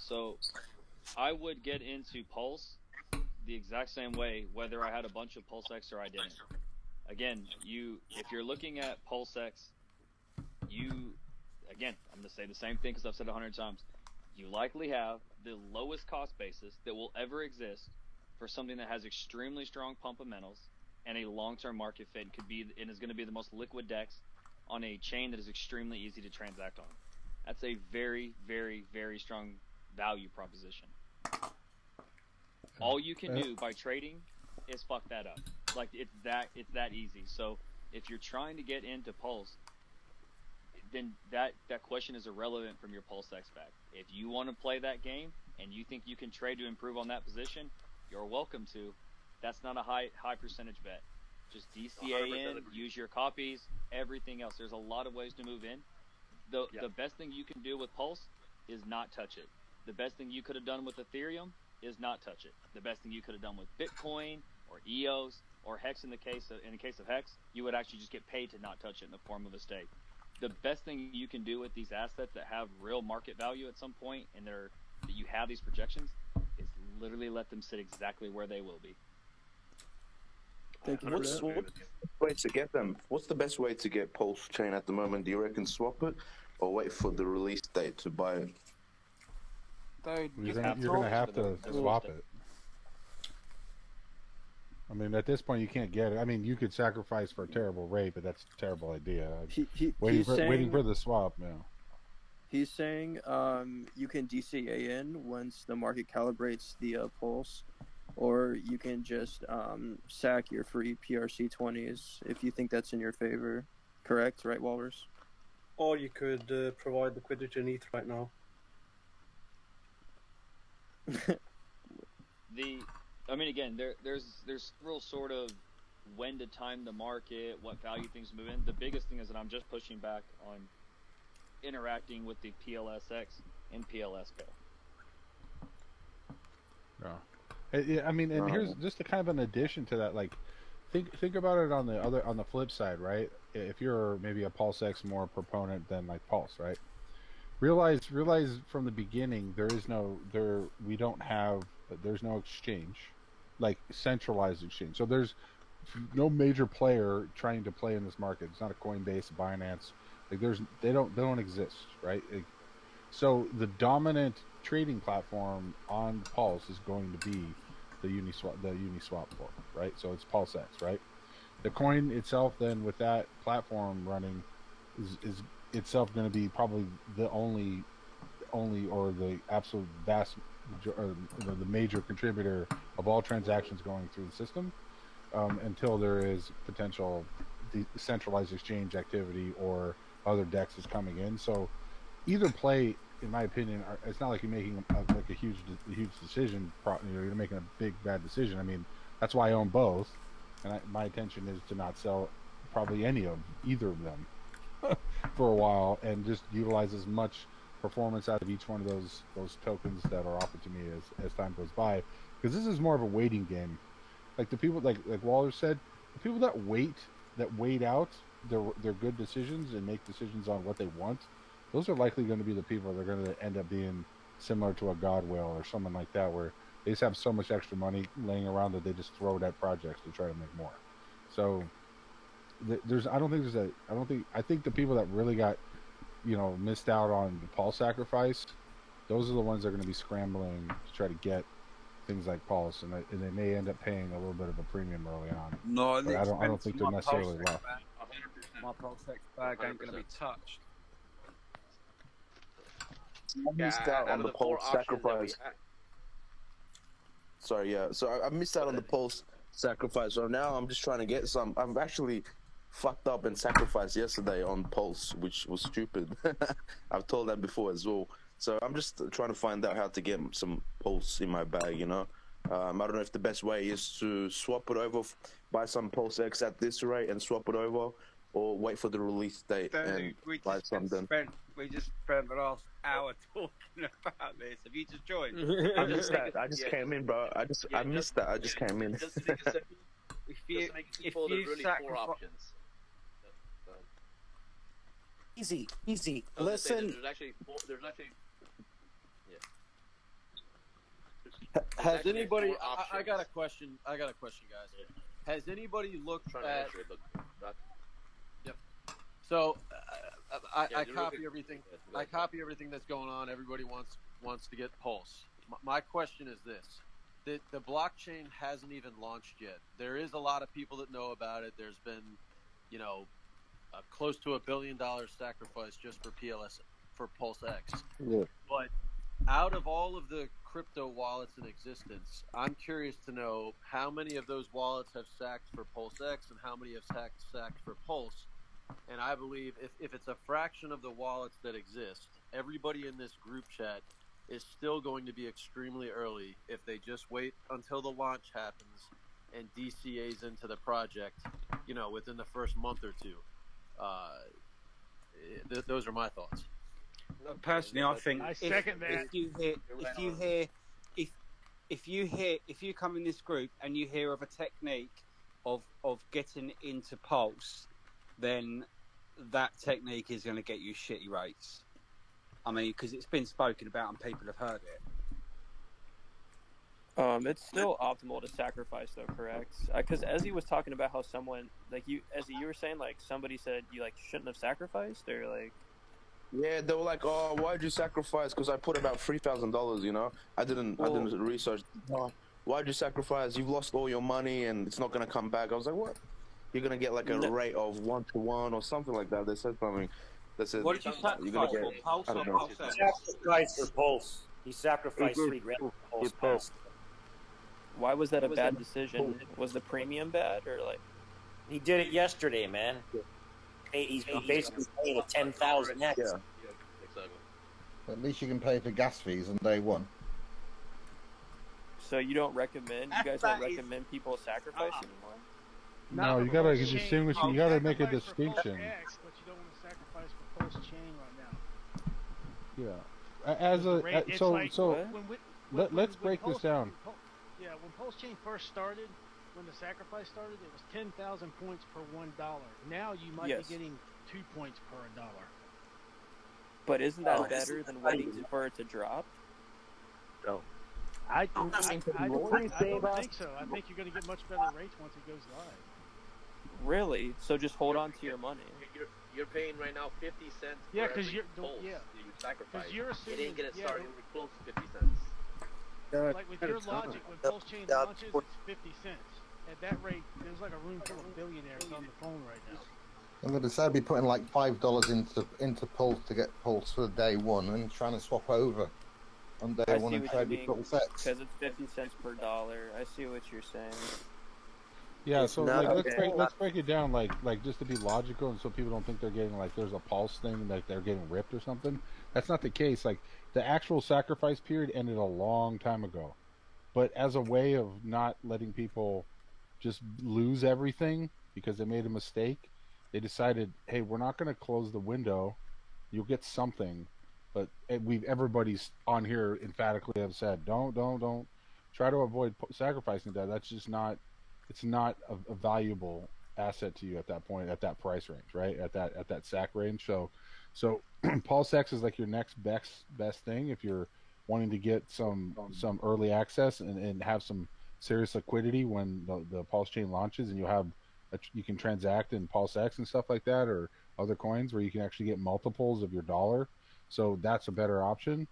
So I would get into Pulse the exact same way, whether I had a bunch of PulseX or I didn't. Again, if you're looking at PulseX, again, I'm going to say the same thing because I've said it 100 times. You likely have the lowest cost basis that will ever exist for something that has extremely strong fundamentals and a long-term market fit and is going to be the most liquid DEX on a chain that is extremely easy to transact on. That's a very, very, very strong value proposition. All you can do by trading is fuck that up. Like it's that easy. So if you're trying to get into Pulse, then that question is irrelevant from your PulseX back. If you want to play that game and you think you can trade to improve on that position, you're welcome to. That's not a high percentage bet. Just DCA in, use your copies, everything else. There's a lot of ways to move in. The best thing you can do with Pulse is not touch it. The best thing you could have done with Ethereum is not touch it. The best thing you could have done with Bitcoin or EOS or HEX in the case of HEX, you would actually just get paid to not touch it in the form of a stake. The best thing you can do with these assets that have real market value at some point and that you have these projections is literally let them sit exactly where they will be. Thank you. What's the way to get them? What's the best way to get Pulse Chain at the moment? Do you reckon swap it or wait for the release date to buy it? You're going to have to swap it. I mean, at this point, you can't get it. I mean, you could sacrifice for a terrible rate, but that's a terrible idea. Waiting for the swap, yeah. He's saying you can DCA in once the market calibrates the Pulse, or you can just sack your free PRC20s if you think that's in your favor. Correct, right, Walrus? Or you could provide liquidity in ETH right now. I mean, again, there's real sort of when to time the market, what value things move in. The biggest thing is that I'm just pushing back on interacting with the PLSX and PLSCO. Yeah, I mean, and here's just a kind of an addition to that. Like, think about it on the flip side, right? If you're maybe a PulseX more proponent than like Pulse, right? Realize from the beginning there's no exchange, like centralized exchange. So there's no major player trying to play in this market. It's not a Coinbase, a Binance. Like they don't exist, right? So the dominant trading platform on Pulse is going to be the Uniswap book, right? So it's PulseX, right? The coin itself, then, with that platform running, is itself going to be probably the only or the absolute vast or the major contributor of all transactions going through the system until there is potential decentralized exchange activity or other DEXs coming in. So either play, in my opinion, it's not like you're making a huge decision. You're making a big bad decision. I mean, that's why I own both, and my intention is to not sell probably either of them for a while, and just utilize as much performance out of each one of those tokens that are offered to me as time goes by, because this is more of a waiting game. Like the people like Waller said, the people that wait out their good decisions and make decisions on what they want, those are likely going to be the people that are going to end up being similar to a Godwell or someone like that, where they just have so much extra money laying around that they just throw it at projects to try to make more. So I think the people that really got missed out on the Pulse sacrifice, those are the ones that are going to be scrambling to try to get things like Pulse, and they may end up paying a little bit of a premium early on. No, but I don't think they're necessarily left. My PulseX bag ain't going to be touched. I missed out on the Pulse sacrifice. Sorry, yeah. So I missed out on the Pulse sacrifice. So now I'm just trying to get some. I've actually fucked up and sacrificed yesterday on Pulse, which was stupid. I've told that before as well. So I'm just trying to find out how to get some Pulse in my bag, I don't know if the best way is to swap it over, buy some PulseX at this rate and swap it over, or wait for the release date and buy something. We just spent the last hour talking about this. Have you just joined? I missed that. I just came in, bro. I missed that. I just came in. If you four options. Easy. Listen. There's actually Has anybody? I got a question. I got a question, guys. Has anybody looked Trying to at? answer it, but not. Yep. So I Yeah, copy everything. I copy everything that's going on. Everybody wants to get Pulse. My question is this: the blockchain hasn't even launched yet. There is a lot of people that know about it. There's been, close to $1 billion sacrifice just for PulseX. Yeah. But out of all of the crypto wallets in existence, I'm curious to know how many of those wallets have sacked for PulseX and how many have sacked for Pulse. And I believe if it's a fraction of the wallets that exist, everybody in this group chat is still going to be extremely early if they just wait until the launch happens and DCAs into the project, within the first month or two. Those are my thoughts. Personally, I think I second that. If you come in this group and you hear of a technique of getting into Pulse, then that technique is going to get you shitty rates. I mean, because it's been spoken about and people have heard it. It's still optimal to sacrifice, though, correct? Because Ezzy was talking about how someone, Ezzy, you were saying, somebody said you, shouldn't have sacrificed, or, Yeah, they were like, "Oh, why'd you sacrifice?" Because I put about $3,000. I didn't research. Oh, why'd you sacrifice? You've lost all your money, and it's not gonna come back. I was like, "What? You're gonna get a rate of 1-to-1 or something like that." They said something. They said, what did you sacrifice? You're gonna get, Pulse I don't or know. PulseX? Sacrifice for Pulse. He sacrificed $3,000 for Pulse. Why was that a bad decision? Was the premium bad, or He did it yesterday, man. He's basically paying a 10,000 X. Yeah. Exactly. At least you can pay for gas fees on day one. So you don't recommend? You guys don't recommend people sacrifice anymore? No, you gotta distinguish. You gotta make a Sacrifice for distinction. PulseX, but you don't want to sacrifice for PulseChain right now. Yeah. As a It's so like so let's when break this down. Yeah, when PulseChain first started, when the sacrifice started, it was 10,000 points per $1. Now you might be getting 2 points per $1. But isn't that better than waiting for it to drop? No. I don't think so. I think you're going to get much better rates once it goes live. Really? So just hold on to your money. You're paying right now 50 cents. Yeah, because you're you sacrifice. you're It assuming, didn't get it started with close to 50 cents. Like with your logic, when PulseChain launches, it's 50 cents. At that rate, there's a room full of billionaires on the phone right now. I'm going to say I'd be putting $5 into Pulse to get Pulse for day one and trying to swap over on day one and try to be PulseX. Because it's 50 cents per dollar. I see what you're saying. Yeah, so let's break it down just to be logical, and so people don't think they're getting there's a Pulse thing, they're getting ripped or something. That's not the case. The actual sacrifice period ended a long time ago, but as a way of not letting people just lose everything because they made a mistake, they decided, hey, we're not going to close the window. You'll get something, but everybody's on here emphatically have said, don't try to avoid sacrificing that. That's just not. It's not a valuable asset to you at that point, at that price range, right? At that sack range. So PulseX is your next best thing if you're wanting to get some early access and have some serious liquidity when the Pulse chain launches, and you can transact in PulseX and stuff like that, or other coins where you can actually get multiples of your dollar. So that's a better option.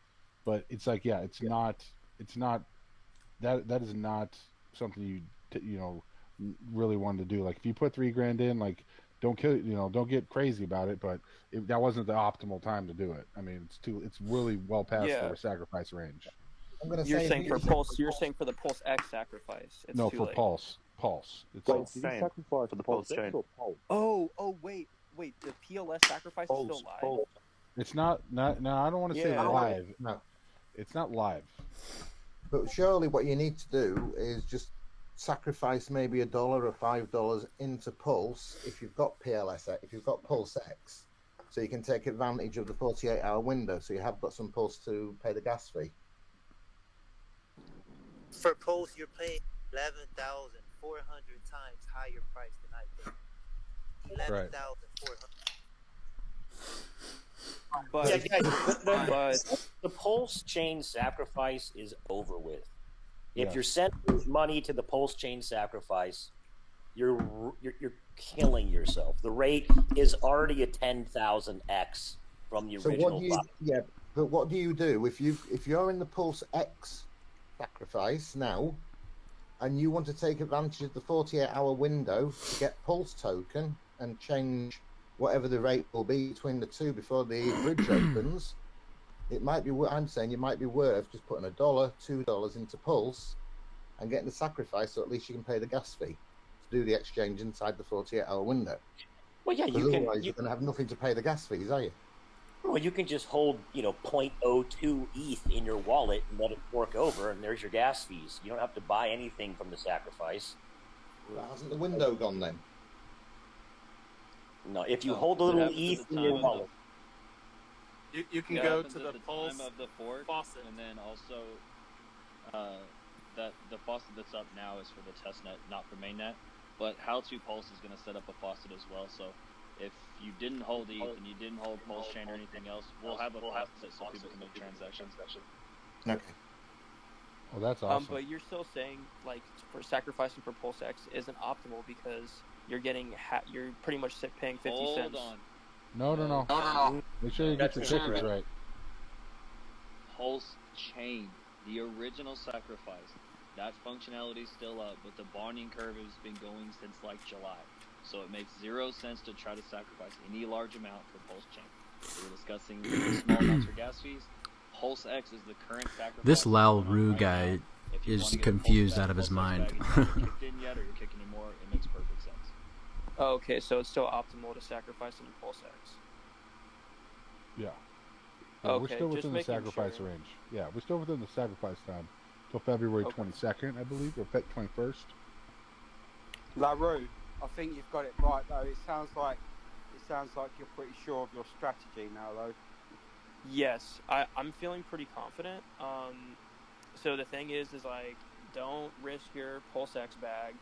But it's not that is not something you really wanted to do. If you put $3,000 in, don't get crazy about it, but that wasn't the optimal time to do it. I mean, it's really well past the sacrifice range. You're saying for Pulse, you're saying for the PulseX sacrifice. It's no, too for late. Pulse. It's sacrifice for the Pulse chain. Oh, wait, the PLS sacrifice is still live? It's not, I don't want to say live. No. It's not live. But surely what you need to do is just sacrifice maybe $1 or $5 into Pulse if you've got PLS, if you've got PulseX, so you can take advantage of the 48-hour window, so you have got some Pulse to pay the gas fee. For Pulse, you're paying 11,400 times higher price than I paid. 11,400. But the Pulse chain sacrifice is over with. If you're sending money to the Pulse Chain sacrifice, you're killing yourself. The rate is already a 10,000x from the original. But what do you do if you're in the PulseX sacrifice now, and you want to take advantage of the 48-hour window to get Pulse token and change whatever the rate will be between the two before the bridge opens? It might be. I'm saying it might be worth just putting $1, $2 into Pulse, and getting the sacrifice, so at least you can pay the gas fee to do the exchange inside the 48-hour window. Well, yeah, you're going to have nothing to pay the gas fees, are you? Well, you can just hold, 0.02 ETH in your wallet and let it fork over, and there's your gas fees. You don't have to buy anything from the sacrifice. Well, hasn't the window gone then? No, if you hold a little ETH in your wallet. You can go to the Pulse time of the fork, faucet, and then also that the faucet that's up now is for the testnet, not for mainnet. But How to Pulse is going to set up a faucet as well. So if you didn't hold ETH and you didn't hold Pulse Chain or anything else, we'll have a faucet so people can make transactions. Okay. Well, that's awesome. But you're still saying, like, for sacrificing for PulseX isn't optimal because you're getting you're pretty much paying 50 cents. Hold on. No. Make sure you get your tickets right. Pulse Chain, the original sacrifice, that functionality is still up, but the bonding curve has been going since like July. So it makes 0 sense to try to sacrifice any large amount for Pulse Chain. We're discussing really small amounts for gas fees. PulseX is the current sacrifice. This Lao Ru guy is confused out of his mind. Kicked in yet, or you're kicking in more, it makes perfect sense. Oh, okay, so it's still optimal to sacrifice in PulseX. Yeah. Okay, we're still within the making sacrifice sure. range. Yeah, we're still within the sacrifice time till February 22nd, I believe, or 21st. LaRue, I think you've got it right though. It sounds like you're pretty sure of your strategy now, though. Yes, I'm feeling pretty confident. So the thing is like, don't risk your PulseX bag.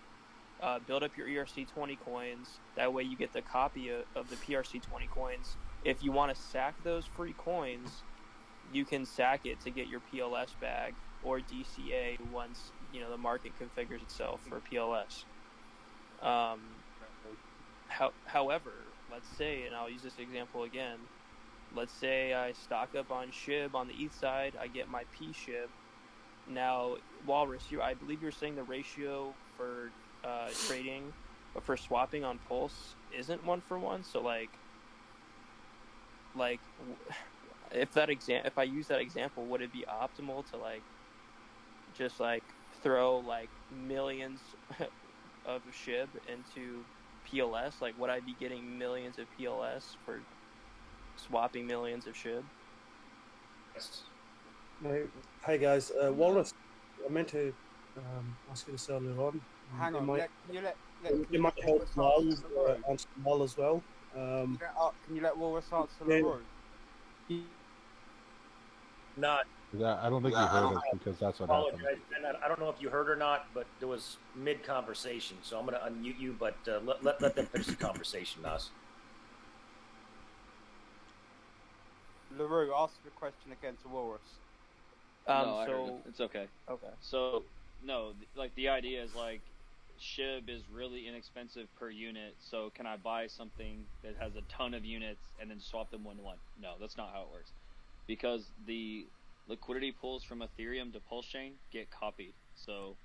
Build up your ERC20 coins. That way you get the copy of the PRC20 coins. If you want to sack those free coins, you can sack it to get your PLS bag or DCA once the market configures itself for PLS. However, let's say, and I'll use this example again, let's say I stock up on SHIB on the ETH side, I get my P SHIB. Now, Walrus, I believe you're saying the ratio for trading, but for swapping on Pulse isn't 1-for-1. So if I use that example, would it be optimal to just throw millions of SHIB into PLS? Would I be getting millions of PLS for swapping millions of SHIB? Hey guys, Wallace, I meant to ask you this earlier on. Hang on, You might help Miles answer Mal as well. Can you let Walrus answer LaRue? Not. I don't think you heard us because that's what happened. I don't know if you heard or not, but there was mid-conversation, so I'm going to unmute you, but let them finish the conversation, Nas. LaRue, ask the question again to Walrus. No, I heard it. It's okay. Okay. So, no, the idea is SHIB is really inexpensive per unit, so can I buy something that has a ton of units and then swap them 1-to-1? No, that's not how it works. Because the liquidity pools from Ethereum to Pulse Chain get copied, so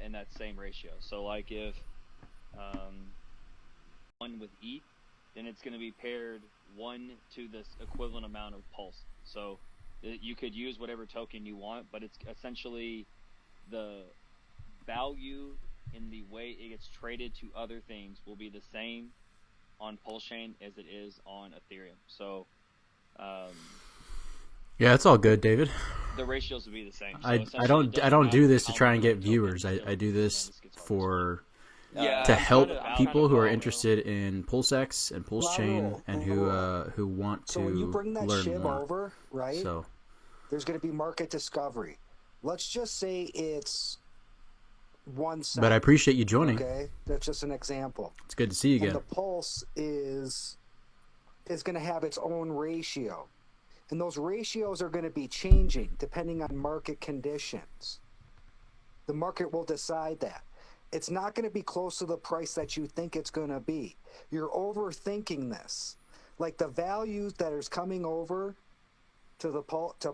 in that same ratio. So if one with ETH, then it's going to be paired 1 to this equivalent amount of Pulse. So you could use whatever token you want, but it's essentially the value in the way it gets traded to other things will be the same on Pulse Chain as it is on Ethereum. So yeah, it's all good, David. the ratios will be the same. So I don't do this to try and get viewers. I do this to help people who are interested in PulseX and Pulse Chain and who want to So when you bring that learn SHIB more. over, right? So there's going to be market discovery. Let's just say it's 1 cent. But I appreciate you joining. Okay, that's just an example. It's good to see you again. And the Pulse is going to have its own ratio. And those ratios are going to be changing depending on market conditions. The market will decide that. It's not going to be close to the price that you think it's going to be. You're overthinking this. Like the value that is coming over to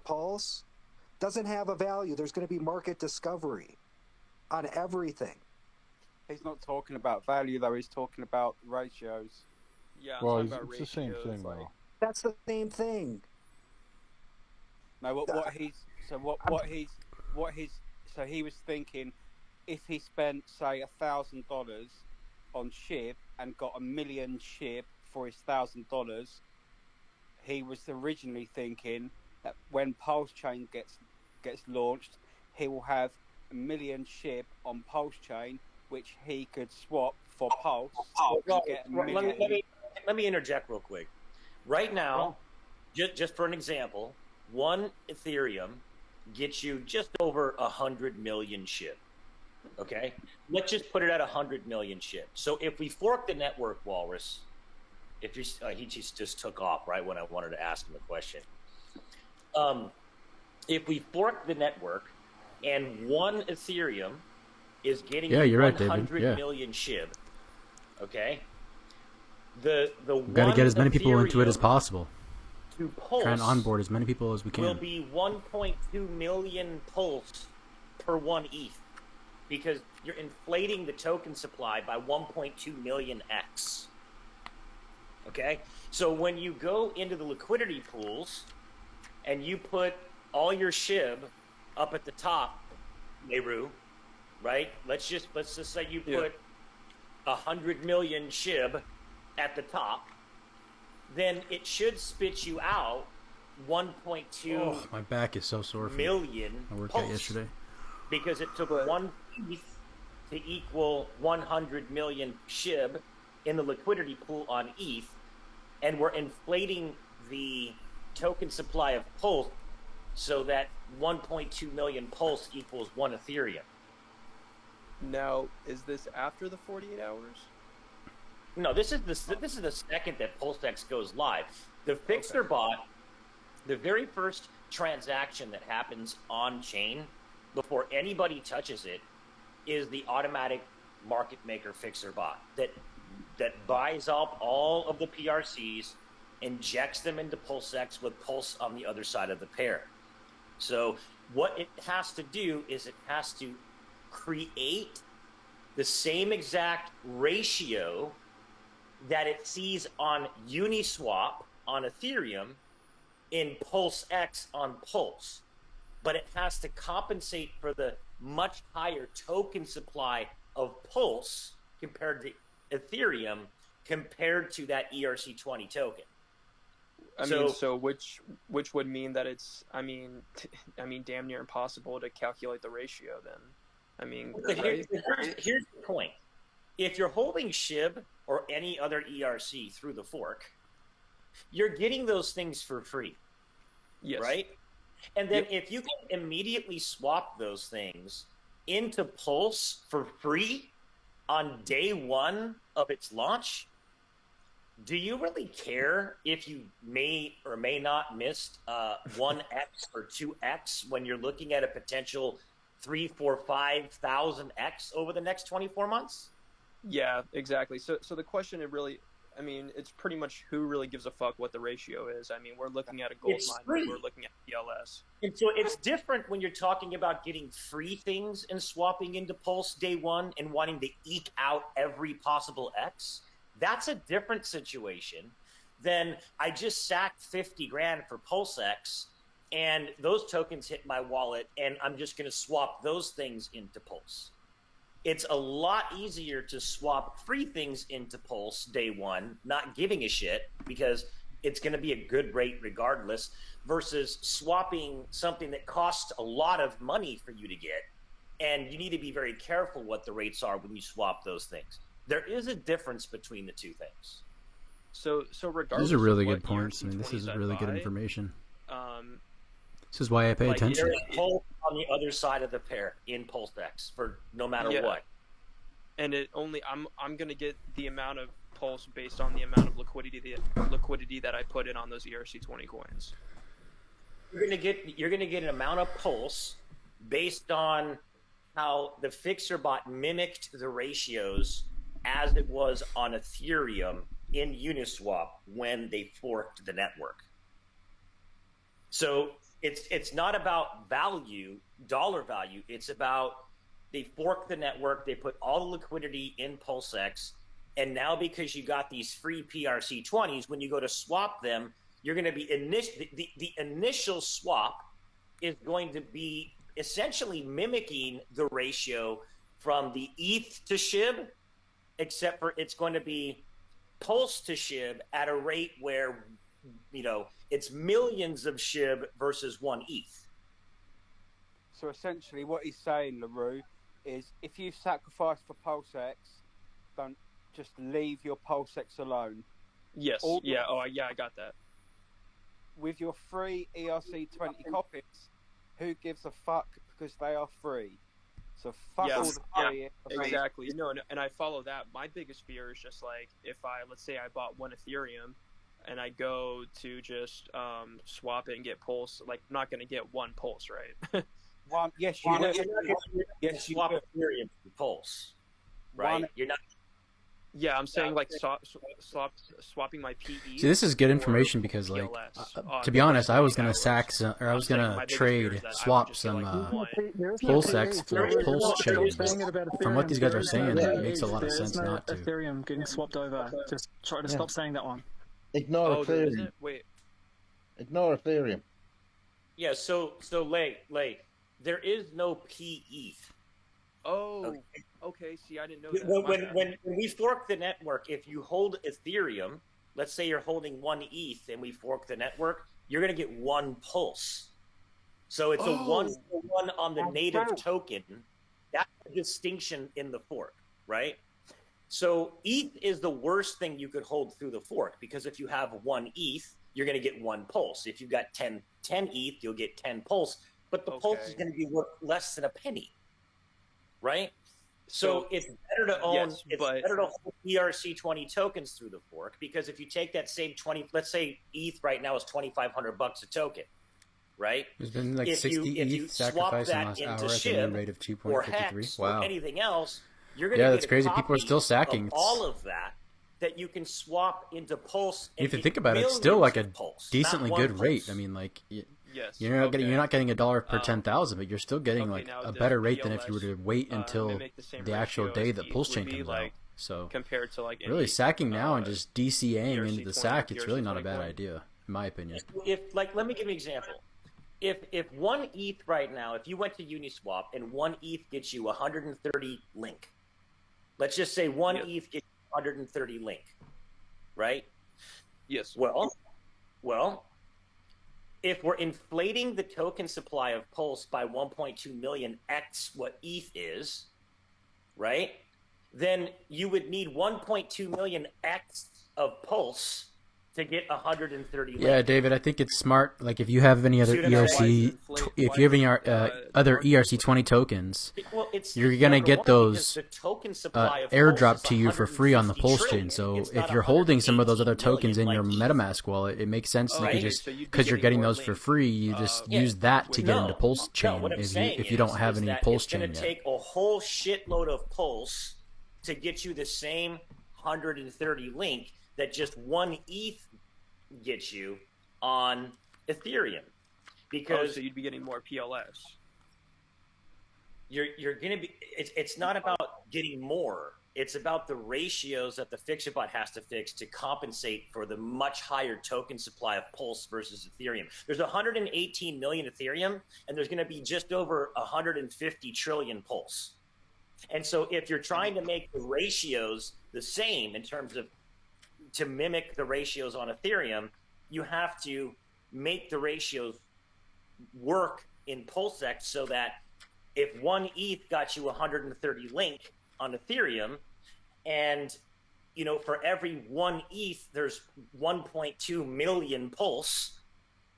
Pulse doesn't have a value. There's going to be market discovery on everything. He's not talking about value though. He's talking about ratios. Yeah, well, it's the same thing though. That's the same thing. No, so he was thinking, if he spent say $1,000 on SHIB and got 1 million SHIB for his $1,000, he was originally thinking that when PulseChain gets launched, he will have 1 million SHIB on PulseChain, which he could swap for Pulse. Let me interject real quick. Right now, just for an example, 1 Ethereum gets you just over 100 million SHIB. Okay, let's just put it at 100 million SHIB. So if we fork the network, Walrus, if you he just took off right when I wanted to ask him a question. If we fork the network and 1 Ethereum is getting you're right, 100 David. million SHIB, okay, the Got to get as many people into it as possible. To Pulse, try and onboard as many people as we can. Will be 1.2 million Pulse per 1 ETH, because you're inflating the token supply by 1.2 million X. Okay, so when you go into the liquidity pools and you put all your SHIB up at the top, Nehru, right? Let's just say you put 100 million SHIB at the top, then it should spit you out 1.2 Oh, my back is so sore. million I worked Pulse, out yesterday. because it took 1 ETH to equal 100 million SHIB in the liquidity pool on ETH, and we're inflating the token supply of Pulse so that 1.2 million Pulse equals 1 Ethereum. Now, is this after the 48 hours? No, this is the second that PulseX goes live. The Fixer bot, the very first transaction that happens on chain before anybody touches it, is the automatic market maker Fixer bot that buys up all of the PRCs, injects them into PulseX with Pulse on the other side of the pair. So what it has to do is it has to create the same exact ratio that it sees on Uniswap on Ethereum in PulseX on Pulse. But it has to compensate for the much higher token supply of Pulse compared to Ethereum compared to that ERC20 token. So which would mean that it's damn near impossible to calculate the ratio then. Right? Here's the point. If you're holding SHIB or any other ERC through the fork, you're getting those things for free. Yes. Right? And then if you can immediately swap those things into Pulse for free on day 1 of its launch, do you really care if you may or may not miss 1x or 2x when you're looking at a potential 3,000, 4,000, 5,000 X over the next 24 months? Yeah, exactly. So the question, it's pretty much who really gives a fuck what the ratio is. We're looking at a gold mine, we're looking at PLS. And so it's different when you're talking about getting free things and swapping into Pulse day 1 and wanting to eke out every possible X. That's a different situation than I just sacked 50 grand for PulseX and those tokens hit my wallet and I'm just going to swap those things into Pulse. It's a lot easier to swap free things into Pulse day 1, not giving a shit because it's going to be a good rate regardless, versus swapping something that costs a lot of money for you to get. And you need to be very careful what the rates are when you swap those things. There is a difference between the two things. So regardless, these are really good points. This is really good information. This is why I pay attention. There is Pulse on the other side of the pair in PulseX for no matter what. And I'm gonna get the amount of Pulse based on the amount of liquidity that I put in on those ERC20 coins. You're gonna get an amount of Pulse based on how the fixer bot mimicked the ratios as it was on Ethereum in Uniswap when they forked the network. So it's not about value, dollar value. It's about they forked the network, they put all the liquidity in PulseX, and now because you got these free PRC20s, when you go to swap them, you're going to be the initial swap is going to be essentially mimicking the ratio from the ETH to SHIB, except for it's going to be Pulse to SHIB at a rate where, you know, it's millions of SHIB versus 1 ETH. So essentially what he's saying, LaRue, is if you sacrifice for PulseX, don't just leave your PulseX alone. Yes. Yeah. Oh, yeah, I got that. With your free ERC20 copies, who gives a fuck, because they are free. So fuck all the free. Exactly. No, and I follow that. My biggest fear is just like if let's say I bought 1 Ethereum and I go to just swap it and get Pulse, like I'm not going to get 1 Pulse, right? Yes, you will. Yes, you swap Ethereum for Pulse, right? You're not. Yeah, I'm saying like swapping my PE. See, this is good information because, like, to be honest, I was gonna swap some PulseX for PulseChain. From what these guys are saying, it makes a lot of sense not to. Ethereum getting swapped over. Just try to stop saying that one. Ignore Ethereum. Wait. Ignore Ethereum. Yeah. So Lay, there is no PETH. Oh. Okay, see, I didn't know that. When we fork the network, if you hold Ethereum, let's say you're holding 1 ETH and we fork the network, you're going to get 1 Pulse. So it's a 1-for-1 on the native token. That's the distinction in the fork, right? So ETH is the worst thing you could hold through the fork, because if you have 1 ETH, you're going to get 1 Pulse. If you've got 10 ETH, you'll get 10 Pulse, but the Pulse is going to be worth less than a penny, right? So it's better to own. Better to hold ERC20 tokens through the fork, because if you take that same 20, let's say ETH right now is $2,500 a token, right? There's been like if 60 you ETH swap sacrificed in the that last into hour at the SHIB mean rate of or 2.53. HEX Wow. or anything else, you're going to that's crazy. People are still of sacking. all of that you can swap into Pulse. And If you think about it, it's still like a decently good Pulse. rate. I mean, like. Yes. You're not getting $1 per 10,000, but you're still getting like a better rate than if you were to wait until the actual day that PulseChain comes out. So compared to like really sacking now and just DCAing into the sack, it's really not a bad idea, in my opinion. Let me give you an example. If 1 ETH right now, if you went to Uniswap and 1 ETH gets you 130 link, let's just say 1 ETH gets you 130 link, right? Yes. Well. If we're inflating the token supply of Pulse by 1.2 million x what ETH is, right? Then you would need 1.2 million x of Pulse to get 130. Yeah, David, I think it's smart. Like if you have any other ERC, if you have any other ERC20 tokens, you're gonna get those airdrop to you for free on the Pulse chain. So if you're holding some of those other tokens in your MetaMask wallet, it makes sense. You could just, because you're getting those for free, you just use that to get into Pulse chain. If you don't have any Pulse chain yet, it's gonna take a whole shitload of Pulse to get you the same 130 link that just 1 ETH gets you on Ethereum, because so you'd be getting more PLS. You're gonna be. It's not about getting more. It's about the ratios that the FixerBot has to fix to compensate for the much higher token supply of Pulse versus Ethereum. There's 118 million Ethereum, and there's going to be just over 150 trillion Pulse. And so, if you're trying to make the ratios the same in terms of to mimic the ratios on Ethereum, you have to make the ratios work in PulseX so that if 1 ETH got you 130 link on Ethereum, and for every 1 ETH there's 1.2 million Pulse,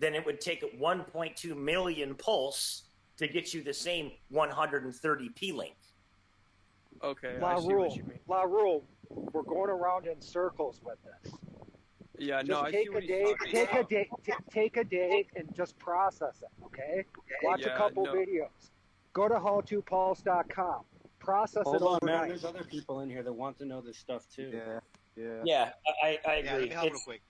then it would take 1.2 million Pulse to get you the same 130p link. Okay, La I see what you mean. La Rule, we're going around in circles with this. Yeah, just no, I see what take a day and just process it, okay? Watch a couple videos. Go to how2pulse.com. Process Hold it on, overnight. man. There's other people in here that want to know this stuff too. Yeah, I Yeah, agree. let me hop real quick.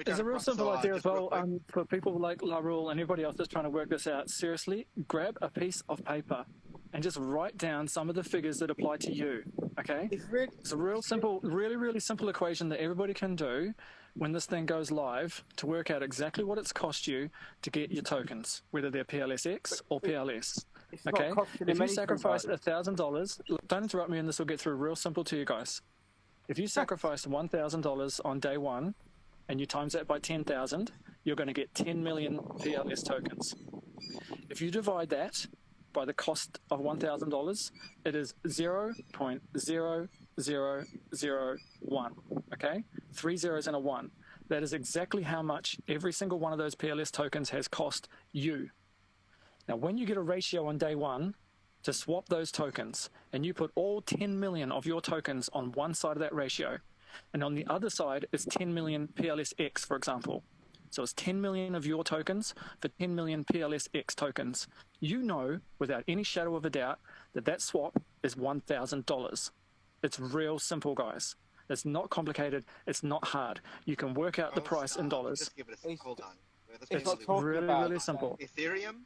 There's a real simple idea as well for people like La Rule and everybody else that's trying to work this out. Seriously, grab a piece of paper and just write down some of the figures that apply to you, okay? It's a real simple, really simple equation that everybody can do when this thing goes live to work out exactly what it's cost you to get your tokens, whether they're PLSX or PLS. Okay, if you sacrifice $1,000, don't interrupt me and this will get through real simple to you guys. If you sacrifice $1,000 on day one and you times that by 10,000, you're going to get 10 million PLS tokens. If you divide that by the cost of $1,000, it is 0.0001, okay? 3 zeros and a 1. That is exactly how much every single one of those PLS tokens has cost you. Now, when you get a ratio on day one to swap those tokens, and you put all 10 million of your tokens on one side of that ratio, and on the other side is 10 million PLSX, for example. So it's 10 million of your tokens for 10 million PLSX tokens. You know, without any shadow of a doubt, that that swap is $1,000. It's real simple, guys. It's not complicated. It's not hard. You can work out the price in dollars. Just give it a hold on. It's not talking really, about really simple. Ethereum.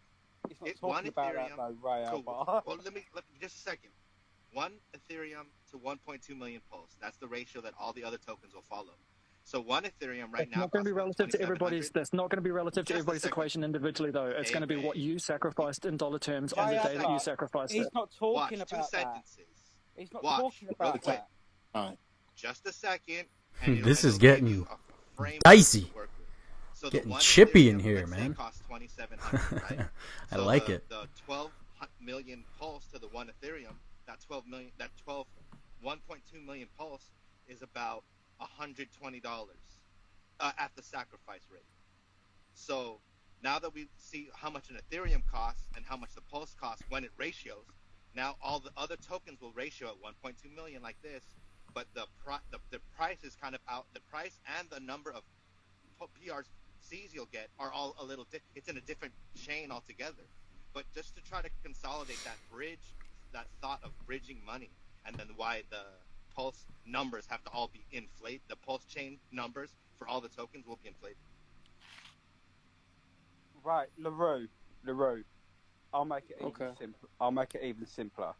It's one about Ethereum. that though, Ray. Cool. Well, let me just a second. 1 Ethereum to 1.2 million Pulse. That's the ratio that all the other tokens will follow. So 1 Ethereum right now. Not going to be relative to everybody's. That's not going to be relative to everybody's equation individually, though. It's going to be what you sacrificed in dollar terms on the day that you sacrificed it. He's not talking Watch, about 2 sentences. That. He's not Watch, talking about really quick. that. All right. Just a second. This is getting dicey. So getting the chippy in Ethereum, here, let's say, man. costs 2,700, right? I like it. The 12 million Pulse to the 1 Ethereum, that 1.2 million Pulse is about $120 at the sacrifice rate. So now that we see how much an Ethereum costs and how much the Pulse costs when it ratios, now all the other tokens will ratio at 1.2 million like this, but the price is kind of out. The price and the number of PRCs you'll get are all a little it's in a different chain altogether. But just to try to consolidate that thought of bridging money, and then why the Pulse numbers have to all be inflated, the Pulse chain numbers for all the tokens will be inflated. Right, LaRue, I'll make it even simpler. I'll make it even simpler.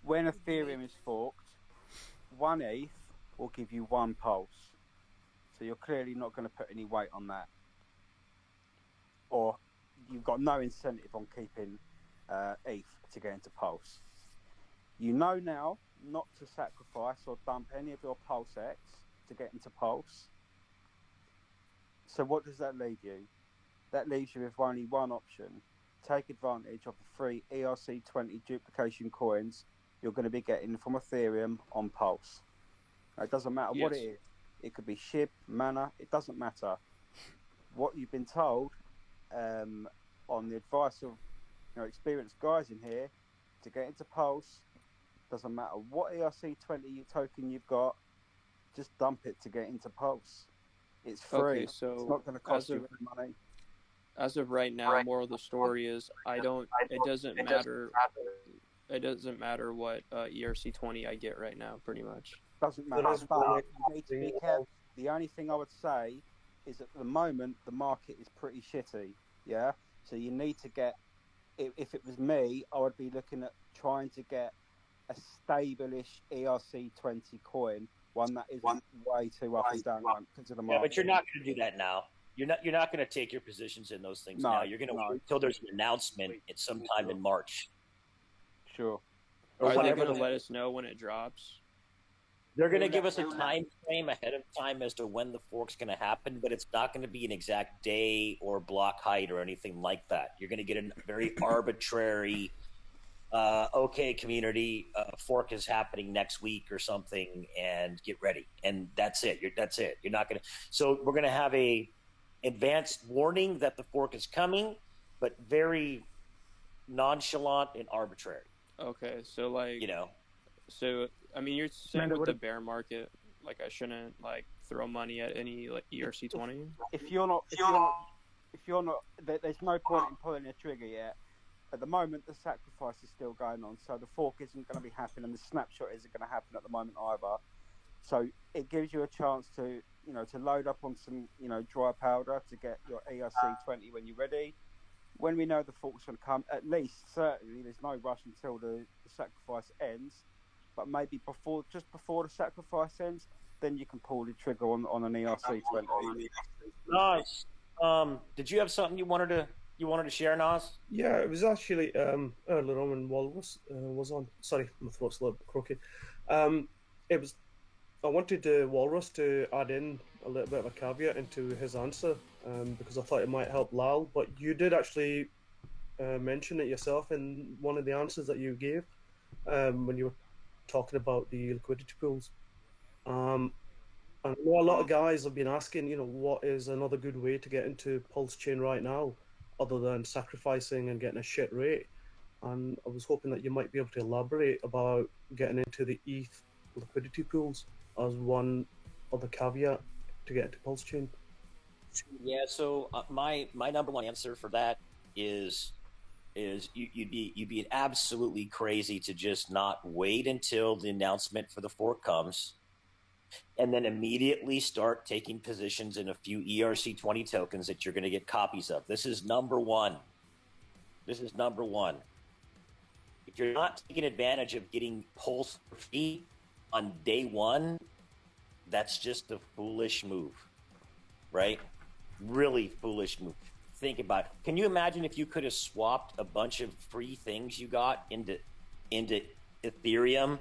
When Ethereum is forked, 1 ETH will give you 1 Pulse. So you're clearly not going to put any weight on that. Or you've got no incentive on keeping ETH to get into Pulse. You know now not to sacrifice or dump any of your PulseX to get into Pulse. So what does that leave you? That leaves you with only one option. Take advantage of the free ERC20 duplication coins you're going to be getting from Ethereum on Pulse. It doesn't matter what it is. It could be SHIB, Mana, it doesn't matter. What you've been told on the advice of experienced guys in here, to get into Pulse, doesn't matter what ERC20 token you've got, just dump it to get into Pulse. It's free. Okay, so it's not going to cost you any money. As of right now, moral of the story is it doesn't matter what ERC20 I get right now, pretty much. Doesn't matter. But you need to be careful. The only thing I would say is at the moment the market is pretty shitty. Yeah, so you need to get. If it was me, I would be looking at trying to get a stable-ish ERC20 coin, one that isn't way too up and down because of the market. Yeah, but you're not going to do that now. You're not going to take your positions in those things now. You're going to wait until there's an announcement at sometime in March. Sure. Are they going to let us know when it drops? They're going to give us a time frame ahead of time as to when the fork's going to happen, but it's not going to be an exact day or block height or anything like that. You're going to get a very arbitrary, community, fork is happening next week or something, and get ready. And that's it. That's it. You're not going to. So we're going to have a advanced warning that the fork is coming, but very nonchalant and arbitrary. Okay, so so I mean, you're saying with the bear market, I shouldn't throw money at any ERC20. If you're not not, there's no point in pulling a trigger yet. At the moment, the sacrifice is still going on, so the fork isn't going to be happening, and the snapshot isn't going to happen at the moment either. So it gives you a chance to, to load up on some, dry powder to get your ERC20 when you're ready. When we know the fork's going to come, at least certainly there's no rush until the sacrifice ends, but maybe just before the sacrifice ends, then you can pull the trigger on an ERC20. Nice. Did you have something you wanted to share, Nas? Yeah, it was actually earlier on when Walrus was on. Sorry, my throat's a little bit croaky. I wanted Walrus to add in a little bit of a caveat into his answer because I thought it might help Lal, but you did actually mention it yourself in one of the answers that you gave when you were talking about the liquidity pools. And I know a lot of guys have been asking, what is another good way to get into Pulse Chain right now, other than sacrificing and getting a shit rate. And I was hoping that you might be able to elaborate about getting into the ETH liquidity pools as one other caveat to get into Pulse Chain. Yeah. So my number one answer for that is you'd be absolutely crazy to just not wait until the announcement for the fork comes, and then immediately start taking positions in a few ERC20 tokens that you're going to get copies of. This is number one. If you're not taking advantage of getting Pulse for free on day one, that's just a foolish move, right? Really foolish move. Think about it. Can you imagine if you could have swapped a bunch of free things you got into Ethereum?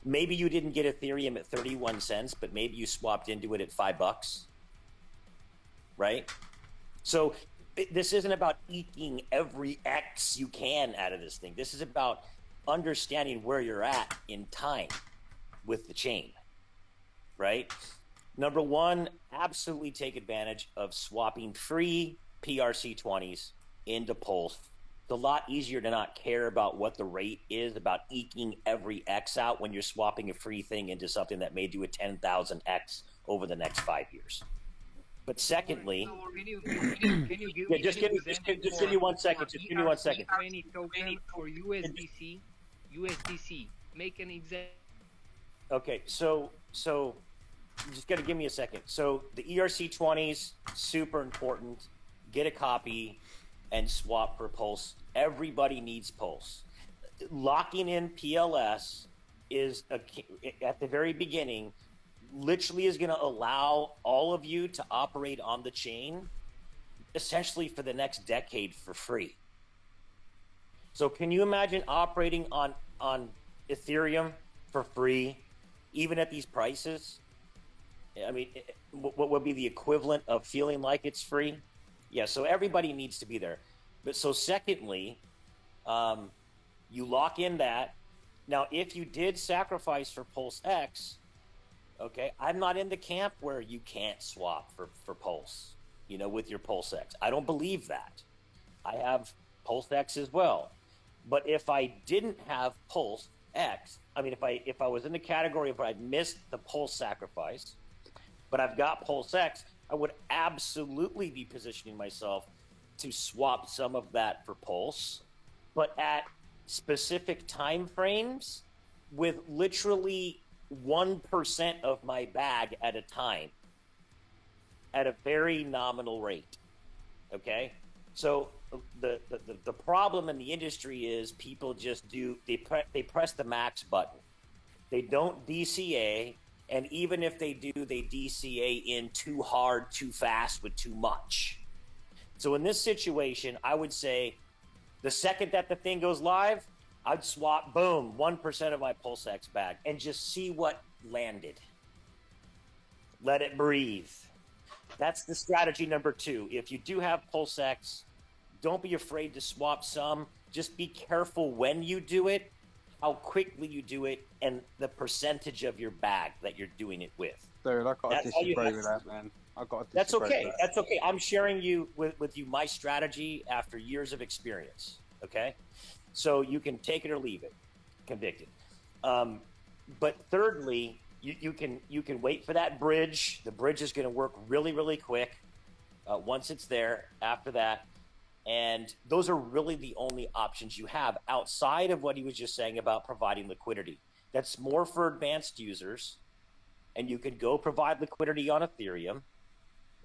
Maybe you didn't get Ethereum at 31 cents, but maybe you swapped into it at $5, right? So this isn't about eking every X you can out of this thing. This is about understanding where you're at in time with the chain, right? Number one, absolutely take advantage of swapping free PRC20s into Pulse. It's a lot easier to not care about what the rate is, about eking every X out when you're swapping a free thing into something that may do a 10,000X over the next 5 years. But secondly, just give me 1 second. Just give me 1 second. For USDC. Make an example. Okay, so you just got to give me a second. So the ERC20s, super important. Get a copy and swap for Pulse. Everybody needs Pulse. Locking in PLS is at the very beginning, literally is going to allow all of you to operate on the chain essentially for the next decade for free. So can you imagine operating on Ethereum for free, even at these prices? I mean, what would be the equivalent of feeling like it's free? Yeah, so everybody needs to be there. But so secondly, you lock in that. Now, if you did sacrifice for PulseX, okay, I'm not in the camp where you can't swap for Pulse, with your PulseX. I don't believe that. I have PulseX as well. But if I didn't have PulseX, I mean, if I was in the category of where I'd missed the Pulse sacrifice, but I've got PulseX, I would absolutely be positioning myself to swap some of that for Pulse, but at specific time frames with literally 1% of my bag at a time at a very nominal rate. Okay? So the problem in the industry is people just they press the max button. They don't DCA, and even if they do, they DCA in too hard, too fast, with too much. So in this situation, I would say the second that the thing goes live, I'd swap, boom, 1% of my PulseX bag and just see what landed. Let it breathe. That's the strategy number 2. If you do have PulseX, don't be afraid to swap some. Just be careful when you do it, how quickly you do it, and the percentage of your bag that you're doing it with. Dude, I've got to disagree with that, man. That's okay. That's okay. I'm sharing with you my strategy after years of experience. Okay, so you can take it or leave it. Convicted. But thirdly, you can wait for that bridge. The bridge is going to work really, really quick. once it's there, after that. And those are really the only options you have outside of what he was just saying about providing liquidity. That's more for advanced users. And you could go provide liquidity on Ethereum,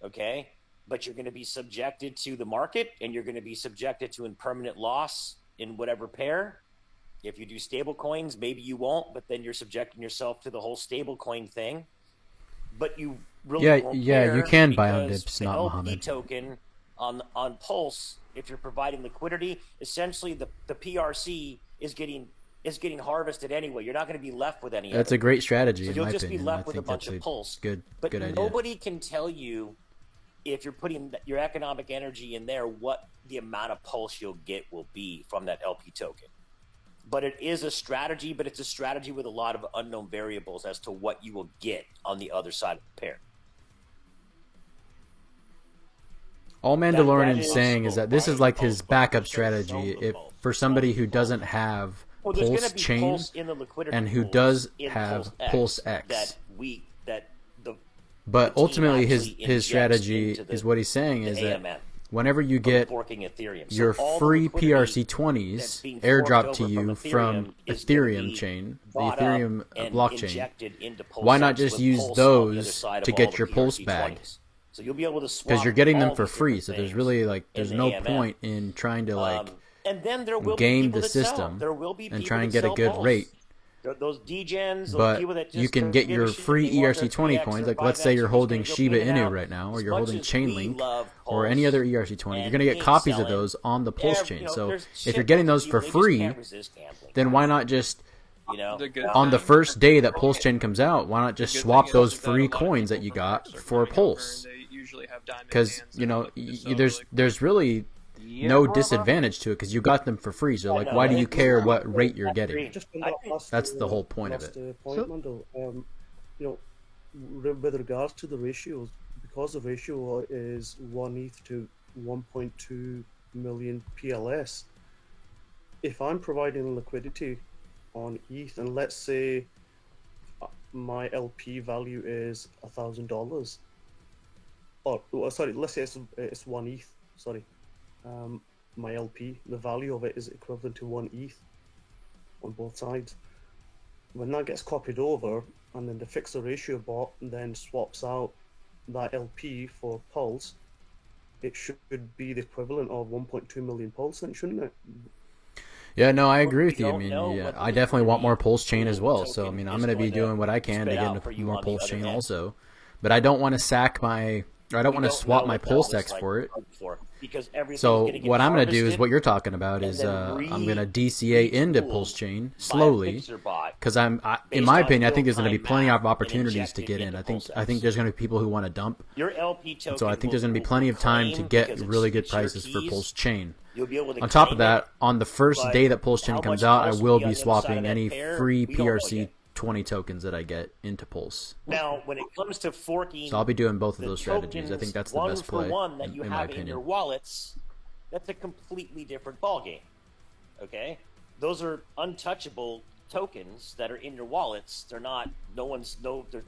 okay? But you're going to be subjected to the market, and you're going to be subjected to impermanent loss in whatever pair. If you do stable coins, maybe you won't, but then you're subjecting yourself to the whole stable coin thing. But you really won't care, you can buy on because dips, the not LP Mohammed. token on Pulse, if you're providing liquidity, essentially the PRC is getting harvested anyway. You're not going to be left with any. That's a great strategy, so in you'll my just opinion. be left I with a think bunch that's of Pulse. good idea. Nobody can tell you if you're putting your economic energy in there what the amount of Pulse you'll get will be from that LP token. But it is a strategy, but it's a strategy with a lot of unknown variables as to what you will get on the other side of the pair. All Mandalorian is saying is that this is like his backup strategy if for somebody who doesn't have Pulse Chain and who does have PulseX. But ultimately his strategy is what he's saying is that whenever you get your free PRC20s airdropped to you from Ethereum chain, the Ethereum blockchain, why not just use those to get your Pulse bag? So you'll be able to swap because you're getting them all for the free, different so there's things really there's in no AMM. point in trying to And then there will game be people the that sell. system There will be and people try and that get a sell good Pulse. rate. Those degens, those But people that just you can don't get give your a shit, free they want their ERC20 3X coins. or Like let's 5X, say you're they're just holding gonna go Shiba in and Inu out. right now, or As you're much holding as we Chainlink, love or any Pulse other ERC20. You're and gonna get hate copies of selling, those on the Pulse there- chain. you know, So there's if you're shit getting tons those of for people, they just free, can't resist gambling. then why not just You know, on the first day that Pulse Chain comes out, why not just swap those free coins that you got for Pulse? Because there's really no disadvantage to it because you got them for free. So like, why do you care what rate you're getting? That's the whole point of it. Point, Mando. With regards to the ratios, because the ratio is 1 ETH to 1.2 million PLS, if I'm providing liquidity on ETH, and let's say my LP value is $1,000, or sorry, let's say it's 1 ETH. Sorry, my LP, the value of it is equivalent to 1 ETH on both sides. When that gets copied over, and then the fixer ratio bot then swaps out that LP for Pulse, it should be the equivalent of 1.2 million Pulse, then, shouldn't it? Yeah, no, I agree with you. I mean, yeah, I definitely want more Pulse Chain as well. So I mean, I'm going to be doing what I can to get more Pulse Chain also. But I don't want to sack my, or I don't want to swap my PulseX for it. So what I'm going to do is what you're talking about is I'm going to DCA into Pulse Chain slowly because in my opinion, I think there's going to be plenty of opportunities to get in. I think there's going to be people who want to dump. And so I think there's going to be plenty of time to get really good prices for Pulse Chain. On top of that, on the first day that Pulse Chain comes out, I will be swapping any free PRC 20 tokens that I get into Pulse. Now, when it comes to forking, so I'll be doing both of those strategies. I think that's the best play, one that you in have my in opinion. your wallets, that's a completely different ballgame. Okay, those are untouchable tokens that are in your wallets. They're not. There's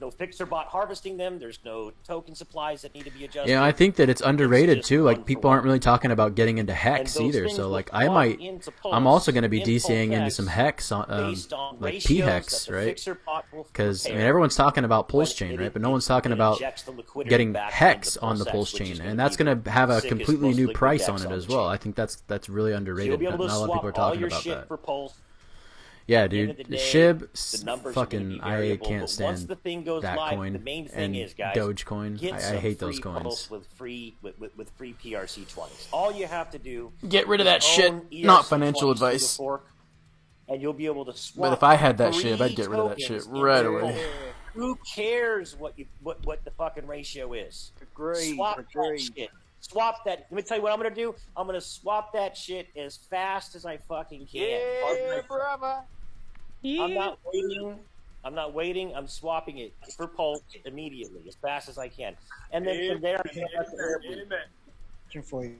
no fixer bot harvesting them. There's no token supplies that need to be adjusted. Yeah, I think that it's underrated too. Like people aren't really talking about getting into HEX either. So like I'm also going to be DCing into some HEX, like PHEX, right? Because I mean everyone's talking about Pulse Chain, right? But no one's talking about getting HEX on the Pulse Chain, and that's going to have a completely new price on it as well. I think that's really underrated. Not a lot of people are talking about that. Yeah, dude, Shib, fucking, I can't stand that coin and Dogecoin. I hate those coins. With free PRC20s. All you have to do get rid of that shit. Not financial advice. And you'll be able to swap. But if I had that Shib, I'd get rid of that shit right away. Who cares what the fucking ratio is? Swap that shit. Swap that. Let me tell you what I'm gonna do. I'm gonna swap that shit as fast as I fucking can. Yeah, brother. I'm not waiting. I'm swapping it for Pulse immediately, as fast as I can. And then from there, For you.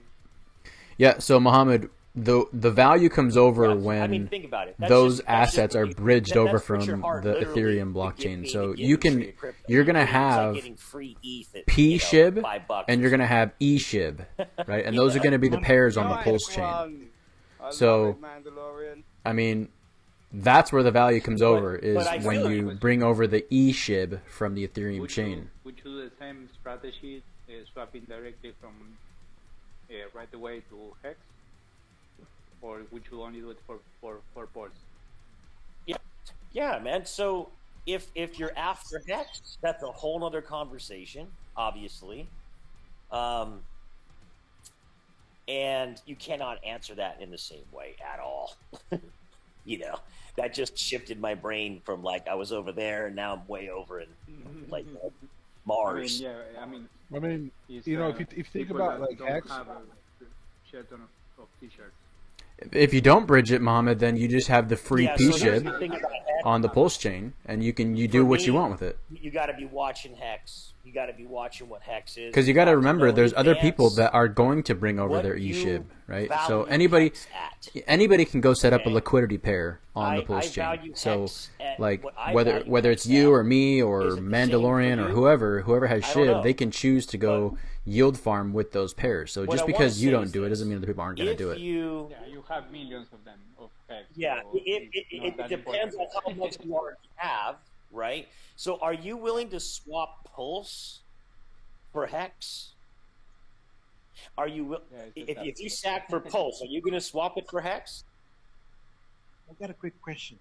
Yeah. So Mohammed, the value comes over when I mean, think about it. That's those just- that's assets just- are bridged that's over what from your heart the literally Ethereum would give blockchain. me So to get you into can your crypto. you're gonna It's like have getting free ETH at, P SHIB $5 and you're gonna have E SHIB, right? And those are gonna be the pairs on the Pulse chain. So I mean, that's where the value comes over is I when feel you like- bring over the E SHIB from the Ethereum chain. Would you do the same strategy, swapping directly from right away to HEX? Or would you only do it for Pulse? Yeah, man. So if you're after HEX, that's a whole other conversation, obviously. And you cannot answer that in the same way at all. You know, that just shifted my brain from like I was over there and now I'm way over in like Mars. I mean, if you think about like HEX, shit ton of t-shirts. If you don't bridge it, Mohammed, then you just have the free Yeah, P so here's the SHIB thing about HEX. on the Pulse chain, and you do what you want with it. You got to be watching HEX. You got to be watching what HEX is. Because you got to remember, know there's in other advance people that are going to bring over what their you eShib, right? So value anybody can go set up a Okay. liquidity pair on the I Pulse chain. value So HEX at like what I whether value whether HEX it's you at or me or is it the same Mandalorian for or you? whoever has I don't know. SHIB, they can choose to go yield farm with those pairs. So What just I wanna because you say don't is do it this. doesn't mean other people aren't going to If do it. you You have millions of them of HEX. Yeah, so it it's not that depends on important. how much you already have, right? So are you willing to swap Pulse for HEX? Are you if you sack for Pulse, are you going to swap it for HEX? I've got a quick question.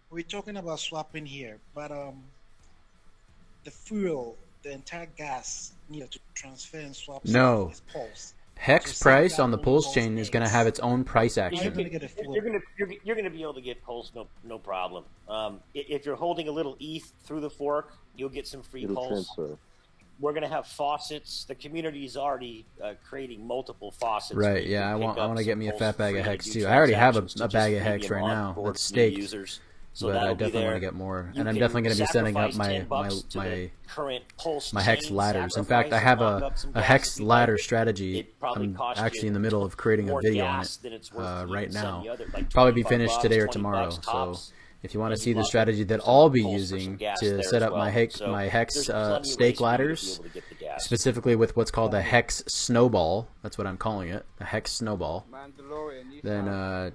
We're talking about swapping here, but the fuel, the entire gas needed to transfer and swap No. is Pulse. Hex So price say on the that Pulse Pulse chain is going to have its own price action. You're going to be able to get Pulse, no problem. If you're holding a little ETH through the fork, you'll get some free It'll Pulse. transfer. We're going to have faucets. The community is already creating multiple faucets. where Right, you yeah, can I pick want up to get some me a Pulse fat bag free of to Hex do too. I already have transactions to a just bag of Hex freemium right now. onboard It's new staked. users. So But I that'll be definitely want there. to get more, You and I'm can definitely going to be setting up sacrifice my $10 to the current Pulse my Hex chain, ladders. In fact, I sacrifice have and lock up some a gas Hex if you ladder like it. strategy. It probably I'm costs actually you in the middle of creating a more video on gas it than it's worth to right even send now. the other, like Probably be 25 finished bucks, today or 20 tomorrow. bucks So tops. if you want to And see you the lock up strategy that some I'll be Pulse for some using gas to there set as up my well. Hex So my Hex there's plenty of stake ways for you to be ladders, able to get the gas. specifically with what's called a Hex snowball. That's what I'm calling it, a Hex snowball. Then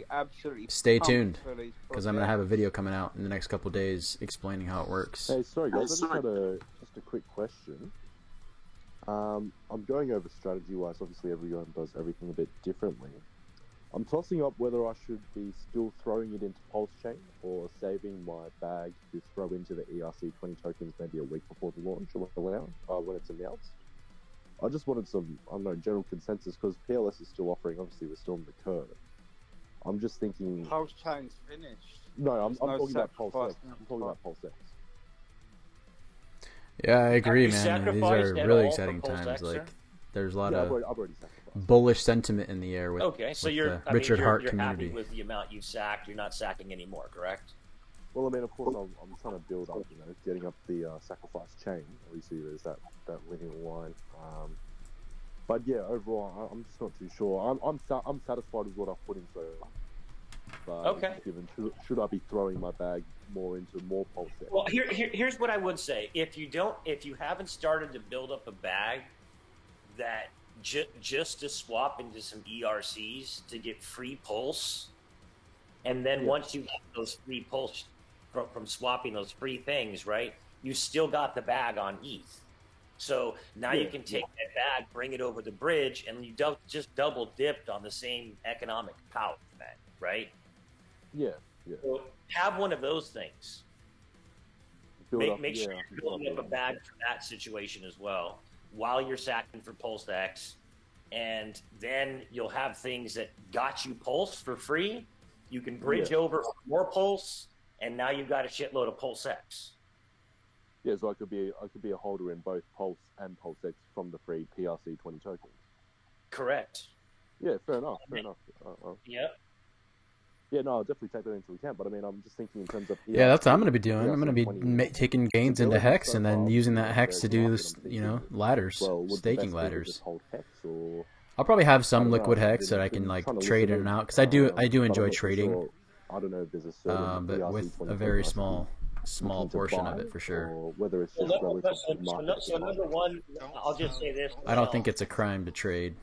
Absolutely stay pumped tuned for these because I'm gonna have a video coming out in the next couple days explaining how it works. Hey, sorry guys, I just had just a quick question. I'm going over strategy-wise. Obviously, everyone does everything a bit differently. I'm tossing up whether I should be still throwing it into PulseChain or saving my bag to throw into the ERC20 tokens maybe a week before the launch or when it's announced. I just wanted some, I don't know, general consensus because PLS is still offering. Obviously, we're still on the curve. I'm just thinking. Pulse chain's finished. No, I'm There's no talking about sacrifice. PulseX. I'm talking about PulseX. Yeah, I agree, you man. These sacrificed are at really all exciting for PulseX, times. sir? Like, there's a lot Yeah, of I've already sacrificed. bullish sentiment in the air with, Okay, so with you're the I mean, Richard you're, Hart you're community. happy with the amount you've sacked. You're not sacking anymore, correct? Well, I mean, of course, I'm trying to build up, getting up the sacrifice chain. Obviously, there's that linear line. But yeah, overall, I'm just not too sure. I'm satisfied with what I've put in so far. But Okay. Given, should I be throwing my bag more into more PulseX? Well, here's what I would say: if you haven't started to build up a bag that just to swap into some ERCs to get free Pulse, and then once you get those free Pulse from swapping those free things, right? You still got the bag on ETH. So now you can take that bag, bring it over the bridge, and you just double dipped on the same economic power, right? Yeah. So have one of those things. Make sure you're building up a bag for that situation as well, while you're sacking for PulseX, and then you'll have things that got you Pulse for free. You can bridge over for more Pulse, and now you've got a shitload of PulseX. Yeah, so I could be a holder in both Pulse and PulseX from the free PRC20 tokens. Correct. Yeah, fair enough. Yeah. Yeah, no, I'll definitely take that into account. But I mean, I'm just thinking in terms of Yeah, that's what I'm going to be doing. I'm going to be taking gains into Hex and then using that Hex to do this, ladders, staking ladders. Hold Hex or I'll probably have some I don't know, liquid I've hex that I been can like trying to trade look in at and out because it, I do but I'm enjoy not for trading, sure. I don't know if there's a certain but with a PRC20 very token I should be small looking to portion of buy, it for sure. or whether it's Well, just relative to the so, market at the number moment. one, I'll just say this. I don't think it's a crime to trade.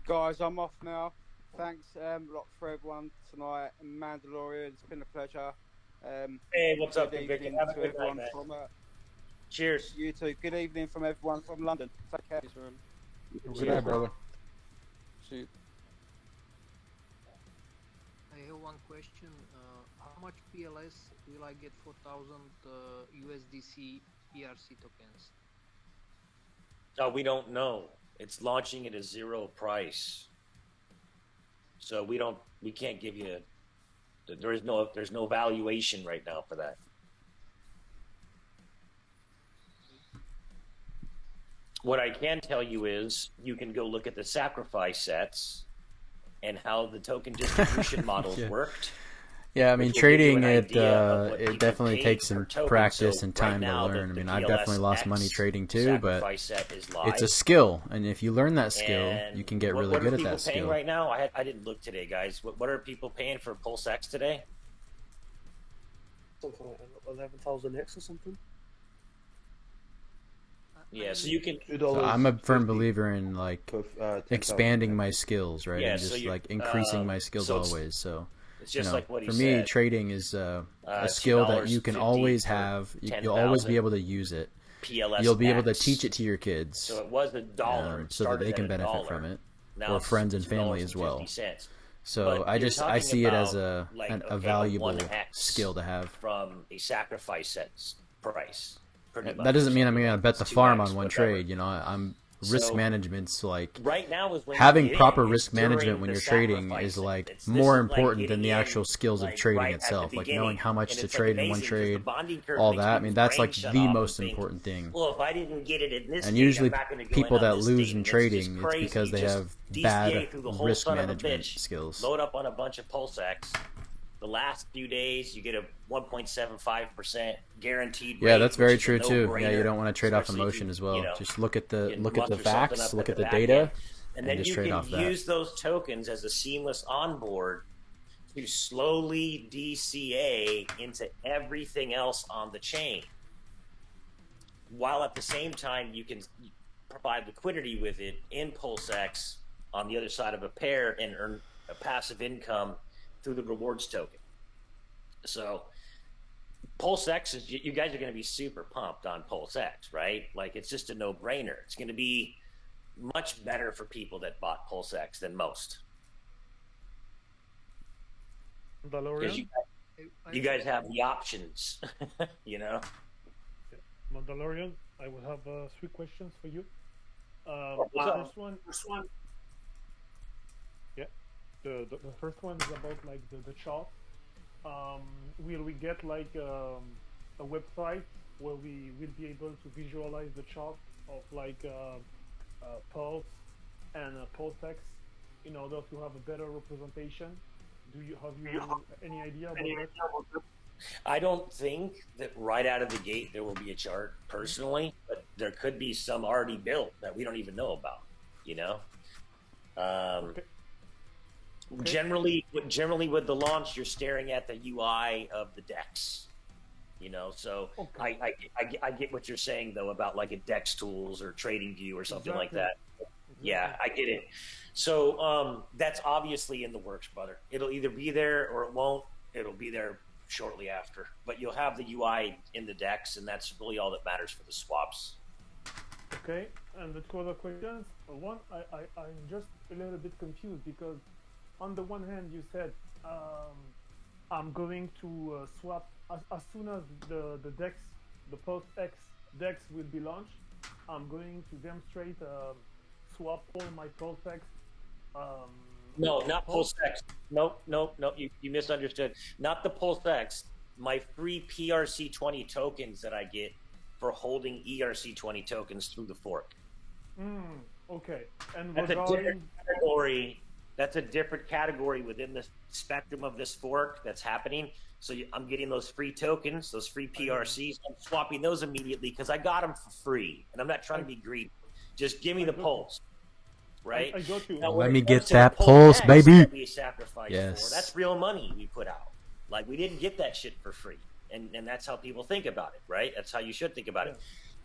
Guys, I'm off now. Thanks a lot for everyone tonight. Mandalorian, it's been a pleasure. Hey, what's up, good Victor? evening Have a to good night, everyone man. from Cheers. you too. Good evening from everyone from London. Take care. Good night, brother. See you. I have one question. How much PLS will I get for 1,000 USDC PRC tokens? We don't know. It's launching at a 0 price, so we can't give you. There's no valuation right now for that. What I can tell you is you can go look at the sacrifice sets and how the token distribution models worked. Yeah, I mean, which will give you trading an it idea of what it people definitely paid takes per some token. practice So and right time now, to the- learn. I the mean, I've definitely lost PLSX money trading too, but sacrifice set is it's a live. skill, and if you learn that skill, And you can get really what good are at people that paying skill. right now? I didn't look today, guys. What are people paying for PulseX today? Something like 11,000X or something. Yeah, so you can. So I'm a firm believer in like 10,000. expanding my skills, right, Yeah, and so just you're- like increasing my skills so it's- always. So it's just you know, like what he for me, said. trading is a skill that you can $2.50 always for have. You'll 10,000 always be able to use it. PLS You'll be able to max. teach it to your kids. So it was $1. It so that started they at can benefit $1. from it, Now or it's friends and family as well. $2.50. So But I you're I talking see it as about, like, a okay, valuable 1x skill to have. from a sacrifice set's price. Pretty much. That doesn't mean I'm going to bet the It's farm 2x, on one whatever. trade. You know, I'm risk So, management's like right now is when having you get proper in, risk it's during management when the you're trading sacrifice is set. like This more is like important than getting the in, actual skills of like, trading right at the itself. Like knowing beginning. how much And to it's, like, trade in one amazing 'cause the trade, bonding curve all makes that. I people's mean, that's like brains shut the off and most think, important thing. well, if I didn't get it in this And date, usually I'm not gonna go people in on that this lose date. in And trading, just it's crazy. because they Just have DCA bad through the whole risk son of a management bitch. skills. Load up on a bunch of PulseX. The last few days, you get a 1.75% guaranteed rate. Yeah, that's very which is a true too. Yeah, you no-brainer, don't want to trade off especially if emotion you, as well. you know, Just look at the can facts, muster something up look at at the back data, end. And then just you trade can off that. use those tokens as a seamless onboard to slowly DCA into everything else on the chain, while at the same time you can provide liquidity with it in PulseX on the other side of a pair and earn a passive income through the rewards token. So PulseX is, you guys are going to be super pumped on PulseX, right? Like, it's just a no-brainer. It's going to be much better for people that bought PulseX than most. Mandalorian? You guys have the options, you know? Mandalorian, I will have 3 questions for you. What's First one. Yeah, the first one is about like the chart. Will we get like a website where we will be able to visualize the chart of like Pulse and PulseX in order to have a better representation? Have you any idea about that? I don't think that right out of the gate there will be a chart personally, but there could be some already built that we don't even know about, you know? Generally with the launch, you're staring at the UI of the DEX, you know? So I get what you're saying though about like a DEX tools or trading view or something like that. Yeah, I get it. So that's obviously in the works, brother. It'll either be there or it won't. It'll be there shortly after. But you'll have the UI in the DEX, and that's really all that matters for the swaps. Okay, and the 2 other questions. One, I'm just a little bit confused because on the one hand you said I'm going to swap as soon as the DEX, the PulseX DEX will be launched. I'm going to demonstrate swap all my PulseX. No, not PulseX. No, you misunderstood. Not the PulseX. My free PRC20 tokens that I get for holding ERC20 tokens through the fork. Okay. And that's a different category. That's a different category within the spectrum of this fork that's happening. So I'm getting those free tokens, those free PRCs. I'm swapping those immediately because I got them for free, and I'm not trying to be greedy. Just give me the pulse. right? I got you. Now, Let when me it get comes to that the pulse, PulseX baby. that we sacrificed Yes. for, that's real money we put out. Like, we didn't get that shit for free. And that's how people think about it, right? That's how you should think about it.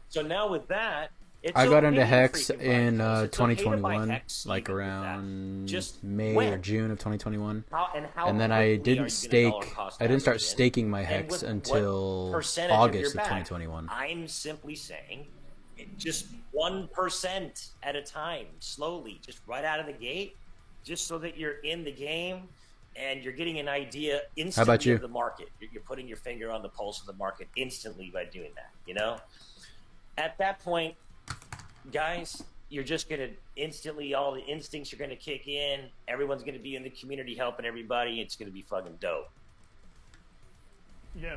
So now with that, it's I got okay into to HEX freaking buy in Pulse. It's okay to buy 2021, HEX like even with that. around Just May when? or June of 2021. And then I didn't stake. I didn't start staking my And HEX with until what percentage of your August of bag? 2021. I'm simply saying, just 1% at a time, slowly, just right out of the gate, just so that you're in the game and you're getting an idea instantly you? of the market. You're putting your finger on the pulse of the market instantly by doing that, you know? At that point, guys, you're just going to instantly, all the instincts are going to kick in. Everyone's going to be in the community helping everybody. It's going to be fucking dope. Yeah,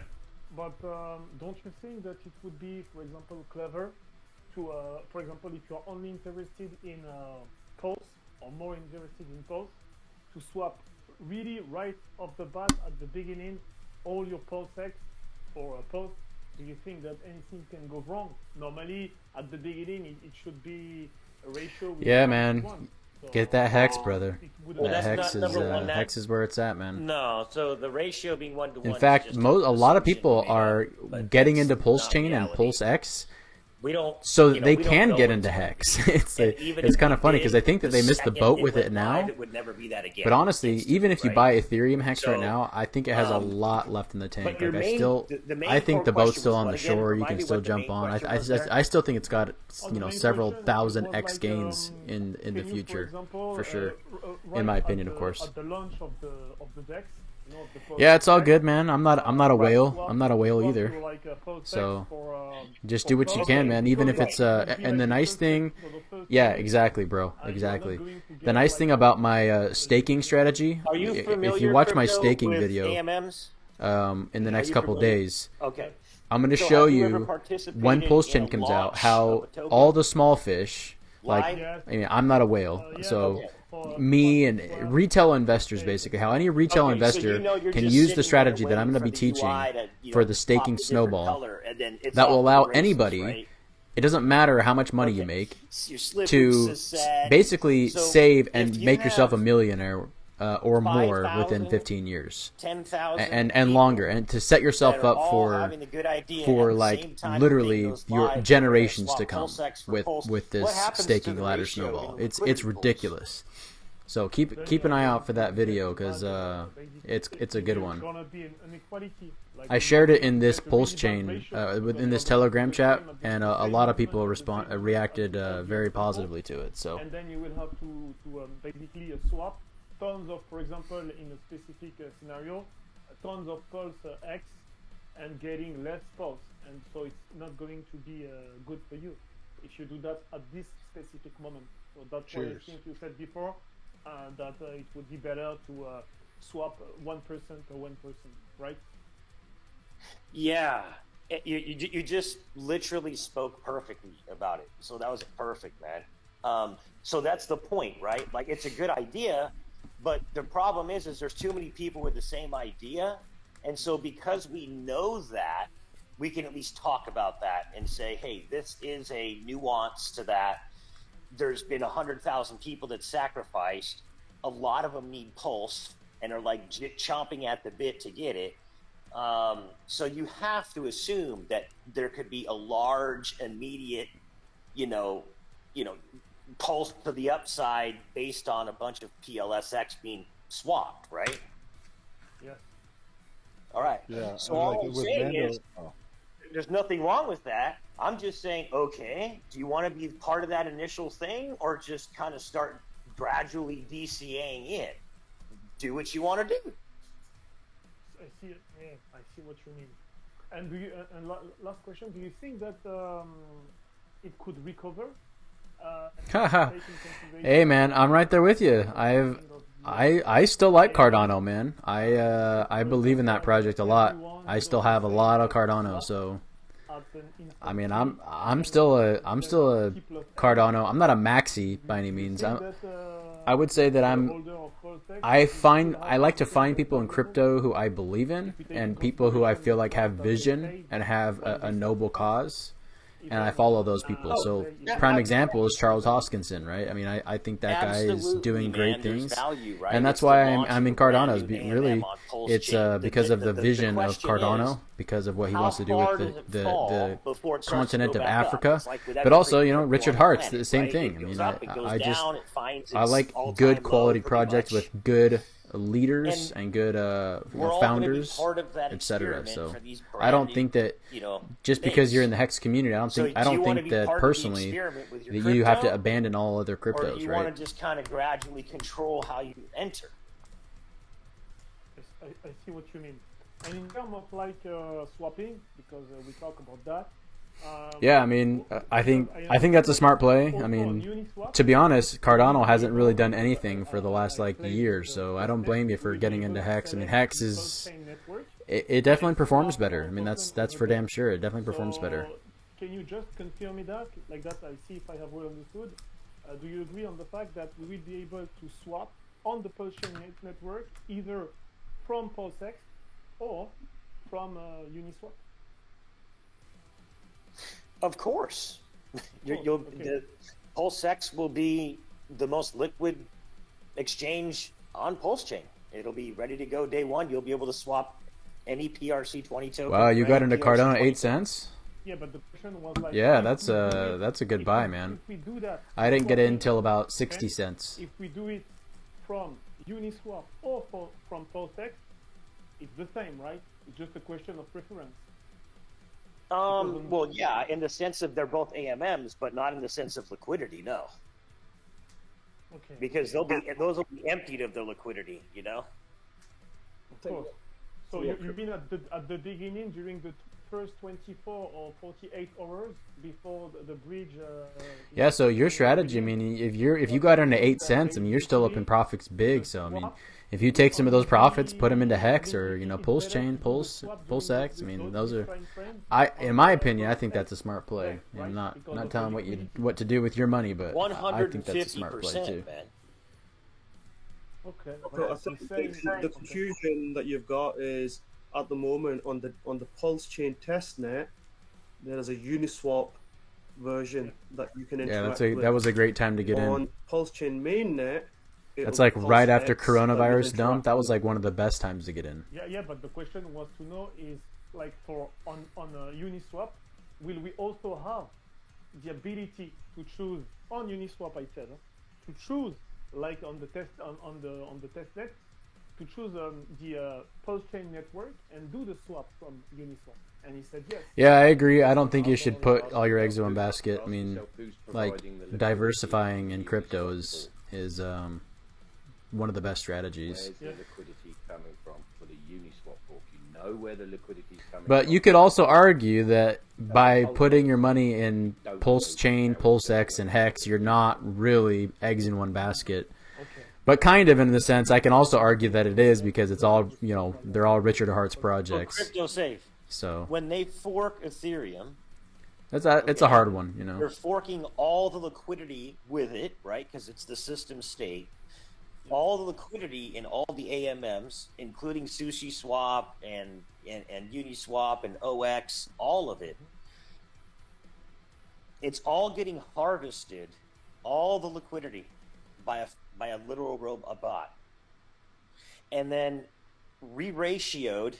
but don't you think that it would be, for example, clever to, for example, if you're only interested in Pulse or more interested in Pulse, to swap really right off the bat at the beginning all your PulseX for a Pulse? Do you think that anything can go wrong? Normally, at the beginning, it should be a ratio. Yeah, man. Get that HEX, brother. Well, That that's HEX not is number one, HEX is where it's at, man. No, so the ratio being 1 to 1. In fact, a lot of people are getting into PulseChain and reality. PulseX, We don't, so you know, they we don't can know get until into we HEX. do. It's And it's kind if of funny we because I did, think that they missed the second boat it with it went now. live, it would never be that again. But honestly, even if you right? buy Ethereum HEX right So, now, I think it has a lot left in the tank. but your Like main- the main I think core the boat's question still was on the what again? shore. You Remind can me still what the jump main on. question was there? I still think it's got the main several question thousand was X like, gains in the can you, for future, example, for sure. right In my at opinion, the, of course. At the launch of the DEX, you know, of the Pulse Yeah, it's all DEX, good, man. I'm not a whale. swap- I'm not a whale swap either. to like a PulseX So for, just for do what you Pulse, can, man. Even if because it's it would be and like the nice first thing, for the first yeah, time, exactly, bro, and you're not exactly. going to The get nice like thing about my staking strategy, Are you if familiar, you watch my Crypto, staking with video, AMMs? in the Are next you couple familiar? days, Okay. I'm going to So show have you ever you participated when in a PulseChain comes out, launch how of a token? all the small fish, like, Live? Yes. I mean, I'm not a whale, so me and retail investors, basically, how any retail Okay, so investor you know you're can just use sitting the there strategy that I'm waiting going to be for the UI teaching to, you for know, the staking pop a different snowball color, and then it's that off will to the allow races, anybody, right? it doesn't matter how much money you make, Your slippers to is sad. basically So save if and you make yourself a have millionaire or more within 5,000, 15 years 10,000 and longer, and to set yourself that are up all for having a good idea for at the like same time literally the thing goes your live, generations swap to come PulseX for with Pulse. with What this happens to staking the ladder ratio snowball. in It's liquidity pools? ridiculous. So keep an eye out for that video because it's a good one. gonna be an equality. Like I shared it in this PulseChain within this Telegram chat, and a lot of people reacted very positively to it. So and then you will have to basically swap tons of, for example, in a specific scenario, tons of Pulse X and getting less Pulse, and so it's not going to be good for you if you do that at this specific moment. So that's why I Cheers. think you said before that it would be better to swap 1% or 1%, right? Yeah, you just literally spoke perfectly about it. So that was perfect, man. So that's the point, right? Like, it's a good idea, but the problem is there's too many people with the same idea, and so because we know that, we can at least talk about that and say, hey, this is a nuance to that. There's been 100,000 people that sacrificed. A lot of them need Pulse and are like chomping at the bit to get it. So you have to assume that there could be a large, immediate, you know, pulse to the upside based on a bunch of PLSX being swapped, right? Yeah. All right. Yeah. So and all like I'm with saying Mando, is, there's nothing wrong with that. I'm just saying, okay, do you want to be part of that initial thing, or just kind of start gradually DCAing in? Do what you want to do. I see. Yeah, I see what you mean. And do you? And last question: do you think that it could recover? Hey man, I'm right there with you. I still like Cardano, man. I believe in that project a lot. I still have a lot of Cardano, so I mean I'm still a Cardano. I'm not a maxi by any means. I would say that I like to find people in crypto who I believe in, and people who I feel like have vision and have a noble cause. and I follow those people. So prime example is Charles Hoskinson, right? I mean, I think that guy is doing great things, right? And that's why I'm in Cardano's. Really, it's because of the vision of Cardano, because of what he wants to do with the continent of Africa, but also, you know, Richard Hart's the same thing. I mean, I like good quality projects with good leaders and good founders, etc. So I don't think that just because you're in the HEX community, I don't think that personally that you have to abandon all other cryptos, or do you right? want to just kind of gradually control how you enter? I see what you mean. And in terms of like swapping, because we talk about that. Yeah, I mean, I think that's a smart play. I mean, to be honest, Cardano hasn't really done anything for the last like year, so I don't blame you for getting into HEX. I mean, HEX is it definitely performs better. I mean, that's for damn sure. It definitely performs better. Can you just confirm me that, like that? I see if I have well understood. Do you agree on the fact that we will be able to swap on the PulseChain network either from PulseX or from Uniswap? Of course. The PulseX will be the most liquid exchange on PulseChain. It'll be ready to go day one. You'll be able to swap any PRC20 token. Wow, you got into Cardano 8 cents? Yeah, but the question was like, yeah, that's a good buy, man. If we do that, I didn't get in till about 60 cents. If we do it from Uniswap or from PulseX, it's the same, right? It's just a question of preference. Well, yeah, in the sense of they're both AMMs, but not in the sense of liquidity, no. Okay. Because those will be emptied of their liquidity, you know. Of course. So you've been at the beginning during the first 24 or 48 hours before the bridge. Yeah. So your strategy, I mean, if you got into 8 cents, I mean, you're still up in profits big. So I mean, if you take some of those profits, put them into HEX or PulseChain, PulseX, I mean, those are, in my opinion, I think that's a smart play. I'm not telling what to do with your money, but I think that's a smart play too. Okay. I think the confusion that you've got is at the moment on the PulseChain testnet, there's a Uniswap version that you can interact with. That was a great time to get in. On PulseChain mainnet. That's like right after coronavirus dump. That was like one of the best times to get in. Yeah, but the question was to know is like on Uniswap, will we also have the ability to choose on Uniswap? I said to choose like on the testnet to choose the PulseChain network and do the swap from Uniswap. And he said yes. Yeah, I agree. I don't think you should put all your eggs in one basket. I mean, like diversifying in crypto is one of the best strategies. Where's the liquidity coming from for the Uniswap fork? You know where the liquidity is coming from. But you could also argue that by putting your money in PulseChain, PulseX, and HEX, you're not really eggs in one basket. But kind of in the sense, I can also argue that it is because it's all, they're all Richard Hart's projects. Crypto safe. So when they fork Ethereum, it's a hard one, They're forking all the liquidity with it, right? Because it's the system state. All the liquidity in all the AMMs, including SushiSwap and Uniswap and OX, all of it. It's all getting harvested, all the liquidity by a literal robot, and then re-ratioed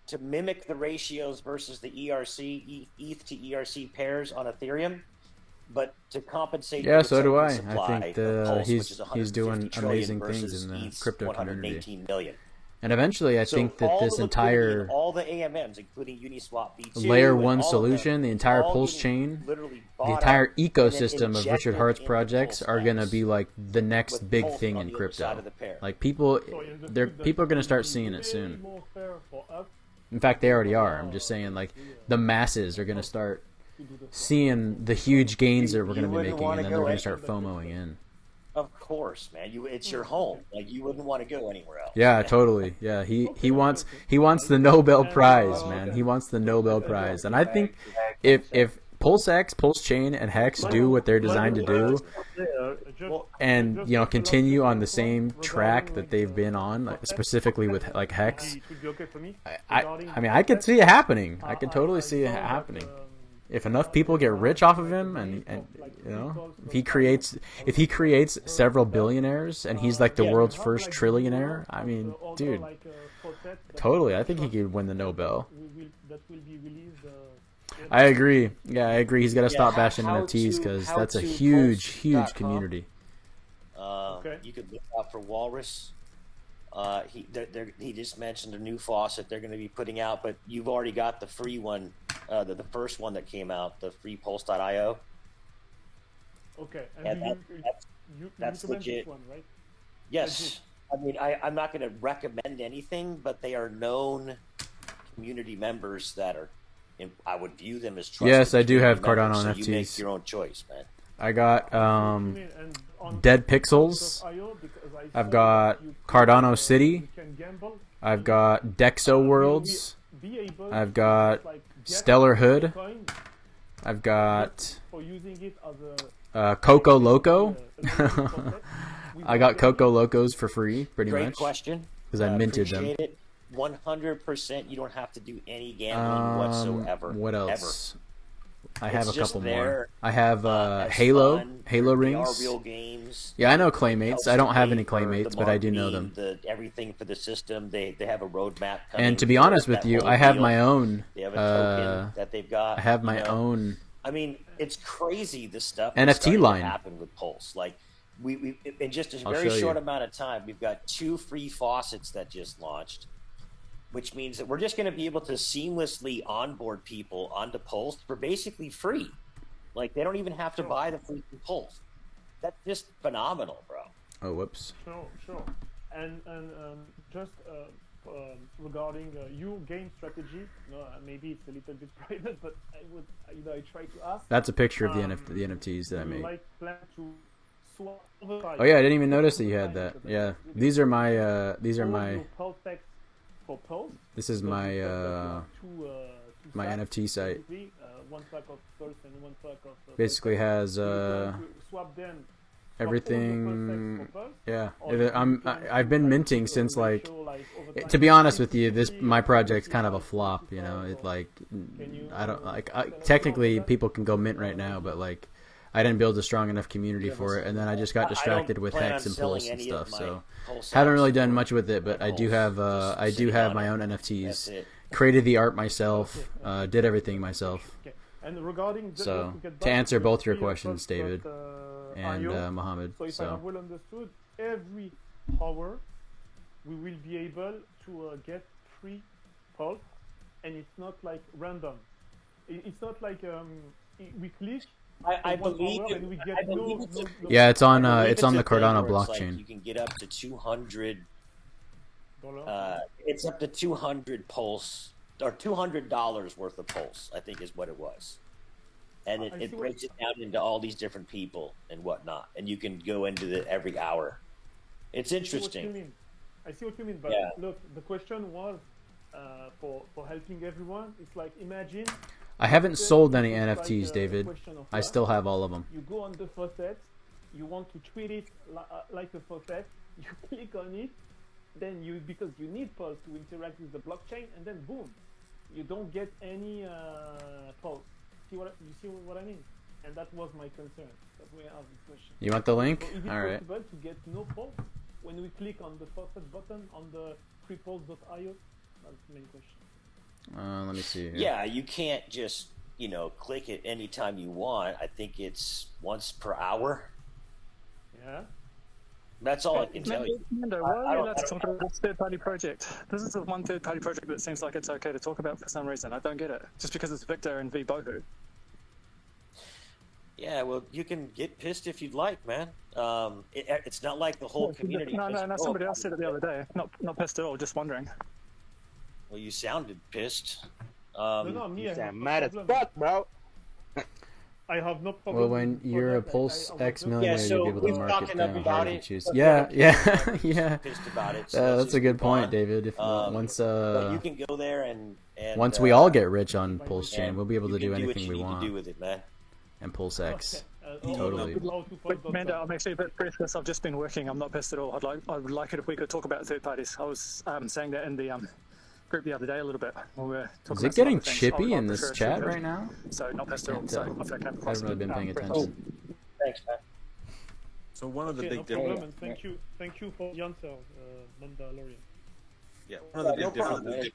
to mimic the ratios versus the ERC, ETH to ERC pairs on Ethereum, but to compensate. Yeah, for so do I. supply I think Pulse, he's doing amazing things versus in the ETH's crypto 118 community. million. And eventually, I think that this entire all the AMMs, including Uniswap V2, layer one solution, the entire PulseChain, the entire ecosystem of Richard Hart's projects are going to be like the next big thing in crypto. Like people are going to start seeing it soon. In fact, they already are. I'm just saying, like the masses are going to start seeing the huge gains that we're going to be making, and then they're going to start FOMOing in. Of course, man. It's your home. Like you wouldn't want to go anywhere else. Yeah, totally. Yeah, he wants the Nobel Prize, man. He wants the Nobel Prize, and I think if PulseX, PulseChain, and HEX do what they're designed to do, and continue on the same track that they've been on, like, specifically with like HEX, I mean, I could see it happening. I could totally see it happening. if enough people get rich off of him, and you know, if he creates several billionaires, and he's like the world's first trillionaire, I mean, dude, totally, I think he could win the Nobel. I agree. Yeah, I agree. He's got to stop bashing NFTs because that's a huge community. You could look out for Walrus. He just mentioned a new faucet they're going to be putting out, but you've already got the free one, the first one that came out, the free Pulse.io. Okay, and that's legit. One, right? Yes, I mean I'm not going to recommend anything, but they are known community members that are. I would view them as trusted. Yes, I do have members, Cardano so NFTs. You make your own choice, man. I got Dead Pixels. I've got Cardano City. I've got Dexo Worlds. I've got Stellar Hood. I've got Coco Loco. I got Coco Locos for free, pretty much. Great question. Because I minted them. It. 100%. You don't have to do any gambling whatsoever. What else? Ever. I have it's a couple there. more. I have Halo rings. They are real games. Yeah, I know Claymates. I don't have any Claymates, but I do know them. Everything for the system. They have a roadmap coming. And to be honest with you, I have my own. They have a token that they've got. I have my own. I mean, it's crazy the stuff NFT line to happen with Pulse. Like we in just a very short amount of time, we've got 2 free faucets that just launched. Which means that we're just going to be able to seamlessly onboard people onto Pulse for basically free. Like, they don't even have to buy the free Pulse. That's just phenomenal, bro. Oh, whoops. Sure. And just regarding your game strategy, maybe it's a little bit private, but I try to ask. That's a picture of the NFTs that I made. Plan to swap oh yeah, I didn't even notice that you had that. Yeah, these are my for Pulse. This is my my NFT site. Basically has everything. Yeah, I've been minting since like. To be honest with you, my project's kind of a flop. You know, it like I don't like. Technically, people can go mint right now, but like. I didn't build a strong enough community for it, and then I just got distracted with HEX and Pulse and stuff. So haven't really done much with it, but I do have my own NFTs. Created the art myself, did everything myself. And regarding so to answer both your questions, David and Mohammed. So if I have well understood, every hour we will be able to get free Pulse, and it's not like random. It's not like we click. I believe. Yeah, it's on the Cardano blockchain. Like you can get up to 200. It's up to 200 Pulse or $200 worth of Pulse. I think is what it was, and it breaks it down into all these different people and whatnot, and you can go into it every hour. It's interesting. I see what you mean, but look, the question was for helping everyone. It's like imagine. I haven't sold any NFTs, David. I still have all of them. You go on the faucet, you want to treat it like a faucet, you click on it, then because you need Pulse to interact with the blockchain, and then boom, you don't get any Pulse. You see what I mean? And that was my concern. That's why I asked this question. You want the link? So is it all right. possible to get no Pulse when we click on the faucet button on the freepulse.io? That's the main question. Let me see here. Yeah, you can't just, click it anytime you want. I think it's once per hour. Yeah. That's all I can tell you. Mando, why are you allowed to talk about this third-party project? This is the one third-party project that seems like it's okay to talk about for some reason. I don't get it. Just because it's Victor and Bohu. Yeah, well, you can get pissed if you'd like, man. It's not like the whole community. No. Somebody else said it the other day. Not pissed at all. Just wondering. Well, you sounded pissed. Me. You sound mad as fuck, bro. I have no problem. Well, when you're a PulseX millionaire, you'll be able to mark it down about you it. choose. Yeah. Pissed about it. So that's a good point, David. If once but you can go there and once we all get rich on PulseChain, we'll be able to do anything we want. Do with it, man. And PulseX. Totally. But Mando, I'm actually a bit breathless. I've just been working. I'm not pissed at all. I would like it if we could talk about third parties. I was saying that in the group the other day a little bit when we were talking Is about it getting some other things. chippy I'll in this prefer it chat to right now? So not pastoral. So I think I haven't really been paying attention. Thanks, man. So one of the Okay, big no problem, differences. and thank you for the answer, Mandalorian. Yeah, one of the No big problem, differences.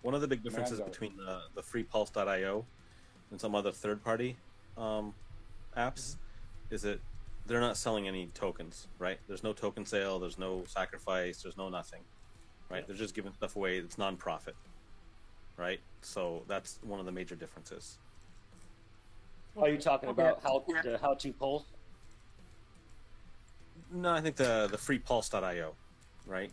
One of the big differences between the free Pulse.io and some other third-party apps is that they're not selling any tokens, right? There's no token sale, there's no sacrifice, there's no nothing, right? They're just giving stuff away. It's non-profit, right? So that's one of the major differences. Are you talking about how to Pulse? No, I think the free Pulse.io, right?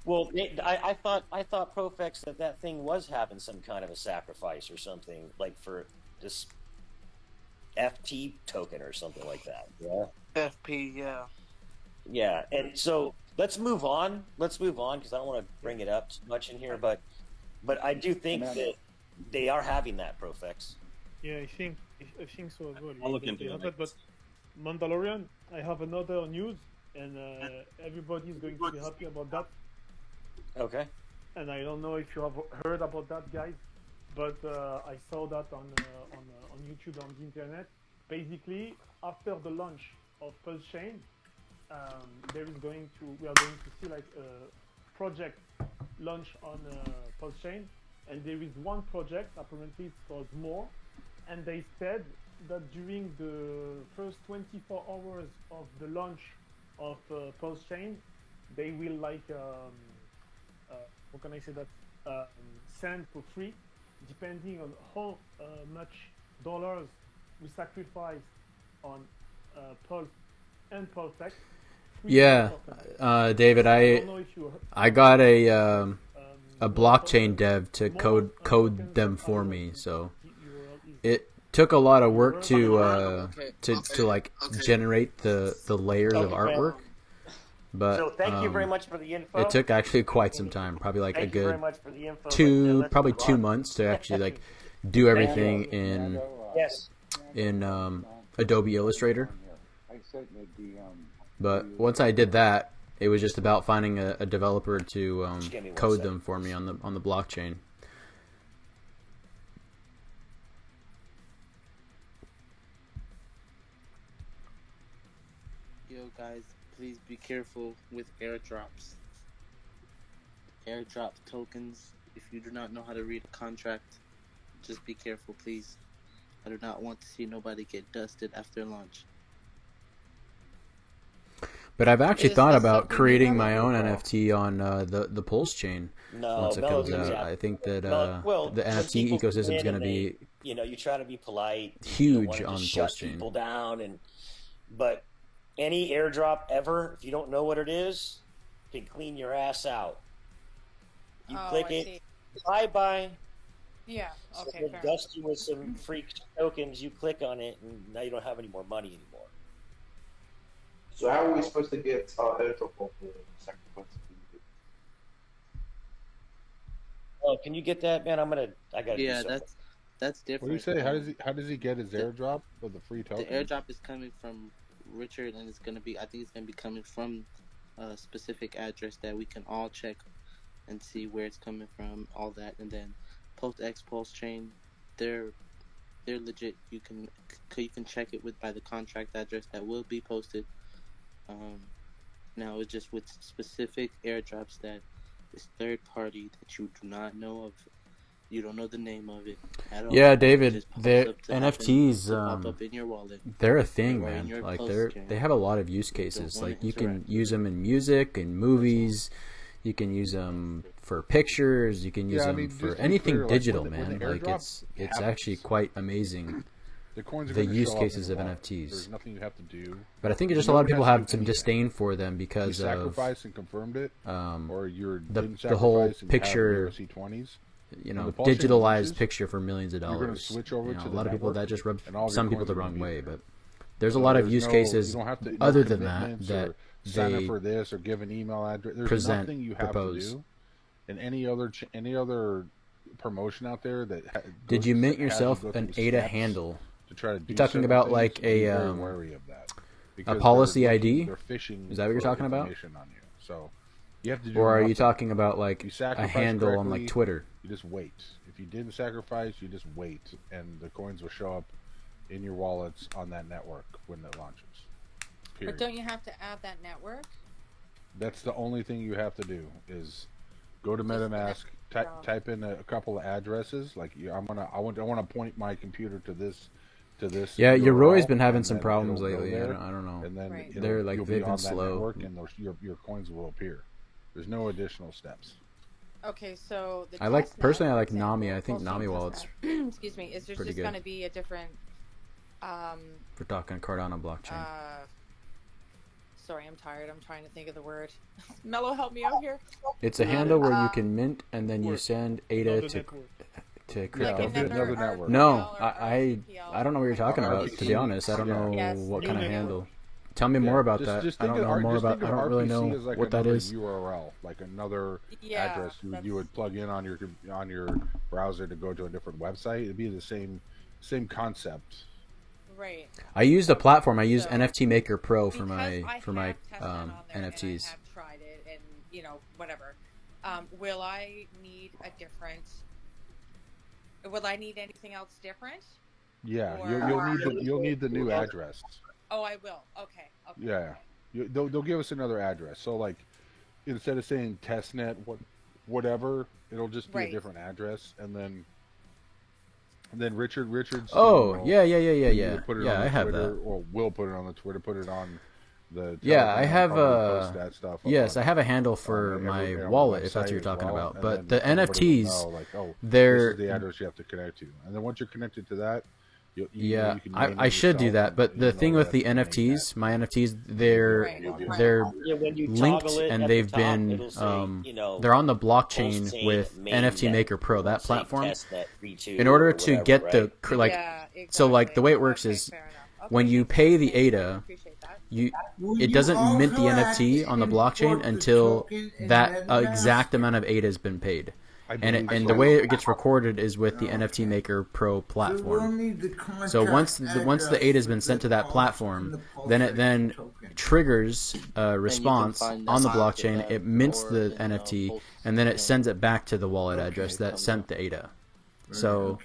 Well, I thought Profex that thing was having some kind of a sacrifice or something, like for this FT token or something like that. Yeah. FP, yeah. Yeah, and so let's move on. Let's move on because I don't want to bring it up too much in here, but I do think that they are having that Profex. Yeah, I think so as well. I'll look They into have it. But Mandalorian, I have another news, and everybody is going to be happy about that. Okay. And I don't know if you have heard about that, guys, but I saw that on YouTube, on the internet. Basically, after the launch of PulseChain, we are going to see like a project launch on PulseChain, and there is one project, apparently it's called More, and they said that during the first 24 hours of the launch of PulseChain, they will like how can I say that, send for free, depending on how much dollars we sacrifice on Pulse and PulseX. Yeah, David, I got a blockchain dev to code them for me, so it took a lot of work to like generate the layers of artwork. But so thank you very much for the info. It took actually quite some time, probably like Thank a you very good much for the info, probably 2 months to actually like do everything in yes. in Adobe Illustrator. But once I did that, it was just about finding a developer to code them for me on the blockchain. Yo guys, please be careful with airdrops. Airdrop tokens, if you do not know how to read a contract, just be careful please. I do not want to see nobody get dusted after launch. But I've actually thought about creating my own NFT on the Pulse chain once it comes out. I think that the NFT ecosystem is going to be you try to be polite, huge on Pulse Pulse chain. chain. People down, but any airdrop ever, if you don't know what it is, can clean your ass out. You click it, bye. Yeah. Okay. So they dust you with some freak tokens. You click on it, and now you don't have any more money anymore. So how are we supposed to get our airdrop of the sacrifice? Oh, can you get that, man? I gotta. Yeah, do something. that's different. What do you say? How does he get his airdrop for the free token? The airdrop is coming from Richard, and it's gonna be. I think it's gonna be coming from a specific address that we can all check and see where it's coming from, all that, and then PulseX, PulseChain, they're legit. You can check it by the contract address that will be posted. Now it's just with specific airdrops that is third party that you do not know of. You don't know the name of it at all. Yeah, David, the NFTs, pop up in your wallet, they're a thing, or in man. your Like PulseChain. they have a lot of use cases. wanna Like you can interact. use them in music and movies. You can use them for pictures. You can use Yeah, I them mean, for just to be anything clear, like, digital, when the man. Like airdrop it's happens, actually quite amazing. The coins are The gonna use show up cases in of your wallet. NFTs. There's nothing you have to do. But I think just No a lot of one people has to have do some anything. disdain for them You because of sacrificed and confirmed it, or you're the whole picture, C20s. you When know, the Pulse chain digitalized launches, picture for millions of you're gonna dollars. switch over You know, to a the lot of people network, that just rub and all of your some people coins the are gonna wrong be way, there. but there's a So lot of there's use no- cases you don't have to, no other than that commitments that or sign up they for this or give an email address. There's present, nothing you have propose. to do. And any other promotion out there that Did you mint has yourself go an through ADA steps handle? to try to do You're talking certain about things, like be a very wary of that, a because policy they're ID? They're fishing. Is that what you're for talking about? information on you. So You have to do. Or are you nothing. talking about like You a sacrifice handle on correctly, like Twitter? You just wait. If you didn't sacrifice, you just wait, and the coins will show up in your wallets on that network when it launches. Period. But don't you have to add that network? That's the only thing you have to do is go to MetaMask, type in a couple of addresses. Like I want to point my computer to this. Yeah, your Roy's URL, been having and some then problems it'll go lately. there, I don't know. And then Right. They're like you'll they've be been on that slow. network, and your coins will appear. There's no additional steps. Okay, so the I like testnet, personally. I for like example, Nami. I think Pulse Nami Chain wallets testnet. Excuse me. Is there pretty just good. going to be a different? for talking Cardano blockchain. Sorry, I'm tired. I'm trying to think of the word. Mello, help me out here. It's a handle where you can mint and then you send ADA to crypto. Like another network. No, RPL or I don't know what you're talking about. To be honest, I don't know what kind of handle. Tell me more about that. I don't know more about. I don't really know what that is. URL, like another address you would plug in on your browser to go to a different website. It'd be the same concept. Right. I used a platform. I use NFT Maker Pro for my NFTs. And I have tried it, and whatever. Will I need a different? Will I need anything else different? Yeah, Or- you'll need the new address. Oh, I will. Okay. Yeah, they'll give us another address. So like, instead of saying testnet whatever, it'll just be a different address, and then Richard's. Oh, yeah. Put it Yeah, on the I have Twitter, that. Or we'll put it on the Twitter. Put it on the. Yeah, Telegram, I have post that stuff yes, on- I have a handle for on my the wallet if that's website what you're as talking well, about. and But then the everybody will NFTs, know, like, oh, they're this is the address you have to connect to, and then once you're connected to that, you yeah, can name I it should do yourself, that. and But you the know thing with that the NFTs, my NFTs, they're Yeah, when you linked toggle it and at they've the top, been it'll say, they're on the blockchain PulseChain with main NFT net. Maker Pro, It that won't say platform. testnet v2 In order or to whatever, get right? the like, Yeah, so like the way it works is when you pay the ADA, it doesn't mint the NFT on the blockchain until that exact amount of ADA has been paid. And the way it gets recorded is with the NFT Maker Pro platform. So once the ADA has been sent to that platform, then it triggers a response on the blockchain. It mints the NFT, and then it sends it back to the wallet address that sent the ADA. So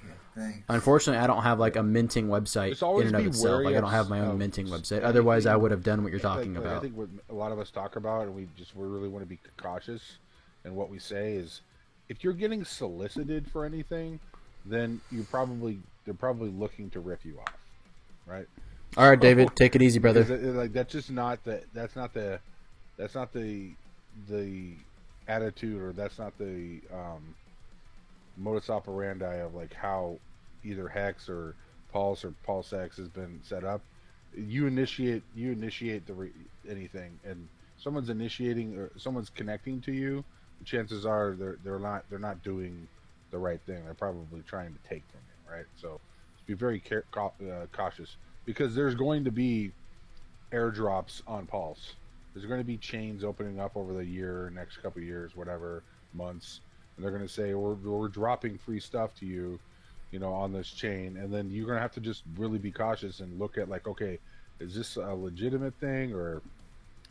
unfortunately, I don't have like a minting website in and of itself. Like I don't have my own minting website. Otherwise, I would have done what you're talking I about. think what a lot of us talk about, and we really want to be cautious, and what we say is, if you're getting solicited for anything, then they're probably looking to rip you off, right? All right, David, take it easy, brother. Like that's not the attitude, or that's not the modus operandi of like how either HEX or Pulse or PulseX has been set up. You initiate anything, and someone's initiating or someone's connecting to you. Chances are they're not doing the right thing. They're probably trying to take from you, right? So be very cautious, because there's going to be airdrops on Pulse. There's going to be chains opening up over the next couple of years, whatever months, and they're going to say we're dropping free stuff to you, on this chain, and then you're going to have to just really be cautious and look at like, okay, is this a legitimate thing, or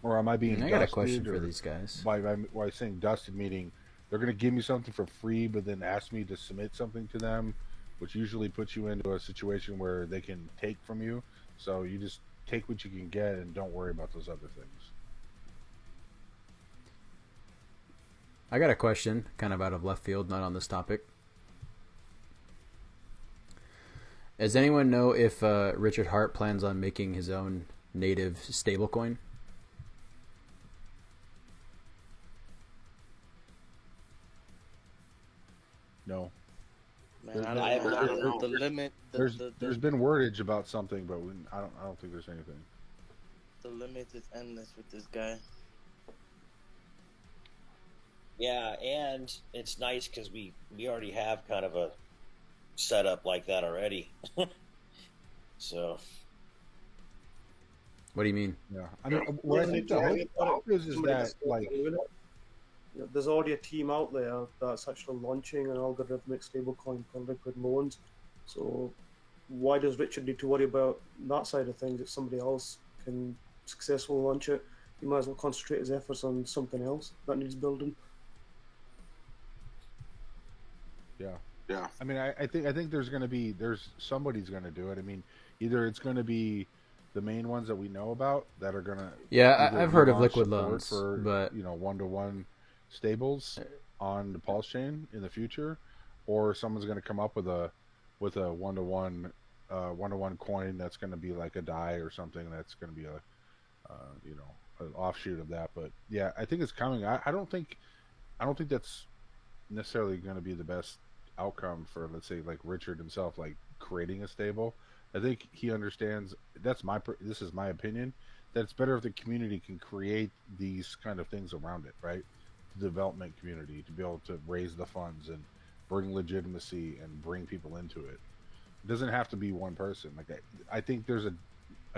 am I being? I got a question for these guys. Why saying dusted, meaning they're going to give me something for free, but then ask me to submit something to them, which usually puts you into a situation where they can take from you. So you just take what you can get and don't worry about those other things. I got a question, kind of out of left field, not on this topic. Does anyone know if Richard Hart plans on making his own native stablecoin? No. Man, I don't know. The limit. There's been wordage about something, but I don't think there's anything. The limit is endless with this guy. Yeah, and it's nice because we already have kind of a setup like that already. So. What do you mean? Yeah, I mean, what I think the hope is that like. There's already a team out there that's actually launching an algorithmic stablecoin called Liquid Loans. So why does Richard need to worry about that side of things if somebody else can successfully launch it? he might as well concentrate his efforts on something else that needs building. Yeah. Yeah. I mean, I think there's somebody's going to do it. I mean, either it's going to be the main ones that we know about that are going to. Yeah, I've heard of liquid loans, for, but one-to-one stables on the Pulse chain in the future, or someone's going to come up with a one-to-one coin that's going to be like a DAI or something that's going to be an offshoot of that. But yeah, I think it's coming. I don't think that's necessarily going to be the best outcome for, let's say, like Richard himself, like creating a stable. I think he understands, this is my opinion, that it's better if the community can create these kind of things around it, right? The development community, to be able to raise the funds and bring legitimacy and bring people into it. It doesn't have to be one person. Like I think there's a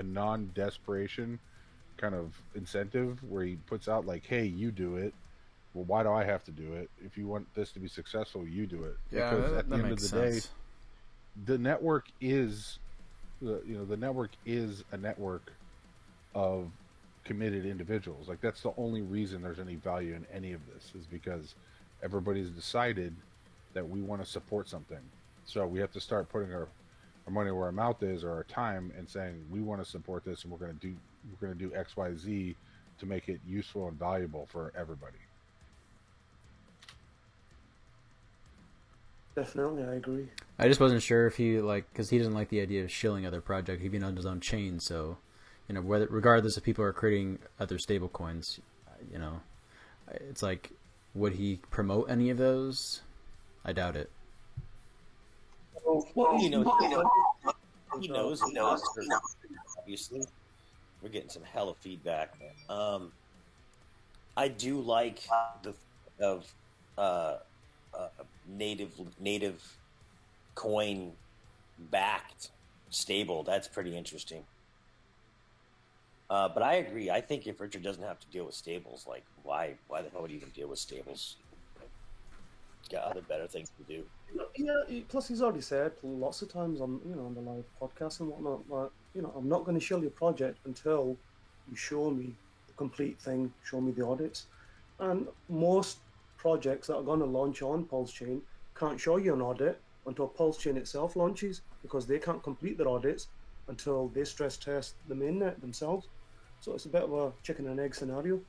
non-desperation kind of incentive where he puts out like, hey, you do it. Well, why do I have to do it? If you want this to be successful, you do it. Yeah, because at the end of makes the day, sense. the network is, the network is a network of committed individuals. Like that's the only reason there's any value in any of this, is because everybody's decided that we want to support something. So we have to start putting our money where our mouth is, or our time, and saying we want to support this, and we're going to do X, Y, Z to make it useful and valuable for everybody. Definitely, I agree. I just wasn't sure if he because he doesn't like the idea of shilling other projects, even on his own chain. So, regardless if people are creating other stable coins, it's like, would he promote any of those? I doubt it. Well, he knows. Obviously, we're getting some hella feedback. I do like native coin backed stable. That's pretty interesting. But I agree. I think if Richard doesn't have to deal with stables, like why the hell would he even deal with stables? Got other better things to do. Yeah. Plus, he's already said lots of times on on the live podcast and whatnot, like, I'm not going to shill your project until you show me the complete thing, show me the audits. And most projects that are going to launch on Pulse Chain can't show you an audit until Pulse Chain itself launches, because they can't complete their audits until they stress test the mainnet themselves. So it's a bit of a chicken and egg scenario.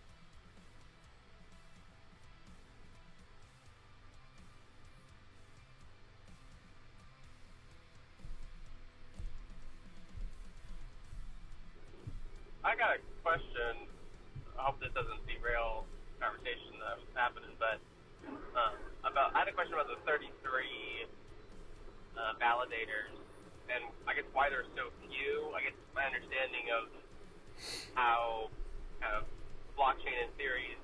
I got a question. I hope this doesn't derail the conversation that was happening, but I had a question about the 33 validators, and I guess why there's so few. I guess my understanding of how kind of blockchain in theory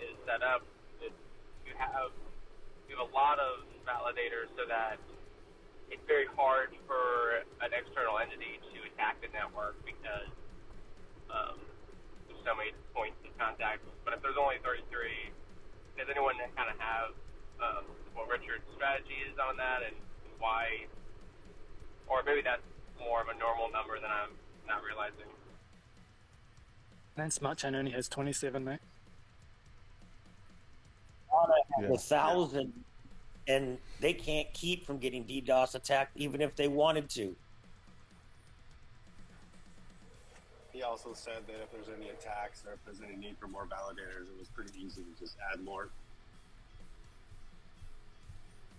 is set up is you have a lot of validators, so that it's very hard for an external entity to attack the network, because there's so many points of contact. But if there's only 33, does anyone kind of have what Richard's strategy is on that, and why? Or maybe that's more of a normal number than I'm not realizing. And Smart Chain only has 27, mate. Have 1,000, and they can't keep from getting DDoS attacked, even if they wanted to. He also said that if there's any attacks or if there's any need for more validators, it was pretty easy to just add more.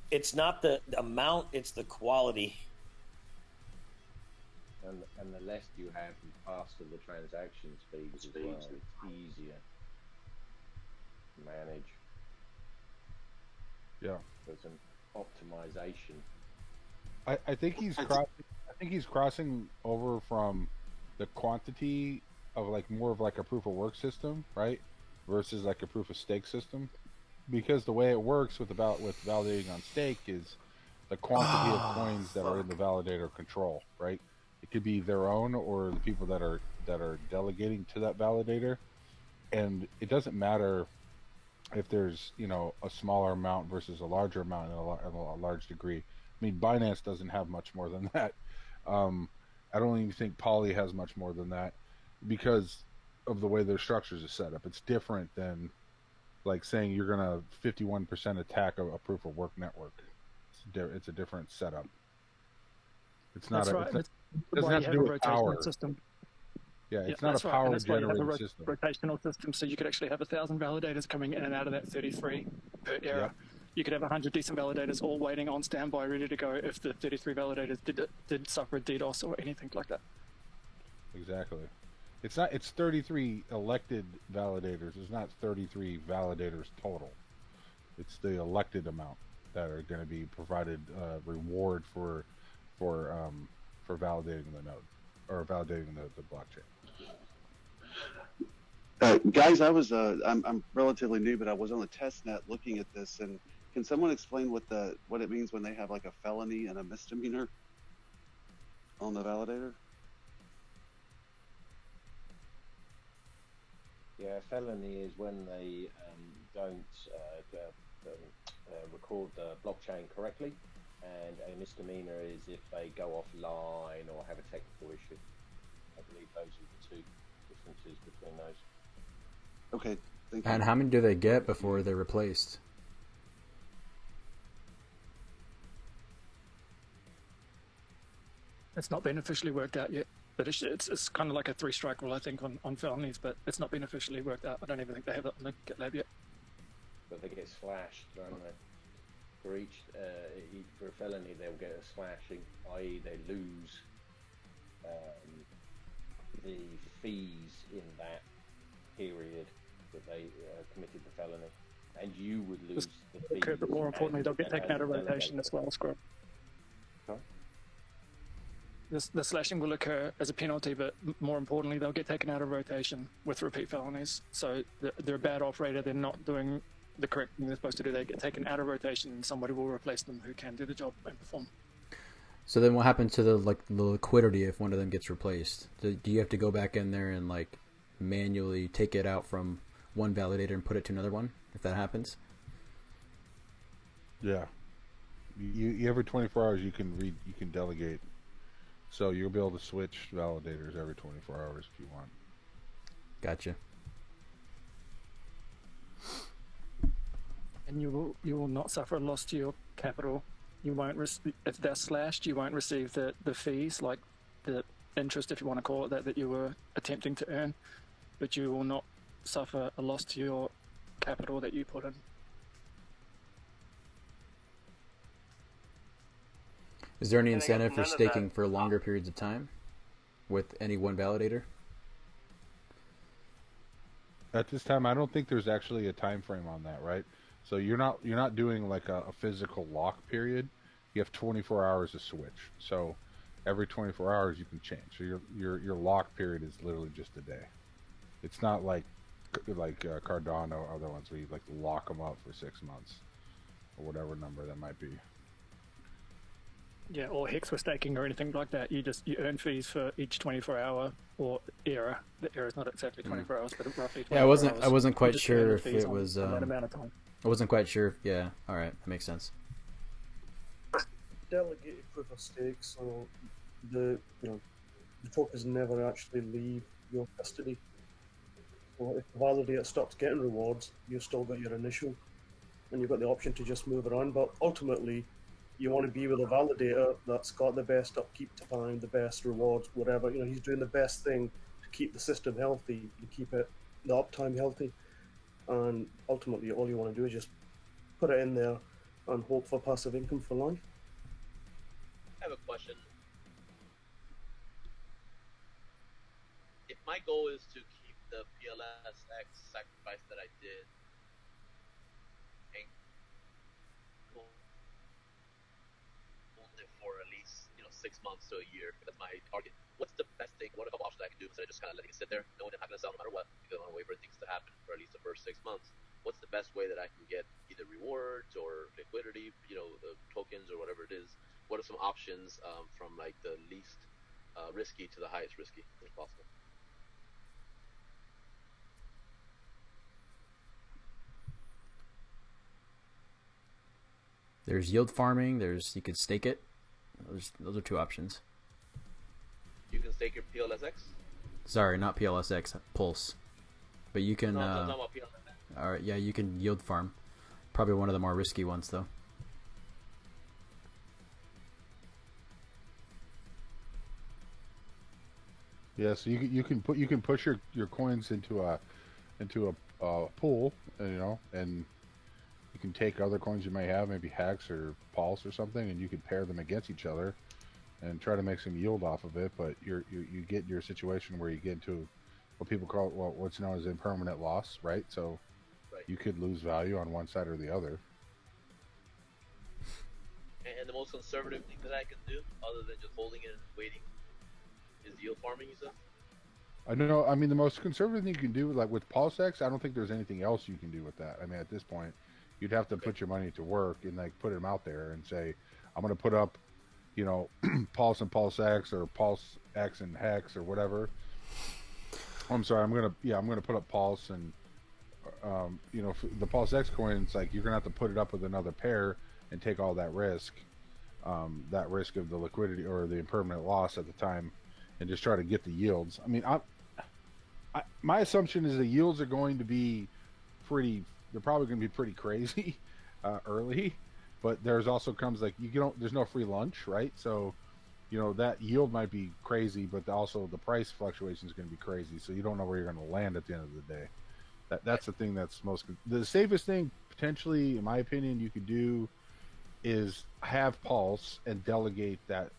It's not the amount, it's the quality. And the less you have, the faster the transaction speeds as well. It's easier to manage. Yeah. There's an optimization. I think he's crossing over from the quantity of more of a proof of work system, right, versus a proof of stake system, because the way it works with validating on stake is the quantity of coins that are in the validator control, right? It could be their own or the people that are delegating to that validator, and it doesn't matter if there's a smaller amount versus a larger amount in a large degree. I mean, Binance doesn't have much more than that. I don't even think Poly has much more than that, because of the way their structures are set up. It's different than like saying you're gonna 51% attack a proof of work network. It's a different setup. It's not. That's right. It doesn't have to do with power. System. Yeah, it's not a power generating system. Rotational system, so you could actually have 1,000 validators coming in and out of that 33 per era. Yep. You could have 100 decent validators all waiting on standby, ready to go if the 33 validators did suffer a DDoS or anything like that. Exactly. It's not. It's 33 elected validators. It's not 33 validators total. It's the elected amount that are going to be provided reward for validating the node or validating the blockchain. Guys, I'm relatively new, but I was on the test net looking at this, and can someone explain what it means when they have like a felony and a misdemeanor on the validator? Yeah, felony is when they don't record the blockchain correctly, and a misdemeanor is if they go offline or have a technical issue. I believe those are the two differences between those. Okay, thank you. And how many do they get before they're replaced? It's not been officially worked out yet, but it's kind of like a 3-strike rule, I think, on felonies, but it's not been officially worked out. I don't even think they have it on the GitLab yet. But they get slashed, don't they? For for a felony, they'll get a slashing, i.e., they lose the fees in that period that they committed the felony, and you would lose the fees. Okay, but more importantly, they'll get taken out of rotation as well, Scrub. Sorry? The slashing will occur as a penalty, but more importantly, they'll get taken out of rotation with repeat felonies. So they're a bad operator. They're not doing the correct thing they're supposed to do. They get taken out of rotation, and somebody will replace them who can do the job and perform. So then, what happens to the liquidity if one of them gets replaced? Do you have to go back in there and manually take it out from one validator and put it to another one if that happens? Yeah. You every 24 hours you can delegate. So you'll be able to switch validators every 24 hours if you want. Gotcha. And you will not suffer a loss to your capital. You won't if they're slashed, you won't receive the fees, like the interest, if you want to call it that you were attempting to earn, but you will not suffer a loss to your capital that you put in. Is there any incentive for staking for longer periods of time with any one validator? At this time, I don't think there's actually a time frame on that, right? So you're not doing like a physical lock period. You have 24 hours to switch. So every 24 hours you can change. So your lock period is literally just a day. It's not like Cardano or other ones where you lock them up for 6 months or whatever number that might be. Yeah, or HEX for staking or anything like that. You earn fees for each 24-hour or era. The era is not exactly 24 hours, but roughly 24 hours. Yeah, I wasn't quite sure if it was that amount of time. I wasn't quite sure. Yeah, all right, that makes sense. Delegated proof of stake, so the tokens never actually leave your custody. So if the validator stops getting rewards, you've still got your initial, and you've got the option to just move around. But ultimately, you want to be with a validator that's got the best upkeep time, the best rewards, whatever. He's doing the best thing to keep the system healthy, to keep the uptime healthy. And ultimately, all you want to do is just put it in there and hope for passive income for life. I have a question. If my goal is to keep the PulseX sacrifice that I did, and for at least 6 months to a year, that's my target. What's the best thing? What are a couple options I can do instead of just kind of letting it sit there, knowing I'm not going to sell no matter what, because I want to wait for things to happen for at least the first 6 months? What's the best way that I can get either rewards or liquidity, the tokens or whatever it is? What are some options from the least risky to the highest risky, if possible? There's yield farming. You could stake it. Those are two options. You can stake your PulseX? Sorry, not PLSX, Pulse. But you can. No, I'm talking about PLSX. All right, yeah, you can yield farm. Probably one of the more risky ones, though. Yeah, so you can push your coins into a pool, and you can take other coins you may have, maybe HEX or Pulse or something, and you can pair them against each other and try to make some yield off of it. But you get your situation where you get into what people call what's known as impermanent loss, right? So you could lose value on one side or the other. And the most conservative thing that I can do, other than just holding it and waiting, is yield farming, you said? I don't know. I mean, the most conservative thing you can do, like with PulseX, I don't think there's anything else you can do with that. I mean, at this point, you'd have to put your money to work and like put them out there and say, I'm going to put up, Pulse and PulseX or PulseX and HEX or whatever. I'm sorry. I'm going to put up Pulse and, the PulseX coins, like you're going to have to put it up with another pair and take all that risk of the liquidity or the impermanent loss at the time, and just try to get the yields. I mean, my assumption is the yields are going to be they're probably going to be pretty crazy early, but there's also comes like there's no free lunch, right? So, that yield might be crazy, but also the price fluctuation is going to be crazy. So you don't know where you're going to land at the end of the day. That's the thing that's the safest thing potentially, in my opinion, you could do is have Pulse and delegate that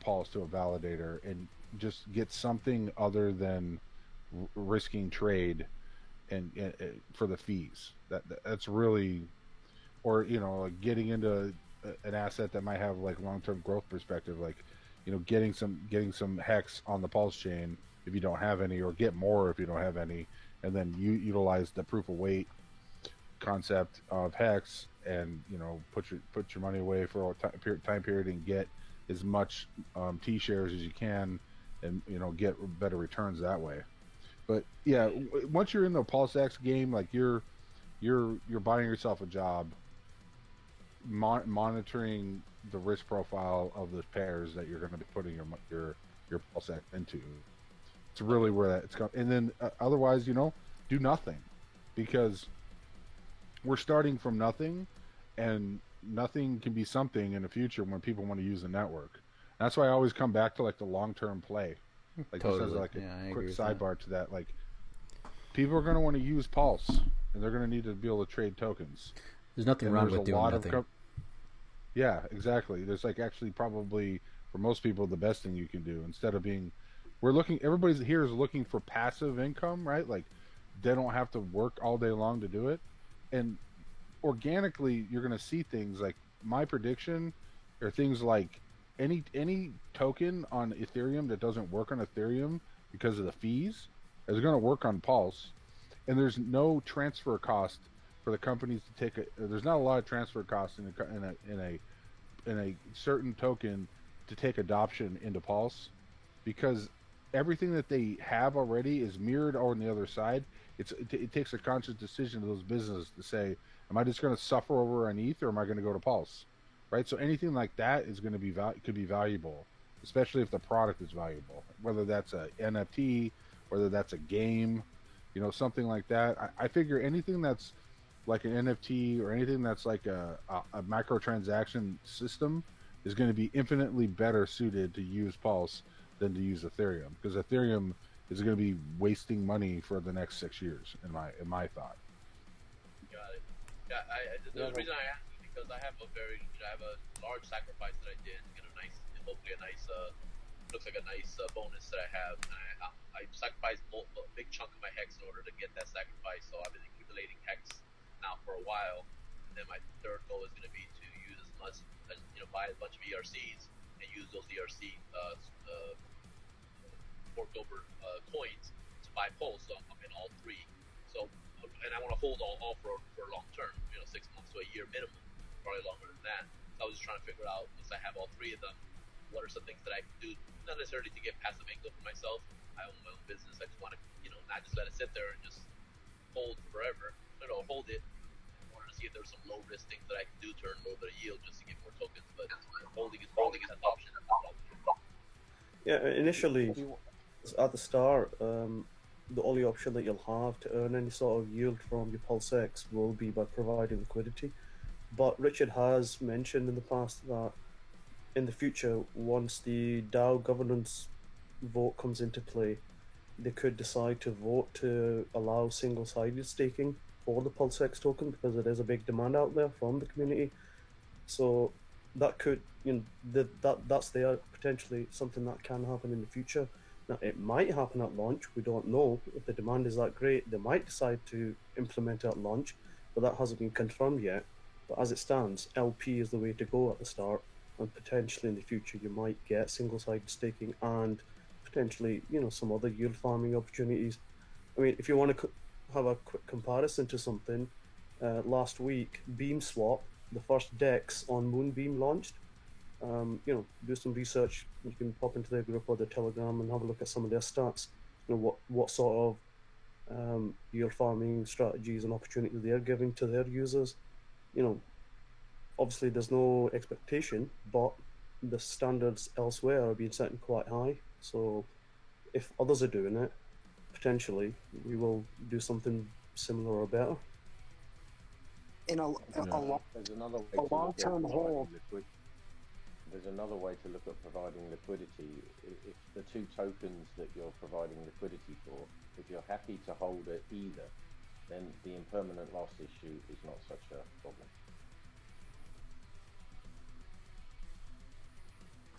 Pulse to a validator and just get something other than risking trade and for the fees. That's really, or like getting into an asset that might have like long-term growth perspective, like getting some HEX on the Pulse chain if you don't have any, or get more if you don't have any, and then you utilize the proof of weight concept of HEX and put your money away for a time period and get as much T shares as you can, and get better returns that way. But yeah, once you're in the PulseX game, like you're buying yourself a job, monitoring the risk profile of the pairs that you're going to be putting your PulseX into. It's really where it's going. And then otherwise, do nothing, because we're starting from nothing, and nothing can be something in the future when people want to use the network. That's why I always come back to like the long-term play. Like totally. This is like a quick sidebar to that. Like people are going to want to use Pulse, and they're going to need to be able to trade tokens. There's nothing wrong with doing nothing. Yeah, exactly. There's like actually probably for most people the best thing you can do, instead of being. Everybody's here is looking for passive income, right? Like they don't have to work all day long to do it, and organically you're going to see things like my prediction are things like any token on Ethereum that doesn't work on Ethereum because of the fees is going to work on Pulse, and there's no transfer cost for the companies to take there's not a lot of transfer costs in a certain token to take adoption into Pulse, because everything that they have already is mirrored on the other side. It takes a conscious decision to those businesses to say, am I just going to suffer over on ETH, or am I going to go to Pulse? Right? So anything like that is going to be could be valuable, especially if the product is valuable, whether that's a NFT, whether that's a game, something like that. I figure anything that's like an NFT or anything that's like a microtransaction system is going to be infinitely better suited to use Pulse than to use Ethereum, because Ethereum is going to be wasting money for the next 6 years, in my thought. Got it. Yeah, the reason I asked is because I have a large sacrifice that I did to get hopefully a nice, looks like a nice bonus that I have. I sacrificed a big chunk of my HEX in order to get that sacrifice, so I've been accumulating HEX now for a while. And then my third goal is going to be to use as much as buy a bunch of ERCs and use those ERC forked over coins to buy Pulse. So I'm in all three. So, and I want to hold all for long term, 6 months to a year minimum, probably longer than that. So I was just trying to figure out, once I have all three of them, what are some things that I can do, not necessarily to get passive income for myself. I own my own business. I just want to, not just let it sit there and just hold forever. Hold it. I wanted to see if there were some low risk things that I can do to earn a little bit of yield just to get more tokens. But holding is an option. Yeah, initially, at the start, the only option that you'll have to earn any sort of yield from your PulseX will be by providing liquidity. But Richard has mentioned in the past that in the future, once the DAO governance vote comes into play, they could decide to vote to allow single-sided staking for the PulseX token, because there is a big demand out there from the community. So that could, that's there potentially something that can happen in the future. Now, it might happen at launch. We don't know. If the demand is that great, they might decide to implement it at launch, but that hasn't been confirmed yet. But as it stands, LP is the way to go at the start, and potentially in the future you might get single-sided staking and potentially, some other yield farming opportunities. I mean, if you want to have a quick comparison to something, last week, BeamSwap, the first DEX on Moonbeam launched. Do some research. You can pop into their group or their Telegram and have a look at some of their stats. What sort of yield farming strategies and opportunities they're giving to their users. Obviously there's no expectation, but the standards elsewhere are being set quite high. So if others are doing it, potentially we will do something similar or better. In a There's another way to long-term hold. There's another way to look at providing liquidity. If the two tokens that you're providing liquidity for, if you're happy to hold at either, then the impermanent loss issue is not such a problem.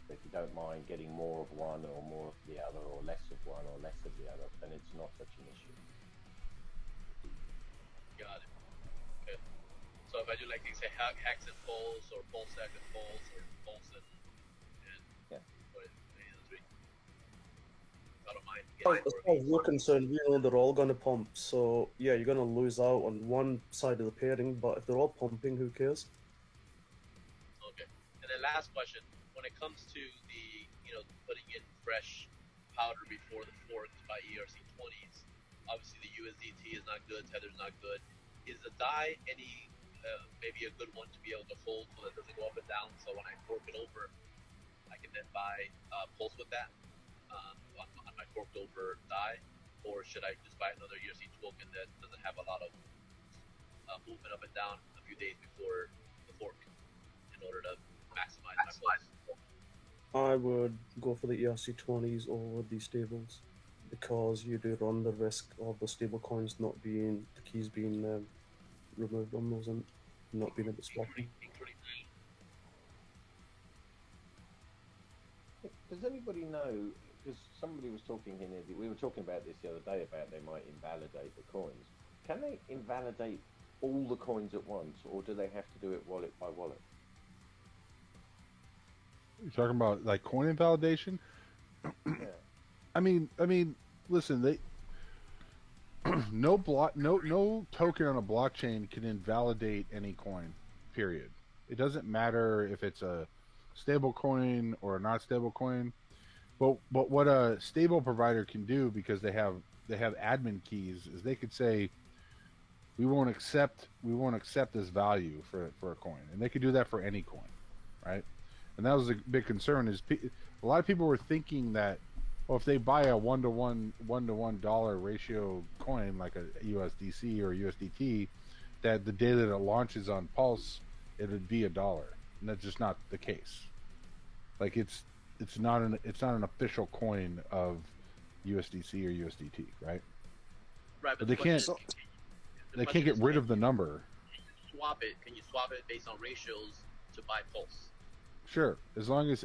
If you don't mind getting more of one or more of the other, or less of one or less of the other, then it's not such an issue. Got it. Okay. So if I do like things, say HEX and Pulse, or PulseX and Pulse, or Pulse and what is any of the three? I don't mind getting As far as we're concerned, they're all going to pump. So yeah, you're going to lose out on one side of the pairing, but if they're all pumping, who cares? Okay. And then last question. When it comes to the, putting in fresh powder before the fork to buy ERC20s, obviously the USDT is not good, Tether's not good. Is the DAI any, maybe a good one to be able to hold so that it doesn't go up and down? So when I fork it over, I can then buy Pulse with that on my forked over DAI? Or should I just buy another ERC token that doesn't have a lot of movement up and down a few days before the fork in order to maximize my Pulse? I would go for the ERC20s over the stables, because you do run the risk of the stable coins not being, the keys being removed on those and not being able to swap them. Does anybody know, because somebody was talking here, we were talking about this the other day, about they might invalidate the coins. Can they invalidate all the coins at once, or do they have to do it wallet by wallet? You're talking about like coin invalidation? Yeah. I mean, listen, they no token on a blockchain can invalidate any coin. Period. It doesn't matter if it's a stable coin or a not stable coin. But what a stable provider can do, because they have admin keys, is they could say, we won't accept this value for a coin, and they could do that for any coin, right? And that was a big concern. Is a lot of people were thinking that, well, if they buy a 1-to-1 dollar ratio coin like a USDC or USDT, that the day that it launches on Pulse, it would be $1, and that's just not the case. Like it's not an official coin of USDC or USDT, right? Right, but they can't get rid of the number. Can you swap it based on ratios to buy Pulse? Sure, as long as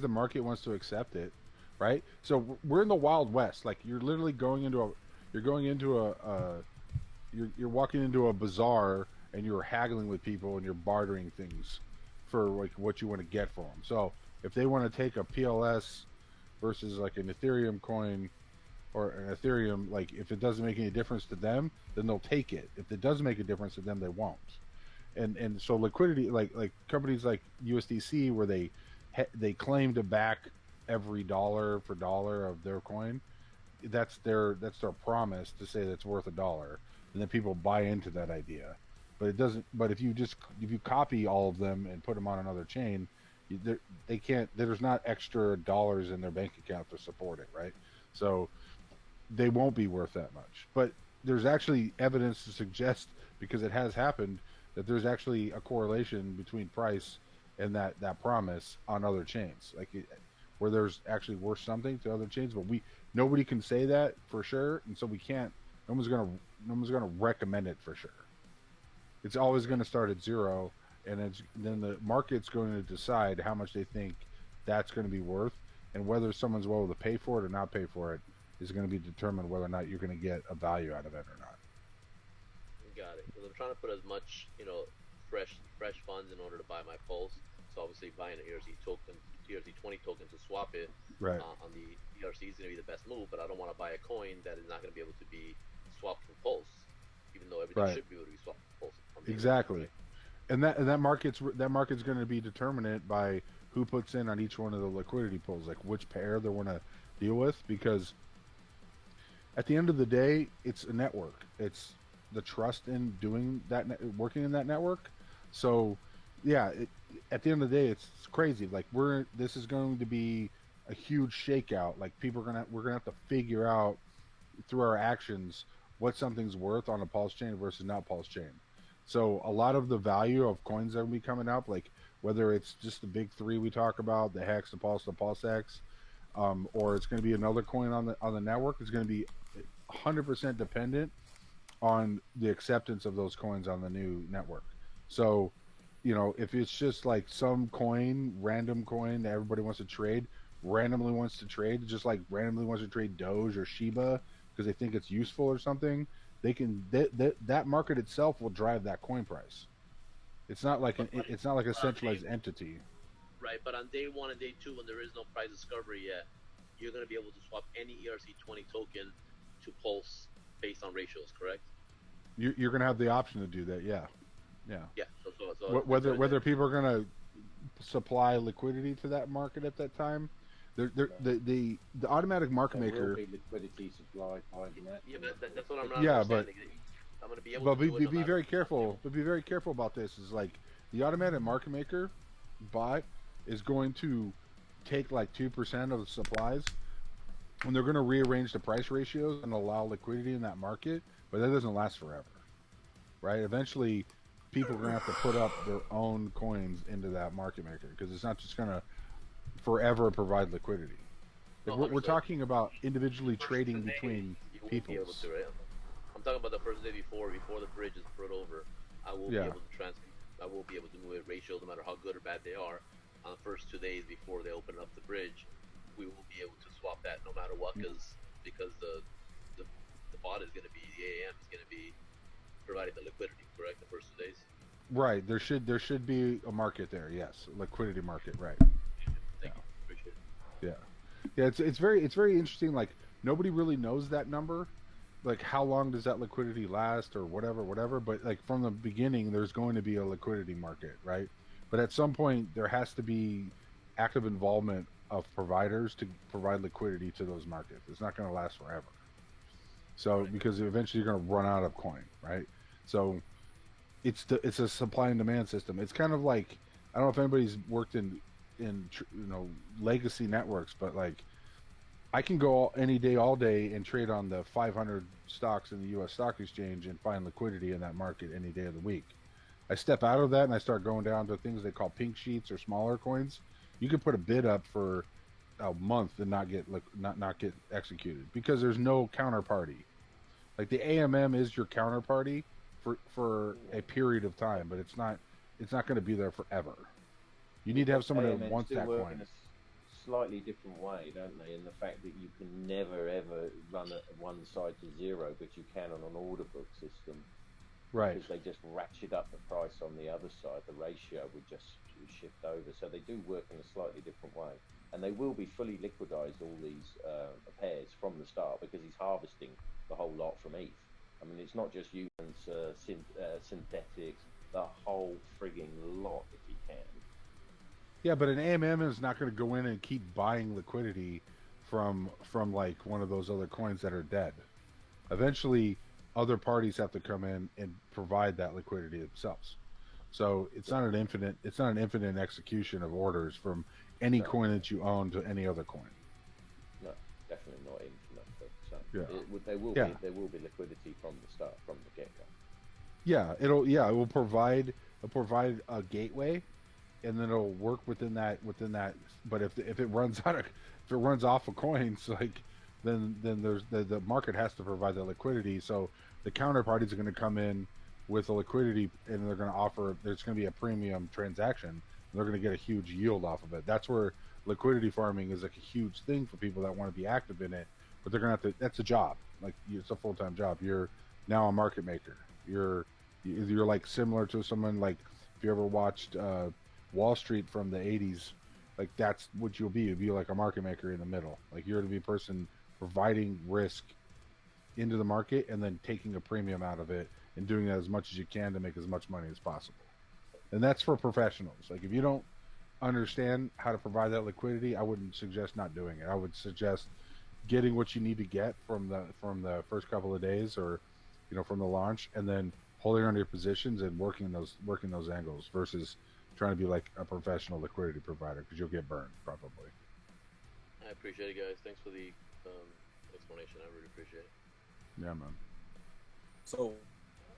the market wants to accept it, right? So we're in the Wild West. Like, you're literally you're walking into a bazaar, and you're haggling with people, and you're bartering things for like what you want to get for them. So if they want to take a PLS versus like an Ethereum coin, or an Ethereum, like, if it doesn't make any difference to them, then they'll take it. If it does make a difference to them, they won't. And so liquidity, like companies like USDC, where they claim to back every dollar for dollar of their coin, that's their promise to say that's worth $1, and then people buy into that idea. But it doesn't. But if you copy all of them and put them on another chain, they can't. There's not extra dollars in their bank account to support it, right? So they won't be worth that much. But there's actually evidence to suggest, because it has happened, that there's actually a correlation between price and that promise on other chains, where there's actually worth something to other chains. But nobody can say that for sure, and so we can't. No one's gonna recommend it for sure. It's always going to start at zero, and then the market's going to decide how much they think that's going to be worth, and whether someone's willing to pay for it or not pay for it is going to be determined whether or not you're going to get a value out of it or not. Got it. Because I'm trying to put as much, fresh funds in order to buy my Pulse. So obviously buying an ERC20 token to swap it right. On the ERC is going to be the best move, but I don't want to buy a coin that is not going to be able to be swapped from Pulse, even though everything right. should be able to be swapped from Pulse. Exactly. Right? And that market's going to be determined by who puts in on each one of the liquidity pools, like which pair they want to deal with, because at the end of the day, it's a network. It's the trust in doing that, working in that network. So yeah, at the end of the day, it's crazy. Like this is going to be a huge shakeout. Like we're gonna have to figure out through our actions what something's worth on a Pulse chain versus not Pulse chain. So a lot of the value of coins that will be coming up, like whether it's just the big three we talk about, the HEX, the Pulse, the PulseX, or it's going to be another coin on the network, is going to be 100% dependent on the acceptance of those coins on the new network. So, if it's just like some random coin that everybody wants to trade, just like randomly wants to trade Doge or Shiba because they think it's useful or something, they can that market itself will drive that coin price. It's not like a centralized entity. Right, but on day 1 and day 2, when there is no price discovery yet, you're going to be able to swap any ERC20 token to Pulse based on ratios, correct? You're going to have the option to do that, yeah. Yeah. So whether people are going to supply liquidity to that market at that time, the automatic market maker. There will be liquidity supply by yeah, but that's what I'm not yeah, understanding. I'm going to be able to do it. Be very careful. But be very careful about this. Is like the automatic market maker bot is going to take like 2% of the supplies, and they're going to rearrange the price ratios and allow liquidity in that market. But that doesn't last forever, right? Eventually, people are going to have to put up their own coins into that market maker because it's not just going to forever provide liquidity. Like we're talking about individually trading between people. I'm talking about the first day before the bridge is put over. I will be able to transfer. I will be able to move ratios no matter how good or bad they are. On the first 2 days before they open up the bridge, we will be able to swap that no matter what, because the bot is going to be, the AAM is going to be providing the liquidity, correct? The first 2 days. Right. There should be a market there. Yes, liquidity market. Right. Thank you. Appreciate it. Yeah. It's very interesting. Like nobody really knows that number. Like how long does that liquidity last or whatever. But like from the beginning, there's going to be a liquidity market, right? But at some point, there has to be active involvement of providers to provide liquidity to those markets. It's not going to last forever. So because eventually you're going to run out of coin, right? So it's a supply and demand system. It's kind of like, I don't know if anybody's worked in legacy networks, but like I can go any day, all day and trade on the 500 stocks in the U.S. stock exchange and find liquidity in that market any day of the week. I step out of that and I start going down to things they call pink sheets or smaller coins. You can put a bid up for a month and not get executed because there's no counterparty. Like the AMM is your counterparty for a period of time, but it's not going to be there forever. You need to have someone that wants that coin. In a slightly different way, don't they? In the fact that you can never ever run at one side to zero, but you can on an order book system. Right. Because they just ratchet up the price on the other side. The ratio would just shift over. So they do work in a slightly different way. And they will be fully liquidized, all these pairs, from the start, because he's harvesting the whole lot from ETH. I mean, it's not just humans, synthetics, the whole frigging lot, if he can. Yeah, but an AMM is not going to go in and keep buying liquidity from like one of those other coins that are dead. Eventually, other parties have to come in and provide that liquidity themselves. So it's not an infinite execution of orders from any coin that you own to any other coin. No, definitely not infinite. There will be liquidity from the start, from the get go. Yeah, it will provide a gateway, and then it'll work within that. But if it runs off of coins, like then there's the market has to provide the liquidity. So the counterparties are going to come in with the liquidity, and they're going to offer. There's going to be a premium transaction. And they're going to get a huge yield off of it. That's where liquidity farming is like a huge thing for people that want to be active in it. But they're going to have to. That's a job. Like it's a full-time job. You're now a market maker. You're like similar to someone like if you ever watched Wall Street from the 80s, like that's what you'll be. You'll be like a market maker in the middle. Like you're to be a person providing risk into the market and then taking a premium out of it and doing that as much as you can to make as much money as possible. And that's for professionals. Like if you don't understand how to provide that liquidity, I wouldn't suggest not doing it. I would suggest getting what you need to get from the first couple of days, or from the launch, and then holding on to your positions and working those angles versus trying to be like a professional liquidity provider, because you'll get burned probably. I appreciate it, guys. Thanks for the explanation. I really appreciate it. Yeah, man. So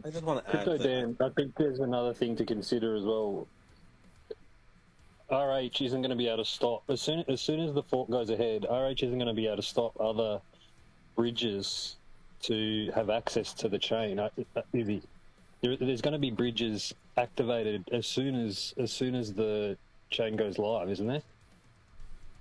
I just want to add Crypto Dan, I think there's another thing to consider as well. RH isn't going to be able to stop as soon as the fork goes ahead. RH isn't going to be able to stop other bridges to have access to the chain. There's going to be bridges activated as soon as the chain goes live, isn't there?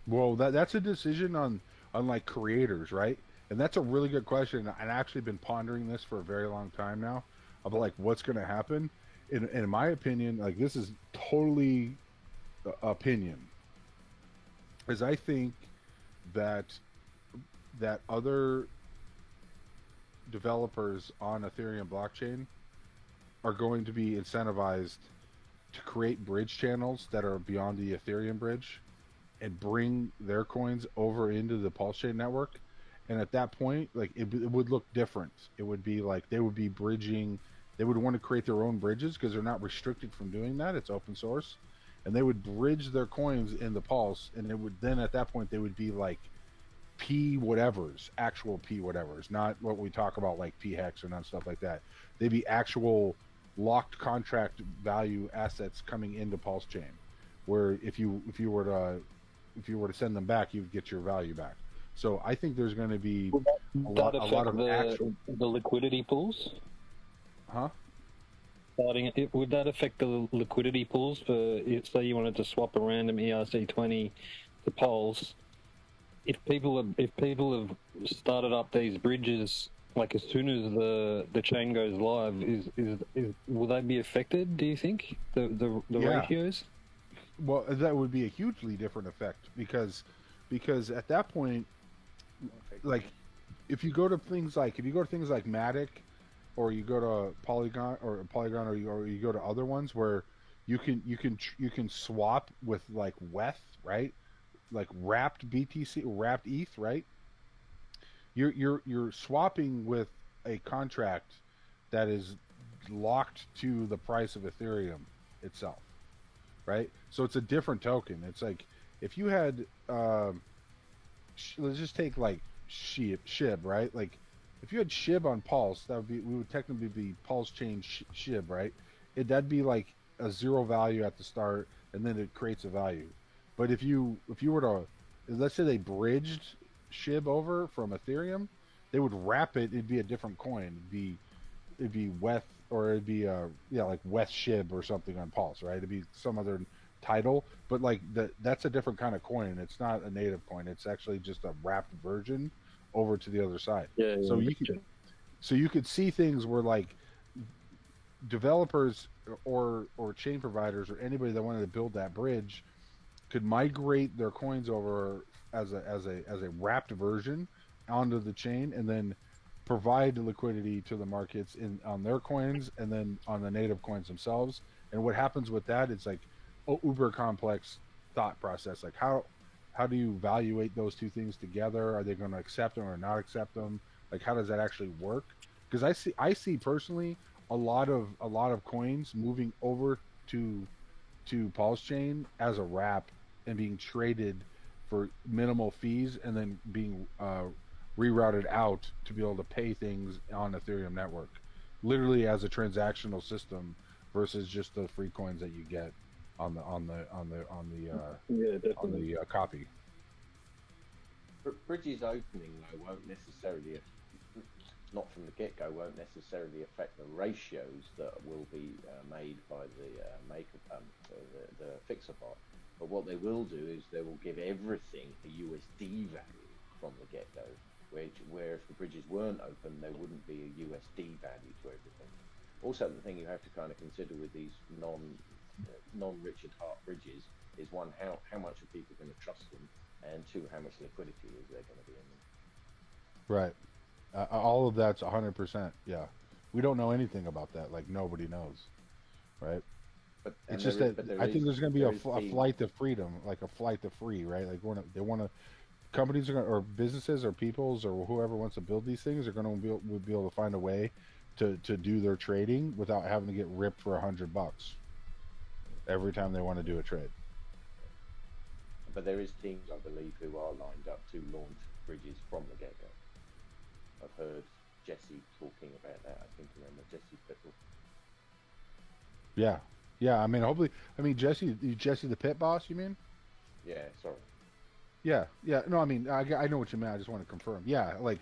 Well, that's a decision on like creators, right? And that's a really good question. I've actually been pondering this for a very long time now about like what's going to happen. In my opinion, like this is totally opinion, is I think that other developers on Ethereum blockchain are going to be incentivized to create bridge channels that are beyond the Ethereum bridge and bring their coins over into the PulseChain network. And at that point, like it would look different. It would be like they would be bridging. They would want to create their own bridges because they're not restricted from doing that. It's open source. And they would bridge their coins in the Pulse, and it would then at that point they would be like P whatevers, actual P whatevers, not what we talk about like PHEX or not stuff like that. They'd be actual locked contract value assets coming into PulseChain, where if you were to send them back, you'd get your value back. So I think there's going to be a lot of actual the liquidity pools. Huh? Would that affect the liquidity pools for, say you wanted to swap a random ERC20 to Pulse? If people have started up these bridges, like as soon as the chain goes live, will they be affected? Do you think the ratios? Well, that would be a hugely different effect because at that point, like if you go to things like Matic, or you go to Polygon, or you go to other ones where you can swap with like WETH, right? Like wrapped BTC, wrapped ETH, right? You're swapping with a contract that is locked to the price of Ethereum itself, right? So it's a different token. It's like if you had let's just take like SHIB, right? Like if you had SHIB on Pulse, we would technically be PulseChain SHIB, right? That'd be like a zero value at the start, and then it creates a value. But if you were to, let's say they bridged SHIB over from Ethereum, they would wrap it. It'd be a different coin. It'd be WETH, or it'd be like WETH SHIB or something on Pulse, right? It'd be some other title, but like that's a different kind of coin. It's not a native coin. It's actually just a wrapped version over to the other side. So you could see things where like developers or chain providers or anybody that wanted to build that bridge could migrate their coins over as a wrapped version onto the chain, and then provide the liquidity to the markets on their coins and then on the native coins themselves. And what happens with that is like uber complex thought process. Like how do you evaluate those two things together? Are they going to accept them or not accept them? Like how does that actually work? Because I see personally a lot of coins moving over to PulseChain as a wrap and being traded for minimal fees, and then being rerouted out to be able to pay things on Ethereum network, literally as a transactional system versus just the free coins that you get on the copy. Bridges opening though won't necessarily, not from the get-go, won't necessarily affect the ratios that will be made by the fixer bot. But what they will do is they will give everything a USD value from the get-go, where if the bridges weren't open, there wouldn't be a USD value to everything. Also, the thing you have to kind of consider with these non-Richard Hart bridges is, one, how much are people going to trust them, and two, how much liquidity is there going to be in them. Right. All of that's 100%. Yeah. We don't know anything about that. Like, nobody knows. Right? But it's just that I think there's going to be a flight to freedom, like a flight to free, right? Like, they want to, companies are going to, or businesses or peoples or whoever wants to build these things are going to be able to find a way to do their trading without having to get ripped for $100 every time they want to do a trade. But there is teams, I believe, who are lined up to launch bridges from the get-go. I've heard Jesse talking about that. I think you remember Jesse Pitbull. Yeah, yeah. I mean, hopefully, Jesse the pit boss. You mean? Yeah. Sorry. Yeah, yeah. No, I mean, I know what you mean. I just want to confirm. Yeah, like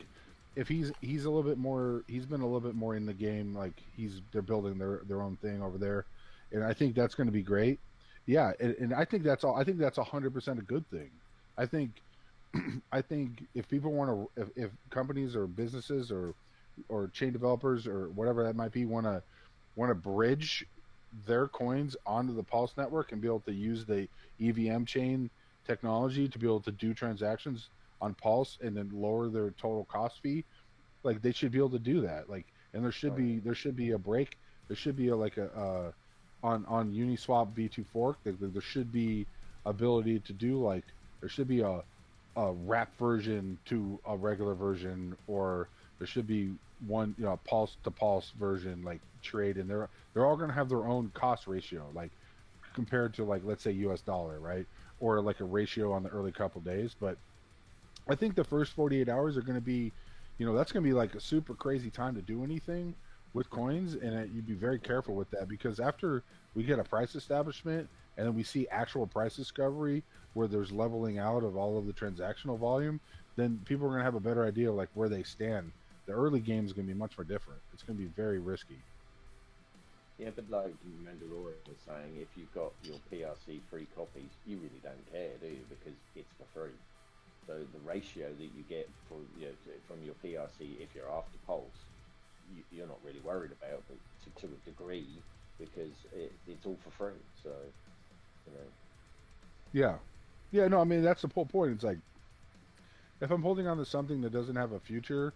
if he's a little bit more, he's been a little bit more in the game. Like they're building their own thing over there, and I think that's going to be great. Yeah, and I think that's all. I think that's 100% a good thing. I think if people want to, if companies or businesses or chain developers or whatever that might be want to bridge their coins onto the Pulse network and be able to use the EVM chain technology to be able to do transactions on Pulse and then lower their total cost fee, like they should be able to do that. Like, and there should be a break. There should be on Uniswap V2 fork, there should be ability to do, like, there should be a wrap version to a regular version, or there should be one, pulse to pulse version, like trade, and they're all going to have their own cost ratio, like compared to, like, let's say US dollar, right? Or like a ratio on the early couple days. But I think the first 48 hours are going to be, that's going to be like a super crazy time to do anything with coins, and you'd be very careful with that, because after we get a price establishment and then we see actual price discovery where there's leveling out of all of the transactional volume, then people are going to have a better idea of like where they stand. The early game is going to be much more different. It's going to be very risky. Yeah, but like Mandalorian was saying, if you've got your PRC free copies, you really don't care, do you? Because it's for free. So the ratio that you get from your PRC, if you're after Pulse, you're not really worried about, but to a degree, because it's all for free. So, Yeah. Yeah, no, I mean, that's the whole point. It's like, if I'm holding on to something that doesn't have a future,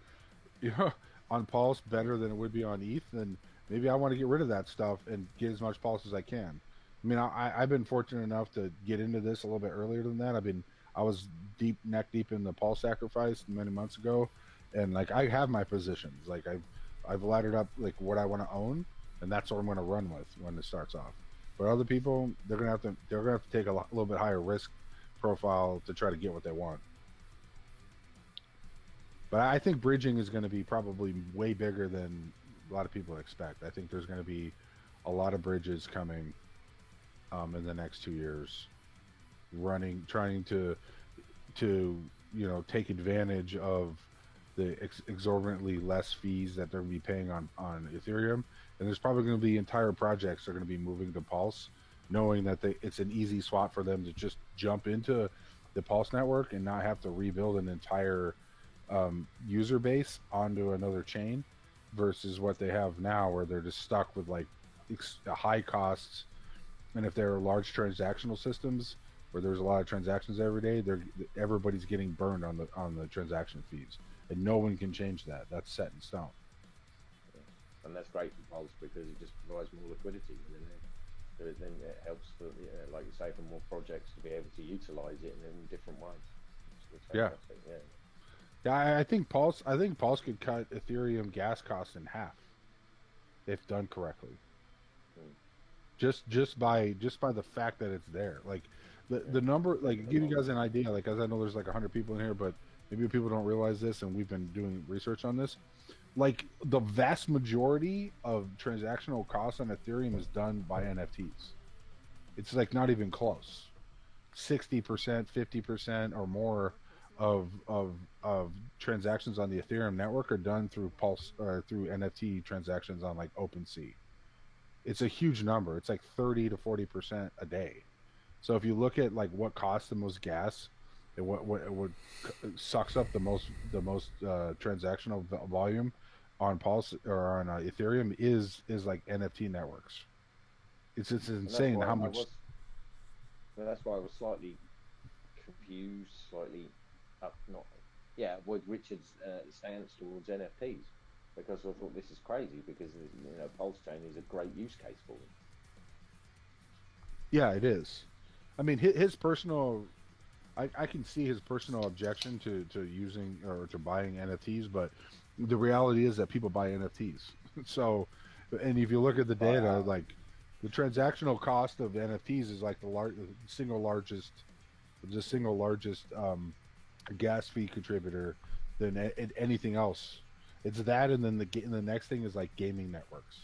on Pulse better than it would be on ETH, then maybe I want to get rid of that stuff and get as much Pulse as I can. I mean, I've been fortunate enough to get into this a little bit earlier than that. I was neck deep in the Pulse sacrifice many months ago, and like I have my positions. Like I've laddered up like what I want to own, and that's what I'm going to run with when it starts off. But other people, they're gonna have to take a little bit higher risk profile to try to get what they want. But I think bridging is going to be probably way bigger than a lot of people expect. I think there's going to be a lot of bridges coming in the next 2 years, trying to take advantage of the exorbitantly less fees that they're going to be paying on Ethereum. And there's probably going to be entire projects that are going to be moving to Pulse, knowing that it's an easy swap for them to just jump into the Pulse network and not have to rebuild an entire user base onto another chain, versus what they have now, where they're just stuck with like high costs. And if there are large transactional systems where there's a lot of transactions every day, everybody's getting burned on the transaction fees, and no one can change that. That's set in stone. And that's great for Pulse because it just provides more liquidity, then it helps for, like you say, for more projects to be able to utilize it in different ways. Yeah. Yeah, I think Pulse could cut Ethereum gas costs in half if done correctly. Just by the fact that it's there. Like the number, like, give you guys an idea, like, as I know there's like 100 people in here, but maybe people don't realize this, and we've been doing research on this. Like the vast majority of transactional costs on Ethereum is done by NFTs. It's like not even close. 60%, 50% or more of transactions on the Ethereum network are done through Pulse or through NFT transactions on like OpenSea. It's a huge number. It's like 30 to 40% a day. So if you look at like what costs the most gas and what sucks up the most transactional volume on Pulse or on Ethereum is like NFT networks. It's insane how much. That's why I was slightly confused, slightly up, not, yeah, with Richard's stance towards NFTs, because I thought this is crazy, because PulseChain is a great use case for them. Yeah, it is. I mean, his personal, I can see his personal objection to using or to buying NFTs, but the reality is that people buy NFTs. So, and if you look at the data, like the transactional cost of NFTs is like the single largest gas fee contributor than anything else. It's that, and then the next thing is like gaming networks,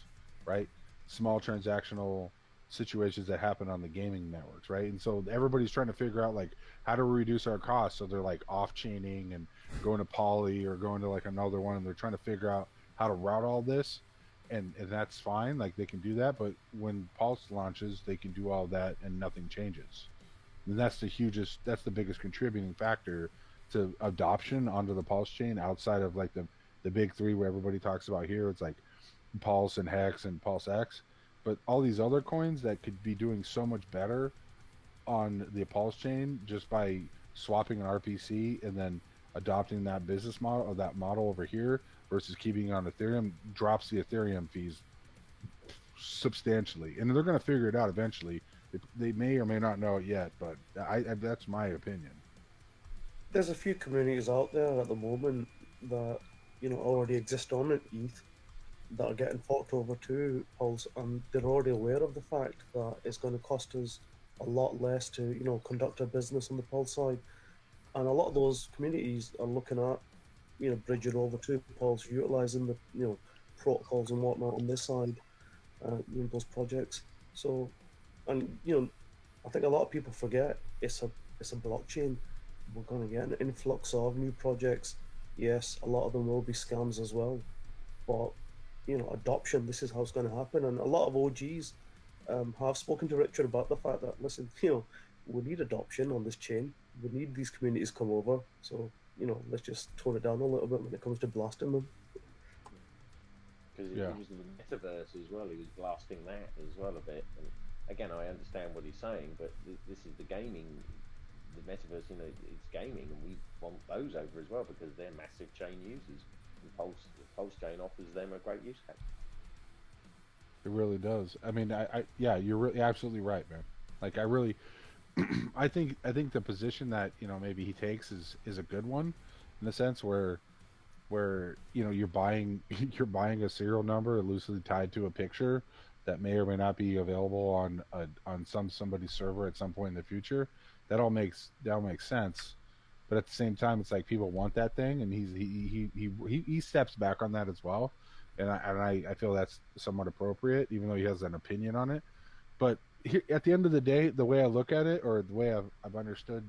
right? Small transactional situations that happen on the gaming networks, right? And so everybody's trying to figure out like how do we reduce our costs. So they're like off-chaining and going to Poly or going to like another one, and they're trying to figure out how to route all this, and that's fine. Like they can do that, but when Pulse launches, they can do all that and nothing changes. And that's the biggest contributing factor to adoption onto the Pulse chain outside of like the big three where everybody talks about here. It's like Pulse and HEX and PulseX, but all these other coins that could be doing so much better on the Pulse chain just by swapping an RPC and then adopting that business model or that model over here versus keeping it on Ethereum drops the Ethereum fees substantially. And they're going to figure it out eventually. They may or may not know it yet, but that's my opinion. There's a few communities out there at the moment that already exist on ETH that are getting forked over to Pulse, and they're already aware of the fact that it's going to cost us a lot less to conduct our business on the Pulse side, and a lot of those communities are looking at bridging over to Pulse, utilizing the protocols and whatnot on this side, those projects. So, and I think a lot of people forget it's a blockchain. We're going to get an influx of new projects. Yes, a lot of them will be scams as well, but adoption, this is how it's going to happen. And a lot of OGs have spoken to Richard about the fact that, listen, we need adoption on this chain. We need these communities come over. So let's just tone it down a little bit when it comes to blasting them. Because it was the metaverse as well. He was blasting that as well a bit. And again, I understand what he's saying, but this is the gaming. The metaverse, it's gaming, and we want those over as well because they're massive chain users. And Pulse chain offers them a great use case. It really does. I mean, you're absolutely right, man. Like, I really, I think the position that maybe he takes is a good one, in the sense where you're buying a serial number loosely tied to a picture that may or may not be available on somebody's server at some point in the future. That all makes sense, but at the same time, it's like people want that thing, and he steps back on that as well, and I feel that's somewhat appropriate, even though he has an opinion on it. But here, at the end of the day, the way I look at it, or the way I've understood,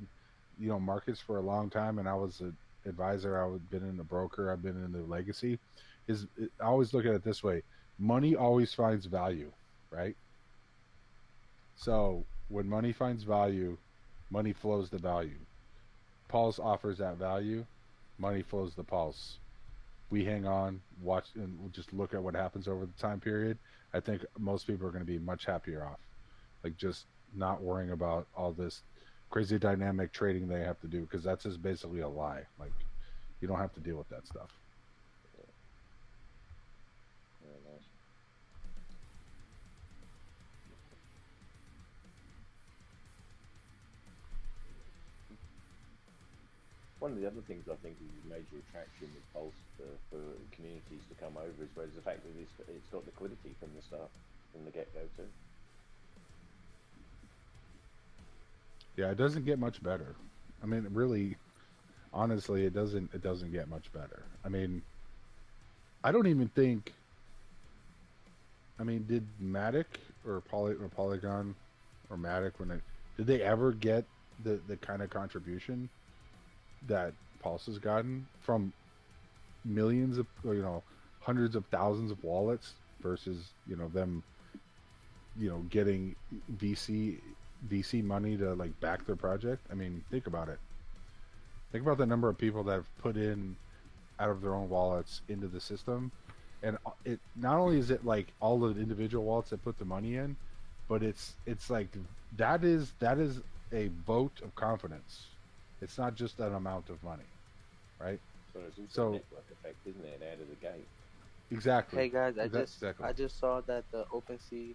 markets for a long time, and I was an advisor, I've been in a broker, I've been in the legacy, I always look at it this way: money always finds value, right? So when money finds value, money flows to value. Pulse offers that value. Money flows to Pulse. We hang on, watch, and we'll just look at what happens over the time period. I think most people are going to be much happier off. Like, just not worrying about all this crazy dynamic trading they have to do, because that's just basically a lie. Like, you don't have to deal with that stuff. One of the other things I think is a major attraction with Pulse for communities to come over is the fact that it's got liquidity from the start, from the get-go too. Yeah, it doesn't get much better. I mean, really, honestly, it doesn't get much better. I mean, I don't even think. I mean, did Matic or Polygon or Matic did they ever get the kind of contribution that Pulse has gotten from millions of, or, hundreds of thousands of wallets versus them getting VC money to like back their project? I mean, think about it. Think about the number of people that have put in out of their own wallets into the system, and it not only is it like all the individual wallets that put the money in, but it's like that is a vote of confidence. It's not just an amount of money, right? So there's also a network effect, isn't there, out of the gate? Exactly. Hey guys, Exactly. I just saw that the OpenSea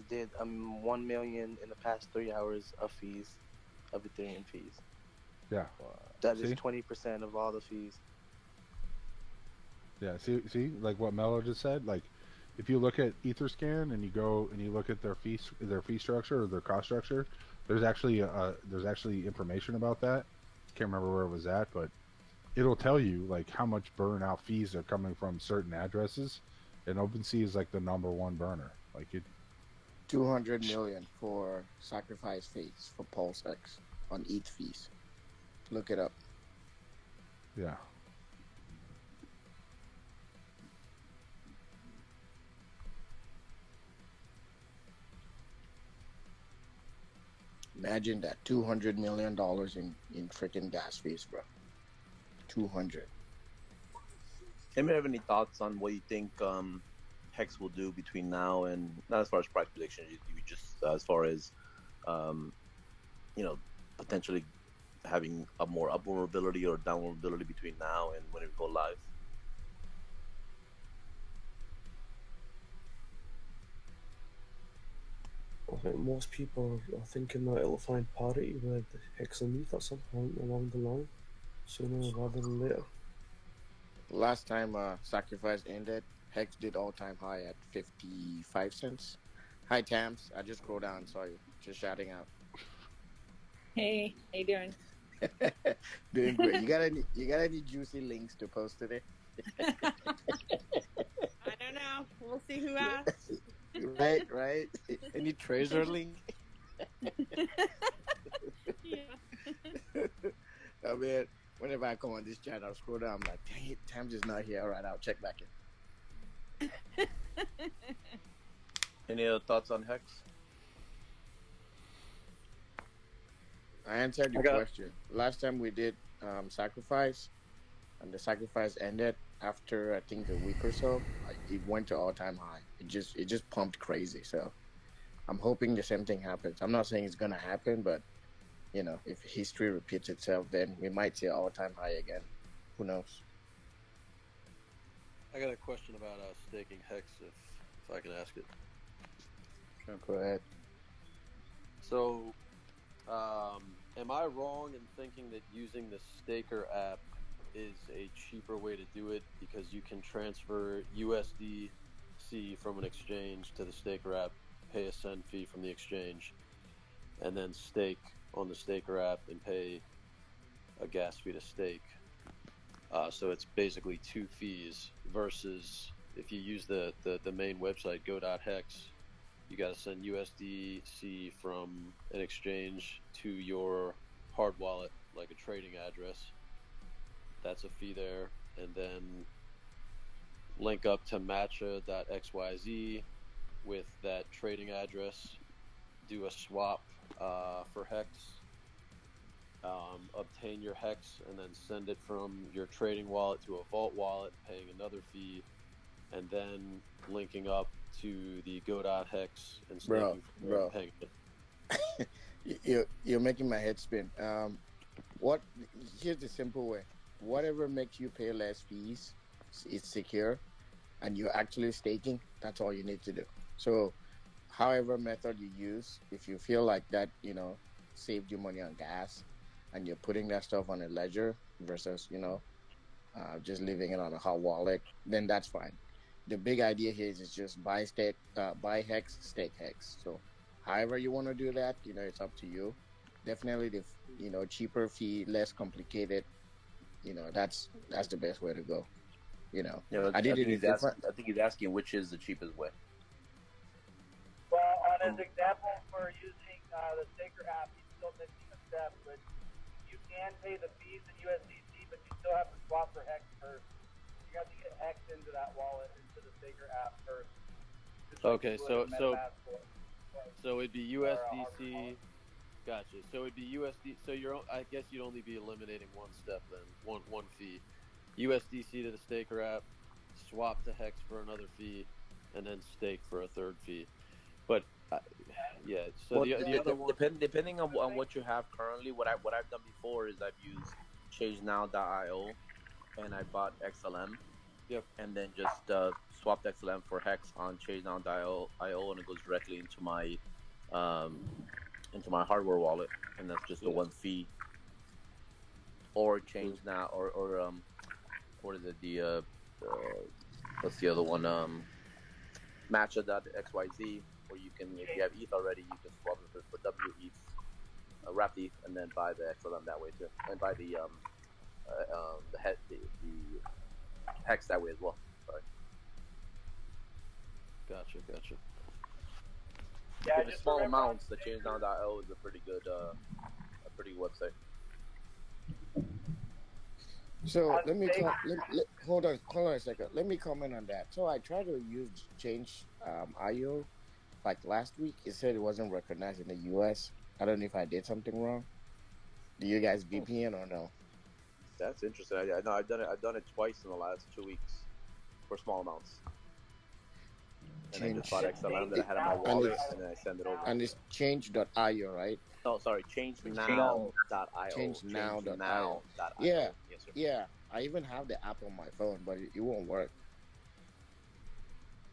did 1 million in the past 3 hours of fees, of Ethereum fees. Yeah. That is 20% of all the fees. Yeah. See, like what Mello just said. Like, if you look at EtherScan and you go and you look at their fee structure or their cost structure, there's actually information about that. Can't remember where it was at, but it'll tell you like how much burnout fees are coming from certain addresses, and OpenSea is like the #1 burner. Like it. 200 million for sacrifice fees for PulseX on ETH fees. Look it up. Yeah. Imagine that, $200 million in freaking gas fees, bro. 200. Anybody have any thoughts on what you think HEX will do between now and, not as far as price prediction, you just as far as potentially having a more upward mobility or downward mobility between now and when it go live? I think most people are thinking that it'll find parity with HEX and ETH at some point along the line, sooner rather than later. Last time sacrifice ended, HEX did all-time high at 55 cents. Hi, Tams. I just scrolled down, saw you. Just shouting out. Hey, how you doing? Doing great. You got any juicy links to post today? I don't know. We'll see who asks. Right. Any Trezor link? Yeah. I mean, whenever I come on this chat, I'll scroll down. I'm like, dang it, Tam's just not here. All right, I'll check back in. Any other thoughts on HEX? I answered your question. Last time we did sacrifice, and the sacrifice ended after I think a week or so. It went to all-time high. It just pumped crazy. So I'm hoping the same thing happens. I'm not saying it's gonna happen, but if history repeats itself, then we might see an all-time high again. Who knows? I got a question about staking HEX, if I can ask it. Sure, go ahead. So, am I wrong in thinking that using the Staker app is a cheaper way to do it because you can transfer USDC from an exchange to the Staker app, pay a send fee from the exchange, and then stake on the Staker app and pay a gas fee to stake? So it's basically 2 fees versus if you use the main website, go.hex, you got to send USDC from an exchange to your hard wallet, like a trading address. That's a fee there. And then link up to matcha.xyz with that trading address, do a swap for HEX, obtain your HEX, and then send it from your trading wallet to a vault wallet, paying another fee, and then linking up to the go.hex and staking Bro. paying it. You're making my head spin. Here's the simple way. Whatever makes you pay less fees, it's secure, and you're actually staking, that's all you need to do. So however method you use, if you feel like that, saved you money on gas, and you're putting that stuff on a ledger versus, just leaving it on a hot wallet, then that's fine. The big idea here is just buy HEX, stake HEX. So however you want to do that, it's up to you. Definitely the cheaper fee, less complicated that's the best way to go. I did it different. I think he's asking which is the cheapest way. Well, on his example for using the Staker app, he's still missing a step, which you can pay the fees in USDC, but you still have to swap for HEX first. You have to get HEX into that wallet, into the Staker app first. Okay, so it'd be USDC. Gotcha. So it'd be USD. So I guess you'd only be eliminating one step then, one fee. USDC to the Staker app, swap to HEX for another fee, and then stake for a third fee. But yeah, so the other one, depending on what you have currently, what I've done before is I've used ChangeNow.io, and I bought XLM. Yep. And then just swapped XLM for HEX on ChangeNow.io, and it goes directly into my hardware wallet, and that's just the one fee. Or ChangeNow, or what is it? What's the other one? Matcha.xyz, where you can, if you have ETH already, you can swap it for WETH, wrap ETH, and then buy the XLM that way too, and buy the HEX that way as well. Sorry. Gotcha. Yeah, for small amounts, the ChangeNow.io is a pretty good website. So let me hold on a second. Let me comment on that. So I tried to use Change.io like last week. It said it wasn't recognized in the U.S. I don't know if I did something wrong. Do you guys VPN or no? That's interesting. I know I've done it twice in the last 2 weeks for small amounts. And I just bought XLM that I had in my wallet, and then I send it over. And it's Change.io, right? Oh, sorry, ChangeNow.io. ChangeNow.io. Yeah. Yes, sir. Yeah. I even have the app on my phone, but it won't work.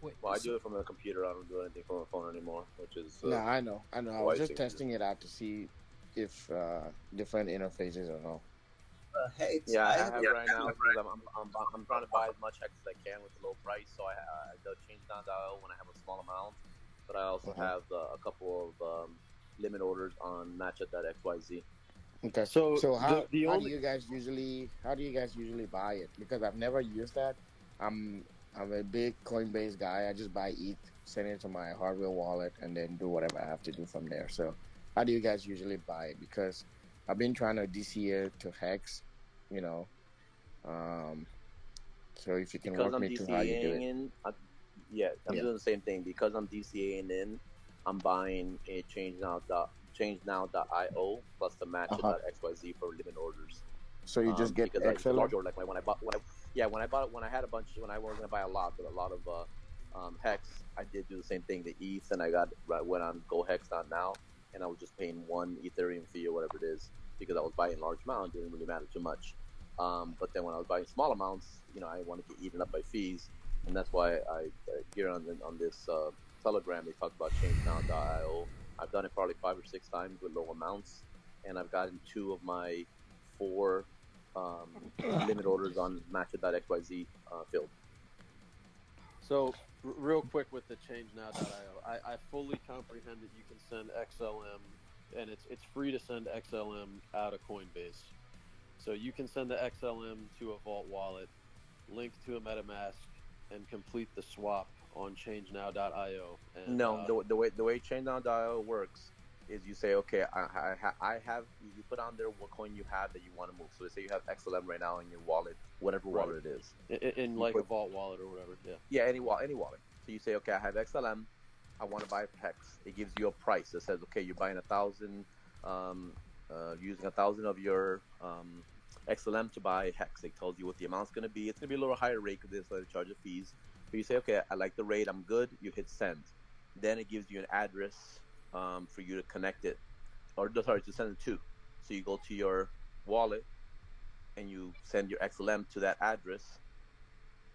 Well, I do it from the computer. I don't do anything from my phone anymore, which is... no, I know. I was just testing it out to see if different interfaces or no. Hey, yeah, I have right now because I'm trying to buy as much HEX as I can with a low price. So I do ChangeNow.io when I have a small amount, but I also have a couple of limit orders on Matcha.xyz. Okay. So how do you guys usually buy it? Because I've never used that. I'm a big Coinbase guy. I just buy ETH, send it to my hardware wallet, and then do whatever I have to do from there. So how do you guys usually buy it? Because I've been trying to DCA to HEX, so if you can walk me through how you do it. I'm doing the same thing. Because I'm DCAing in, I'm buying a ChangeNow.io plus the Matcha.xyz for limit orders. So you just get extra large order. Like when I had a bunch, when I wasn't gonna buy a lot, but a lot of HEX, I did do the same thing. The ETH, and I went on GoHex.now, and I was just paying one Ethereum fee or whatever it is, because I was buying large amounts. It didn't really matter too much. But then when I was buying small amounts, I wanted to get eaten up by fees, and that's why I here on this Telegram they talk about ChangeNow.io. I've done it probably 5 or 6 times with low amounts, and I've gotten 2 of my 4 limit orders on Matcha.xyz filled. So real quick with the ChangeNow.io, I fully comprehend that you can send XLM, and it's free to send XLM out of Coinbase. So you can send the XLM to a Vault wallet, link to a MetaMask, and complete the swap on ChangeNow.io. And, no, the way ChangeNow.io works is you say, okay, I have, you put on there what coin you have that you want to move. So say you have XLM right now in your wallet, whatever wallet it is. In like a Vault wallet or whatever, yeah. Yeah, any wallet. So you say, okay, I have XLM, I want to buy HEX. It gives you a price that says, okay, you're buying 1,000, using 1,000 of your XLM to buy HEX. It tells you what the amount's going to be. It's going to be a little higher rate because they charge the fees. So you say, okay, I like the rate, I'm good. You hit send. Then it gives you an address for you to connect it, or sorry, to send it to. So you go to your wallet and you send your XLM to that address.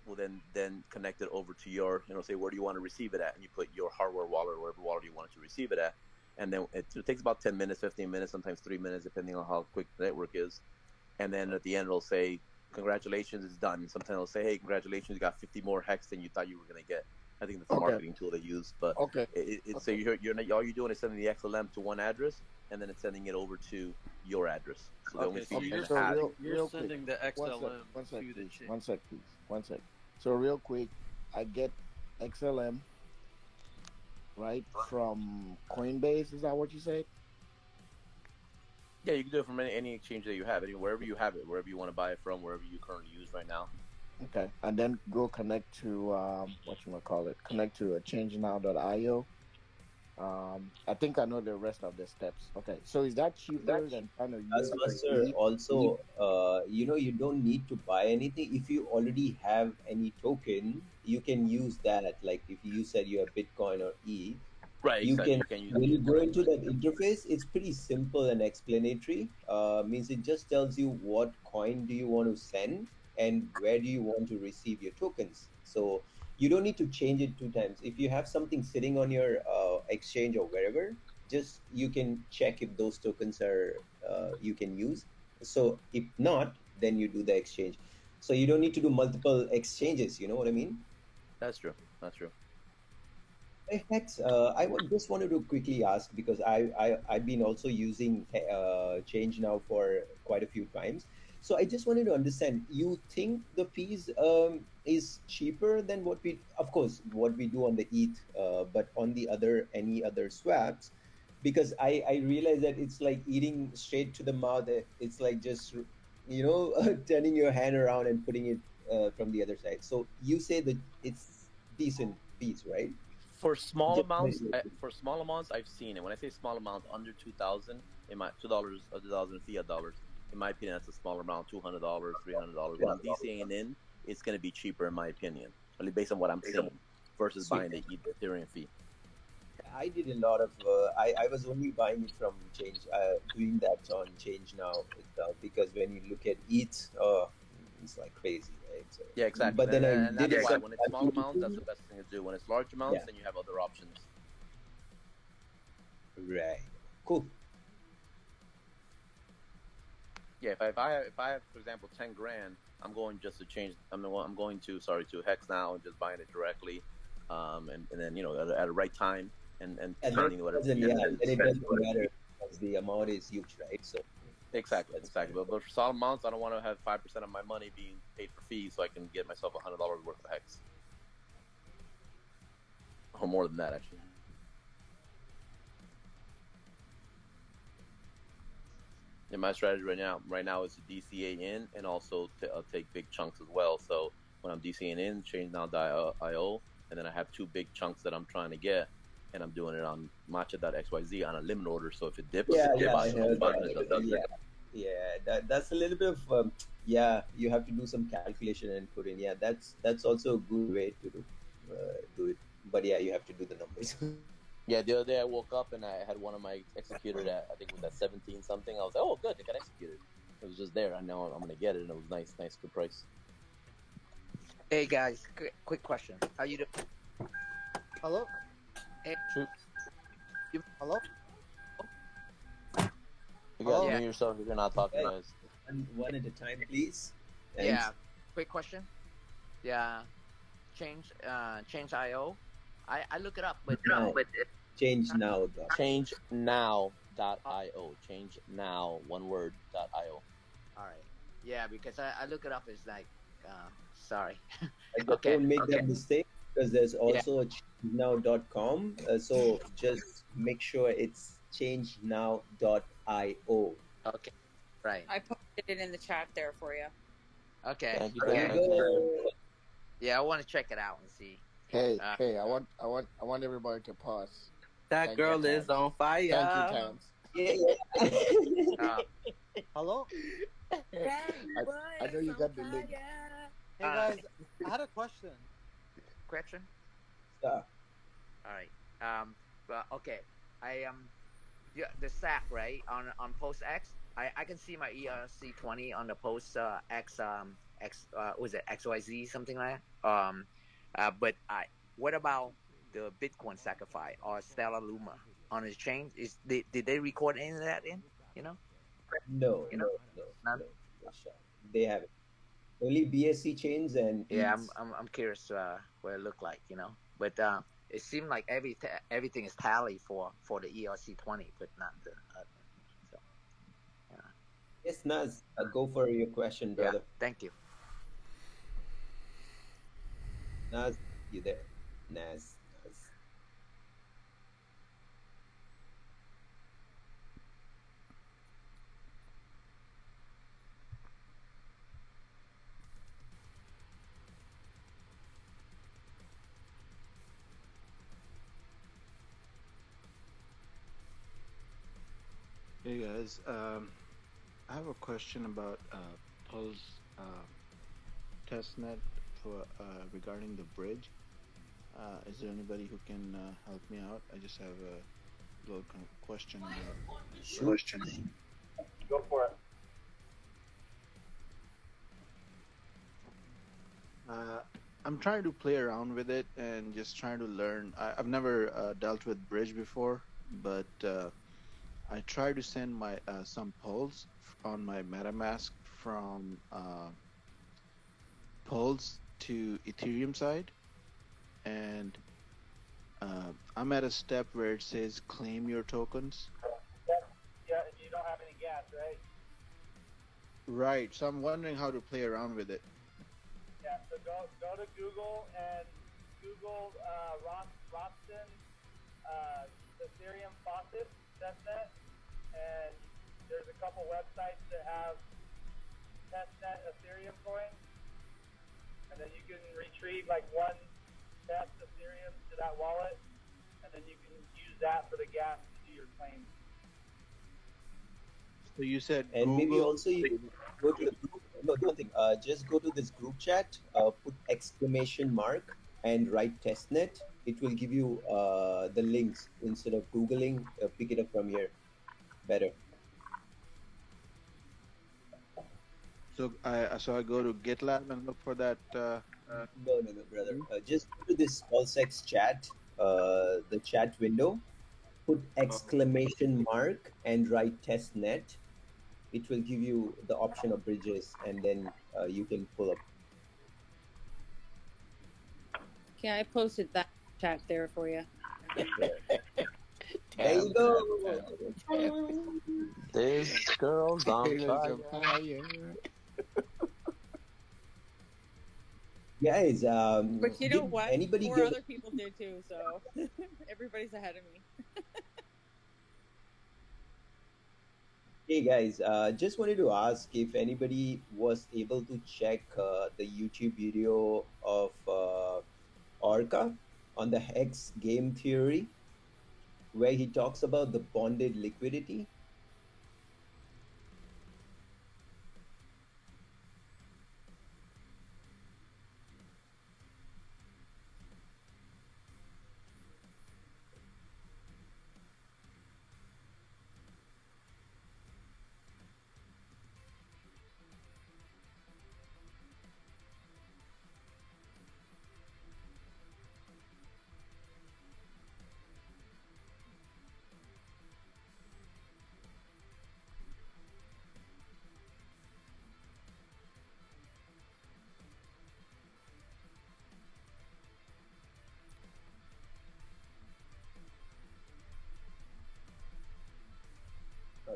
Well, then connect it over to your, say where do you want to receive it at, and you put your hardware wallet or whatever wallet you want to receive it at, and then it takes about 10 minutes, 15 minutes, sometimes 3 minutes, depending on how quick the network is. And then at the end it'll say, congratulations, it's done. Sometimes it'll say, hey, congratulations, you got 50 more HEX than you thought you were going to get. I think that's a marketing tool they use. But so all you're doing is sending the XLM to one address, and then it's sending it over to your address. So the only Okay, fee so you you're, can add. you're sending the XLM one sec, to the please. chain. One sec, please. One sec. So real quick, I get XLM right from Coinbase. Is that what you said? Yeah, you can do it from any exchange that you have, wherever you have it, wherever you want to buy it from, wherever you currently use right now. Okay, and then go connect to connect to a changenow.io. I think I know the rest of the steps. Okay, so is that cheaper than trying to use Buster, ETH? also, you don't need to buy anything. If you already have any token, you can use that. Like if you said you have Bitcoin or ETH, Right, you exactly. can, You can use when you go right. into that interface, it's pretty simple and explanatory. Means it just tells you what coin do you want to send and where do you want to receive your tokens. So you don't need to change it 2 times. If you have something sitting on your exchange or wherever, just you can check if those tokens are you can use. So if not, then you do the exchange. So you don't need to do multiple exchanges. You know what I mean? That's true. That's true. Hey, Hex, just wanted to quickly ask because I've been also using Change now for quite a few times. So I just wanted to understand. You think the fees is cheaper than what of course, what we do on the ETH, but on the any other swaps, because I realize that it's like eating straight to the mouth. It's like just turning your hand around and putting it from the other side. So you say that it's decent fees, right? For small Just amounts, I've seen it. When I say small amount, under 2,000, in my $2 or 2,000 fiat dollars, in my opinion, that's a small amount. $200, $300. When I'm DCAing in, it's going to be cheaper, in my opinion, only based on what I'm seeing, versus buying the Ethereum fee. I did a lot of. I was only buying it from Change, doing that on Change now itself, because when you look at ETH, it's like crazy, right? So, Yeah, exactly. But then and I did that's why some when it's small amounts, that's the best thing to do. When it's large amounts, Yeah. then you have other options. Right. Cool. Yeah, if I have, for example, 10 grand, I'm going just to change. I'm going to HEX now and just buying it directly, and then at the right time and spending whatever. Then it doesn't matter because the amount is huge, right? So Exactly. But for small amounts, I don't want to have 5% of my money being paid for fees, so I can get myself $100 worth of HEX, or more than that, actually. And my strategy right now is to DCA in and also take big chunks as well. So when I'm DCAing in, ChangeNow.io, and then I have 2 big chunks that I'm trying to get, and I'm doing it on Matcha.xyz on a limit order. So if it dips, I buy heard it. that. That's a little bit of you have to do some calculation and put in. Yeah, that's also a good way to do it. But yeah, you have to do the numbers. Yeah, the other day I woke up and I had one of my executed at, I think it was at 17 something. I was like, oh, good, it got executed. It was just there. I know I'm gonna get it, and it was nice, good price. Hey guys, quick question. How you doing? Hello. Hey. Hello. You guys mute yourself if you're not talking, Okay. guys. One at a time, please. Yeah. Quick question. Yeah. Change.io. I look it up, but ChangeNow. ChangeNow.io. ChangeNow, one word, .io. All right. Yeah, because I look it up. It's like, sorry. Don't make that mistake, because there's also a changenow.com. So just make sure it's changenow.io. Okay. Right. I posted it in the chat there for you. Okay. Thank you. Okay. Thank you. Yeah, I want to check it out and see. Hey, I want everybody to pause. That girl is on fire. Thank you, Tams. Hello? I know you got the link. Hey guys, I had a question. Question? Yeah. All right. But okay. The SAC, right, on PulseX, I can see my ERC20 on the PulseX was it XYZ, something like that. But what about the Bitcoin sacrifice or Stellar Luma on his chain? Did they record any of that in? No. They haven't. Only BSC chains and Yeah, ETH. I'm curious what it looked like, But it seemed like everything is tally for the ERC20, but not the Yes, Naz, go for your question, Yeah, brother. thank you. Naz, you there? Naz. Hey guys, I have a question about Pulse testnet for regarding the bridge. Is there anybody who can help me out? I just have a little question about Go for it. I'm trying to play around with it and just trying to learn. I've never dealt with bridge before, but I tried to send my some Pulse on my MetaMask from Pulse to Ethereum side, and I'm at a step where it says claim your tokens. Yeah, and you don't have any gas, right? Right. So I'm wondering how to play around with it. Yeah, so go to Google and Google Robson Ethereum faucet testnet, and there's a couple websites that have testnet Ethereum coins, and then you can retrieve like one test Ethereum to that wallet, and then you can use that for the gas to do your claims. So you said And Google. maybe also you go to the group. No, do one thing. Just go to this group chat. Put exclamation mark and write testnet. It will give you the links instead of googling. Pick it up from here. Better. So I go to GitLab and look for that. No, brother. Just go to this PulseX chat. The chat window. Put exclamation mark and write testnet. It will give you the option of bridges, and then you can pull up. Okay, I posted that chat there for you. There you go. This girl's on fire. Guys, But you know did what? anybody Four get other people did too, so everybody's ahead of me. Hey guys, just wanted to ask if anybody was able to check the YouTube video of Orca on the HEX game theory, where he talks about the bonded liquidity.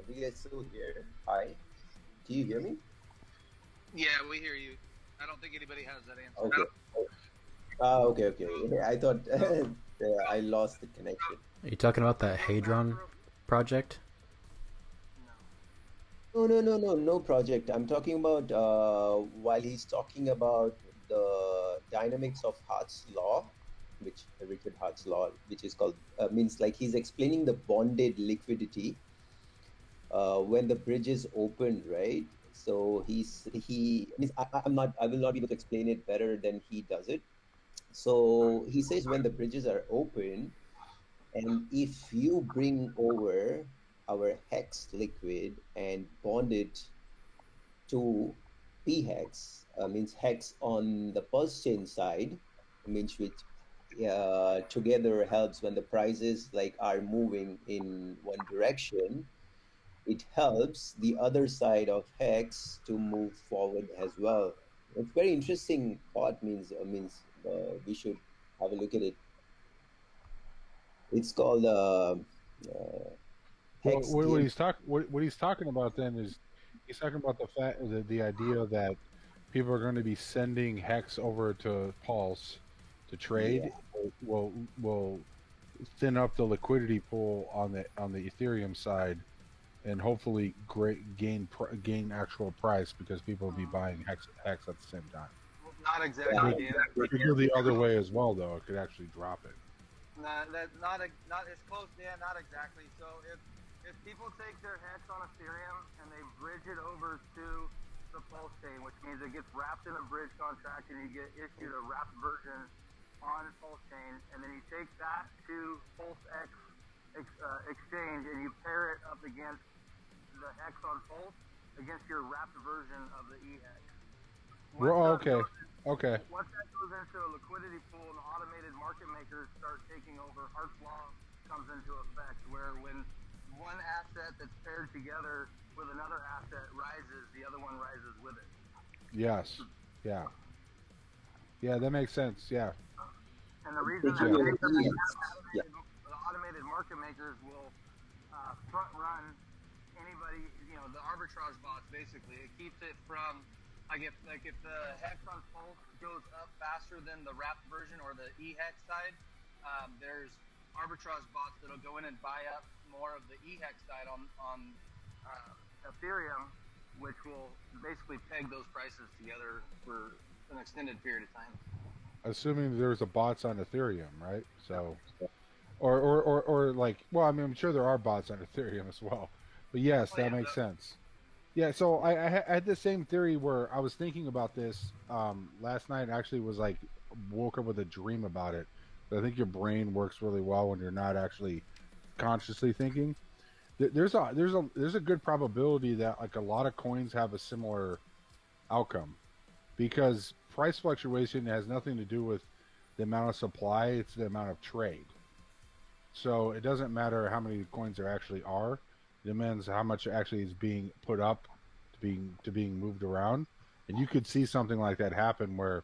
You guys still here? Hi, do you hear me? Yeah, we hear you. I don't think anybody has that answer. Okay. Okay. I thought I lost the connection. Are you talking about that Hadron project? No project. I'm talking about while he's talking about the dynamics of Hart's law, which Richard Hart's law, which is called means like he's explaining the bonded liquidity when the bridge is open, right? So he means I will not be able to explain it better than he does it. So he says when the bridges are open, and if you bring over our HEX liquid and bond it to PHEX, means HEX on the pulse chain side, means which together helps when the prices like are moving in one direction. It helps the other side of HEX to move forward as well. It's very interesting thought. Means we should have a look at it. It's called HEX what game. he's talking about then is He's talking about the fact, the idea that people are going to be sending Hex over to Pulse to trade. Will thin up the liquidity pool on the Ethereum side, and hopefully gain actual price because people will be buying Hex at the same time. Not exactly. It could go the other way as well, though. It could actually drop it. Not as close. Yeah, not exactly. So if people take their Hex on Ethereum and they bridge it over to the Pulse chain, which means it gets wrapped in a bridge contract and you get issued a wrapped version on Pulse chain, and then you take that to PulseX exchange and you pair it up against the Hex on Pulse against your wrapped version of the EHEX. Okay. Once that goes into a liquidity pool and the automated market makers start taking over, Hart's Law comes into effect, where when one asset that's paired together with another asset rises, the other one rises with it. Yes. Yeah. Yeah, that makes sense. Yeah. And the reason that the automated market makers will front run anybody, the arbitrage bots, basically. It keeps it from, if the Hex on Pulse goes up faster than the wrapped version or the EHEX side, there's arbitrage bots that'll go in and buy up more of the EHEX side on Ethereum, which will basically peg those prices together for an extended period of time. Assuming there's a bots on Ethereum, right? So, or like, well, I mean, I'm sure there are bots on Ethereum as well. But yes, that makes sense. Yeah, so I had the same theory where I was thinking about this last night. Actually, was like woke up with a dream about it. But I think your brain works really well when you're not actually consciously thinking. There's a good probability that like a lot of coins have a similar outcome, because price fluctuation has nothing to do with the amount of supply; it's the amount of trade. So it doesn't matter how many coins there actually are. It demands how much actually is being put up to being moved around. And you could see something like that happen where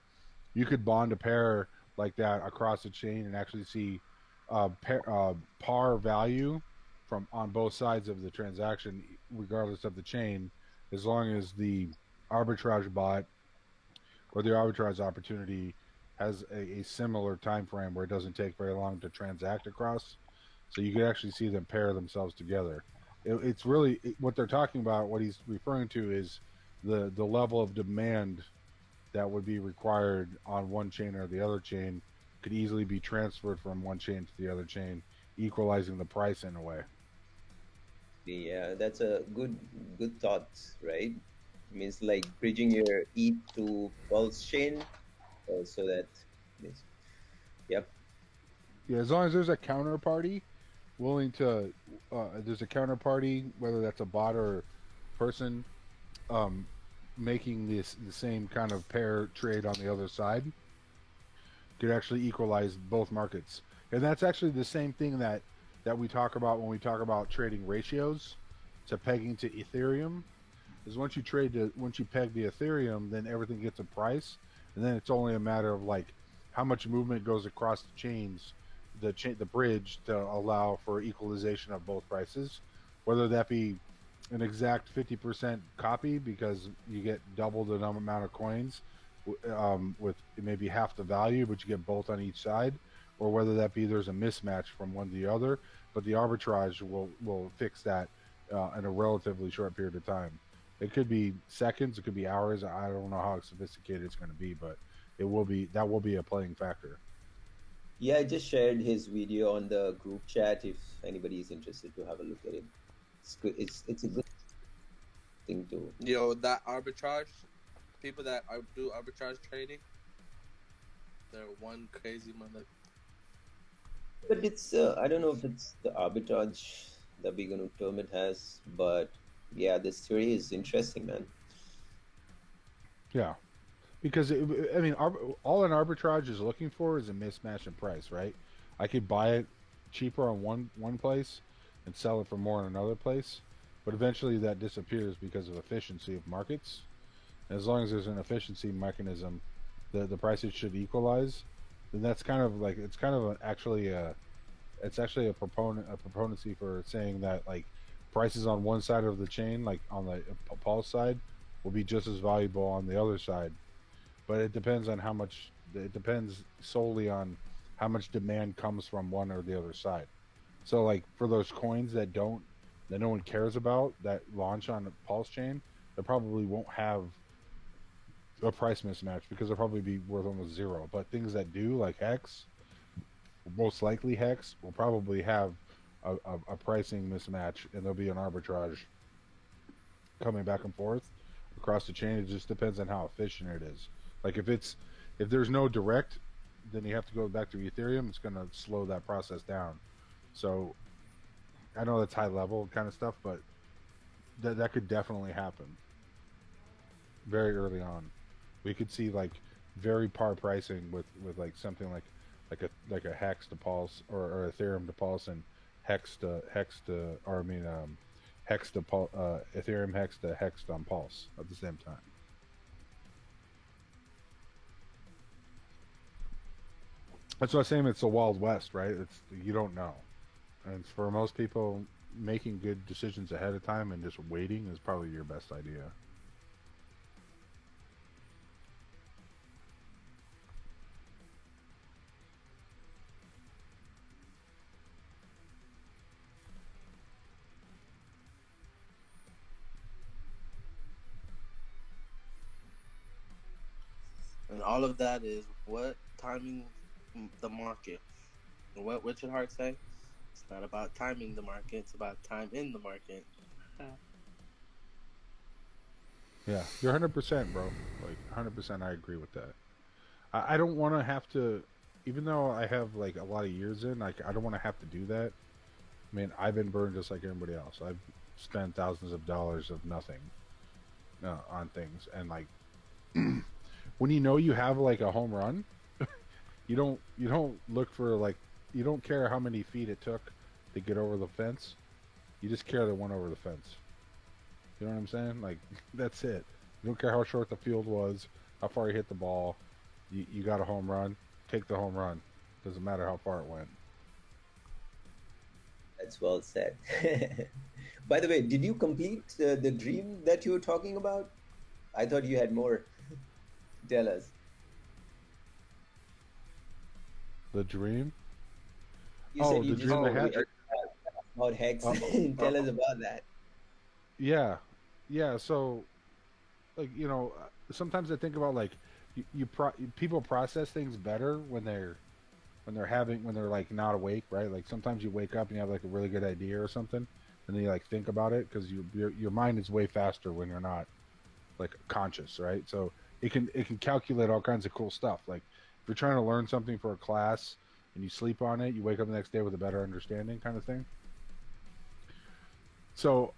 you could bond a pair like that across the chain and actually see par value from on both sides of the transaction, regardless of the chain, as long as the arbitrage bot or the arbitrage opportunity has a similar time frame where it doesn't take very long to transact across. So you could actually see them pair themselves together. It's really what they're talking about. What he's referring to is the level of demand that would be required on one chain or the other chain could easily be transferred from one chain to the other chain, equalizing the price in a way. Yeah, that's a good thought, right? It means like bridging your ETH to Pulse chain, so that, yep. Yeah, as long as there's a counterparty willing to, there's a counterparty, whether that's a bot or person, making the same kind of pair trade on the other side, could actually equalize both markets. And that's actually the same thing that we talk about when we talk about trading ratios to pegging to Ethereum. Is once you peg the Ethereum, then everything gets a price, and then it's only a matter of like how much movement goes across the chains, the bridge, to allow for equalization of both prices, whether that be an exact 50% copy because you get double the amount of coins with maybe half the value, but you get both on each side, or whether that be there's a mismatch from one to the other, but the arbitrage will fix that in a relatively short period of time. It could be seconds, it could be hours. I don't know how sophisticated it's going to be, but that will be a playing factor. Yeah, I just shared his video on the group chat if anybody is interested to have a look at it. It's good. It's a good thing to. That arbitrage, people that do arbitrage trading, they're one crazy mother. But it's I don't know if it's the arbitrage that we're going to term it as, but yeah, this theory is interesting, man. Yeah, because all an arbitrage is looking for is a mismatch in price, right? I could buy it cheaper on one place and sell it for more in another place, but eventually that disappears because of efficiency of markets. And as long as there's an efficiency mechanism, the prices should equalize. Then that's kind of like actually a proponency for saying that like prices on one side of the chain, like on the Pulse side, will be just as valuable on the other side. But it depends on how much. It depends solely on how much demand comes from one or the other side. So, like for those coins that no one cares about that launch on the Pulse chain, they probably won't have a price mismatch because they'll probably be worth almost zero. But things that do, like HEX, most likely HEX, will probably have a pricing mismatch, and there'll be an arbitrage coming back and forth across the chain. It just depends on how efficient it is. Like if there's no direct, then you have to go back to Ethereum. It's going to slow that process down. So I know that's high level kind of stuff, but that could definitely happen very early on. We could see like very par pricing with like something like a HEX to Pulse or Ethereum to Pulse and HEX to Ethereum HEX to HEX on Pulse at the same time. That's what I'm saying. It's a Wild West, right? You don't know, and for most people, making good decisions ahead of time and just waiting is probably your best idea. And all of that is what timing the market. And what Richard Hart say? It's not about timing the market. It's about time in the market. Yeah, you're 100%, bro. Like 100%, I agree with that. I don't want to have to, even though I have like a lot of years in, like I don't want to have to do that. I mean, I've been burned just like everybody else. I've spent thousands of dollars of nothing on things, and like when you know you have like a home run, you don't look for like, you don't care how many feet it took to get over the fence. You just care that it went over the fence. You know what I'm saying? Like that's it. You don't care how short the field was, how far you hit the ball. You got a home run. Take the home run. Doesn't matter how far it went. That's well said. By the way, did you complete the dream that you were talking about? I thought you had more. Tell us. The dream? You said you just about HEX. Tell us about that. Yeah. So, like, you know, sometimes I think about like people process things better when they're like not awake, right? Like sometimes you wake up and you have like a really good idea or something, and then you like think about it because your mind is way faster when you're not like conscious, right? So it can calculate all kinds of cool stuff. Like if you're trying to learn something for a class and you sleep on it, you wake up the next day with a better understanding, kind of thing. So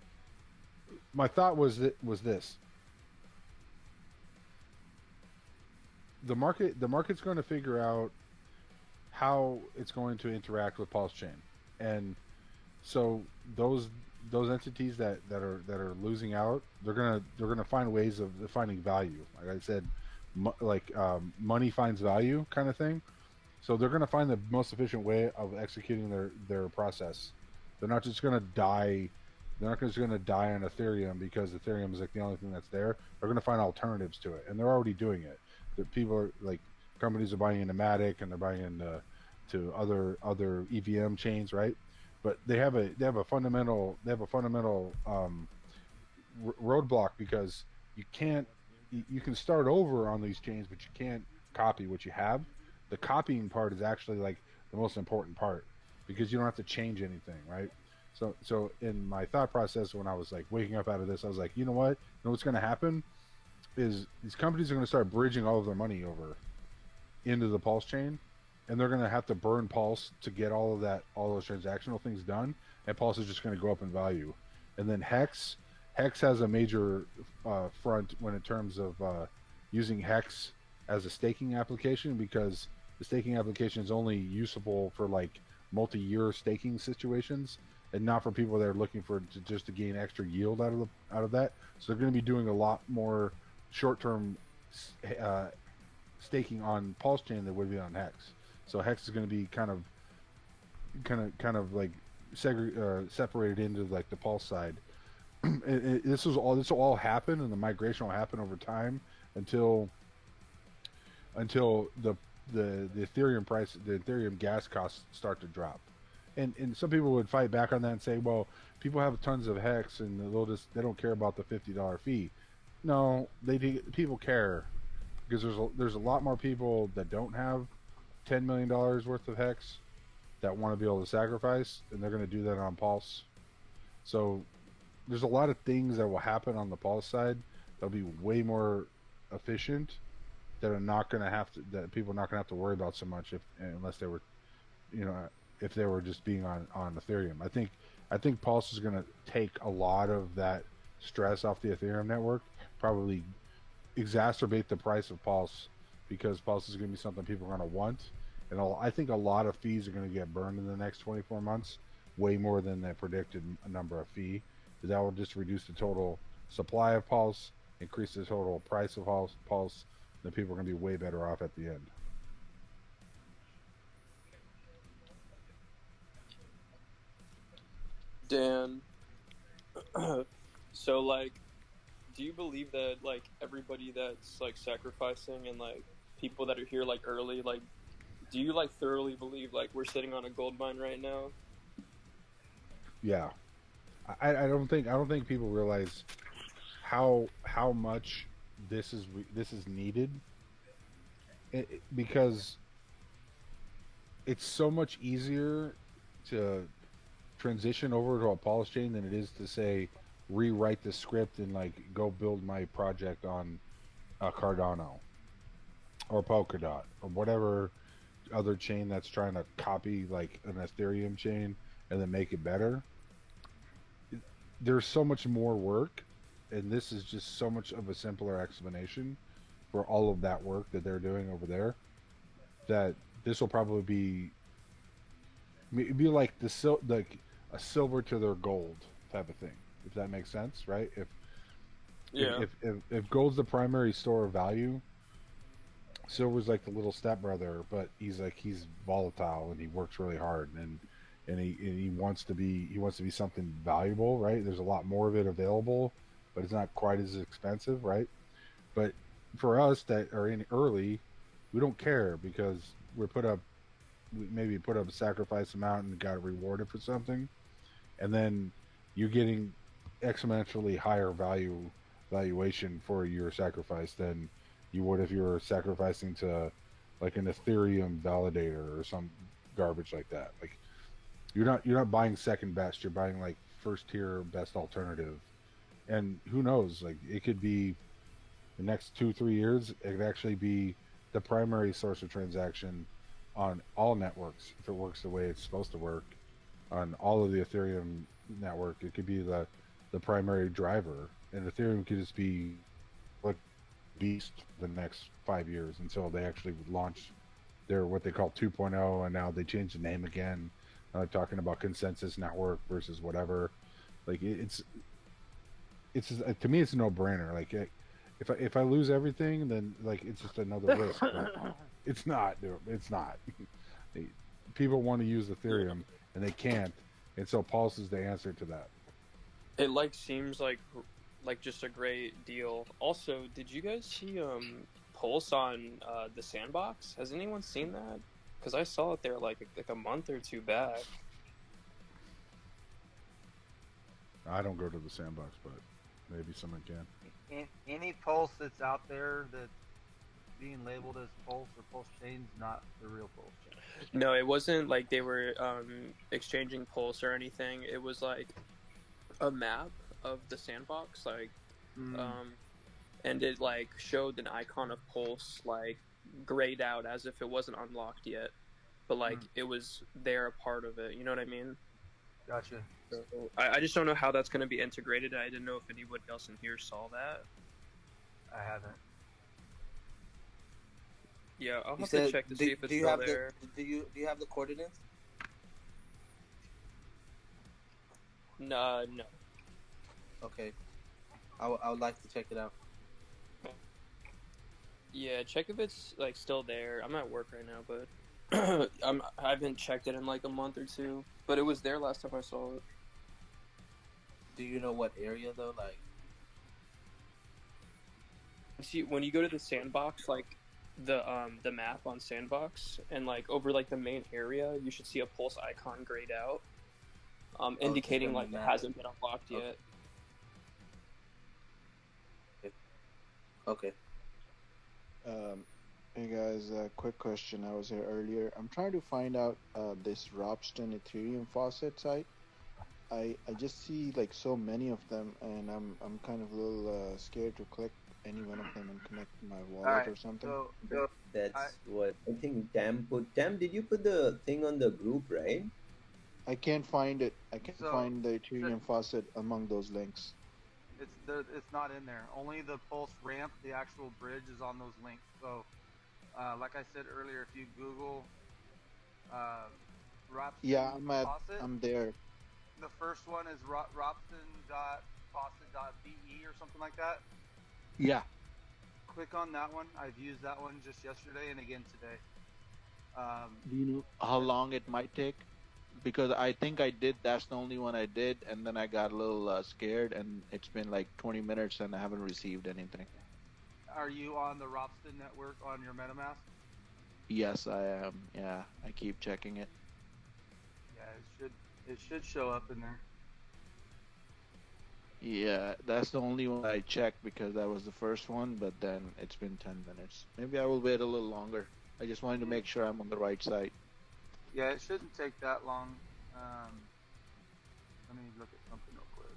my thought was this: the market's going to figure out how it's going to interact with Pulse Chain, and so those entities that are losing out, they're gonna find ways of finding value. Like I said, money finds value, kind of thing. So they're gonna find the most efficient way of executing their process. They're not just gonna die. They're not just gonna die on Ethereum because Ethereum is like the only thing that's there. They're gonna find alternatives to it, and they're already doing it. The people are like, companies are buying into Matic and they're buying into other EVM chains, right? But they have a fundamental roadblock because you can start over on these chains, but you can't copy what you have. The copying part is actually like the most important part because you don't have to change anything, right? So in my thought process, when I was like waking up out of this, I was like, you know what? You know what's going to happen is these companies are going to start bridging all of their money over into the Pulse chain, and they're going to have to burn Pulse to get all those transactional things done, and Pulse is just going to go up in value. And then HEX has a major front when in terms of using HEX as a staking application, because the staking application is only usable for like multi-year staking situations and not for people that are looking just to gain extra yield out of that. So they're going to be doing a lot more short-term staking on Pulse chain than would be on HEX. So HEX is going to be kind of like separated into like the Pulse side. This will all happen, and the migration will happen over time until the Ethereum price, the Ethereum gas costs start to drop. And some people would fight back on that and say, well, people have tons of HEX and they don't care about the $50 fee. No, people care, because there's a lot more people that don't have $10 million worth of HEX that want to be able to sacrifice, and they're going to do that on Pulse. So there's a lot of things that will happen on the Pulse side that'll be way more efficient, that people are not going to have to worry about so much unless they were, if they were just being on Ethereum. I think Pulse is going to take a lot of that stress off the Ethereum network, probably exacerbate the price of Pulse, because Pulse is going to be something people are going to want. And I think a lot of fees are going to get burned in the next 24 months, way more than the predicted number of fee. That will just reduce the total supply of Pulse, increase the total price of Pulse, then people are going to be way better off at the end. Dan, so like, do you believe that like everybody that's like sacrificing and like people that are here like early, like, do you like thoroughly believe like we're sitting on a gold mine right now? Yeah, I don't think people realize how much this is needed, because it's so much easier to transition over to a Pulse chain than it is to say rewrite the script and like go build my project on a Cardano or Polkadot or whatever other chain that's trying to copy like an Ethereum chain and then make it better. There's so much more work, and this is just so much of a simpler explanation for all of that work that they're doing over there, that this will probably be like a silver to their gold type of thing, if that makes sense, right? If gold's the primary store of value, silver's like the little stepbrother, but he's volatile and he works really hard, and he wants to be something valuable, right? There's a lot more of it available, but it's not quite as expensive, right? But for us that are in early, we don't care, because we maybe put up a sacrifice amount and got rewarded for something, and then you're getting exponentially higher valuation for your sacrifice than you would if you were sacrificing to like an Ethereum validator or some garbage like that. Like you're not buying second best, you're buying like first tier best alternative. And who knows, like it could be the next 2-3 years, it could actually be the primary source of transaction on all networks if it works the way it's supposed to work. On all of the Ethereum network, it could be the primary driver, and Ethereum could just be like beast the next 5 years until they actually launch their what they call 2.0, and now they changed the name again. Talking about consensus network versus whatever. Like it's to me it's a no-brainer. Like if I lose everything, then like it's just another risk. But it's not, dude. It's not. People want to use Ethereum and they can't, and so Pulse is the answer to that. It like seems like just a great deal. Also, did you guys see Pulse on the Sandbox? Has anyone seen that? Because I saw it there like a month or two back. I don't go to the Sandbox, but maybe someone can. Any Pulse that's out there that's being labeled as Pulse or Pulse Chain's not the real Pulse Chain. No, it wasn't like they were exchanging Pulse or anything. It was like a map of the Sandbox, like, and it like showed an icon of Pulse like grayed out as if it wasn't unlocked yet, but like it was there, a part of it. You know what I mean? Gotcha. So, I just don't know how that's going to be integrated. I didn't know if anybody else in here saw that. I haven't. Yeah, I'll have to check to see if it's still there. Do you have the coordinates? No. Okay. I would like to check it out. Yeah, check if it's like still there. I'm at work right now, but I haven't checked it in like a month or two, but it was there last time I saw it. Do you know what area though? Like, see when you go to the sandbox, like the map on sandbox, and like over like the main area, you should see a pulse icon grayed out, indicating like it hasn't been unlocked yet. Okay. Hey guys, quick question. I was here earlier. I'm trying to find out this Robston Ethereum faucet site. I just see like so many of them, and I'm kind of a little scared to click any one of them and connect my wallet or something. So that's what I think Tam put. Tam, did you put the thing on the group, right? I can't find it. I can't find the Ethereum faucet among those links. It's not in there. Only the Pulse ramp, the actual bridge, is on those links. So, like I said earlier, if you Google Robston faucet, I'm there. The first one is robston.faucet.be or something like that. Yeah. Click on that one. I've used that one just yesterday and again today. Do you know how long it might take? Because I think that's the only one I did, and then I got a little scared, and it's been like 20 minutes and I haven't received anything. Are you on the Robston network on your MetaMask? Yes, I am. Yeah, I keep checking it. Yeah, it should show up in there. Yeah, that's the only one I checked because that was the first one, but then it's been 10 minutes. Maybe I will wait a little longer. I just wanted to make sure I'm on the right site. Yeah, it shouldn't take that long. Let me look at something real quick.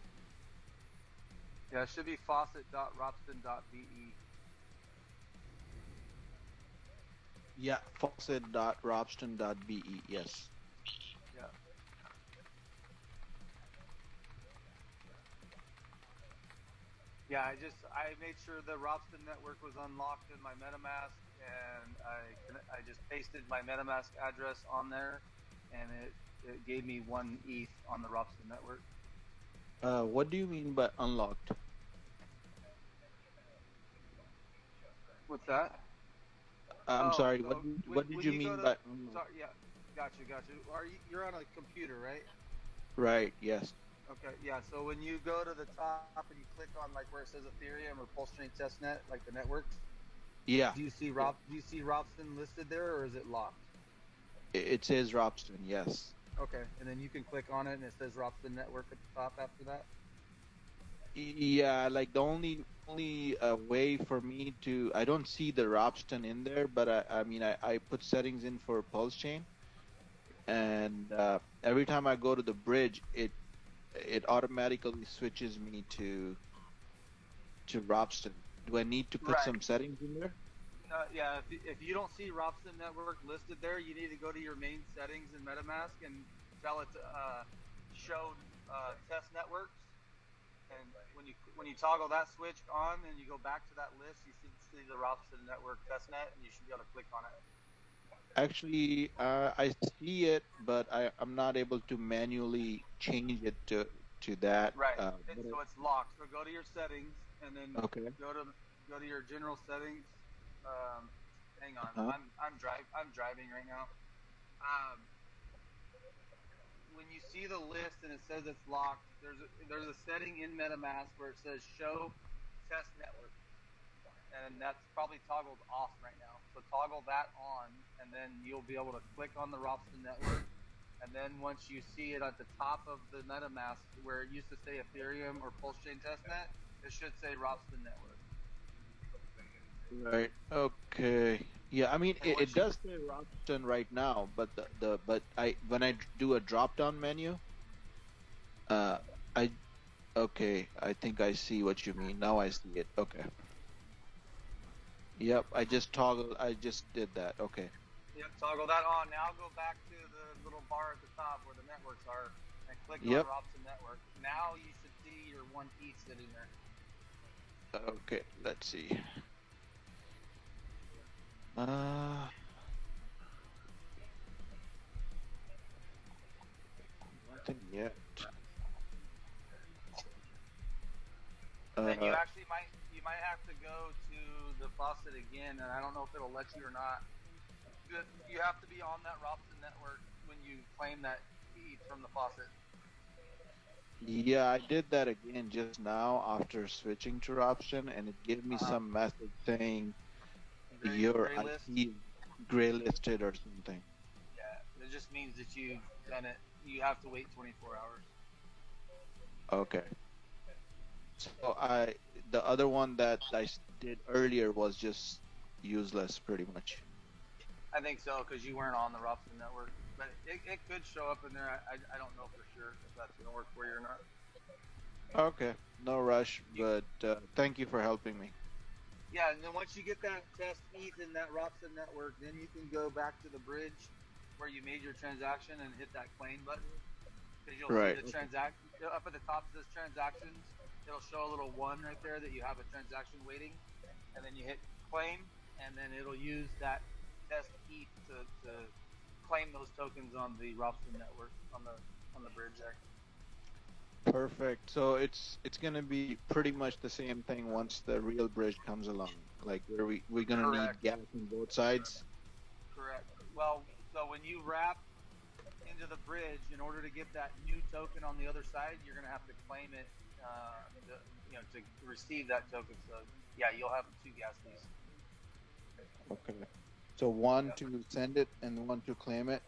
Yeah, it should be faucet.robston.be. Yeah, faucet.robston.be, yes. Yeah. Yeah, I made sure the Robston network was unlocked in my MetaMask, and I just pasted my MetaMask address on there, and it gave me 1 ETH on the Robston network. What do you mean by unlocked? What's that? I'm sorry. What did you mean by unlocked? Sorry, yeah, got you. You're on a computer, right? Right. Yes. Okay, yeah, so when you go to the top and you click on like where it says Ethereum or PulseChain testnet, like the networks, yeah. Do you see Robston listed there, or is it locked? It says Robston, yes. Okay, and then you can click on it and it says Robston network at the top after that? Yeah, like the only way for me to, I don't see the Robston in there, but I put settings in for PulseChain, and every time I go to the bridge, it automatically switches me to Robston. Do I need to put some settings in there? Yeah, if you don't see Robston network listed there, you need to go to your main settings in MetaMask and tell it to show test networks. And when you toggle that switch on and you go back to that list, you should see the Robston network testnet, and you should be able to click on it. Actually, I see it, but I'm not able to manually change it to that. Right. So it's locked. So go to your settings, and then go to your general settings. Hang on. I'm driving right now. When you see the list and it says it's locked, there's a setting in MetaMask where it says show test network, and that's probably toggled off right now. So toggle that on, and then you'll be able to click on the Robston network. And then once you see it at the top of the MetaMask where it used to say Ethereum or PulseChain testnet, it should say Robston network. Right. Okay. Yeah. I mean, it does say Robston right now, but when I do a drop down menu, okay. I think I see what you mean. Now I see it. Okay. Yep. I just did that. Okay. Yep. Toggle that on. Now go back to the little bar at the top where the networks are, and click on Robston network. Now you should see your 1 ETH sitting there. Okay. Let's see. Nothing yet. Then you actually might have to go to the faucet again, and I don't know if it'll let you or not. You have to be on that Robson network when you claim that ETH from the faucet. Yeah, I did that again just now after switching to Robson, and it gave me some message saying your gray list? IP gray listed or something. Yeah, it just means that you've done it. You have to wait 24 hours. Okay. So the other one that I did earlier was just useless, pretty much. I think so, because you weren't on the Robson network. But it could show up in there. I don't know for sure if that's going to work for you or not. Okay, no rush, but thank you for helping me. Yeah, and then once you get that test ETH in that Robson network, then you can go back to the bridge where you made your transaction and hit that claim button. Because you'll see the transaction up at the top says transactions. It'll show a little 1 right there that you have a transaction waiting, and then you hit claim, and then it'll use that test ETH to claim those tokens on the Robson network on the bridge there. Perfect. So it's gonna be pretty much the same thing once the real bridge comes along. Like we're gonna need gas on both sides. Correct. Well, so when you wrap into the bridge, in order to get that new token on the other side, you're gonna have to claim it, to receive that token. So yeah, you'll have 2 gas fees. Okay. So one to send it and one to claim it.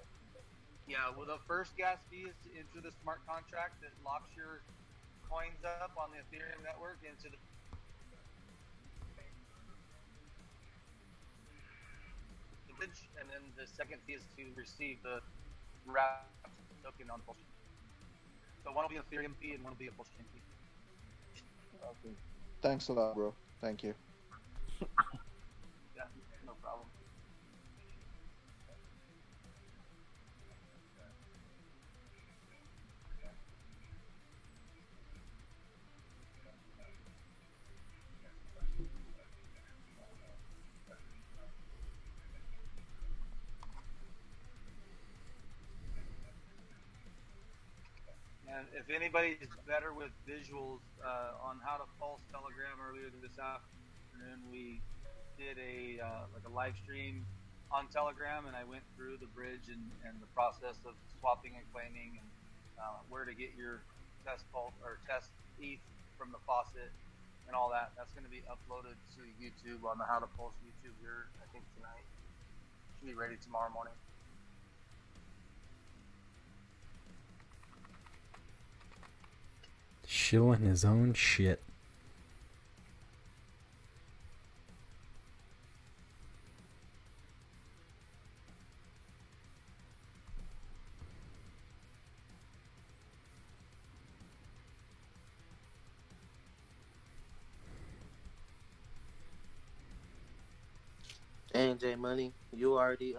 Yeah, well, the first gas fee is to enter the smart contract that locks your coins up on the Ethereum network into the bridge, and then the second fee is to receive the wrapped token on PulseChain. So one will be an Ethereum fee and one will be a PulseChain fee. Okay. Thanks a lot, bro. Thank you. Yeah, no problem. And if anybody's better with visuals on how to pulse Telegram, earlier this afternoon we did a live stream on Telegram, and I went through the bridge and the process of swapping and claiming, and where to get your test pulse or test ETH from the faucet and all that. That's going to be uploaded to YouTube on the How to Pulse YouTube here, I think tonight. Should be ready tomorrow morning. Shilling his own shit. And J Money, you already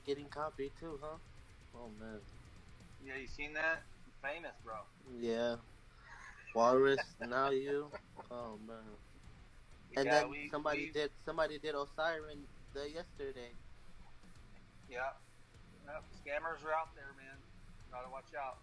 getting copied too, huh? Oh man. Yeah, you seen that? Famous, bro. Yeah. Walrus, now you. Oh man. And Yeah, then somebody did Osiren yesterday. Yeah. Yep. Scammers are out there, man. Gotta watch out.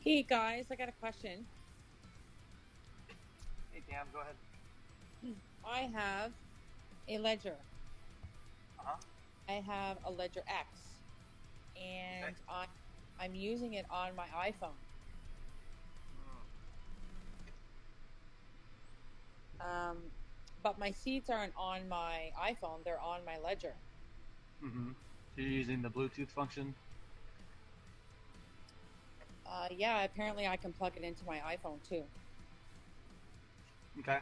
Hey guys, I got a question. Hey Cam, go ahead. I have a ledger. Uh-huh. I have a Ledger X, and I'm using it on my iPhone. But my seeds aren't on my iPhone; they're on my Ledger. Mm-hmm. So you're using the Bluetooth function? Yeah, apparently I can plug it into my iPhone too. Okay.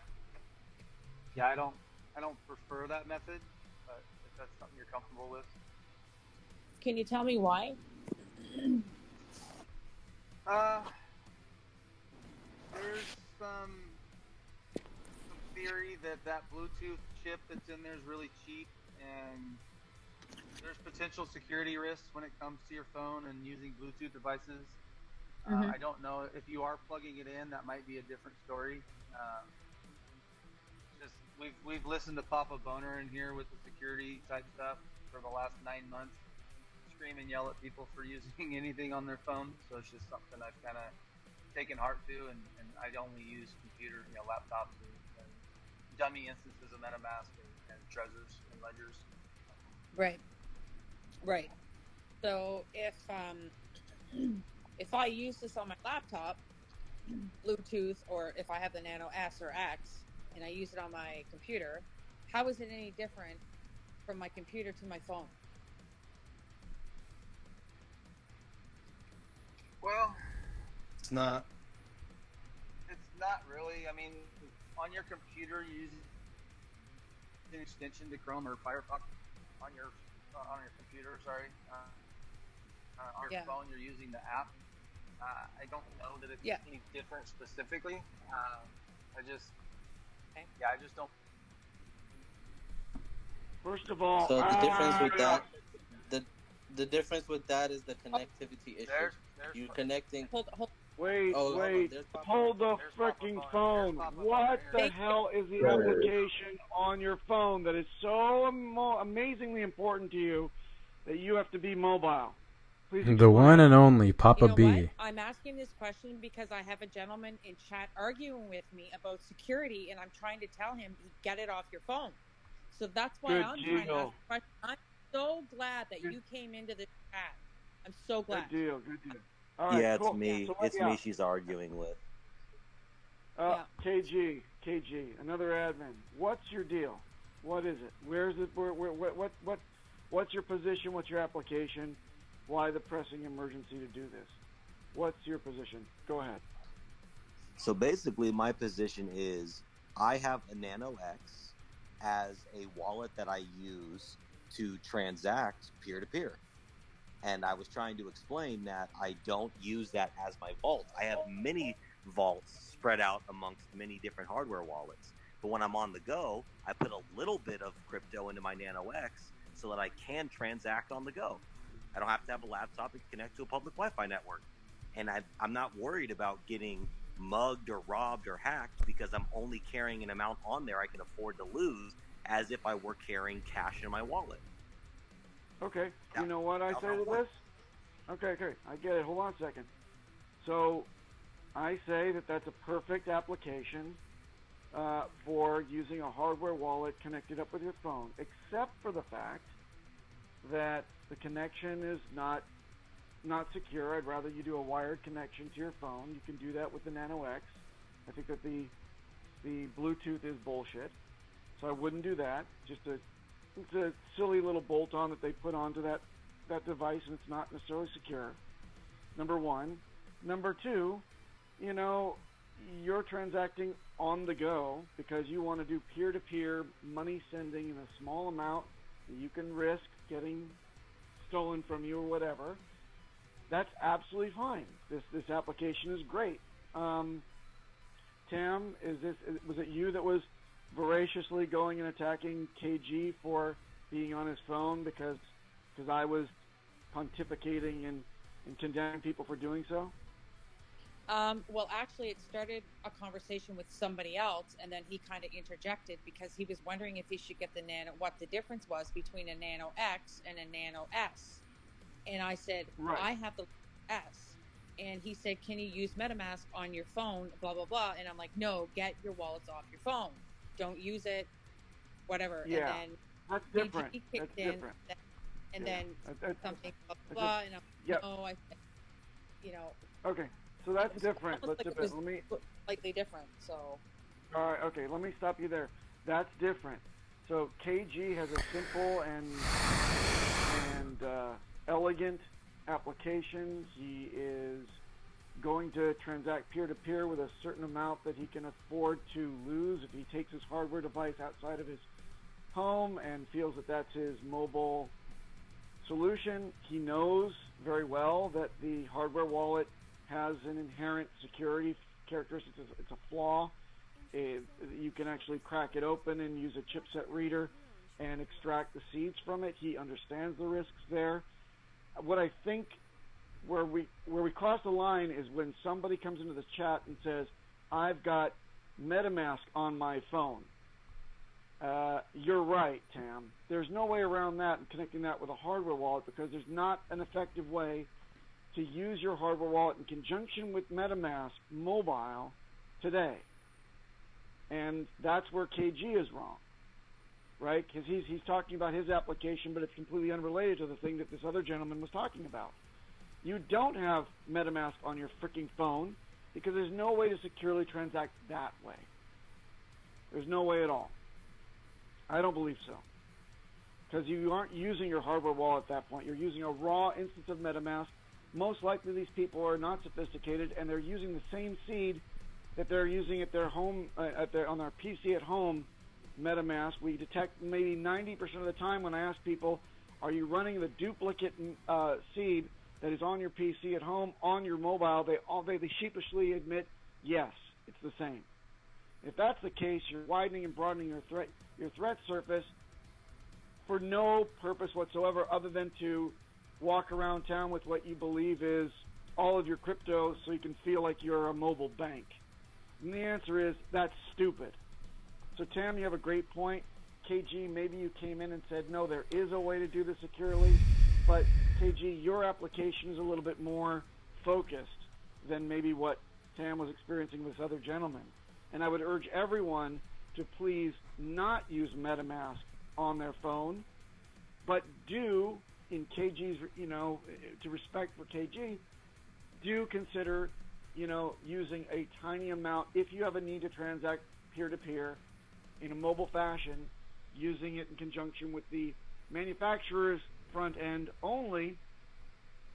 Yeah, I don't prefer that method, but if that's something you're comfortable with. Can you tell me why? There's some theory that Bluetooth chip that's in there is really cheap, and there's potential security risks when it comes to your phone and using Bluetooth devices. I don't know if you are plugging it in, that might be a different story. We've listened to PapaBoehner in here with the security type stuff for the last 9 months, scream and yell at people for using anything on their phone. So it's just something I've kind of taken heart to, and I only use computer, laptops and dummy instances of MetaMask and Trezors and ledgers. Right. Right. So if I use this on my laptop, Bluetooth, or if I have the Nano S or X, and I use it on my computer, how is it any different from my computer to my phone? Well, It's not. it's not really. I mean, on your computer, you use an extension to Chrome or Firefox. On your computer, sorry. On your phone, you're using the app. I don't know that it's any different specifically. I just don't. First of all, So the difference with that, the difference with that is the connectivity issue. You connecting. Wait, Oh, hold the freaking phone. What the hell is the application on your phone that is so amazingly important to you that you have to be mobile? Please The one and only Papa B. What? I'm asking this question because I have a gentleman in chat arguing with me about security, and I'm trying to tell him, get it off your phone. So that's why I'm trying to ask the question. I'm so glad that you came into the chat. I'm so glad. Good deal. All right, yeah, cool. it's me. So It's me she's arguing with. KG, another admin. What's your deal? What is it? Where's it? What's your position? What's your application? Why the pressing emergency to do this? What's your position? Go ahead. So basically, my position is I have a Nano X as a wallet that I use to transact peer-to-peer. And I was trying to explain that I don't use that as my vault. I have many vaults spread out amongst many different hardware wallets. But when I'm on the go, I put a little bit of crypto into my Nano X so that I can transact on the go. I don't have to have a laptop and connect to a public Wi-Fi network. And I'm not worried about getting mugged or robbed or hacked because I'm only carrying an amount on there I can afford to lose as if I were carrying cash in my wallet. Okay, you know what I say to this? Okay, I get it. Hold on a second. So, I say that that's a perfect application for using a hardware wallet connected up with your phone, except for the fact that the connection is not secure. I'd rather you do a wired connection to your phone. You can do that with the Nano X. I think that the Bluetooth is bullshit, so I wouldn't do that. It's a silly little bolt-on that they put onto that device, and it's not necessarily secure. Number one. Number two, you're transacting on the go because you want to do peer-to-peer money sending in a small amount that you can risk getting stolen from you or whatever. That's absolutely fine. This application is great. Tam, was it you that was voraciously going and attacking KG for being on his phone because I was pontificating and condemning people for doing so? Well, actually, it started a conversation with somebody else, and then he kind of interjected because he was wondering if he should get what the difference was between a Nano X and a Nano S. And I said, I have the S. And he said, can you use MetaMask on your phone, blah, blah, blah. And I'm like, no, get your wallets off your phone. Don't use it, whatever. Yeah, and then that's different. And then something, blah, blah, blah. And I'm like, no, Okay, so that's different. Let me slightly different. So. All right. Okay. Let me stop you there. That's different. So KG has a simple and elegant application. He is going to transact peer-to-peer with a certain amount that he can afford to lose if he takes his hardware device outside of his home and feels that that's his mobile solution. He knows very well that the hardware wallet has an inherent security characteristic. It's a flaw. You can actually crack it open and use a chipset reader and extract the seeds from it. He understands the risks there. What I think where we cross the line is when somebody comes into the chat and says, I've got MetaMask on my phone. you're right, Tam. There's no way around that and connecting that with a hardware wallet because there's not an effective way to use your hardware wallet in conjunction with MetaMask mobile today. And that's where KG is wrong, right? Because he's talking about his application, but it's completely unrelated to the thing that this other gentleman was talking about. You don't have MetaMask on your freaking phone because there's no way to securely transact that way. There's no way at all. I don't believe so. Because you aren't using your hardware wallet at that point. You're using a raw instance of MetaMask. Most likely these people are not sophisticated, and they're using the same seed that they're using at their home, on their PC at home, MetaMask. We detect maybe 90% of the time when I ask people, are you running the duplicate seed that is on your PC at home, on your mobile? They sheepishly admit, yes, it's the same. If that's the case, you're widening and broadening your threat surface for no purpose whatsoever other than to walk around town with what you believe is all of your crypto so you can feel like you're a mobile bank. And the answer is, that's stupid. So Tam, you have a great point. KG, maybe you came in and said, no, there is a way to do this securely, but KG, your application is a little bit more focused than maybe what Tam was experiencing with this other gentleman. And I would urge everyone to please not use MetaMask on their phone, but do, in KG's, to respect for KG, do consider, using a tiny amount, if you have a need to transact peer-to-peer in a mobile fashion, using it in conjunction with the manufacturer's front end only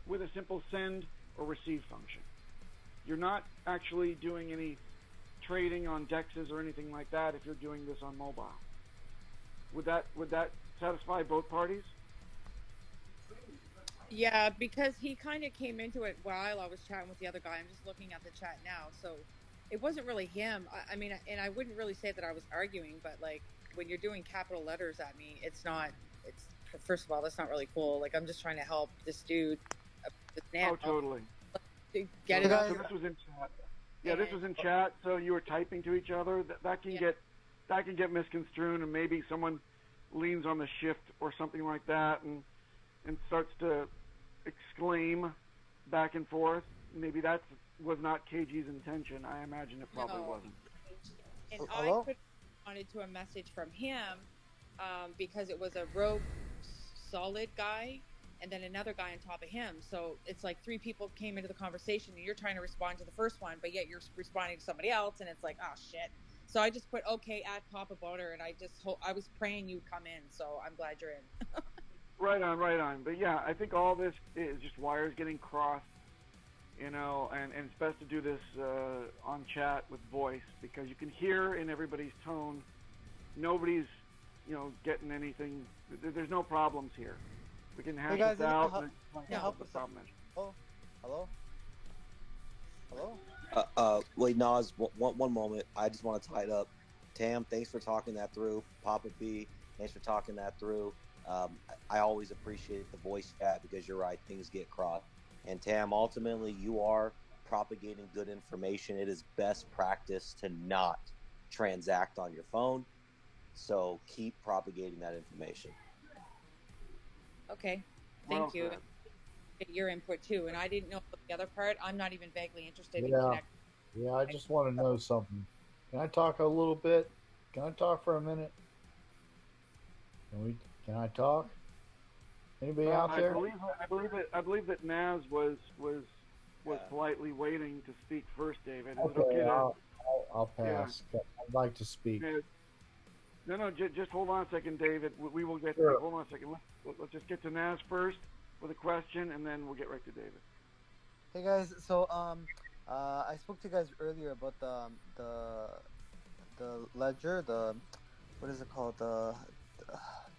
with a simple send or receive function. You're not actually doing any trading on DEXs or anything like that if you're doing this on mobile. Would that satisfy both parties? Yeah, because he kind of came into it while I was chatting with the other guy. I'm just looking at the chat now, so it wasn't really him. I mean, and I wouldn't really say that I was arguing, but like when you're doing capital letters at me, it's first of all, that's not really cool. Like I'm just trying to help this dude. Oh, totally. Get it out. So this was in chat. Yeah, this was in chat. So you were typing to each other. That can get misconstrued, and maybe someone leans on the shift or something like that, and starts to exclaim back and forth. Maybe that was not KG's intention. I imagine it probably wasn't. And I could have wanted to a message from him because it was a rogue solid guy and then another guy on top of him. So it's like three people came into the conversation and you're trying to respond to the first one, but yet you're responding to somebody else, and it's like, oh shit. So I just put okay at PapaBoehner, and I was praying you'd come in. So I'm glad you're in. Right on. But yeah, I think all this is just wires getting crossed, and it's best to do this on chat with voice because you can hear in everybody's tone. Nobody's, getting anything. There's no problems here. We can hash this out. Help the problem is. Oh, hello. Wait, Nas, one moment. I just want to tie it up. Tam, thanks for talking that through. Papa B, thanks for talking that through. I always appreciate the voice chat because you're right, things get crossed. And Tam, ultimately, you are propagating good information. It is best practice to not transact on your phone. So keep propagating that information. Okay, thank you. Get your input too. And I didn't know about the other part. I'm not even vaguely interested in connecting. Yeah, I just want to know something. Can I talk a little bit? Can I talk for a minute? Can I talk? Anybody out there? I believe that Naz was politely waiting to speak first, David. Okay, I'll pass. Yeah. I'd like to speak. No, just hold on a second, David. We will get sure. there. Hold on a second. Let's just get to Naz first with a question, and then we'll get right to David. Hey guys, so I spoke to you guys earlier about the ledger, what is it called, the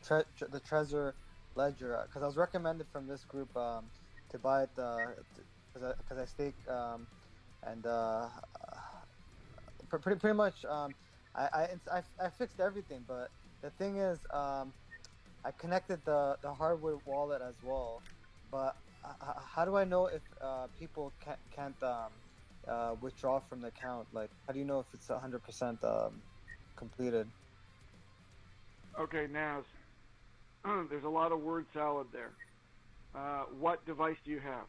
Trezor ledger, because I was recommended from this group to buy it because I stake and pretty much I fixed everything, but the thing is I connected the hardware wallet as well, but how do I know if people can't withdraw from the account? Like, how do you know if it's 100% completed? Okay, Naz. There's a lot of word salad there. What device do you have?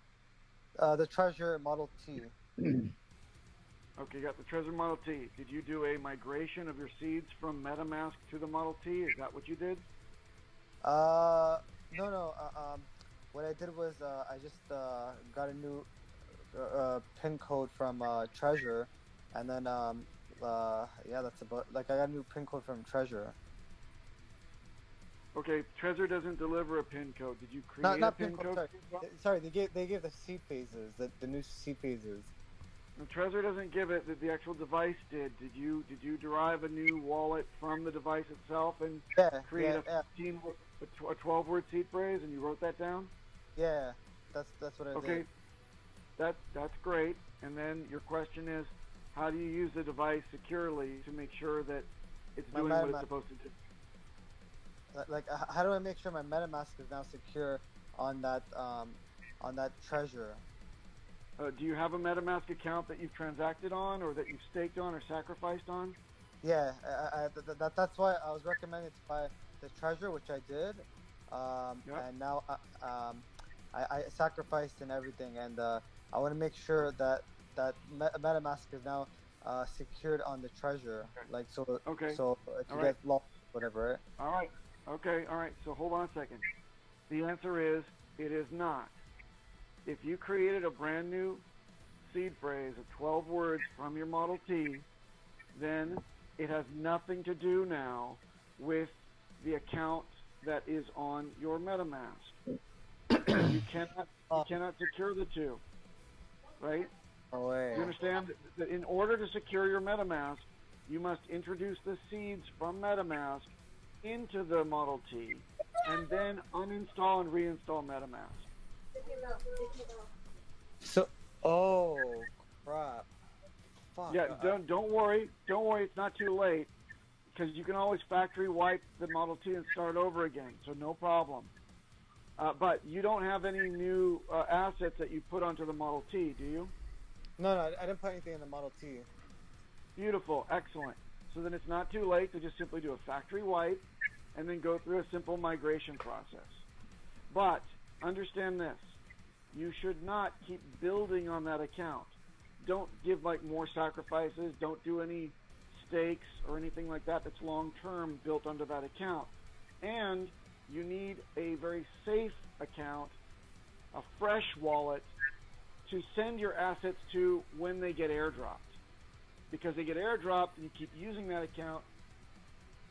The Trezor Model T. Okay, you got the Trezor Model T. Did you do a migration of your seeds from MetaMask to the Model T? Is that what you did? No. What I did was I just got a new pin code from Trezor, and then yeah, that's about I got a new pin code from Trezor. Okay, Trezor doesn't deliver a pin code. Did you create Not a pin code? Sorry, they gave the seed phases, the new seed phases. No, Trezor doesn't give it. The actual device did. Did you derive a new wallet from the device itself and create a 12-word seed phrase, and you wrote that down? Yeah, that's what I did. Okay, that's great. And then your question is, how do you use the device securely to make sure that it's doing what it's supposed to do? Like, how do I make sure my MetaMask is now secure on that Trezor? Do you have a MetaMask account that you've transacted on, or that you've staked on, or sacrificed on? Yeah, that's why I was recommended to buy the Trezor, which I did. And now I sacrificed and everything, and I want to make sure that MetaMask is now secured on the Trezor, like so it can get lost, whatever. Right? All right. So hold on a second. The answer is it is not. If you created a brand new seed phrase of 12 words from your Model T, then it has nothing to do now with the account that is on your MetaMask. You cannot secure the two, right? Oh, wait. You understand that in order to secure your MetaMask, you must introduce the seeds from MetaMask into the Model T, and then uninstall and reinstall MetaMask. So, oh crap! Fuck. Yeah, don't worry. It's not too late, because you can always factory wipe the Model T and start over again. So no problem. But you don't have any new assets that you put onto the Model T, do you? No, I didn't put anything in the Model T. Beautiful, excellent. So then it's not too late to just simply do a factory wipe and then go through a simple migration process. But understand this. You should not keep building on that account. Don't give more sacrifices. Don't do any stakes or anything like that that's long-term built onto that account. And you need a very safe account, a fresh wallet, to send your assets to when they get airdropped. Because they get airdropped and you keep using that account,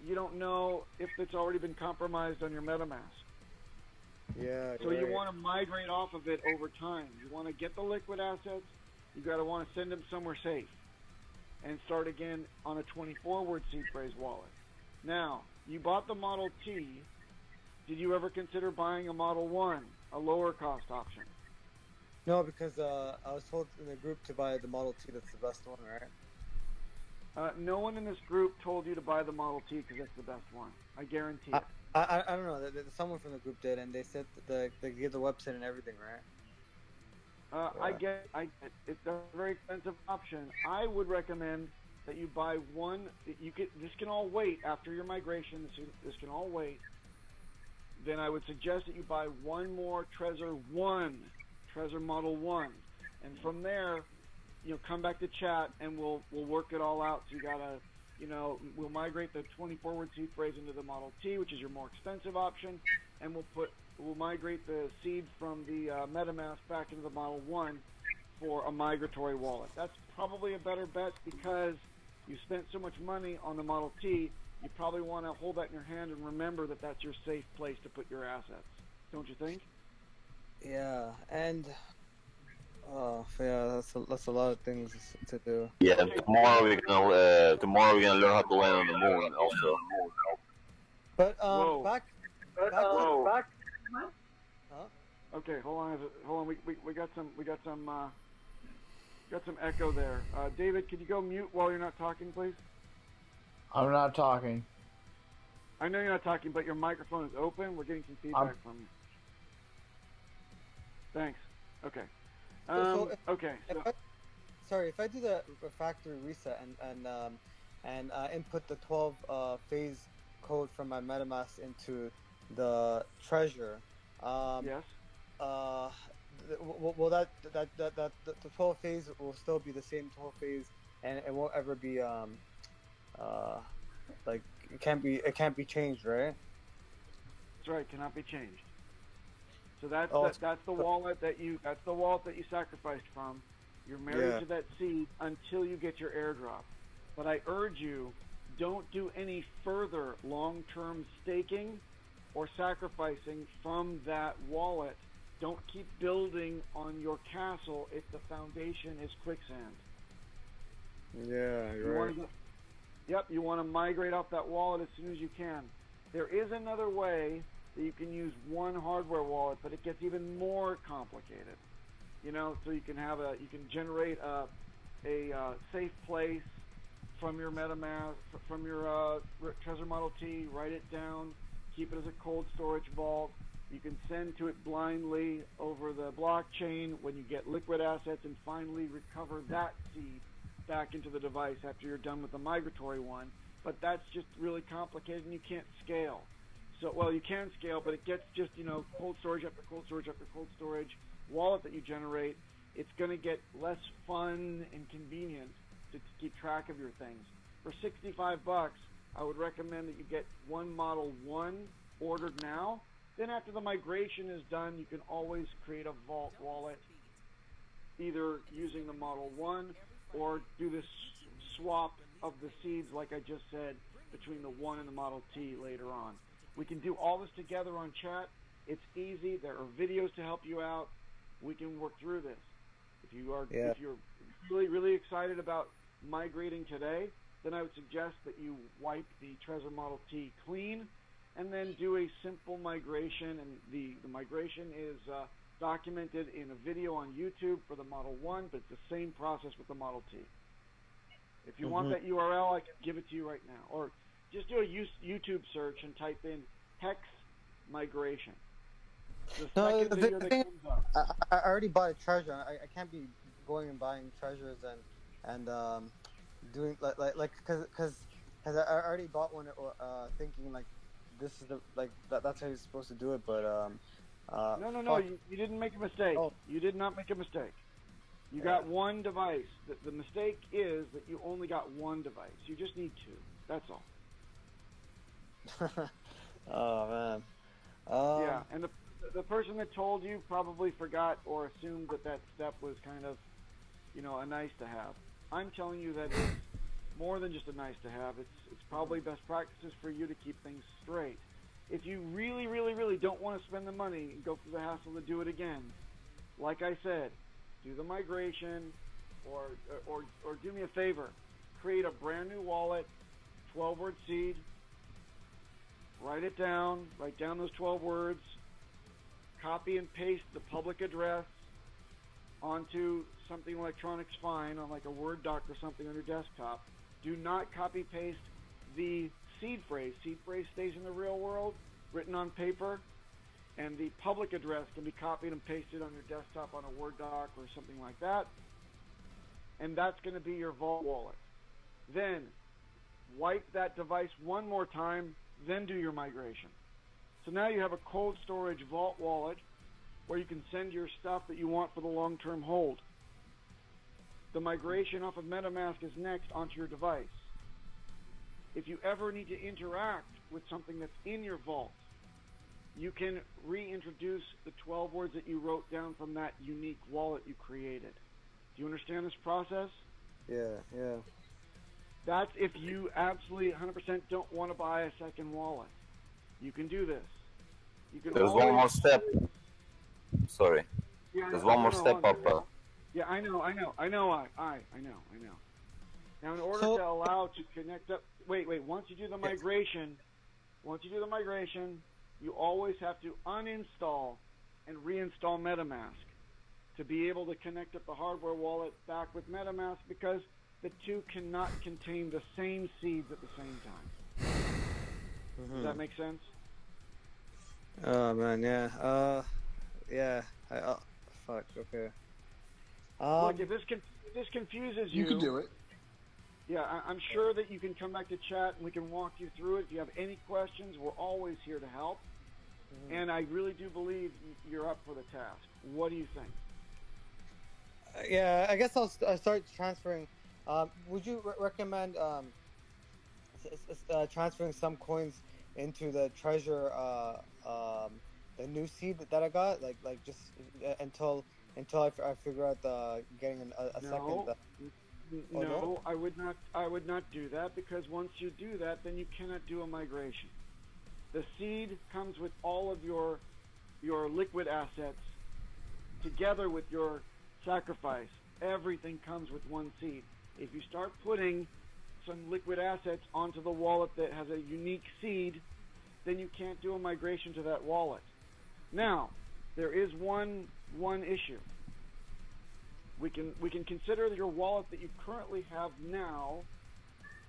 you don't know if it's already been compromised on your MetaMask. Yeah. So you want to migrate off of it over time. You want to get the liquid assets. You got to want to send them somewhere safe, and start again on a 24-word seed phrase wallet. Now, you bought the Model T. Did you ever consider buying a Model 1, a lower cost option? No, because I was told in the group to buy the Model T. That's the best one, right? No one in this group told you to buy the Model T because that's the best one. I guarantee it. I don't know. Someone from the group did, and they said that they gave the website and everything, right? I get it's a very expensive option. I would recommend that you buy one. This can all wait after your migration. This can all wait. Then I would suggest that you buy one more Trezor Model 1, and from there, come back to chat and we'll work it all out. So you gotta, we'll migrate the 24-word seed phrase into the Model T, which is your more expensive option, and we'll migrate the seed from the MetaMask back into the Model 1 for a migratory wallet. That's probably a better bet because you spent so much money on the Model T. You probably want to hold that in your hand and remember that that's your safe place to put your assets. Don't you think? Yeah, and yeah, that's a lot of things to do. Yeah, tomorrow we're gonna learn how to land on the moon also. But back. Huh? Okay, hold on. We got some echo there. David, could you go mute while you're not talking, please? I'm not talking. I know you're not talking, but your microphone is open. We're getting some feedback from you. Thanks. Okay. If I do the factory reset and input the 12 phase code from my MetaMask into the Trezor, yes. Will the 12 phase will still be the same 12 phase, and it won't ever be like it can't be changed, right? That's right, cannot be changed. So that's Oh, that's the wallet that you sacrificed from. You're married to that seed until you get your airdrop. But I urge you, don't do any further long-term staking or sacrificing from that wallet. Don't keep building on your castle if the foundation is quicksand. Yeah, you're right. You want to migrate off that wallet as soon as you can. There is another way that you can use one hardware wallet, but it gets even more complicated. You know, so you can generate a safe place from your MetaMask, from your Trezor Model T, write it down, keep it as a cold storage vault. You can send to it blindly over the blockchain when you get liquid assets, and finally recover that seed back into the device after you're done with the migratory one. But that's just really complicated, and you can't scale. So, well, you can scale, but it gets just, cold storage after cold storage after cold storage wallet that you generate. It's going to get less fun and convenient to keep track of your things. For $65, I would recommend that you get one Model 1 ordered now. Then after the migration is done, you can always create a vault wallet, either using the Model 1 or do this swap of the seeds, like I just said, between the 1 and the Model T later on. We can do all this together on chat. It's easy. There are videos to help you out. We can work through this. If you're really, really excited about migrating today, then I would suggest that you wipe the Trezor Model T clean and then do a simple migration. And the migration is documented in a video on YouTube for the Model 1, but it's the same process with the Model T. If you want that URL, I can give it to you right now. Or just do a YouTube search and type in HEX migration. The video that comes up. I already bought a Trezor. I can't be going and buying Trezors and doing because I already bought one thinking like this is that's how you're supposed to do it, but No, you didn't make a mistake. Oh. You did not make a mistake. You got one device. The mistake is that you only got one device. You just need two. That's all. Oh man. Yeah, and the person that told you probably forgot or assumed that step was kind of, a nice to have. I'm telling you that it's more than just a nice to have. It's probably best practices for you to keep things straight. If you really, really, really don't want to spend the money and go through the hassle to do it again, like I said, do the migration, or do me a favor, create a brand new wallet, 12-word seed, write it down, write down those 12 words, copy and paste the public address onto something electronic's fine, on like a Word doc or something on your desktop. Do not copy paste the seed phrase. Seed phrase stays in the real world, written on paper, and the public address can be copied and pasted on your desktop on a Word doc or something like that. And that's going to be your vault wallet. Then wipe that device one more time, then do your migration. So now you have a cold storage vault wallet where you can send your stuff that you want for the long-term hold. The migration off of MetaMask is next onto your device. If you ever need to interact with something that's in your vault, you can reintroduce the 12 words that you wrote down from that unique wallet you created. Do you understand this process? Yeah. That's if you absolutely 100% don't want to buy a second wallet. You can do this. You can There's one more step. Sorry. Yeah, There's one more step up. Yeah, I know. Now, in order to allow to connect up, wait. Once you do the migration, you always have to uninstall and reinstall MetaMask to be able to connect up the hardware wallet back with MetaMask, because the two cannot contain the same seeds at the same time. Does that make sense? Oh man, yeah. Yeah. Fuck. Okay. Look, if this confuses you, You can do it. Yeah, I'm sure that you can come back to chat and we can walk you through it. If you have any questions, we're always here to help. And I really do believe you're up for the task. What do you think? Yeah, I guess I'll start transferring. Would you recommend transferring some coins into the Trezor, the new seed that I got, like just until I figure out getting a second. No, I would not. I would not do that, because once you do that, then you cannot do a migration. The seed comes with all of your liquid assets, together with your sacrifice. Everything comes with one seed. If you start putting some liquid assets onto the wallet that has a unique seed, then you can't do a migration to that wallet. Now, there is one issue. We can consider your wallet that you currently have now,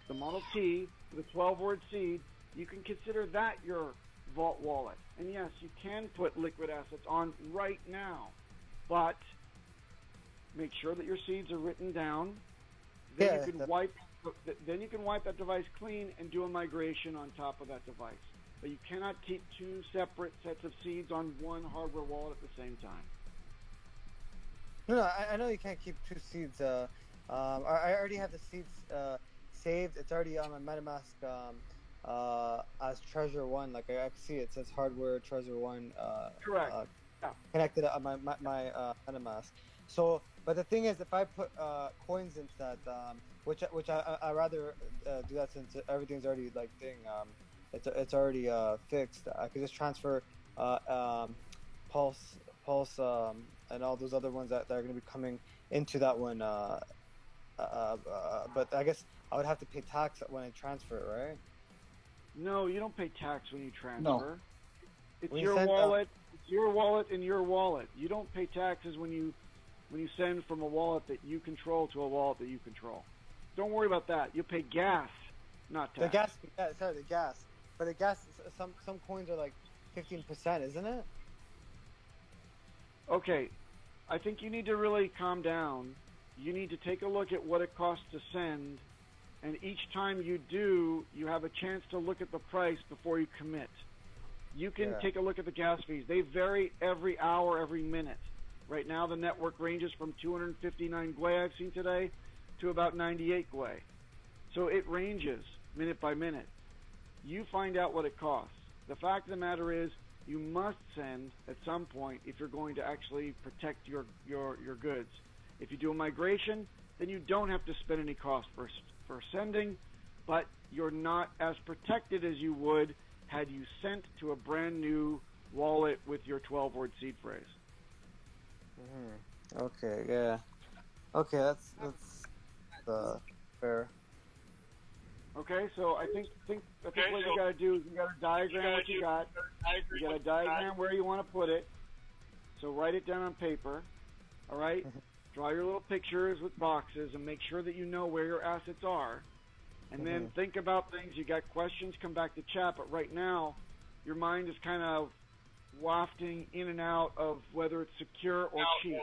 the Model T, the 12-word seed. You can consider that your vault wallet. And yes, you can put liquid assets on right now, but make sure that your seeds are written down. Then you can wipe that device clean and do a migration on top of that device. But you cannot keep two separate sets of seeds on one hardware wallet at the same time. No, I know you can't keep two seeds. I already have the seeds saved. It's already on my MetaMask as Trezor 1. Like I can see it says hardware Trezor 1. Correct. Connected on my MetaMask. So, but the thing is, if I put coins into that, which I rather do that since everything's already it's already fixed. I could just transfer Pulse, and all those other ones that are going to be coming into that one. But I guess I would have to pay tax when I transfer, right? No, you don't pay tax when you transfer. No. It's When your you send, wallet. It's your wallet and your wallet. You don't pay taxes when you send from a wallet that you control to a wallet that you control. Don't worry about that. You pay gas, not tax. The gas. Sorry, the gas. But the gas. Some coins are like 15%, isn't it? Okay, I think you need to really calm down. You need to take a look at what it costs to send, and each time you do, you have a chance to look at the price before you commit. You can take a look at the gas fees. They vary every hour, every minute. Right now, the network ranges from 259 Gwei I've seen today to about 98 Gwei. So it ranges minute by minute. You find out what it costs. The fact of the matter is, you must send at some point if you're going to actually protect your goods. If you do a migration, then you don't have to spend any cost for sending, but you're not as protected as you would had you sent to a brand new wallet with your 12-word seed phrase. Okay, yeah. Okay, that's fair. Okay, so I think what you got to do is you got to diagram what you got. You got to diagram where you want to put it. So write it down on paper. All right? Draw your little pictures with boxes and make sure that you know where your assets are. And then think about things. You got questions, come back to chat. But right now, your mind is kind of wafting in and out of whether it's secure or cheap.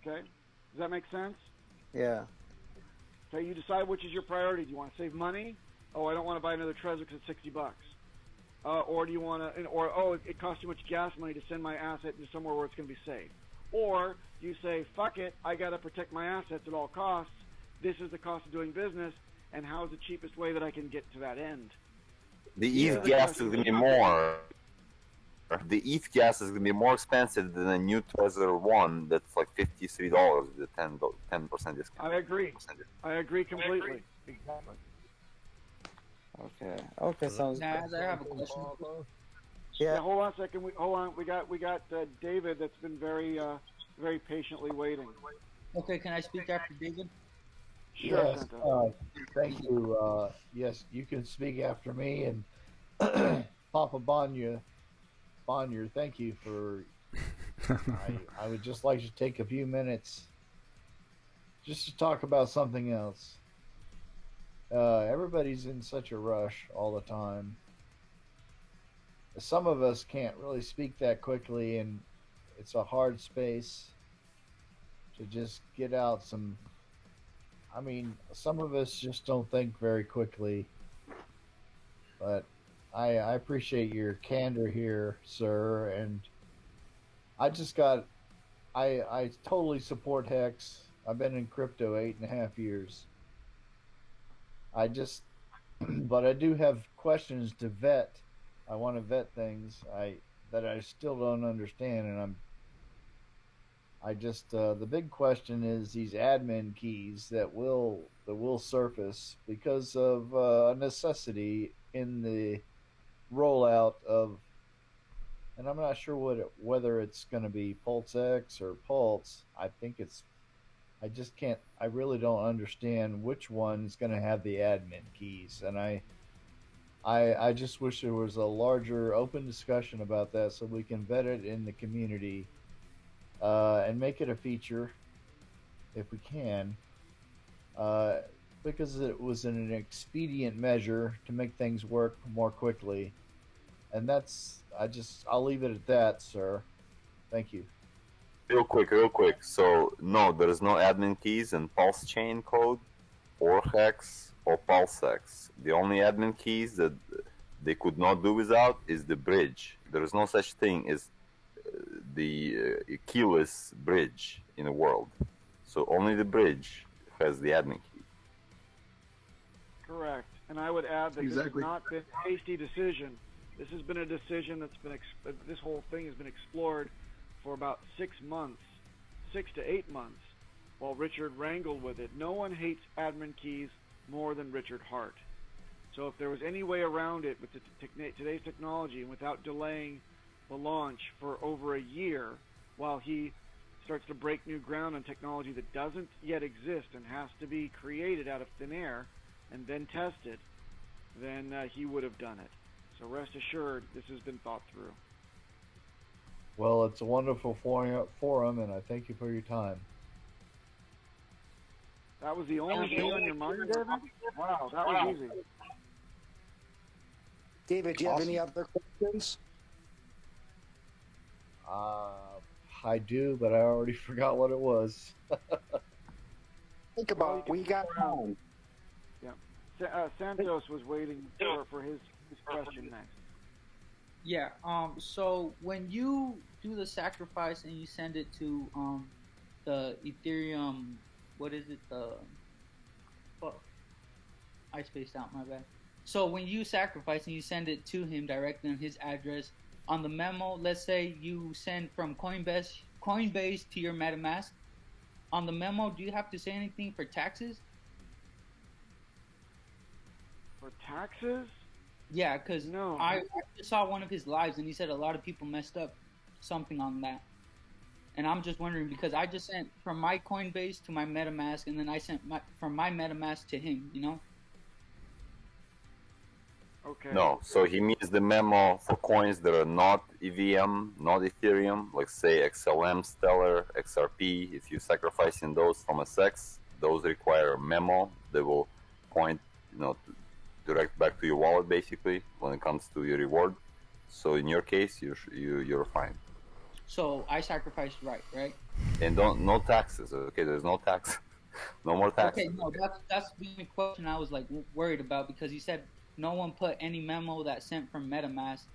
Okay? Does that make sense? Yeah. Okay, you decide which is your priority. Do you want to save money? Oh, I don't want to buy another Trezor because it's $60. Or do you want to, it costs too much gas money to send my asset to somewhere where it's going to be safe. Or you say, fuck it, I got to protect my assets at all costs. This is the cost of doing business, and how is the cheapest way that I can get to that end? The ETH gas is going to be more. The ETH gas is going to be more expensive than a new Trezor 1 that's like $53 with a 10% discount. I agree. I agree completely. Exactly. Okay, sounds good. I have a question. Yeah, hold on a second. We got David that's been very patiently waiting. Okay, can I speak after David? Sure. Yes, thank you. Yes, you can speak after me. And Papa Boehner, thank you for... I would just like to take a few minutes just to talk about something else. Everybody's in such a rush all the time. Some of us can't really speak that quickly, and it's a hard space to just get out some I mean, some of us just don't think very quickly, but I appreciate your candor here, sir, and I totally support Hex. I've been in crypto 8.5 years. But I do have questions to vet. I want to vet things that I still don't understand, and the big question is these admin keys that will surface because of a necessity in the rollout of, and I'm not sure whether it's going to be PulseX or Pulse. I just can't. I really don't understand which one's going to have the admin keys, and I just wish there was a larger open discussion about that so we can vet it in the community and make it a feature if we can, because it was an expedient measure to make things work more quickly, and I'll leave it at that, sir. Thank you. Real quick. So no, there is no admin keys in PulseChain code, or HEX, or PulseX. The only admin keys that they could not do without is the bridge. There is no such thing as the keyless bridge in the world. So only the bridge has the admin key. Correct. And I would add that Exactly. this has not been a hasty decision. This has been a decision that's been, this whole thing has been explored for about 6 months, 6 to 8 months, while Richard wrangled with it. No one hates admin keys more than Richard Hart. So if there was any way around it with today's technology and without delaying the launch for over a year while he starts to break new ground on technology that doesn't yet exist and has to be created out of thin air and then tested, then he would have done it. So rest assured, this has been thought through. Well, it's a wonderful forum, and I thank you for your time. That was the only thing on your mind, David? Wow, that was easy. David, do you have any other questions? I do, but I already forgot what it was. Think about it. We got time. Yeah. Santos was waiting for his question next. Yeah. So when you do the sacrifice and you send it to the Ethereum, what is it? I spaced out. My bad. So when you sacrifice and you send it to him directly on his address, on the memo, let's say you send from Coinbase to your MetaMask. On the memo, do you have to say anything for taxes? For taxes? Yeah, because no. I just saw one of his lives and he said a lot of people messed up something on that. And I'm just wondering because I just sent from my Coinbase to my MetaMask and then I sent from my MetaMask to him, you know? Okay. No, so he means the memo for coins that are not EVM, not Ethereum, like say XLM, Stellar, XRP. If you're sacrificing those from a SEX, those require a memo that will point, direct back to your wallet basically when it comes to your reward. So in your case, you're fine. So I sacrificed right? And no taxes. Okay, there's no tax, no more taxes. Okay, no, that's the only question I was like worried about because he said no one put any memo that sent from MetaMask,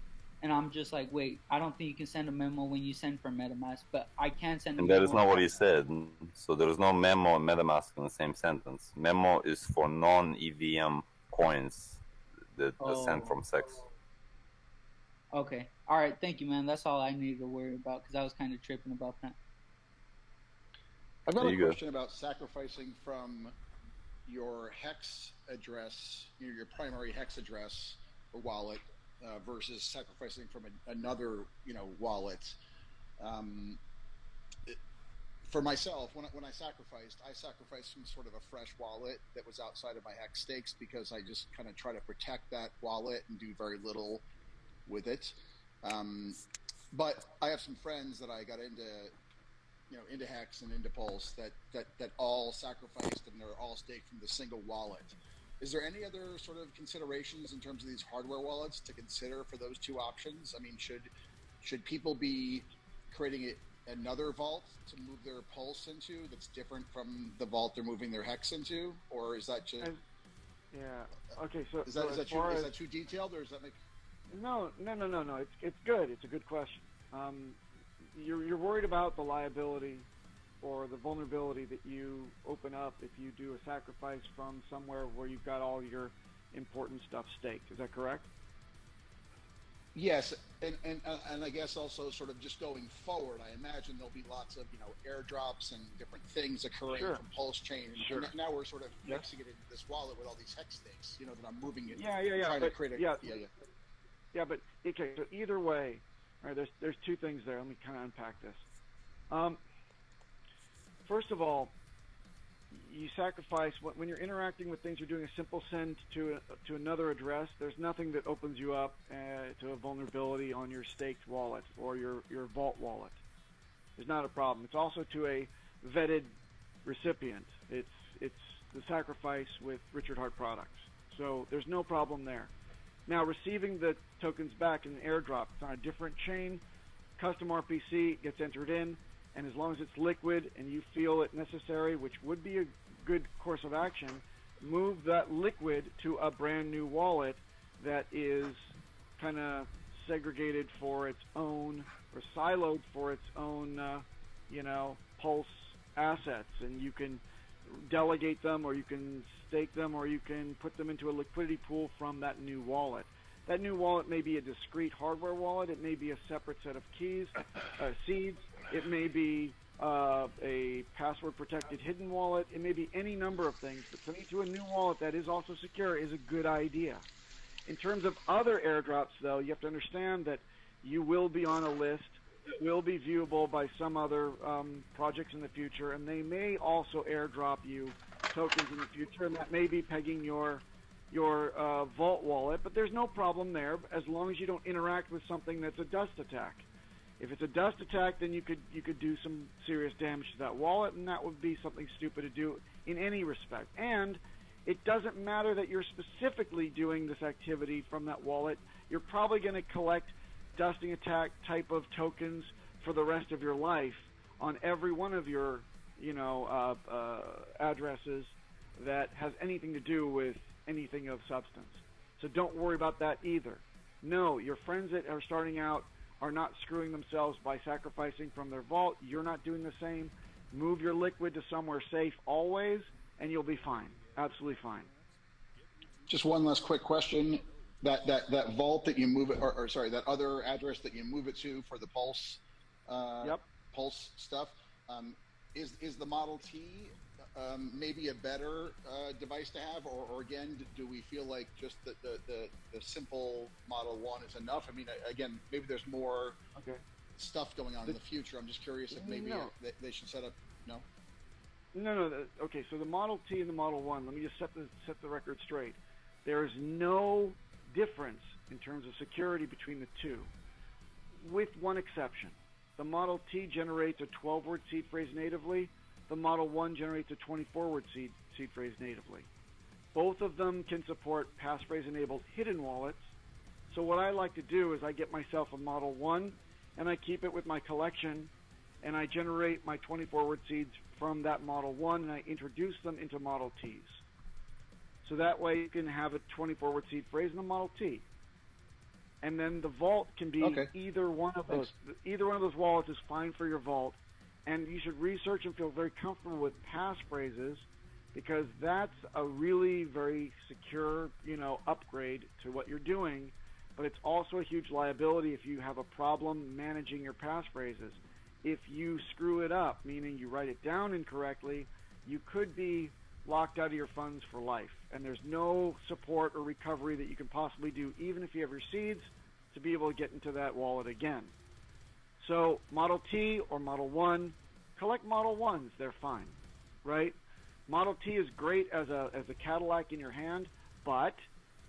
and I'm just like, wait, I don't think you can send a memo when you send from MetaMask, but I can send a And memo. that is not what he said. So there is no memo and MetaMask in the same sentence. Memo is for non-EVM coins that are sent from SEX. Okay. All right. Thank you, man. That's all I needed to worry about because I was kind of tripping about that. I've got a question about sacrificing from your HEX address, your primary HEX address or wallet, versus sacrificing from another, wallet. For myself, when I sacrificed from sort of a fresh wallet that was outside of my HEX stakes because I just kind of try to protect that wallet and do very little with it. But I have some friends that I got into HEX and into Pulse that all sacrificed and they're all staked from the single wallet. Is there any other sort of considerations in terms of these hardware wallets to consider for those two options? I mean, should people be creating another vault to move their pulse into that's different from the vault they're moving their hex into, or is that just? Yeah. Okay. So is so that too detailed, or does that make? No. It's good. It's a good question. You're worried about the liability or the vulnerability that you open up if you do a sacrifice from somewhere where you've got all your important stuff staked. Is that correct? Yes, and I guess also sort of just going forward, I imagine there'll be lots of airdrops and different things occurring from PulseChain. Sure. And now we're sort of mixing it into this wallet with all these hex stakes. That I'm moving it. Yeah. Trying to create a Yeah, but okay. So either way, all right. There's two things there. Let me kind of unpack this. First of all, you sacrifice when you're interacting with things. You're doing a simple send to another address. There's nothing that opens you up to a vulnerability on your staked wallet or your vault wallet. There's not a problem. It's also to a vetted recipient. It's the sacrifice with Richard Hart products. So there's no problem there. Now receiving the tokens back in an airdrop, it's on a different chain. Custom RPC gets entered in. And as long as it's liquid and you feel it necessary, which would be a good course of action, move that liquid to a brand new wallet that is kind of segregated for its own or siloed for its own, Pulse assets. And you can delegate them, or you can stake them, or you can put them into a liquidity pool from that new wallet. That new wallet may be a discrete hardware wallet. It may be a separate set of keys, seeds. It may be a password-protected hidden wallet. It may be any number of things. But sending to a new wallet that is also secure is a good idea. In terms of other airdrops, though, you have to understand that you will be on a list. It will be viewable by some other projects in the future, and they may also airdrop you tokens in the future, and that may be pegging your vault wallet. But there's no problem there as long as you don't interact with something that's a dust attack. If it's a dust attack, then you could do some serious damage to that wallet, and that would be something stupid to do in any respect. And it doesn't matter that you're specifically doing this activity from that wallet. You're probably going to collect dusting attack type of tokens for the rest of your life on every one of your addresses that has anything to do with anything of substance. So don't worry about that either. No, your friends that are starting out are not screwing themselves by sacrificing from their vault. You're not doing the same. Move your liquid to somewhere safe always, and you'll be fine. Absolutely fine. Just one last quick question. That vault that you move it, or sorry, that other address that you move it to for the Pulse, Pulse stuff, is the Model T maybe a better device to have, or again, do we feel like just the simple Model 1 is enough? I mean, again, maybe there's more stuff going on in the future. I'm just curious if maybe they should set up. No. Okay, so the Model T and the Model 1. Let me just set the record straight. There is no difference in terms of security between the two, with one exception. The Model T generates a 12-word seed phrase natively. The Model 1 generates a 24-word seed phrase natively. Both of them can support passphrase-enabled hidden wallets. So what I like to do is I get myself a Model 1, and I keep it with my collection, and I generate my 24-word seeds from that Model 1, and I introduce them into Model Ts. So that way you can have a 24-word seed phrase in the Model T. And then the vault can be either one of those. Either one of those wallets is fine for your vault. And you should research and feel very comfortable with passphrases, because that's a really very secure, upgrade to what you're doing. But it's also a huge liability if you have a problem managing your passphrases. If you screw it up, meaning you write it down incorrectly, you could be locked out of your funds for life. And there's no support or recovery that you can possibly do, even if you have your seeds, to be able to get into that wallet again. So Model T or Model 1, collect Model 1s. They're fine, right? Model T is great as a Cadillac in your hand, but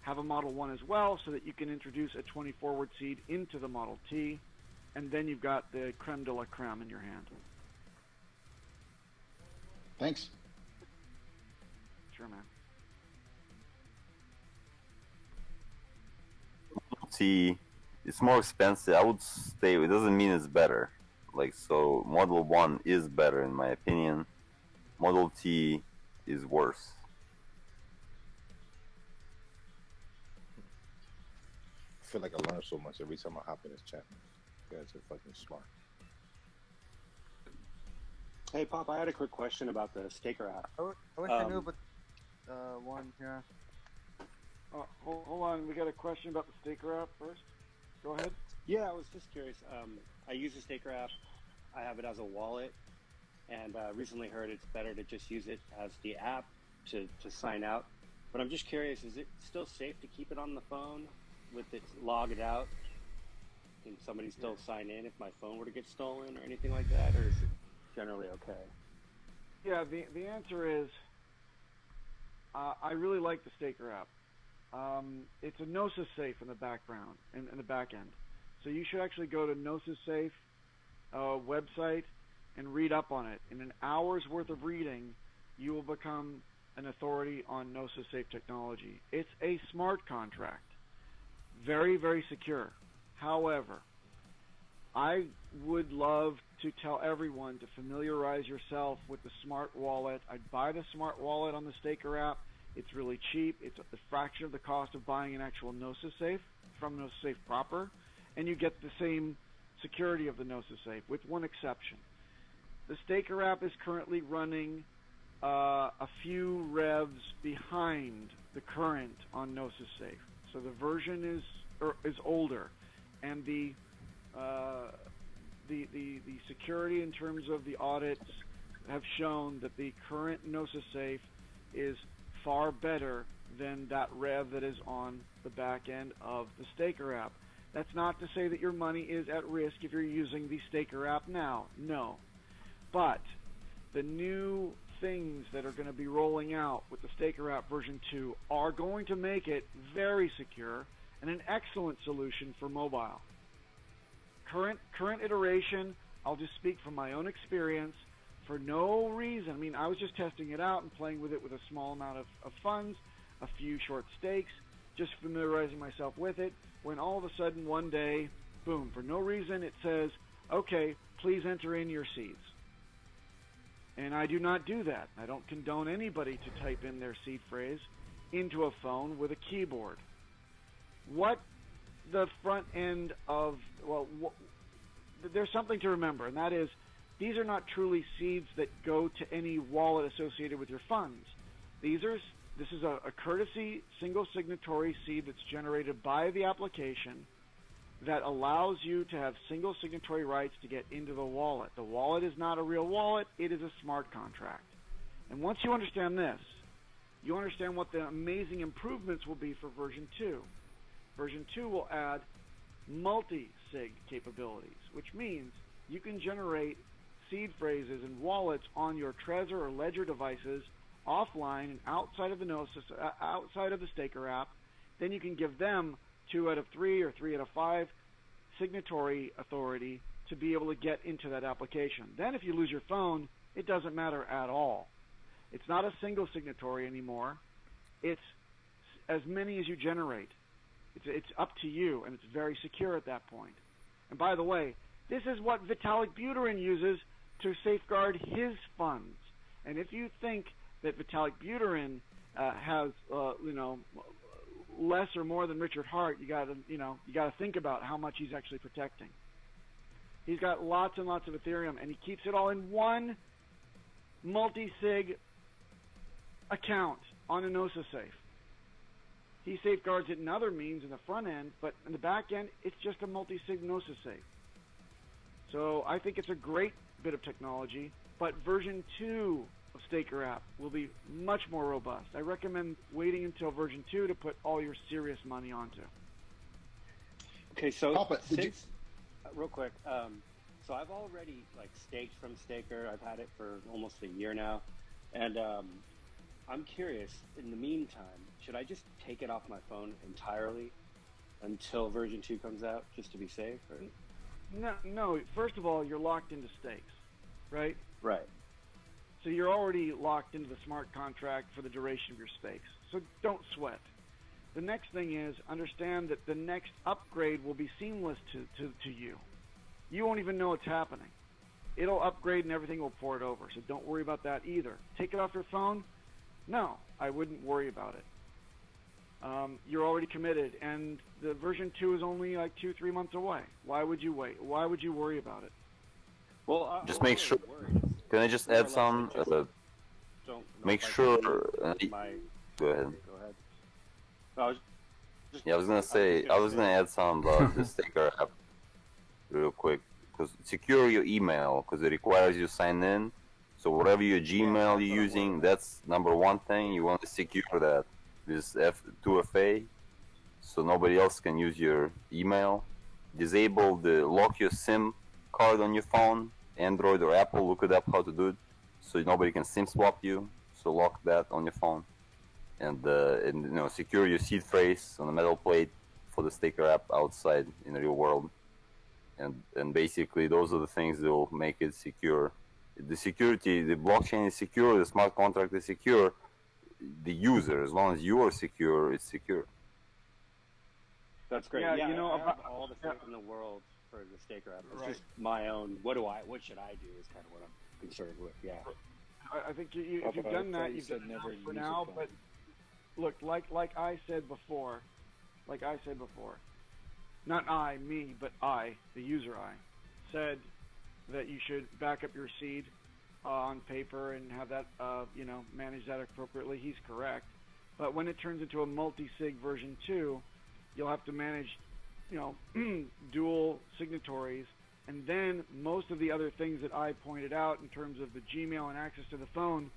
have a Model 1 as well so that you can introduce a 24-word seed into the Model T, and then you've got the creme de la creme in your hand. Thanks. Sure, man. T, it's more expensive. I would stay. It doesn't mean it's better. Like, so Model 1 is better in my opinion. Model T is worse. I feel like I learn so much every time I hop in this chat. You guys are fucking smart. Hey, Pop, I had a quick question about the Staker app. I wish I knew about one here. Hold on, we got a question about the Staker app first. Go ahead. Yeah, I was just curious. I use the Staker app. I have it as a wallet, and recently heard it's better to just use it as the app to sign out. But I'm just curious, is it still safe to keep it on the phone with it logged out? Can somebody still sign in if my phone were to get stolen or anything like that, or is it generally okay? Yeah, the answer is I really like the Staker app. It's a Gnosis safe in the background, in the back end. So you should actually go to Gnosis Safe website and read up on it. In an hour's worth of reading, you will become an authority on Gnosis Safe technology. It's a smart contract. Very, very secure. However, I would love to tell everyone to familiarize yourself with the smart wallet. I'd buy the smart wallet on the Staker app. It's really cheap. It's a fraction of the cost of buying an actual Gnosis Safe from Gnosis Safe proper, and you get the same security of the Gnosis Safe, with one exception. The Staker app is currently running a few revs behind the current on Gnosis Safe. So the version is older, and the security in terms of the audits have shown that the current Gnosis Safe is far better than that rev that is on the back end of the Staker app. That's not to say that your money is at risk if you're using the Staker app now. No. But the new things that are going to be rolling out with the Staker app version 2 are going to make it very secure and an excellent solution for mobile. Current iteration, I'll just speak from my own experience, for no reason. I mean, I was just testing it out and playing with it with a small amount of funds, a few short stakes, just familiarizing myself with it, when all of a sudden one day, boom, for no reason it says, okay, please enter in your seeds. And I do not do that. I don't condone anybody to type in their seed phrase into a phone with a keyboard. What the front end of, there's something to remember, and that is, these are not truly seeds that go to any wallet associated with your funds. This is a courtesy single signatory seed that's generated by the application that allows you to have single signatory rights to get into the wallet. The wallet is not a real wallet, it is a smart contract. And once you understand this, you understand what the amazing improvements will be for version 2. Version 2 will add multi-sig capabilities, which means you can generate seed phrases and wallets on your Trezor or Ledger devices offline and outside of the Gnosis, outside of the Staker app. Then you can give them 2 out of 3 or 3 out of 5 signatory authority to be able to get into that application. Then if you lose your phone, it doesn't matter at all. It's not a single signatory anymore. It's as many as you generate. It's up to you, and it's very secure at that point. And by the way, this is what Vitalik Buterin uses to safeguard his funds. And if you think that Vitalik Buterin has, less or more than Richard Hart, you got to think about how much he's actually protecting. He's got lots and lots of Ethereum, and he keeps it all in one multi-sig account on a Gnosis Safe. He safeguards it in other means in the front end, but in the back end, it's just a multi-sig Gnosis Safe. So I think it's a great bit of technology, but version 2 of Staker app will be much more robust. I recommend waiting until version 2 to put all your serious money onto. Okay, so Papa, real quick, so I've already staked from Staker. I've had it for almost a year now, and I'm curious. In the meantime, should I just take it off my phone entirely until version 2 comes out, just to be safe? Or? No. First of all, you're locked into stakes, right? Right. So you're already locked into the smart contract for the duration of your stakes. So don't sweat. The next thing is understand that the next upgrade will be seamless to you. You won't even know it's happening. it'll upgrade and everything will port over. So don't worry about that either. Take it off your phone? No, I wouldn't worry about it. You're already committed, and the version 2 is only like 2-3 months away. Why would you wait? Why would you worry about it? Well, just make sure. Can I just add some? Make sure. Go ahead. Go ahead. Yeah, I was gonna add some about the Staker app, real quick, because secure your email, because it requires you to sign in. So whatever your Gmail you're using, that's number one thing. You want to secure that with 2FA, so nobody else can use your email. Disable the lock your SIM card on your phone, Android or Apple. Look it up how to do it, so nobody can SIM swap you. So lock that on your phone, and secure your seed phrase on a metal plate for the Staker app outside in the real world. And basically those are the things that will make it secure. The security, the blockchain is secure, the smart contract is secure. The user, as long as you are secure, it's secure. That's great. Yeah, Yeah, you know, I have all the faith in the world for the Staker app. It's just my own. What should I do? Is kind of what I'm concerned with. Yeah. I think if you've done that, you've done enough for now. But look, like I said before, not me, but the user said that you should back up your seed on paper and have that, manage that appropriately. He's correct. But when it turns into a multi-sig version 2, you'll have to manage, dual signatories. And then most of the other things that I pointed out in terms of the Gmail and access to the phone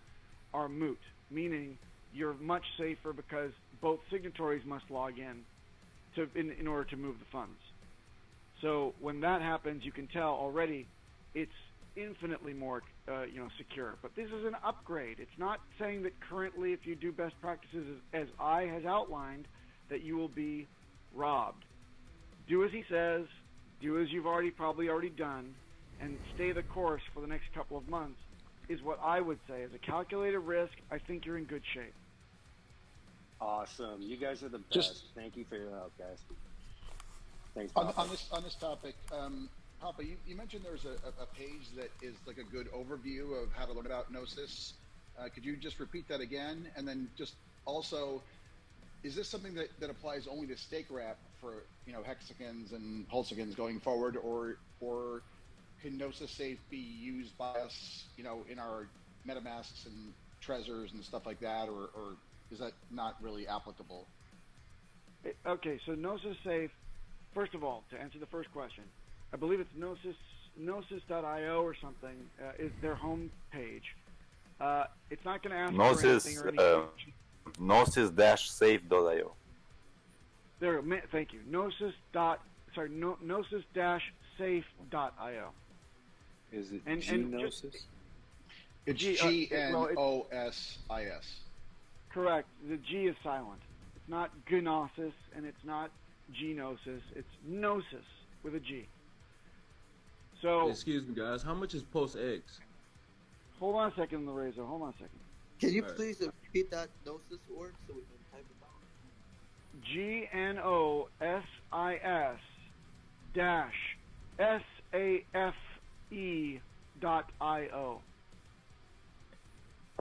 are moot, meaning you're much safer because both signatories must log in order to move the funds. So when that happens, you can tell already it's infinitely more secure. But this is an upgrade. It's not saying that currently, if you do best practices as I has outlined, that you will be robbed. Do as he says. Do as you've probably already done, and stay the course for the next couple of months is what I would say. As a calculated risk, I think you're in good shape. Awesome. You guys are the best. Thank you for your help, guys. Thanks, Papa. On this topic, Papa, you mentioned there's a page that is like a good overview of how to learn about Gnosis. Could you just repeat that again? And then just also, is this something that applies only to Staker app for hexagons and pulsegons going forward, or can Gnosis Safe be used by us, in our MetaMasks and Trezors and stuff like that, or is that not really applicable? Okay, so Gnosis Safe, first of all, to answer the first question, I believe it's Gnosis.io or something is their home page. It's not going to ask for anything or anything. Gnosis-safe.io. There, thank you. Gnosis-safe.io. Is it Gnosis? It's Gnosis. Correct. The G is silent. It's not Gnosis and it's not Gnosis. It's Gnosis with a G. So, excuse me, guys. How much is PulseX? Hold on a second, Lorenzo. Hold on a second. Can you please repeat that Gnosis word so we can type it down? GNOSIS-SAFE.io.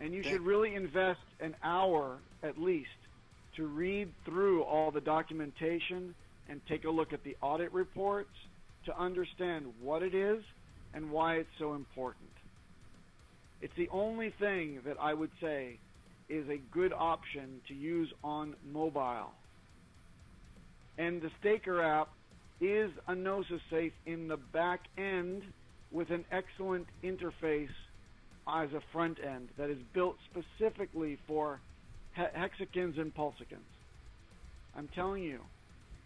And you should really invest an hour at least to read through all the documentation and take a look at the audit reports to understand what it is and why it's so important. It's the only thing that I would say is a good option to use on mobile. And the Staker app is a Gnosis Safe in the back end with an excellent interface as a front end that is built specifically for hexagons and pulsegons. I'm telling you,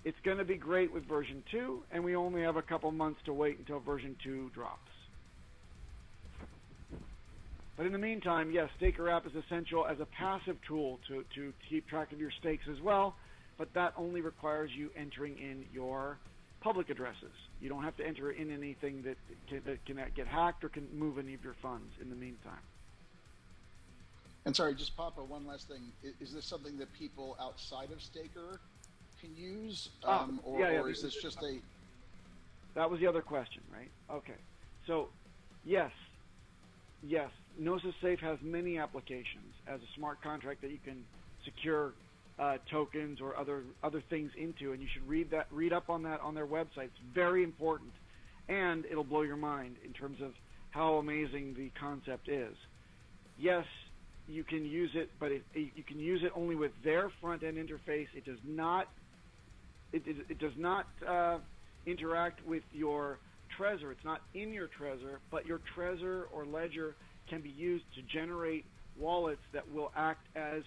it's going to be great with version 2, and we only have a couple months to wait until version 2 drops. But in the meantime, yes, Staker app is essential as a passive tool to keep track of your stakes as well, but that only requires you entering in your public addresses. You don't have to enter in anything that can get hacked or can move any of your funds in the meantime. And sorry, just Papa, one last thing. Is this something that people outside of Staker can use? Or is this just a... That was the other question, right? Okay. So Yes. Yes. Gnosis Safe has many applications as a smart contract that you can secure tokens or other things into, and you should read up on that on their website. It's very important, and it'll blow your mind in terms of how amazing the concept is. Yes, you can use it, but you can use it only with their front-end interface. It does not. It does not interact with your Trezor. It's not in your Trezor, but your Trezor or Ledger can be used to generate wallets that will act as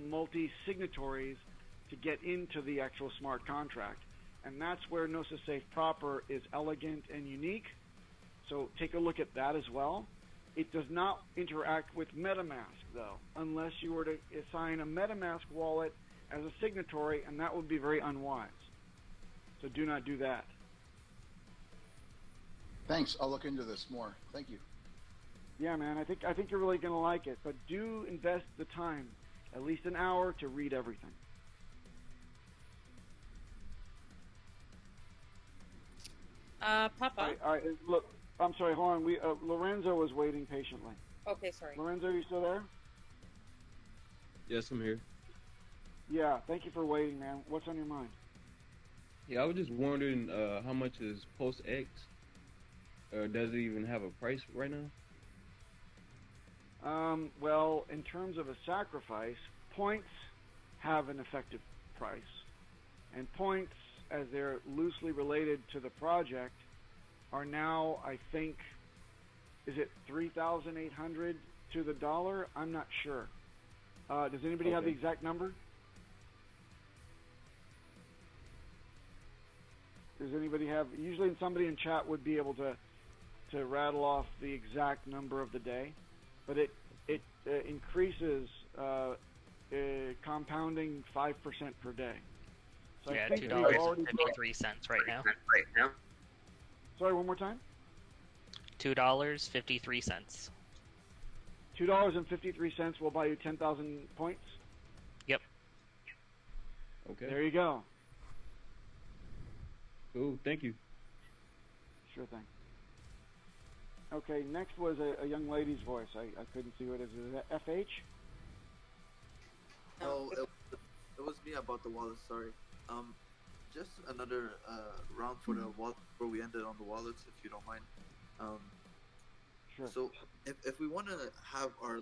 multi-signatories to get into the actual smart contract. And that's where Gnosis Safe proper is elegant and unique. So take a look at that as well. It does not interact with MetaMask, though, unless you were to assign a MetaMask wallet as a signatory, and that would be very unwise. So do not do that. Thanks. I'll look into this more. Thank you. Yeah, man. I think you're really going to like it, but do invest the time, at least an hour, to read everything. Papa. All right. Look, I'm sorry. Hold on. Lorenzo was waiting patiently. Okay, sorry. Lorenzo, are you still there? Yes, I'm here. Yeah. Thank you for waiting, man. What's on your mind? Yeah, I was just wondering how much is PulseX? Does it even have a price right now? Well, in terms of a sacrifice, points have an effective price. And points, as they're loosely related to the project, are now, I think, is it 3,800 to the dollar? I'm not sure. Does anybody have the exact number? Does anybody have? Usually somebody in chat would be able to rattle off the exact number of the day, but it increases, compounding 5% per day. So yeah, I think $2.53 right now. Sorry, one more time. $2.53. $2.53 will buy you 10,000 points. Yep. Okay. There you go. Cool. Thank you. Sure thing. Okay, next was a young lady's voice. I couldn't see what it is. Is that FH? Oh, it was me about the wallet. Sorry. Just another round for the wallet before we ended on the wallets, if you don't mind. Sure. So if we want to have our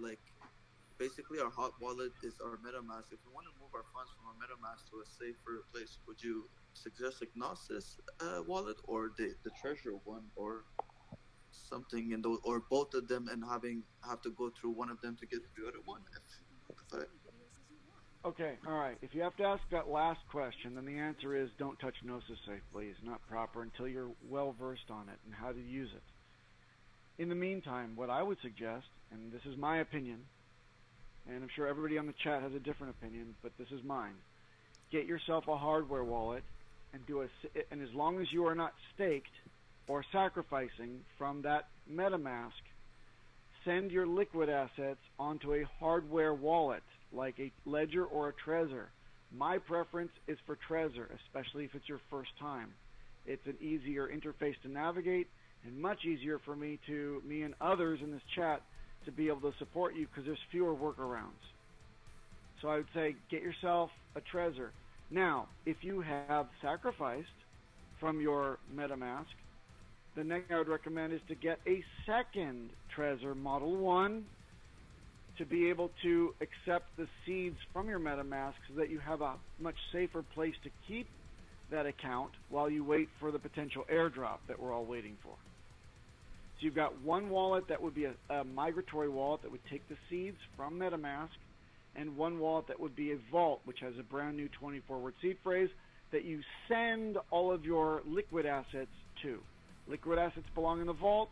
basically our hot wallet is our MetaMask. If we want to move our funds from our MetaMask to a safer place, would you suggest a Gnosis wallet or the Trezor one or something in those, or both of them, and have to go through one of them to get the other one? Okay, all right. If you have to ask that last question, then the answer is don't touch Gnosis Safe, please. Not proper until you're well versed on it and how to use it. In the meantime, what I would suggest, and this is my opinion, and I'm sure everybody on the chat has a different opinion, but this is mine. Get yourself a hardware wallet and and as long as you are not staked or sacrificing from that MetaMask, send your liquid assets onto a hardware wallet like a Ledger or a Trezor. My preference is for Trezor, especially if it's your first time. It's an easier interface to navigate and much easier for me and others in this chat to be able to support you because there's fewer workarounds. So I would say get yourself a Trezor. Now, if you have sacrificed from your MetaMask, the next thing I would recommend is to get a second Trezor Model 1 to be able to accept the seeds from your MetaMask so that you have a much safer place to keep that account while you wait for the potential airdrop that we're all waiting for. So you've got one wallet that would be a migratory wallet that would take the seeds from MetaMask, and one wallet that would be a vault, which has a brand new 24-word seed phrase that you send all of your liquid assets to. Liquid assets belong in the vault.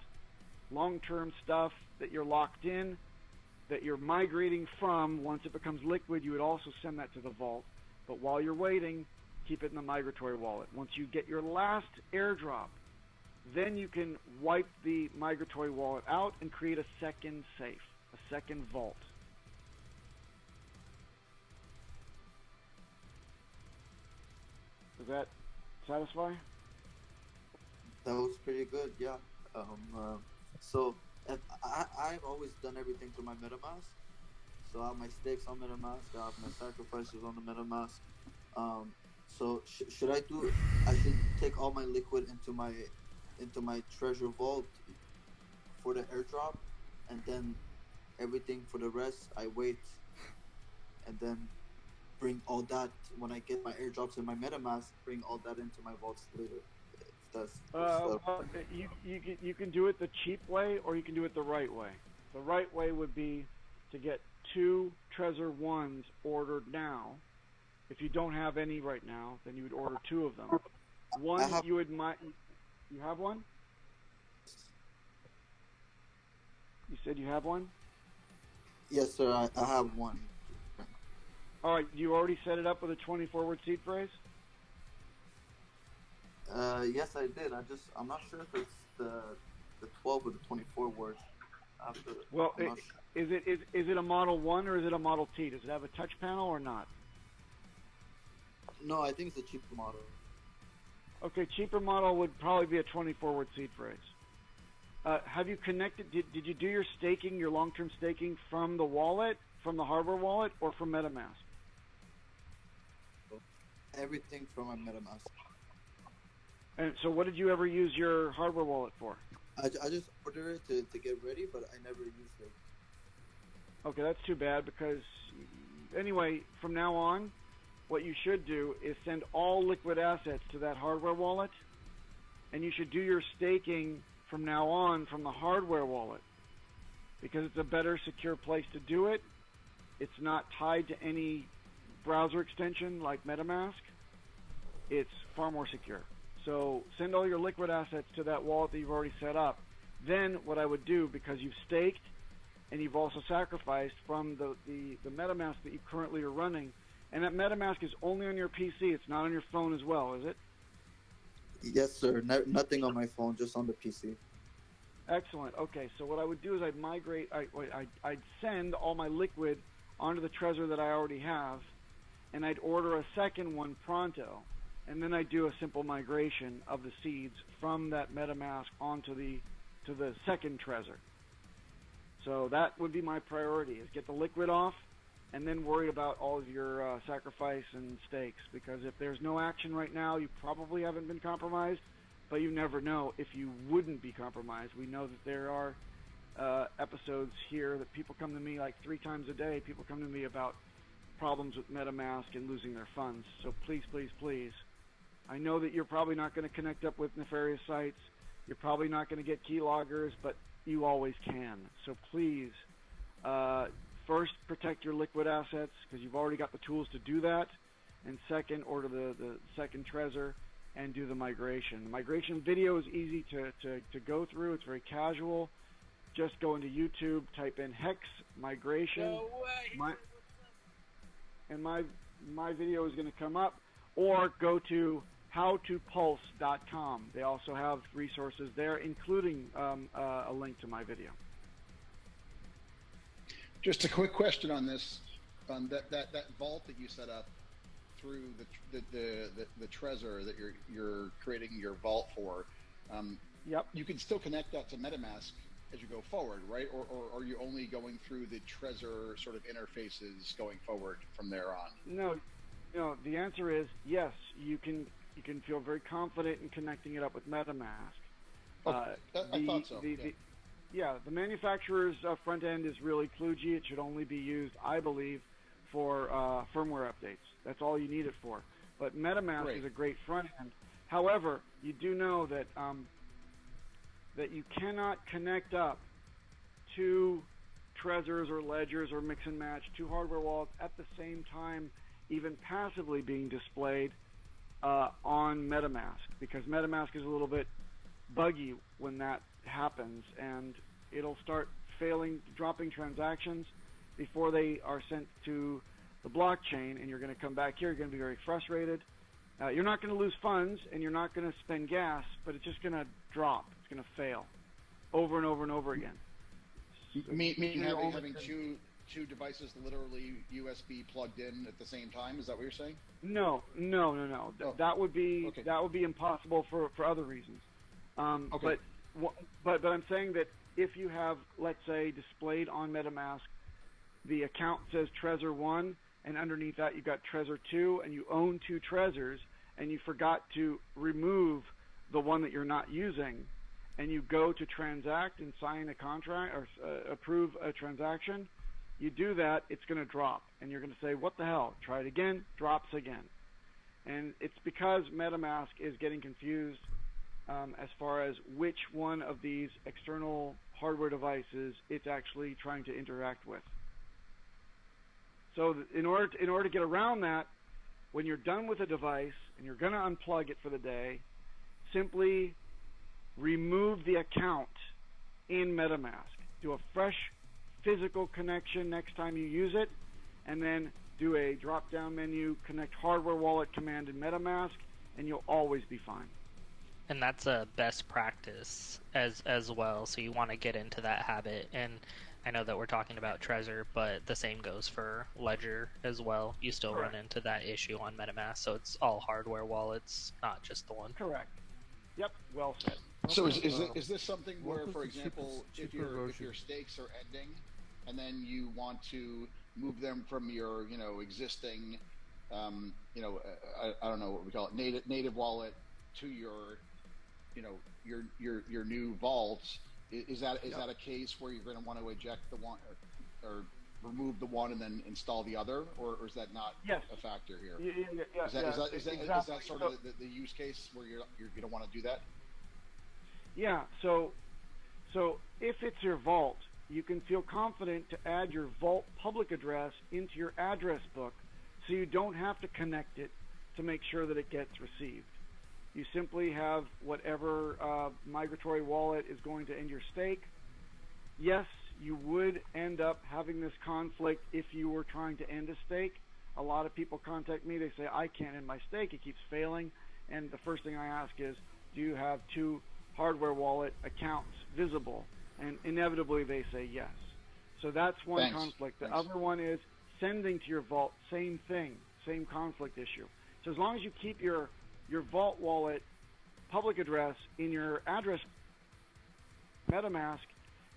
Long-term stuff that you're locked in, that you're migrating from, once it becomes liquid, you would also send that to the vault. But while you're waiting, keep it in the migratory wallet. Once you get your last airdrop, then you can wipe the migratory wallet out and create a second safe, a second vault. Does that satisfy? That was pretty good, yeah. So if I've always done everything through my MetaMask. So I have my stakes on MetaMask. I have my sacrifices on the MetaMask. So should I do? I should take all my liquid into my Trezor vault for the airdrop, and then everything for the rest I wait, and then bring all that when I get my airdrops in my MetaMask. Bring all that into my vaults later. If that's well, you can do it the cheap way, or you can do it the right way. The right way would be to get 2 Trezor 1s ordered now. If you don't have any right now, then you would order 2 of them. One you would you have one? You said you have one? Yes, sir. I have one. All right. You already set it up with a 24-word seed phrase? Yes, I did. I'm not sure if it's the 12 or the 24 words. Well, is it a Model 1 or is it a Model T? Does it have a touch panel or not? No, I think it's a cheaper model. Okay, cheaper model would probably be a 24-word seed phrase. Have you connected? Did you do your staking, your long-term staking, from the wallet, from the hardware wallet, or from MetaMask? Everything from my MetaMask. And so, what did you ever use your hardware wallet for? I just ordered it to get ready, but I never used it. Okay, that's too bad because, anyway, from now on, what you should do is send all liquid assets to that hardware wallet, and you should do your staking from now on from the hardware wallet because it's a better, secure place to do it. It's not tied to any browser extension like MetaMask. It's far more secure. So send all your liquid assets to that wallet that you've already set up. Then what I would do, because you've staked and you've also sacrificed from the MetaMask that you currently are running, and that MetaMask is only on your PC. It's not on your phone as well, is it? Yes, sir. Nothing on my phone, just on the PC. Excellent. Okay, so what I would do is I'd migrate. I'd send all my liquid onto the Trezor that I already have, and I'd order a second one pronto, and then I'd do a simple migration of the seeds from that MetaMask onto the second Trezor. So that would be my priority: is get the liquid off, and then worry about all of your sacrifice and stakes. Because if there's no action right now, you probably haven't been compromised, but you never know if you wouldn't be compromised. We know that there are episodes here that people come to me like 3 times a day. People come to me about problems with MetaMask and losing their funds. So please, please, please. I know that you're probably not going to connect up with nefarious sites. You're probably not going to get keyloggers, but you always can. So please, first, protect your liquid assets because you've already got the tools to do that. And second, order the second Trezor and do the migration. The migration video is easy to go through. It's very casual. Just go into YouTube, type in HEX migration. No way. And my video is going to come up. Or go to howtopulse.com. They also have resources there, including a link to my video. Just a quick question on this, on that vault that you set up through the Trezor that you're creating your vault for. Yep. You can still connect that to MetaMask as you go forward, right? Or are you only going through the Trezor sort of interfaces going forward from there on? No, the answer is yes. You can feel very confident in connecting it up with MetaMask. I thought so. The manufacturer's front end is really kludgy. It should only be used, I believe, for firmware updates. That's all you need it for. But MetaMask is a great front end. However, you do know that that you cannot connect up 2 Trezors or ledgers or mix and match 2 hardware wallets at the same time, even passively being displayed on MetaMask, because MetaMask is a little bit buggy when that happens, and it'll start dropping transactions before they are sent to the blockchain, and you're going to come back here, you're going to be very frustrated. You're not going to lose funds, and you're not going to spend gas, but it's just going to drop. It's going to fail over and over and over again. Meaning having two devices literally USB plugged in at the same time? Is that what you're saying? No. Oh. That would be impossible for other reasons. But But I'm saying that if you have, let's say, displayed on MetaMask, the account says Trezor 1, and underneath that you've got Trezor 2, and you own 2 Trezors, and you forgot to remove the one that you're not using, and you go to transact and sign a contract or approve a transaction, you do that, it's going to drop. And you're going to say, what the hell? Try it again, drops again. And it's because MetaMask is getting confused as far as which one of these external hardware devices it's actually trying to interact with. So in order to get around that, when you're done with a device and you're going to unplug it for the day, simply remove the account in MetaMask. Do a fresh physical connection next time you use it, and then do a drop-down menu, connect hardware wallet command in MetaMask, and you'll always be fine. And that's a best practice as well, so you want to get into that habit. And I know that we're talking about Trezor, but the same goes for Ledger as well. You still run into that issue on MetaMask, so it's all hardware wallets, not just the one. Correct. Yep, well said. So is this something where, for example, if your stakes are ending, and then you want to move them from your existing I don't know what we call it, native wallet to your your new vaults, is that a case where you're going to want to eject the one or remove the one and then install the other, or is that not a factor here? Is that sort of the use case where you don't want to do that? Yeah. So if it's your vault, you can feel confident to add your vault public address into your address book, so you don't have to connect it to make sure that it gets received. You simply have whatever migratory wallet is going to end your stake. Yes, you would end up having this conflict if you were trying to end a stake. A lot of people contact me, they say, I can't end my stake, it keeps failing. And the first thing I ask is, do you have 2 hardware wallet accounts visible? And inevitably they say yes. So that's one conflict. The other one is sending to your vault, same thing, same conflict issue. So as long as you keep your vault wallet public address in your address MetaMask,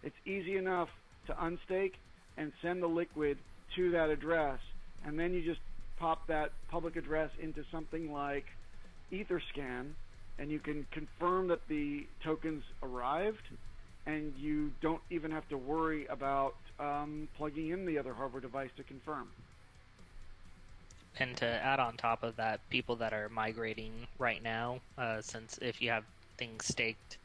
it's easy enough to unstake and send the liquid to that address, and then you just pop that public address into something like Etherscan, and you can confirm that the tokens arrived, and you don't even have to worry about plugging in the other hardware device to confirm. And to add on top of that, people that are migrating right now, since if you have things staked,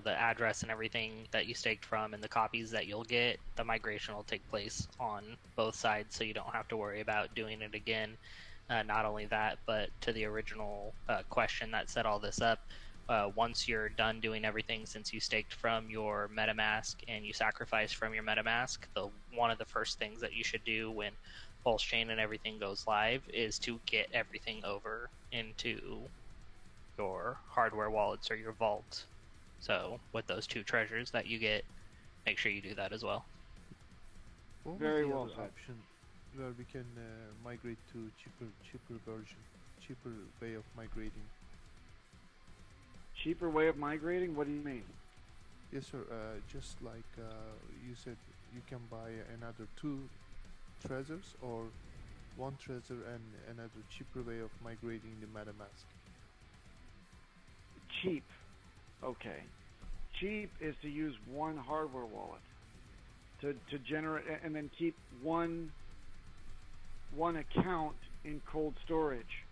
the address and everything that you staked from and the copies that you'll get, the migration will take place on both sides, so you don't have to worry about doing it again. Not only that, but to the original question that set all this up, once you're done doing everything, since you staked from your MetaMask and you sacrificed from your MetaMask, one of the first things that you should do when PulseChain and everything goes live is to get everything over into your hardware wallets or your vault. So with those 2 treasures that you get, make sure you do that as well. What Very was the well other said. option where we can migrate to cheaper version, cheaper way of migrating? Cheaper way of migrating? What do you mean? Yes, sir. Just like you said, you can buy another 2 Trezors or 1 Trezor and another cheaper way of migrating the MetaMask. Cheap. Okay. Cheap is to use 1 hardware wallet to generate, and then keep one account in cold storage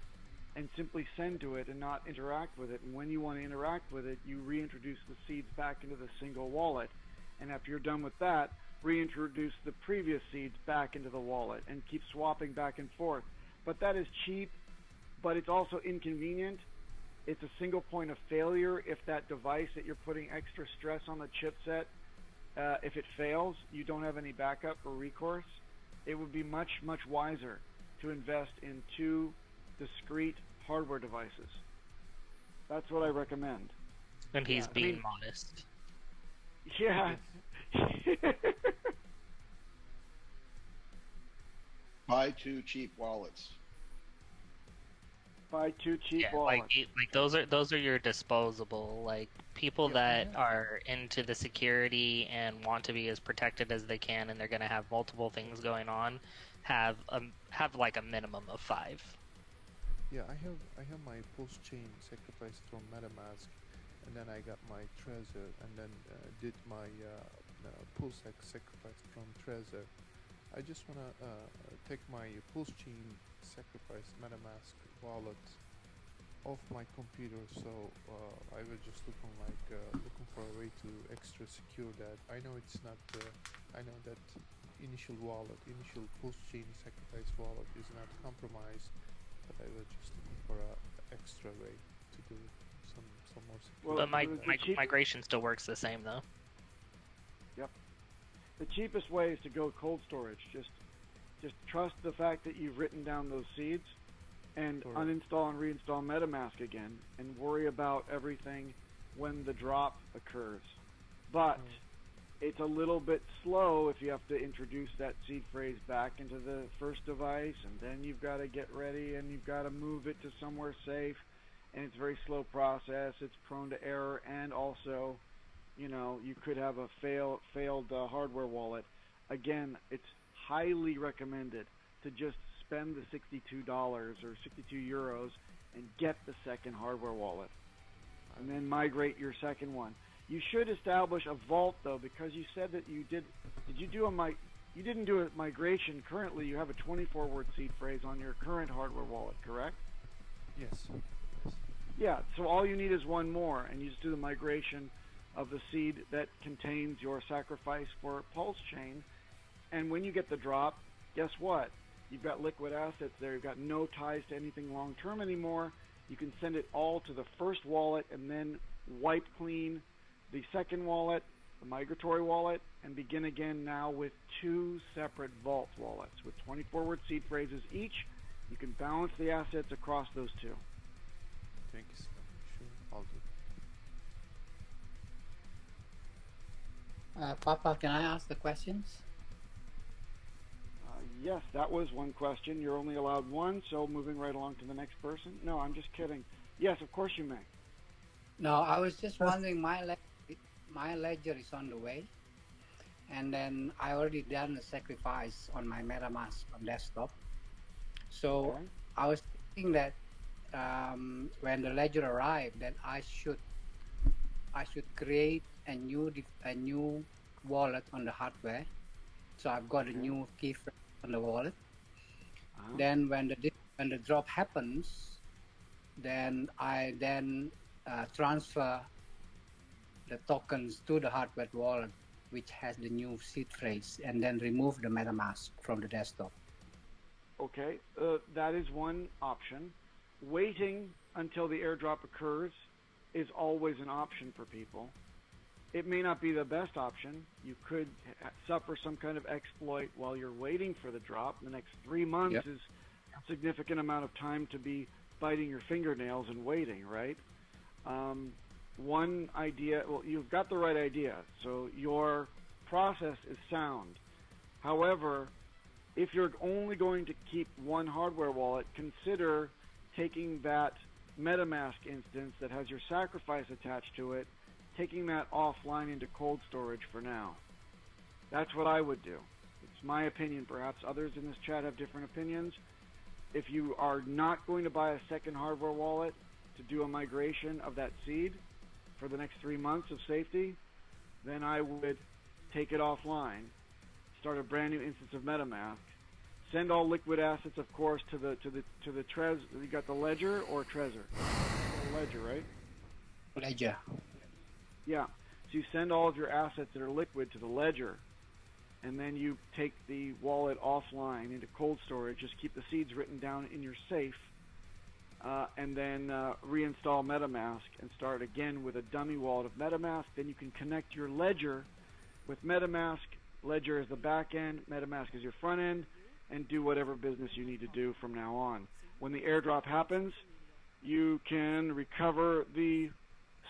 and simply send to it and not interact with it. And when you want to interact with it, you reintroduce the seeds back into the single wallet. And after you're done with that, reintroduce the previous seeds back into the wallet and keep swapping back and forth. But that is cheap, but it's also inconvenient. It's a single point of failure. If that device that you're putting extra stress on the chipset, if it fails, you don't have any backup or recourse. It would be much, much wiser to invest in 2 discrete hardware devices. That's what I recommend. And he's being modest. Yeah. Buy 2 cheap wallets. Buy 2 cheap Yeah, wallets. like those are your disposable. Like people that are into the security and want to be as protected as they can, and they're gonna have multiple things going on, have like a minimum of 5. Yeah, I have my PulseChain sacrificed from MetaMask, and then I got my Trezor, and then did my PulseX sacrifice from Trezor. I just wanna take my PulseChain sacrifice MetaMask wallet off my computer, so I was just looking for a way to extra secure that. I know it's not. I know that initial PulseChain sacrifice wallet is not compromised, but I was just looking for a extra way to do some more secure. But my migration still works the same though. Yep. The cheapest way is to go cold storage. Just trust the fact that you've written down those seeds, and uninstall and reinstall MetaMask again, and worry about everything when the drop occurs. But it's a little bit slow if you have to introduce that seed phrase back into the first device, and then you've got to get ready and you've got to move it to somewhere safe, and it's a very slow process. It's prone to error, and also, you could have a failed hardware wallet. Again, it's highly recommended to just spend the $62 or 62 euros and get the second hardware wallet, and then migrate your second one. You should establish a vault though, because you said that you did. Did you do you didn't do a migration. Currently, you have a 24-word seed phrase on your current hardware wallet, correct? Yes. Yeah. So all you need is one more, and you just do the migration of the seed that contains your sacrifice for PulseChain. And when you get the drop, guess what? You've got liquid assets there. You've got no ties to anything long-term anymore. You can send it all to the first wallet and then wipe clean the second wallet, the migratory wallet, and begin again now with 2 separate vault wallets with 24-word seed phrases each. You can balance the assets across those 2. Thank you, sir. Sure, I'll do. Papa, can I ask the questions? Yes, that was one question. You're only allowed one, so moving right along to the next person. No, I'm just kidding. Yes, of course you may. No, I was just wondering, my ledger is on the way, and then I already done the sacrifice on my MetaMask on desktop. So I was thinking that when the ledger arrived, that I should create a new wallet on the hardware. So I've got a new key phrase on the wallet. Then when the drop happens, then I transfer the tokens to the hardware wallet, which has the new seed phrase, and then remove the MetaMask from the desktop. Okay, that is one option. Waiting until the airdrop occurs is always an option for people. It may not be the best option. You could suffer some kind of exploit while you're waiting for the drop. The next 3 months is a significant amount of time to be biting your fingernails and waiting, right? One idea, well, you've got the right idea, so your process is sound. However, if you're only going to keep one hardware wallet, consider taking that MetaMask instance that has your sacrifice attached to it, taking that offline into cold storage for now. That's what I would do. It's my opinion. Perhaps others in this chat have different opinions. If you are not going to buy a second hardware wallet to do a migration of that seed for the next 3 months of safety, then I would take it offline, start a brand new instance of MetaMask, send all liquid assets, of course, to the Trezor. You got the Ledger or Trezor? Ledger, right? Ledger. Yeah. So you send all of your assets that are liquid to the Ledger, and then you take the wallet offline into cold storage. Just keep the seeds written down in your safe, and then reinstall MetaMask and start again with a dummy wallet of MetaMask. Then you can connect your Ledger with MetaMask. Ledger is the back end, MetaMask is your front end, and do whatever business you need to do from now on. When the airdrop happens, you can recover the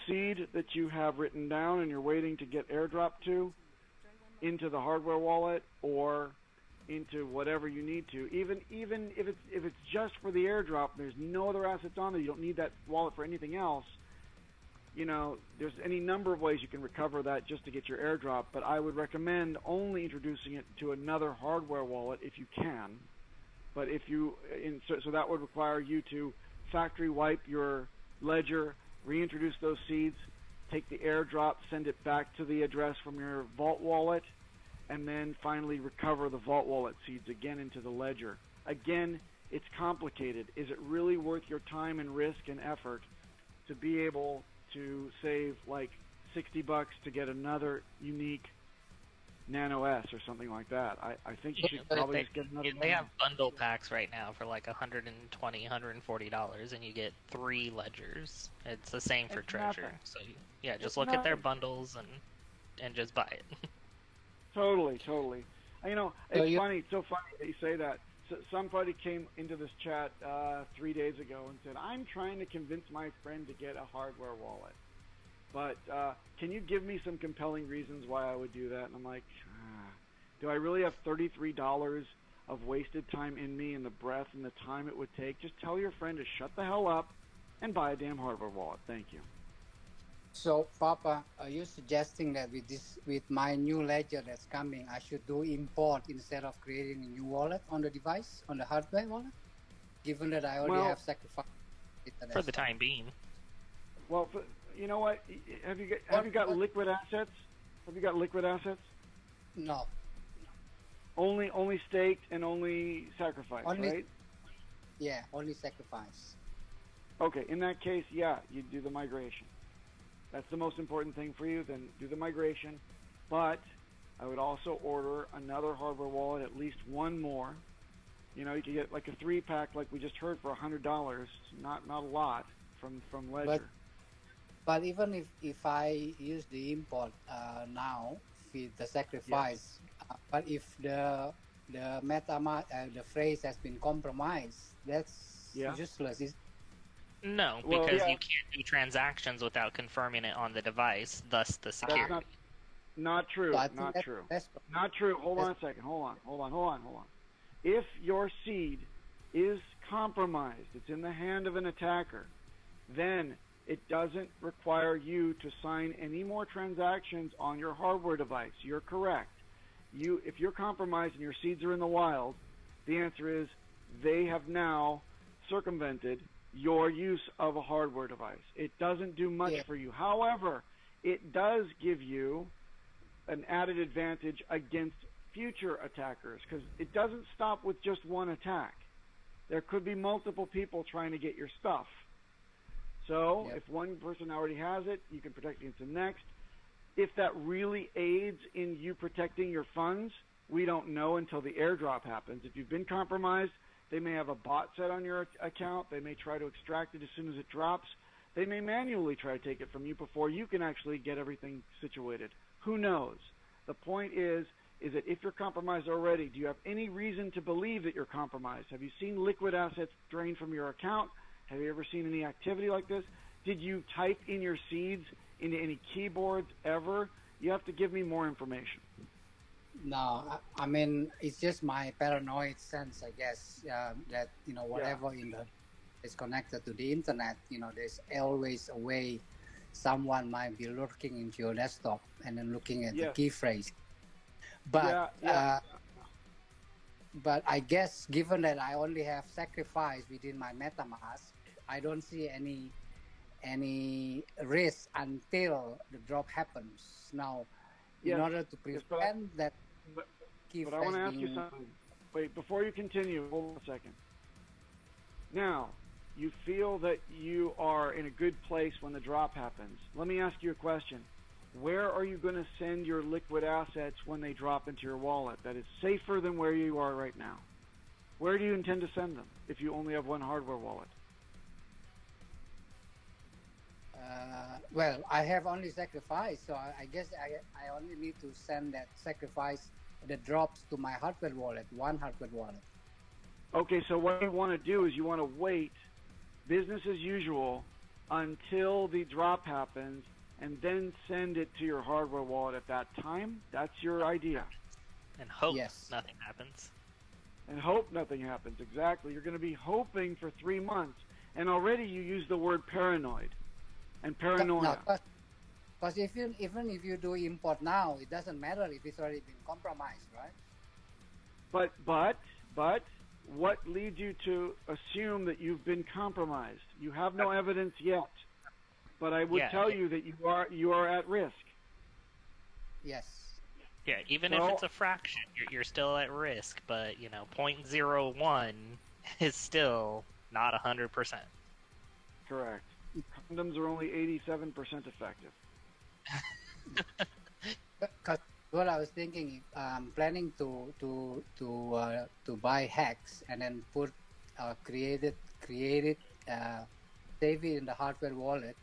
seed that you have written down and you're waiting to get airdropped to into the hardware wallet, or into whatever you need to. Even if it's just for the airdrop, there's no other assets on there. You don't need that wallet for anything else. You know, there's any number of ways you can recover that just to get your airdrop. But I would recommend only introducing it to another hardware wallet if you can. But if you, so that would require you to factory wipe your ledger, reintroduce those seeds, take the airdrop, send it back to the address from your Vault wallet, and then finally recover the Vault wallet seeds again into the ledger. Again, it's complicated. Is it really worth your time and risk and effort to be able to save like $60 to get another unique Nano S or something like that? I think you should probably just get another They have bundle packs right now for like $120, $140, and you get 3 ledgers. It's the same for Trezor. So yeah, just look at their bundles and just buy it. Totally. You know, it's funny. It's so funny that you say that. Somebody came into this chat 3 days ago and said, "I'm trying to convince my friend to get a hardware wallet, but can you give me some compelling reasons why I would do that?" And I'm like, do I really have $33 of wasted time in me and the breath and the time it would take? Just tell your friend to shut the hell up and buy a damn hardware wallet. Thank you. So, Papa, are you suggesting that with my new ledger that's coming, I should do import instead of creating a new wallet on the device, on the hardware wallet? Given that I already have sacrificed for the time being. Well, you know what? Have you got liquid assets? Have you got liquid assets? No. Only staked and only sacrificed, right? Yeah, only sacrifice. Okay, in that case, yeah, you do the migration. That's the most important thing for you. Then do the migration. But I would also order another hardware wallet, at least one more. You know, you could get like a 3-pack, like we just heard, for $100. Not a lot from Ledger. But even if I use the import now with the sacrifice, but if the MetaMask the phrase has been compromised, that's useless. No, because you can't do transactions without confirming it on the device, thus the security. That's not true. Not true. Not true. Hold on a second. Hold on. If your seed is compromised, it's in the hand of an attacker, then it doesn't require you to sign any more transactions on your hardware device. You're correct. If you're compromised and your seeds are in the wild, the answer is they have now circumvented your use of a hardware device. It doesn't do much for you. However, it does give you an added advantage against future attackers, because it doesn't stop with just one attack. There could be multiple people trying to get your stuff. So if one person already has it, you can protect against the next. If that really aids in you protecting your funds, we don't know until the airdrop happens. If you've been compromised, they may have a bot set on your account. They may try to extract it as soon as it drops. They may manually try to take it from you before you can actually get everything situated. Who knows? The point is that if you're compromised already, do you have any reason to believe that you're compromised? Have you seen liquid assets drained from your account? Have you ever seen any activity like this? Did you type in your seeds into any keyboards ever? You have to give me more information. No, I mean, it's just my paranoid sense, I guess, that, you know, whatever is connected to the internet, you know, there's always a way someone might be lurking into your desktop and then looking at the key phrase. But but I guess given that I only have sacrifice within my MetaMask, I don't see any risk until the drop happens. Now, in order to prevent that key phrase, I want to ask you something. Wait, before you continue, hold on a second. Now, you feel that you are in a good place when the drop happens. Let me ask you a question. Where are you going to send your liquid assets when they drop into your wallet that is safer than where you are right now? Where do you intend to send them if you only have one hardware wallet? Well, I have only sacrifice, so I guess I only need to send that sacrifice that drops to my hardware wallet, one hardware wallet. Okay, so what you want to do is you want to wait, business as usual, until the drop happens, and then send it to your hardware wallet at that time. That's your idea. And hope nothing happens. and hope nothing happens. Exactly. You're going to be hoping for 3 months, and already you use the word paranoid and paranoia. Because even if you do import now, it doesn't matter if it's already been compromised, right? But what leads you to assume that you've been compromised? You have no evidence yet, but I would tell you that you are at risk. Yes. Yeah, even if it's a fraction, you're still at risk. But 0.01 is still not 100%. Correct. Condoms are only 87% effective. Because what I was thinking, planning to buy HEX and then create it, save it in the hardware wallet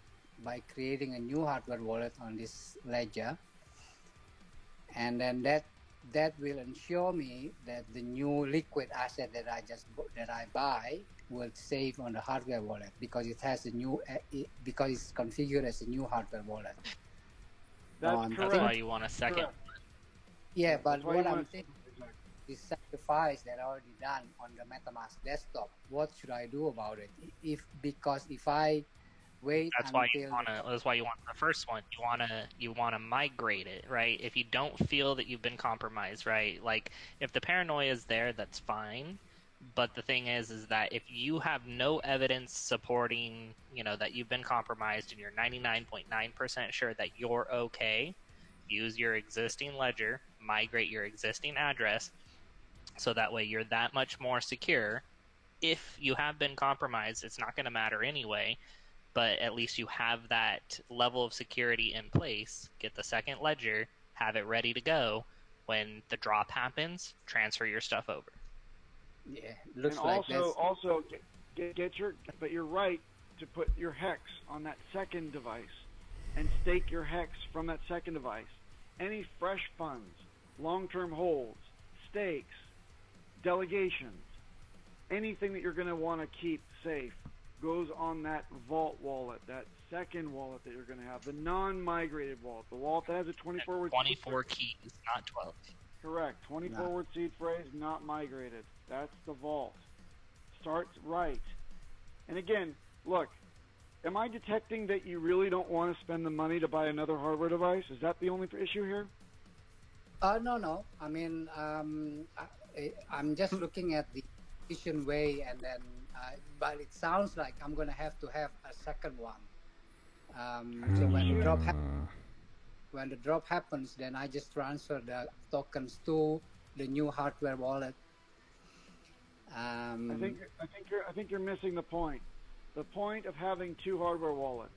by creating a new hardware wallet on this ledger, and then that will ensure me that the new liquid asset that I buy will save on the hardware wallet because it has a new because it's configured as a new hardware wallet. That's correct. That's why you want a second. Correct. Yeah, but what I'm thinking is sacrifice that I already done on the MetaMask desktop. What should I do about it? Because if I wait that's why you want the first one. You wanna migrate it, right? If you don't feel that you've been compromised, right? Like if the paranoia is there, that's fine. But the thing is that if you have no evidence supporting, that you've been compromised and you're 99.9% sure that you're okay, use your existing ledger, migrate your existing address, so that way you're that much more secure. If you have been compromised, it's not going to matter anyway, but at least you have that level of security in place. Get the second ledger, have it ready to go. When the drop happens, transfer your stuff over. Yeah, looks and like also get your. But you're right to put your HEX on that second device, and stake your HEX from that second device. Any fresh funds, long-term holds, stakes, delegations, anything that you're going to want to keep safe goes on that vault wallet, that second wallet that you're going to have, the non-migrated wallet, the wallet that has a 24-word 24 keys, not 12. Correct. 24-word seed phrase, not migrated. That's the vault. Start right. And again, look, am I detecting that you really don't want to spend the money to buy another hardware device? Is that the only issue here? No. I mean, I'm just looking at the efficient way, and then, but it sounds like I'm going to have a second one. So when the drop happens, then I just transfer the tokens to the new hardware wallet. I think you're missing the point. The point of having two hardware wallets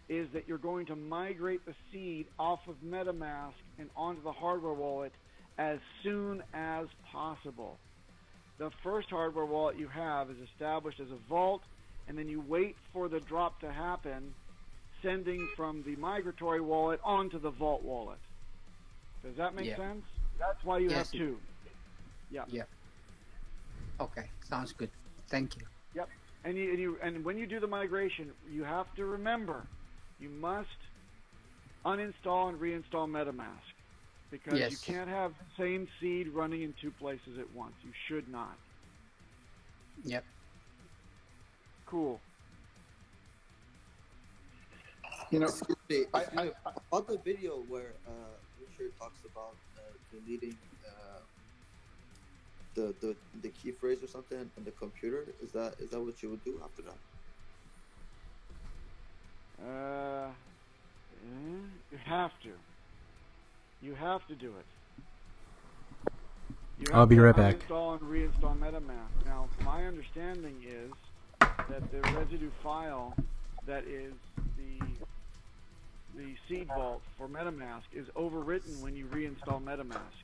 is that you're going to migrate the seed off of MetaMask and onto the hardware wallet as soon as possible. The first hardware wallet you have is established as a vault, and then you wait for the drop to happen, sending from the migratory wallet onto the vault wallet. Does that make sense? That's why you have two. Yeah. Okay, sounds good. Thank you. Yep. And when you do the migration, you have to remember, you must uninstall and reinstall MetaMask, because you can't have the same seed running in two places at once. You should not. Yep. Cool. Excuse me, on the video where Richard talks about deleting the key phrase or something in the computer, is that what you would do after that? You have to. You have to do it. I'll be right back. Install and reinstall MetaMask. Now, my understanding is that the residue file that is the seed vault for MetaMask is overwritten when you reinstall MetaMask.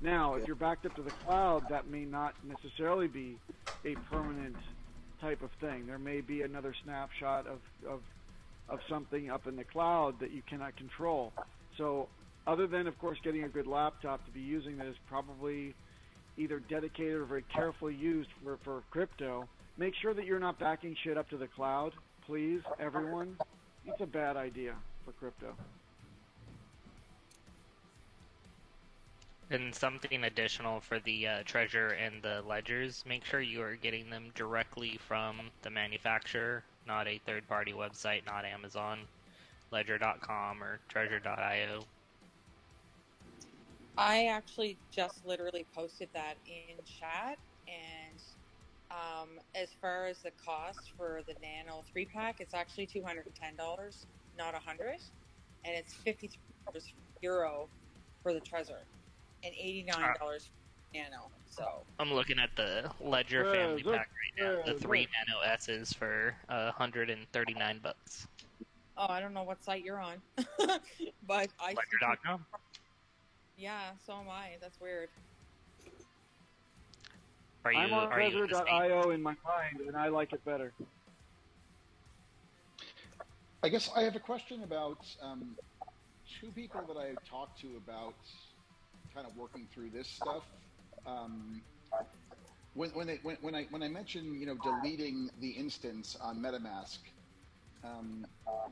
Now, if you're backed up to the cloud, that may not necessarily be a permanent type of thing. There may be another snapshot of something up in the cloud that you cannot control. So, other than, of course, getting a good laptop to be using that is probably either dedicated or very carefully used for crypto, make sure that you're not backing shit up to the cloud, please, everyone. It's a bad idea for crypto. And something additional for the Trezor and the ledgers, make sure you are getting them directly from the manufacturer, not a third-party website, not Amazon, ledger.com or Trezor.io. I actually just literally posted that in chat, and as far as the cost for the Nano 3-pack, it's actually $210, not $100, and it's €53 for the Trezor, and $89 for Nano. So I'm looking at the Ledger family pack right now. The 3 Nano S's for $139. oh, I don't know what site you're on, but I Ledger.com. Yeah, so am I. That's weird. I'm on Trezor.io in my mind, and I like it better. I guess I have a question about two people that I've talked to about kind of working through this stuff. When I mentioned, you know, deleting the instance on MetaMask,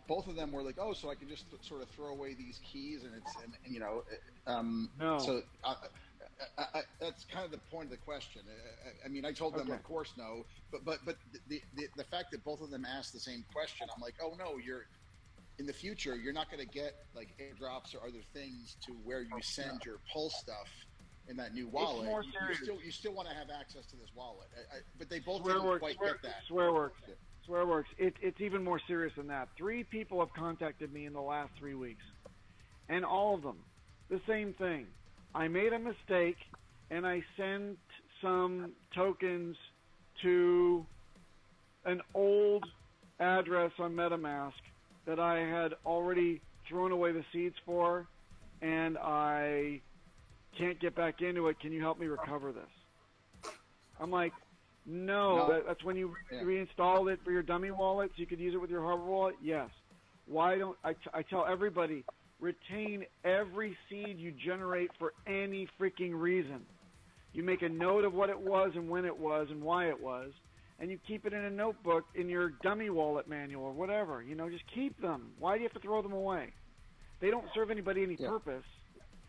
both of them were like, "Oh, so I can just sort of throw away these keys," and it's and you know, no. So that's kind of the point of the question. I mean, I told them, of course, no, but the fact that both of them asked the same question, I'm like, oh no, you're in the future, you're not going to get like airdrops or other things to where you send your Pulse stuff in that new wallet. It's more you still want to have access to this wallet, but they both Swear didn't works, quite swear, get that. Swearworks. It's even more serious than that. 3 people have contacted me in the last 3 weeks, and all of them, the same thing. I made a mistake, and I sent some tokens to an old address on MetaMask that I had already thrown away the seeds for, and I can't get back into it. Can you help me recover this? I'm like, no. That's when you reinstalled it for your dummy wallet so you could use it with your hardware wallet? Yes. Why don't I tell everybody, retain every seed you generate for any freaking reason. You make a note of what it was and when it was and why it was, and you keep it in a notebook in your dummy wallet manual or whatever. You know, just keep them. Why do you have to throw them away? They don't serve anybody any purpose.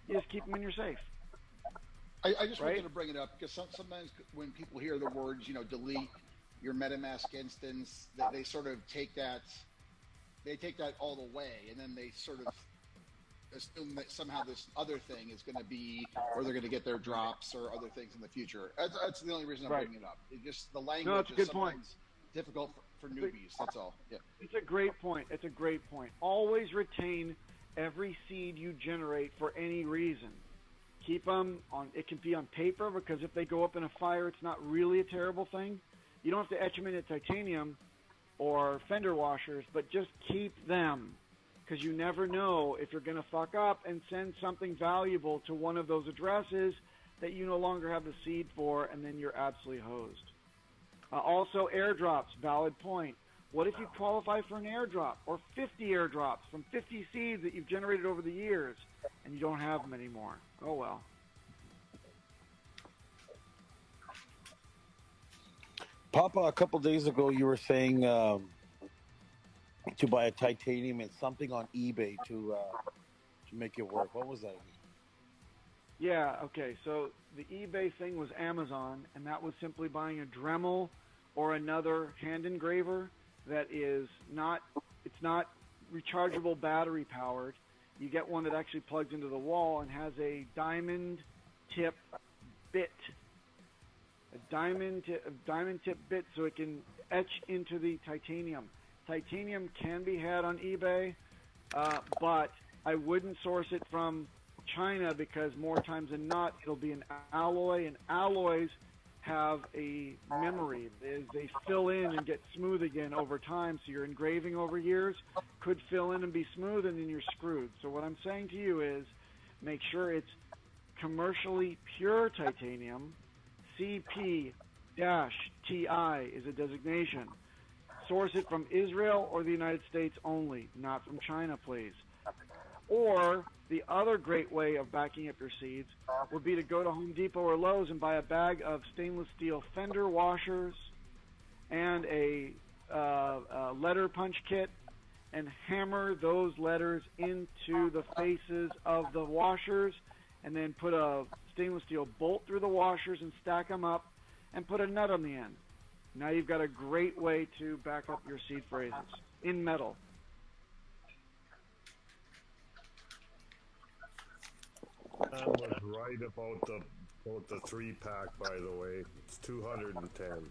You just keep them in your safe. I just wanted to bring it up because sometimes when people hear the words, you know, delete your MetaMask instance, they sort of take that all the way, and then they sort of assume that somehow this other thing is going to be, or they're going to get their drops or other things in the future. That's the only reason I'm bringing it up. It just the language is sometimes difficult for newbies. That's all. Yeah. It's a great point. It's a great point. Always retain every seed you generate for any reason. Keep them on. It can be on paper because if they go up in a fire, it's not really a terrible thing. You don't have to etch them into titanium or fender washers, but just keep them because you never know if you're going to fuck up and send something valuable to one of those addresses that you no longer have the seed for, and then you're absolutely hosed. Also, airdrops, valid point. What if you qualify for an airdrop or 50 airdrops from 50 seeds that you've generated over the years and you don't have them anymore? Oh, well. Papa, a couple days ago you were saying to buy a titanium and something on eBay to make it work. What was that? Yeah, okay. So the eBay thing was Amazon, and that was simply buying a Dremel or another hand engraver that is not, it's not rechargeable battery powered. You get one that actually plugs into the wall and has a diamond tip bit. A diamond tip bit so it can etch into the titanium. Titanium can be had on eBay, but I wouldn't source it from China because more times than not it'll be an alloy, and alloys have a memory. They fill in and get smooth again over time, so your engraving over years could fill in and be smooth, and then you're screwed. So what I'm saying to you is make sure it's commercially pure titanium. CP-TI is a designation. Source it from Israel or the United States only, not from China, please. Or the other great way of backing up your seeds would be to go to Home Depot or Lowe's and buy a bag of stainless steel fender washers and a letter punch kit and hammer those letters into the faces of the washers and then put a stainless steel bolt through the washers and stack them up and put a nut on the end. Now you've got a great way to back up your seed phrases in metal. I was right about the 3-pack, by the way. It's 210.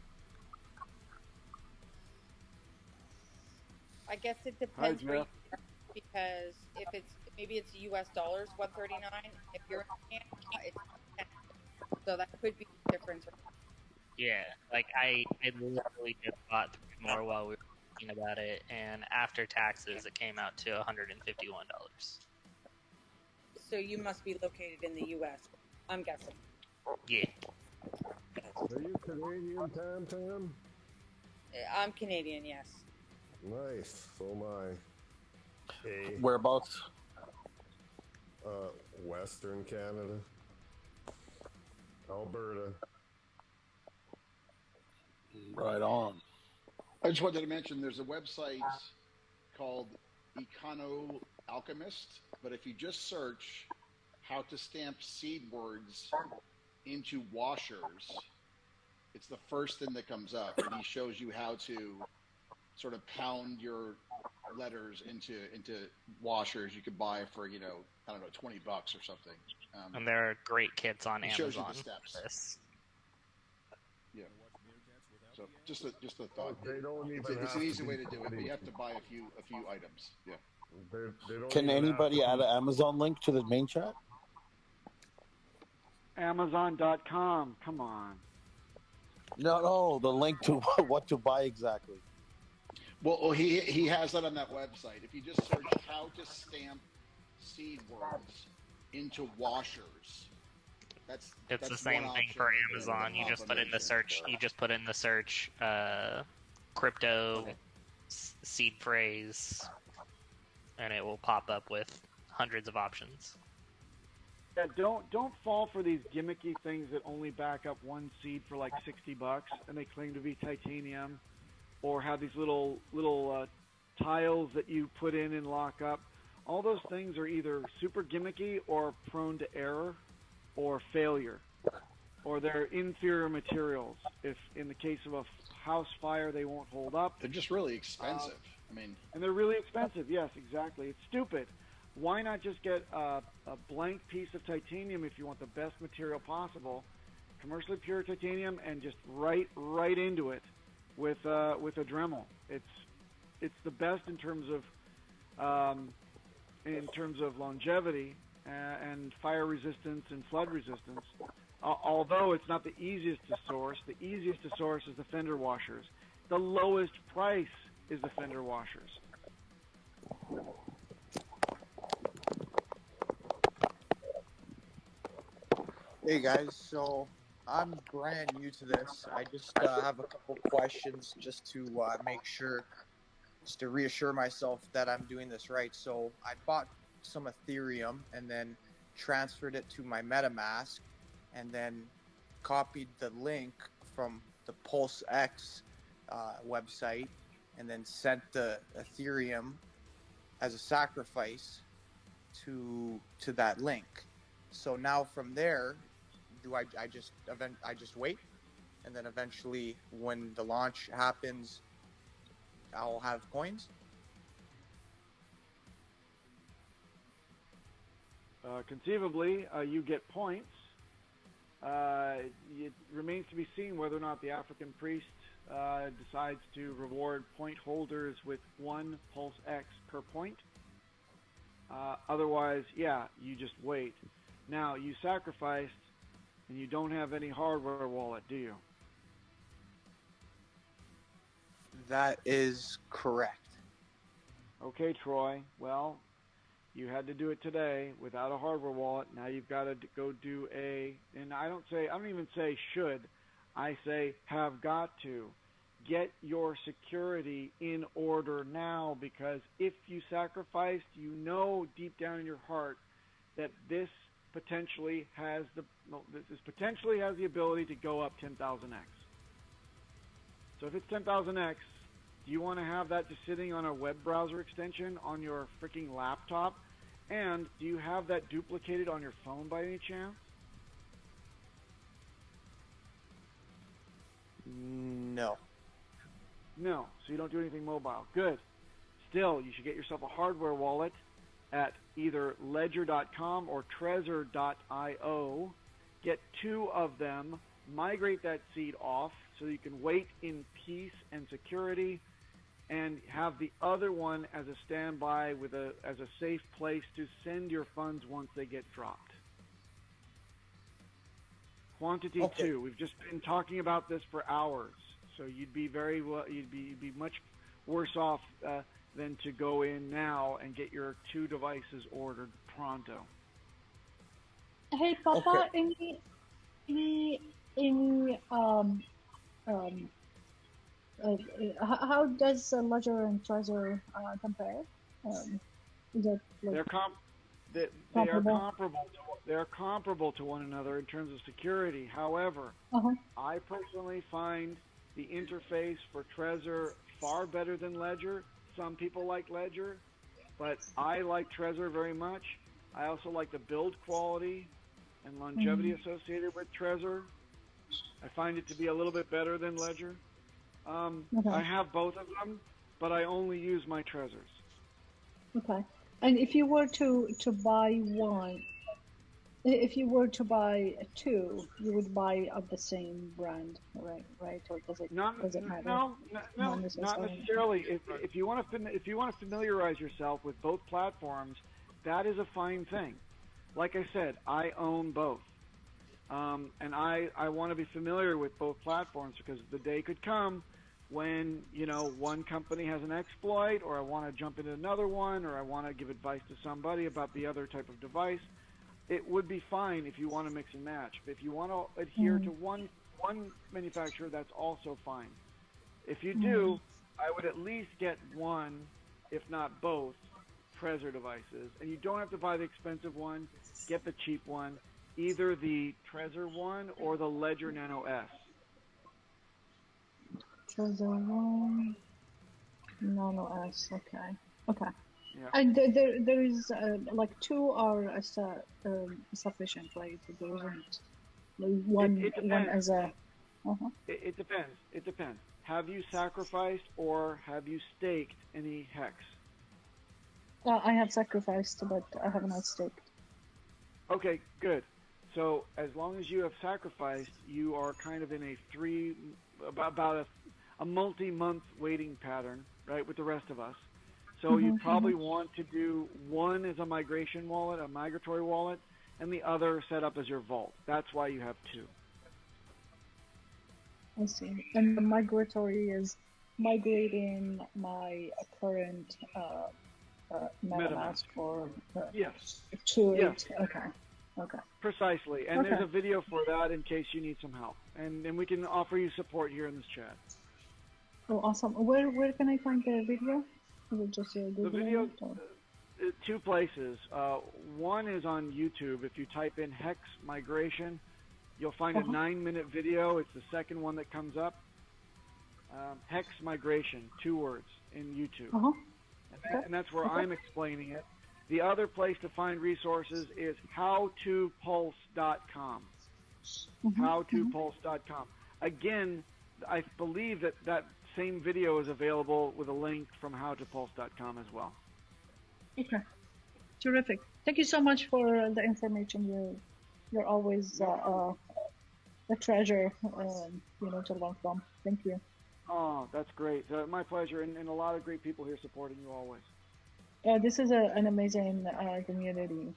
I guess it depends where you are, because if maybe it's US dollars 139. If you're in Canada, it's 10. So that could be the difference. Yeah, like I literally just bought 3 more while we were thinking about it, and after taxes, it came out to $151. So you must be located in the US, I'm guessing. Yeah. Are you Canadian, Tam? I'm Canadian, yes. Nice. So am I. Hey. Whereabouts? Western Canada. Alberta. Right on. I just wanted to mention there's a website called Econo Alchemist, but if you just search how to stamp seed words into washers, it's the first thing that comes up, and he shows you how to sort of pound your letters into washers you could buy for, I don't know, $20 or something. And there are great kits on it shows Amazon. you the steps. For this. Yeah. So just a thought. They don't even It's have an easy to way be to do it, but you have to buy a few items. Yeah. They don't Can even have anybody to add be- an Amazon link to the main chat? Amazon.com. Come on. No, the link to what to buy exactly. Well, he has that on that website. If you just search how to stamp seed words into washers, It's that's the same one thing option for that Amazon. will You just pop put up in the search. You just put in the search crypto seed phrase, and it will pop up with hundreds of options. Yeah, don't fall for these gimmicky things that only back up one seed for like $60, and they claim to be titanium, or have these little tiles that you put in and lock up. All those things are either super gimmicky or prone to error or failure, or they're inferior materials. If in the case of a house fire, they won't hold up. They're just really expensive. And they're really expensive. Yes, exactly. It's stupid. Why not just get a blank piece of titanium if you want the best material possible, commercially pure titanium, and just right into it with a Dremel. It's the best in terms of longevity and fire resistance and flood resistance. Although it's not the easiest to source, the easiest to source is the fender washers. The lowest price is the fender washers. Hey guys, so I'm brand new to this. I just have a couple questions just to make sure, just to reassure myself that I'm doing this right. So I bought some Ethereum and then transferred it to my MetaMask, and then copied the link from the PulseX website, and then sent the Ethereum as a sacrifice to that link. So now from there, do I just wait, and then eventually when the launch happens, I'll have coins? Conceivably, you get points. It remains to be seen whether or not the African priest decides to reward point holders with 1 PulseX per point. Otherwise, yeah, you just wait. Now, you sacrificed, and you don't have any hardware wallet, do you? That is correct. Okay, Troy. Well, you had to do it today without a hardware wallet. Now you've got to go do and I don't even say should, I say have got to. Get your security in order now, because if you sacrificed, you know deep down in your heart that this potentially has the ability to go up 10,000x. So if it's 10,000x, do you want to have that just sitting on a web browser extension on your freaking laptop And do you have that duplicated on your phone by any chance? No. No, so you don't do anything mobile. Good. Still, you should get yourself a hardware wallet at either ledger.com or trezor.io. Get 2 of them, migrate that seed off so you can wait in peace and security, and have the other one as a standby as a safe place to send your funds once they get dropped. Quantity 2. We've just been talking about this for hours, so you'd be much worse off than to go in now and get your 2 devices ordered pronto. Hey, Papa, any how does Ledger and Trezor compare? Is it like they're comparable to one another in terms of security. However, I personally find the interface for Trezor far better than Ledger. Some people like Ledger, but I like Trezor very much. I also like the build quality and longevity associated with Trezor. I find it to be a little bit better than Ledger. I have both of them, but I only use my Trezors. Okay. And if you were to buy one, if you were to buy 2, you would buy of the same brand, right? Or does it matter? No, not necessarily. If you want to familiarize yourself with both platforms, that is a fine thing. Like I said, I own both, and I want to be familiar with both platforms because the day could come when one company has an exploit, or I want to jump into another one, or I want to give advice to somebody about the other type of device. It would be fine if you want to mix and match. But if you want to adhere to one manufacturer, that's also fine. If you do, I would at least get one, if not both, Trezor devices. And you don't have to buy the expensive one. Get the cheap one, either the Trezor one or the Ledger Nano S. Trezor one, Nano S. Okay. Yeah. And there is like 2 are sufficient, right? There isn't like one as a. It depends. It depends. Have you sacrificed or have you staked any HEX? I have sacrificed, but I have not staked. Okay, good. So as long as you have sacrificed, you are kind of in about a multi-month waiting pattern, right, with the rest of us. So you probably want to do one as a migration wallet, a migratory wallet, and the other set up as your vault. That's why you have 2. I see. And the migratory is migrating my current MetaMask or to it. Okay. Precisely. And there's a video for that in case you need some help. And we can offer you support here in this chat. Oh, awesome. Where can I find the video? Is it just the video, 2 places. One is on YouTube. If you type in HEX migration, you'll find a 9-minute video. It's the second one that comes up. HEX migration, 2 words in YouTube. And that's where I'm explaining it. The other place to find resources is howtopulse.com. Howtopulse.com. Again, I believe that same video is available with a link from howtopulse.com as well. Okay. Terrific. Thank you so much for the information. You're always a treasure, to learn from. Thank you. Oh, that's great. My pleasure, and a lot of great people here supporting you always. This is an amazing community.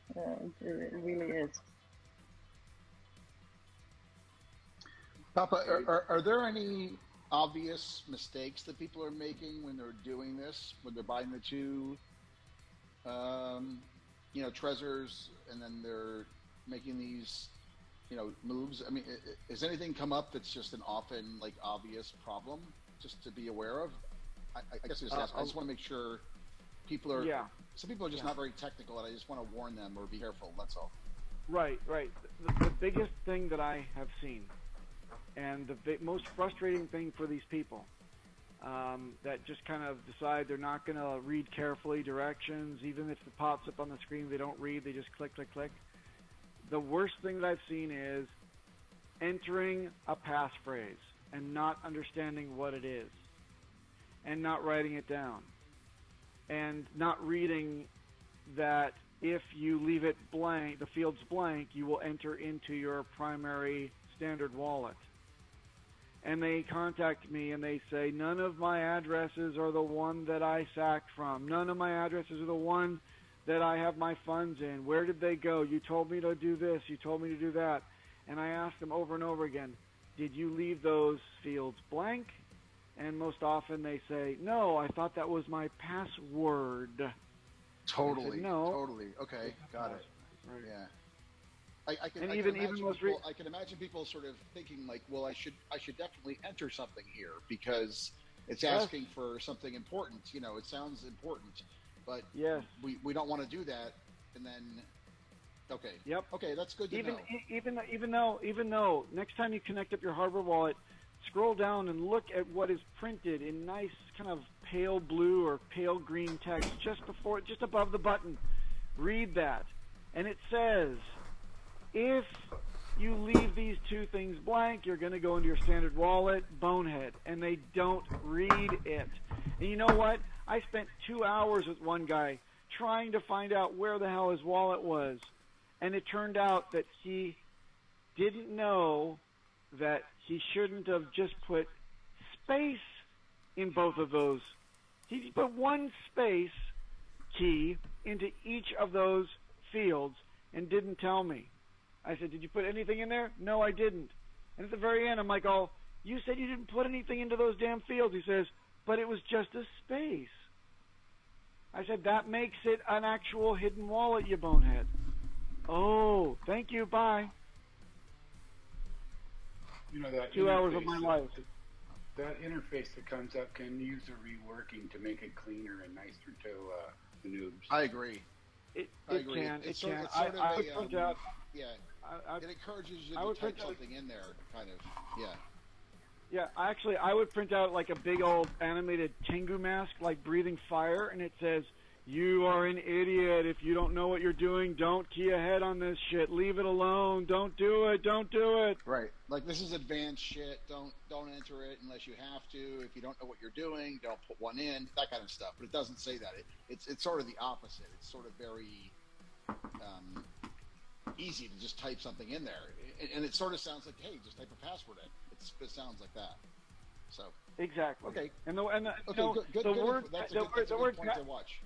It really is. Papa, are there any obvious mistakes that people are making when they're doing this, when they're buying the 2, Trezors, and then they're making these, moves? I mean, has anything come up that's just an often obvious problem, just to be aware of? I guess I just want to make sure people are. Yeah. Some people are just not very technical, and I just want to warn them or be careful. That's all. Right. The biggest thing that I have seen, and the most frustrating thing for these people, that just kind of decide they're not going to read carefully directions. Even if it pops up on the screen, they don't read. They just click, click, click. The worst thing that I've seen is entering a passphrase and not understanding what it is and not writing it down and not reading that if you leave it blank, the field's blank, you will enter into your primary standard wallet. And they contact me and they say, none of my addresses are the one that I sacked from. None of my addresses are the one that I have my funds in. Where did they go? You told me to do this. You told me to do that. And I ask them over and over again, did you leave those fields blank? And most often they say, no, I thought that was my password. Totally. Said, no. Totally. Okay. Got it. Right. Yeah. I can imagine people sort of thinking like, well, I should definitely enter something here because it's asking for something important. You know, it sounds important, but we don't want to do that. And then, okay. Yep. Okay, that's good to know. Even though next time you connect up your hardware wallet, scroll down and look at what is printed in nice kind of pale blue or pale green text just above the button. Read that. And it says, if you leave these two things blank, you're going to go into your standard wallet, bonehead. And they don't read it. And you know what? I spent 2 hours with one guy trying to find out where the hell his wallet was. And it turned out that he didn't know that he shouldn't have just put space in both of those. He put one space key into each of those fields and didn't tell me. I said, did you put anything in there? No, I didn't. And at the very end, I'm like, oh, you said you didn't put anything into those damn fields. He says, but it was just a space. I said, that makes it an actual hidden wallet, you bonehead. Oh, thank you, bye. You know, that 2 hours of my life. That interface that comes up can use a reworking to make it cleaner and nicer to the noobs. I agree. It agree. can. It's It sort can. of, it's sort of I a, would print out. Yeah. It encourages you I to would type print out- something in there, kind of. Yeah. Yeah, actually, I would print out like a big old animated Tengu mask, like breathing fire, and it says, you are an idiot. If you don't know what you're doing, don't key ahead on this shit. Leave it alone. Don't do it. Don't do it. Right. Like, this is advanced shit. Don't enter it unless you have to. If you don't know what you're doing, don't put one in. That kind of stuff. But it doesn't say that. It's sort of the opposite. It's sort of very easy to just type something in there. And it sort of sounds like, hey, just type a password in. It sounds like that. So. Exactly. Okay. And the Good, the word that's a good point to watch.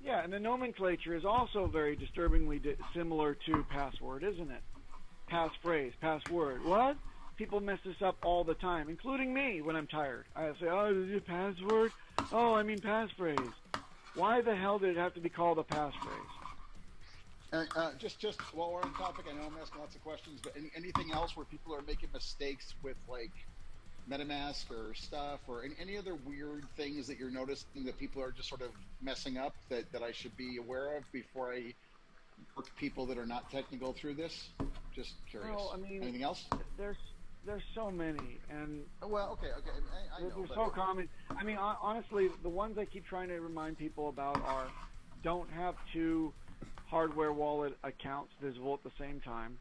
Yeah, and the nomenclature is also very disturbingly similar to password, isn't it? Passphrase, password. What? People mess this up all the time, including me when I'm tired. I say, oh, is it password? Oh, I mean passphrase. Why the hell did it have to be called a passphrase? Just while we're on topic, I know I'm asking lots of questions, but anything else where people are making mistakes with, like, MetaMask or stuff, or any other weird things that you're noticing that people are just sort of messing up that I should be aware of before I work people that are not technical through this? Just curious. Well, I mean, anything else? There's so many, and well, okay, I know. They're so common. I mean, honestly, the ones I keep trying to remind people about are don't have two hardware wallet accounts visible at the same time.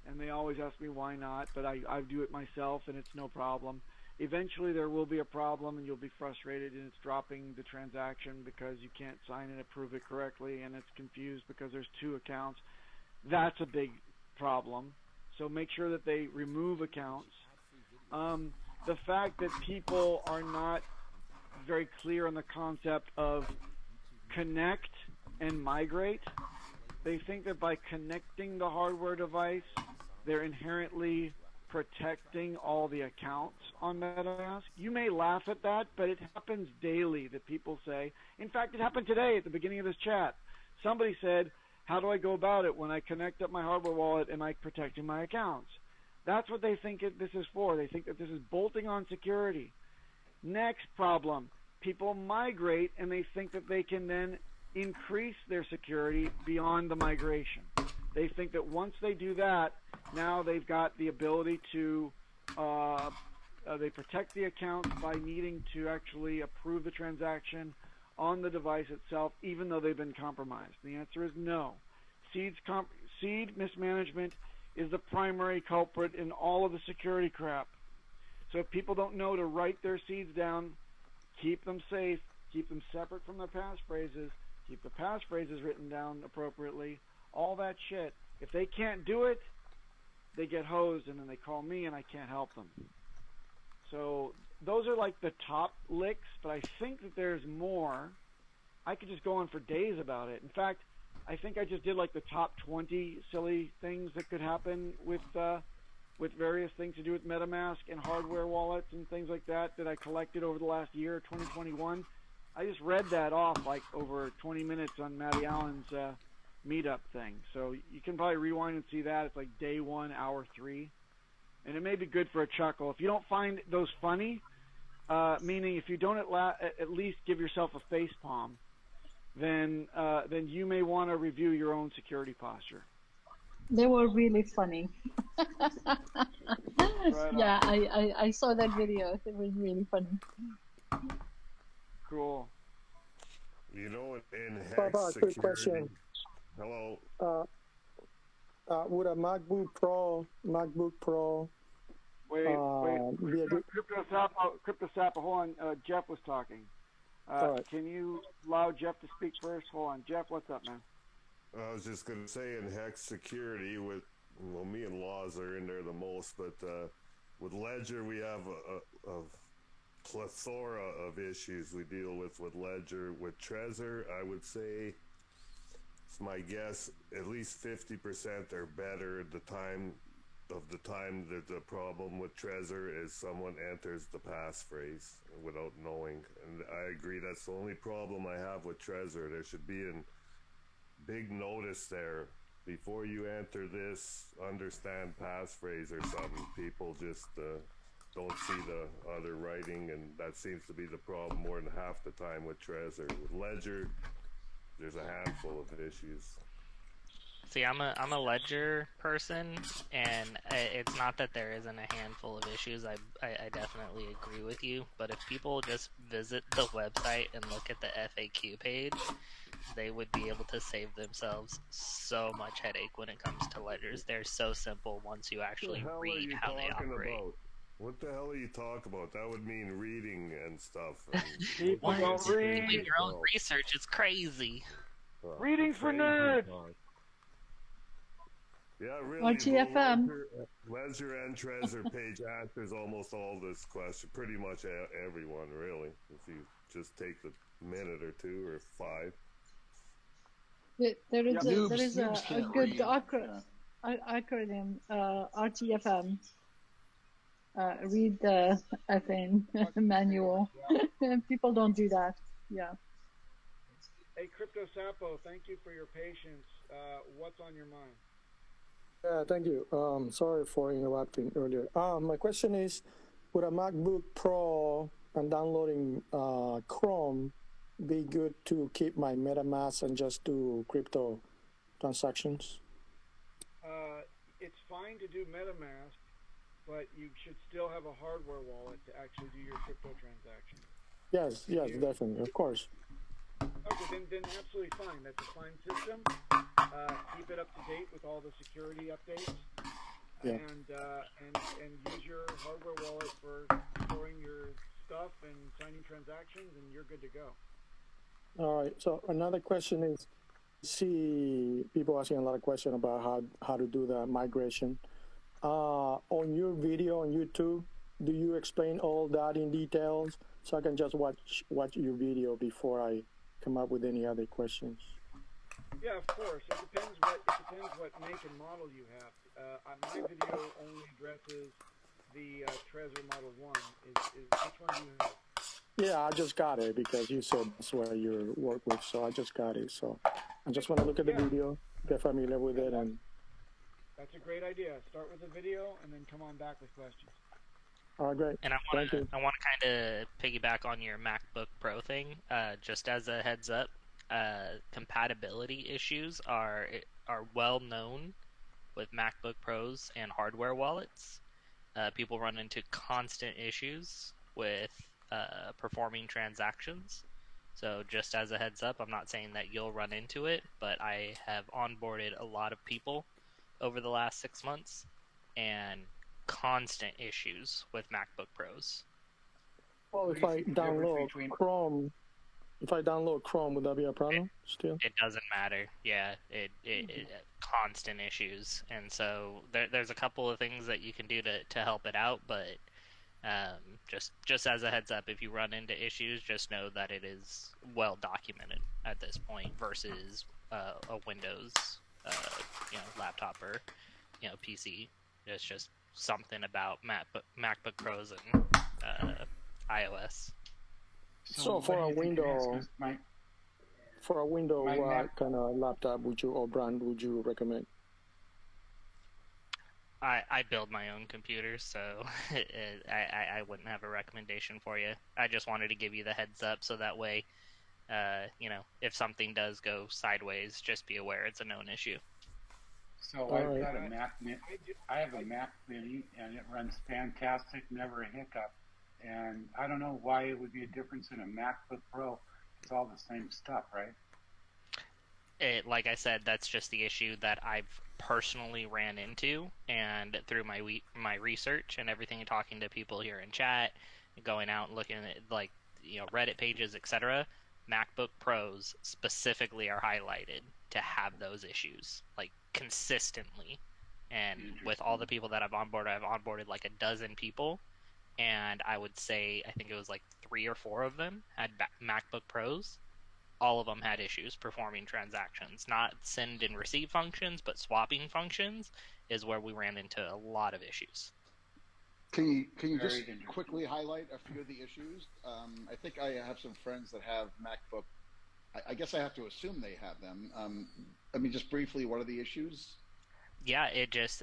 And they always ask me why not, but I do it myself and it's no problem. Eventually there will be a problem and you'll be frustrated and it's dropping the transaction because you can't sign and approve it correctly and it's confused because there's two accounts. That's a big problem. So make sure that they remove accounts. The fact that people are not very clear on the concept of connect and migrate. They think that by connecting the hardware device, they're inherently protecting all the accounts on MetaMask. You may laugh at that, but it happens daily that people say. In fact, it happened today at the beginning of this chat. Somebody said, how do I go about it when I connect up my hardware wallet? Am I protecting my accounts? That's what they think this is for. They think that this is bolting on security. Next problem, people migrate and they think that they can then increase their security beyond the migration. They think that once they do that, now they've got the ability to they protect the accounts by needing to actually approve the transaction on the device itself, even though they've been compromised? The answer is no. Seed mismanagement is the primary culprit in all of the security crap. So if people don't know to write their seeds down, keep them safe, keep them separate from their passphrases, keep the passphrases written down appropriately, all that shit. If they can't do it, they get hosed, and then they call me, and I can't help them. So those are like the top licks, but I think that there's more. I could just go on for days about it. In fact, I think I just did like the top 20 silly things that could happen with various things to do with MetaMask and hardware wallets and things like that I collected over the last year, 2021. I just read that off like over 20 minutes on Matty Allen's meetup thing. So you can probably rewind and see that. It's like day 1, hour 3. And it may be good for a chuckle. If you don't find those funny, meaning if you don't at least give yourself a face palm, then you may want to review your own security posture. They were really funny. Right Yeah, on. I saw that video. It was really funny. Cool. You know, in HEX Papa, quick security. question. Hello. Would a MacBook Pro Wait. be a good... Crypto Sappo, hold on. Jeff was talking. All right. Can you allow Jeff to speak first? Hold on. Jeff, what's up, man? I was just going to say in HEX security, well, me and Laws are in there the most, but with Ledger, we have a plethora of issues we deal with Ledger. With Trezor, I would say, it's my guess, at least 50% or better at the time that the problem with Trezor is someone enters the passphrase without knowing. And I agree, that's the only problem I have with Trezor. There should be a big notice there. Before you enter this, understand passphrase or something. People just don't see the other writing, and that seems to be the problem more than half the time with Trezor. With Ledger, there's a handful of issues. See, I'm a Ledger person, and it's not that there isn't a handful of issues. I definitely agree with you, but if people just visit the website and look at the FAQ page, they would be able to save themselves so much headache when it comes to ledgers. They're so simple once you actually read how they operate. About? What the hell are you talking about? That would mean reading and stuff. People don't read. Doing your own research, it's crazy. Reading for nerds. Yeah, really. RTFM. Ledger and Trezor page answers almost all this question. Pretty much everyone, really. If you just take the minute or 2 or 5. There is a can't good read. acronym, RTFM. Read the FN manual. People don't do that. Yeah. Hey, Crypto Sappo, thank you for your patience. What's on your mind? Yeah, thank you. Sorry for interrupting earlier. My question is, would a MacBook Pro and downloading Chrome be good to keep my MetaMask and just do crypto transactions? It's fine to do MetaMask, but you should still have a hardware wallet to actually do your crypto transaction. Yes, definitely, of course. Okay, then absolutely fine. That's a fine system. Keep it up to date with all the security updates, and use your hardware wallet for storing your stuff and signing transactions, and you're good to go. All right. So another question is, see people asking a lot of questions about how to do the migration. On your video on YouTube, do you explain all that in details so I can just watch your video before I come up with any other questions? Yeah, of course. It depends what make and model you have. My video only addresses the Trezor Model 1. Which one do you have? Yeah, I just got it because you said that's where you work with, so I just got it. So I just want to look at the video, get familiar with it, and... That's a great idea. Start with the video and then come on back with questions. All right, great. And I want to kind of piggyback on your MacBook Pro thing. Just as a heads up, compatibility issues are well known with MacBook Pros and hardware wallets. people run into constant issues with performing transactions. So just as a heads up, I'm not saying that you'll run into it, but I have onboarded a lot of people over the last 6 months, and constant issues with MacBook Pros. Well, if I download Chrome, would that be a problem still? It doesn't matter. Yeah, it constant issues, and so there's a couple of things that you can do to help it out, but just as a heads up, if you run into issues, just know that it is well documented at this point versus a Windows laptop or PC. It's just something about MacBook Pros and iOS. So for a Windows, what kind of laptop or brand would you recommend? I build my own computers, so I wouldn't have a recommendation for you. I just wanted to give you the heads up so that way, if something does go sideways, just be aware it's a known issue. So I've got a Mac Mini. I have a Mac Mini, and it runs fantastic, never a hiccup. And I don't know why it would be a difference in a MacBook Pro. It's all the same stuff, right? Like I said, that's just the issue that I've personally ran into, and through my research and everything, talking to people here in chat, going out and looking at Reddit pages, etc. MacBook Pros specifically are highlighted to have those issues consistently. And with all the people that I've onboarded like a dozen people, and I would say I think it was 3 or 4 of them had MacBook Pros. All of them had issues performing transactions. Not send and receive functions, but swapping functions is where we ran into a lot of issues. Can you just quickly highlight a few of the issues? I think I have some friends that have MacBook. I guess I have to assume they have them. Just briefly, what are the issues? Yeah, it just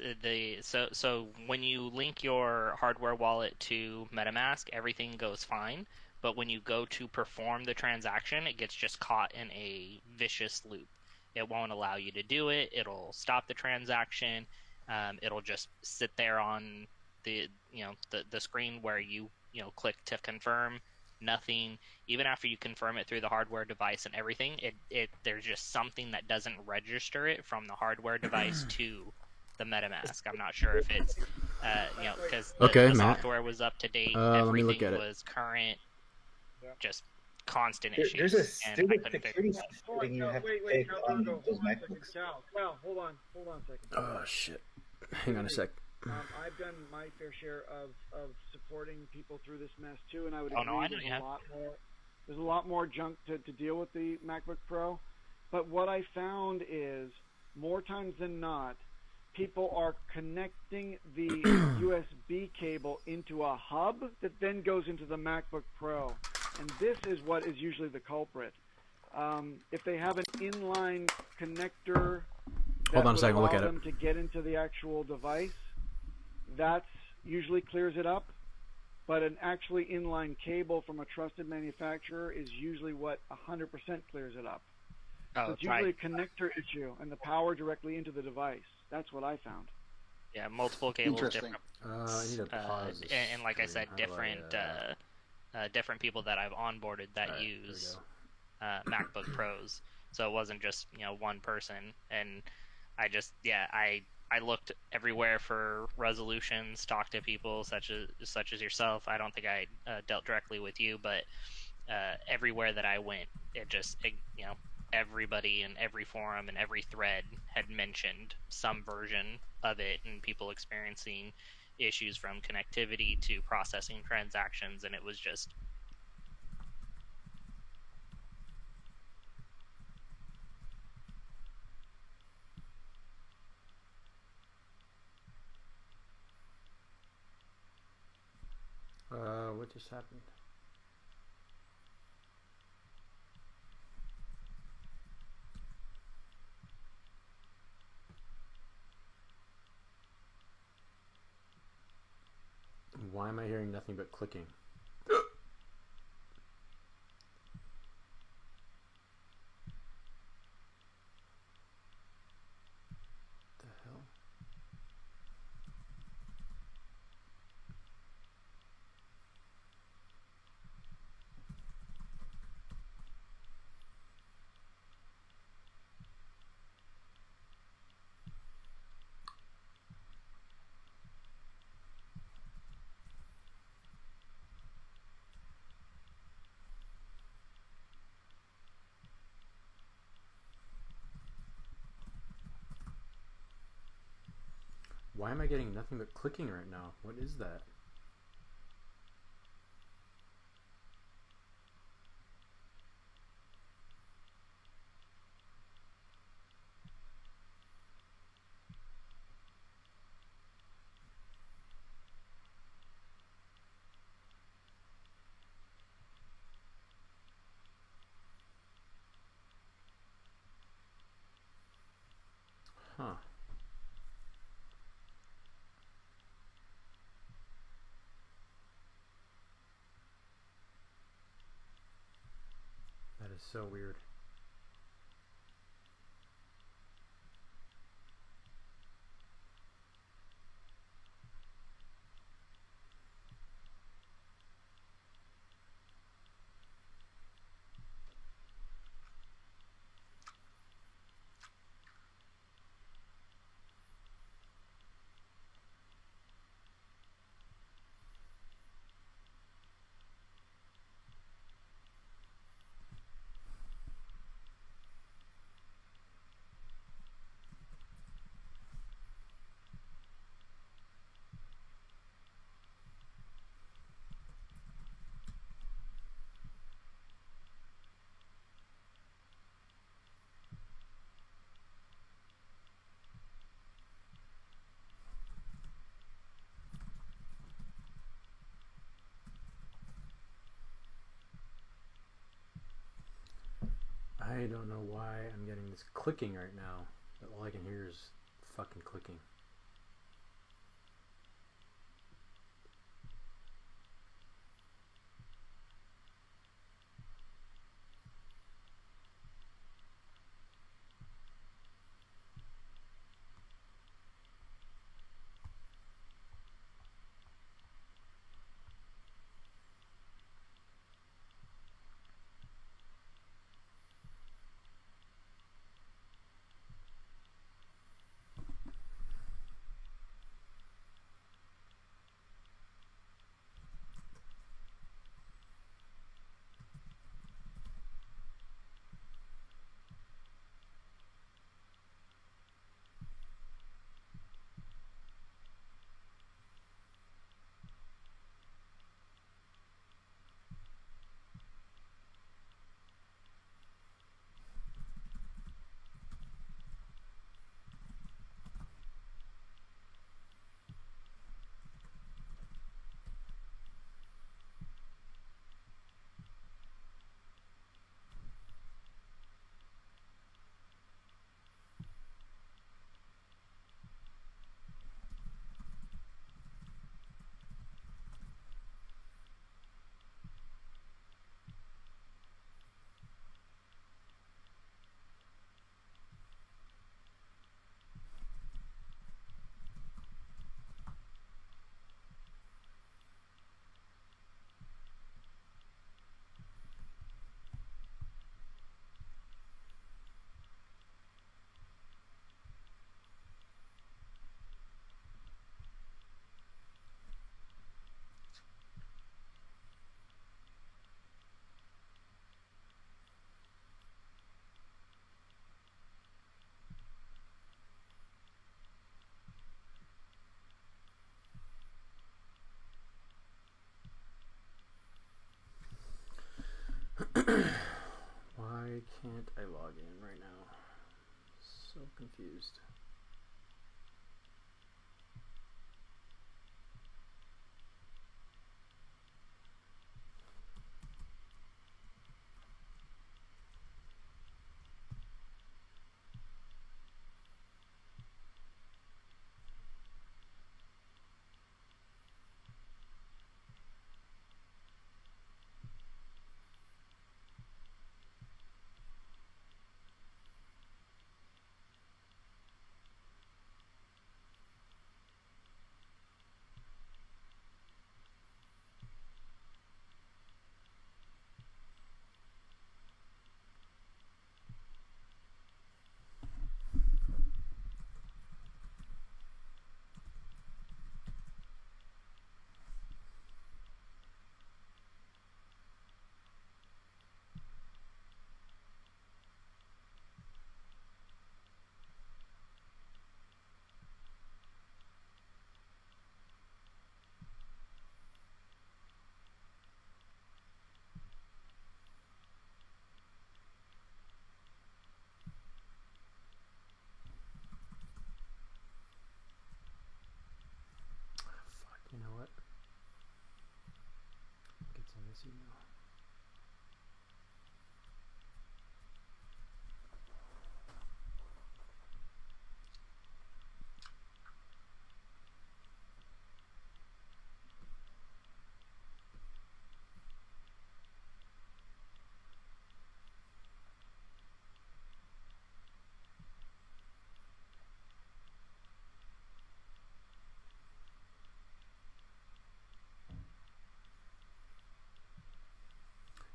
so when you link your hardware wallet to MetaMask, everything goes fine. But when you go to perform the transaction, it gets just caught in a vicious loop. It won't allow you to do it. It'll stop the transaction. It'll just sit there on the screen where you click to confirm. Nothing. Even after you confirm it through the hardware device and everything, there's just something that doesn't register it from the hardware device to the MetaMask. I'm not sure if it's because the software was up to date, everything was current. Just constant issues. There's a stupid security setting you have to take on those MacBooks. Well, hold on a second. Oh shit! Hang on a sec. I've done my fair share of supporting people through this mess too, and I would agree there's a lot more junk to deal with the MacBook Pro. But what I found is, more times than not, people are connecting the USB cable into a hub that then goes into the MacBook Pro. And this is what is usually the culprit. If they have an inline connector that Hold on a second, we'll look at them to get into the actual device, that usually clears it up. But an actually inline cable from a trusted manufacturer is usually what 100% clears it up. So it's usually a connector issue and the power directly into the device. That's what I found. Yeah, multiple cables, different. I need to pause this. And like I said, different people that I've onboarded that use MacBook Pros. So it wasn't just one person. And I just I looked everywhere for resolutions, talked to people such as yourself. I don't think I dealt directly with you, but everywhere that I went, everybody in every forum and every thread had mentioned some version of it, and people experiencing issues from connectivity to processing transactions, and it was just what just happened? Why am I hearing nothing but clicking? The hell? Why am I getting nothing but clicking right now? What is that? Huh. That is so weird. I don't know why I'm getting this clicking right now. All I can hear is fucking clicking. Why can't I log in right now? So confused.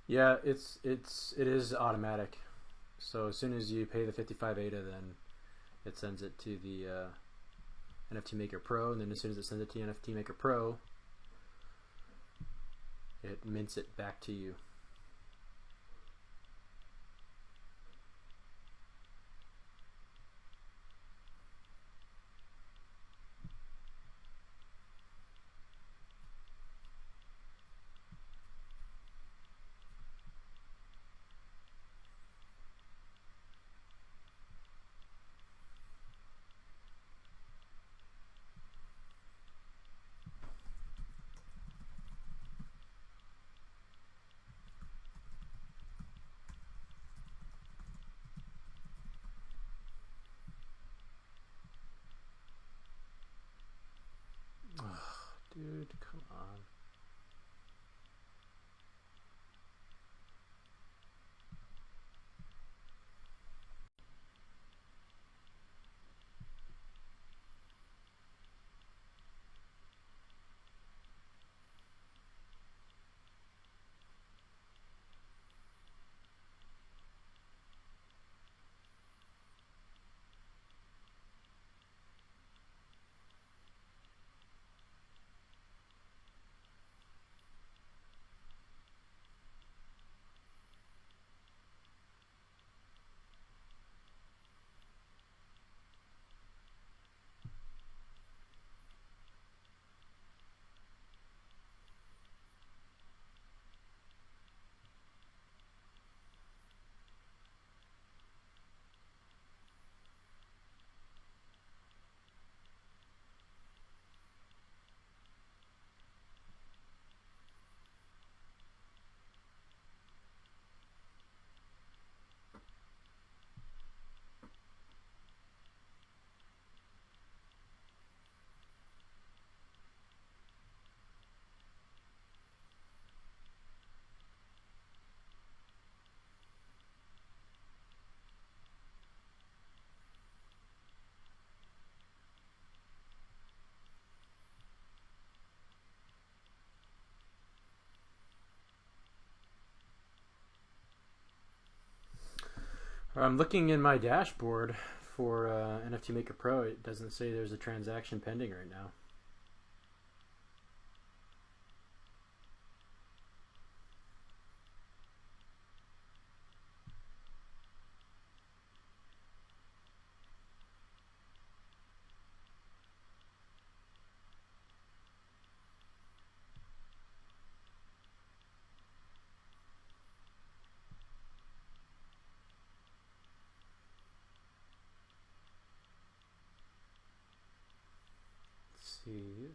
Yeah, it is automatic. So as soon as you pay the 55 ADA, then it sends it to the NFT Maker Pro, and then as soon as it sends it to NFT Maker Pro, it mints it back to you. Dude, come on. I'm looking in my dashboard for NFT Maker Pro. It doesn't say there's a transaction pending right now. See.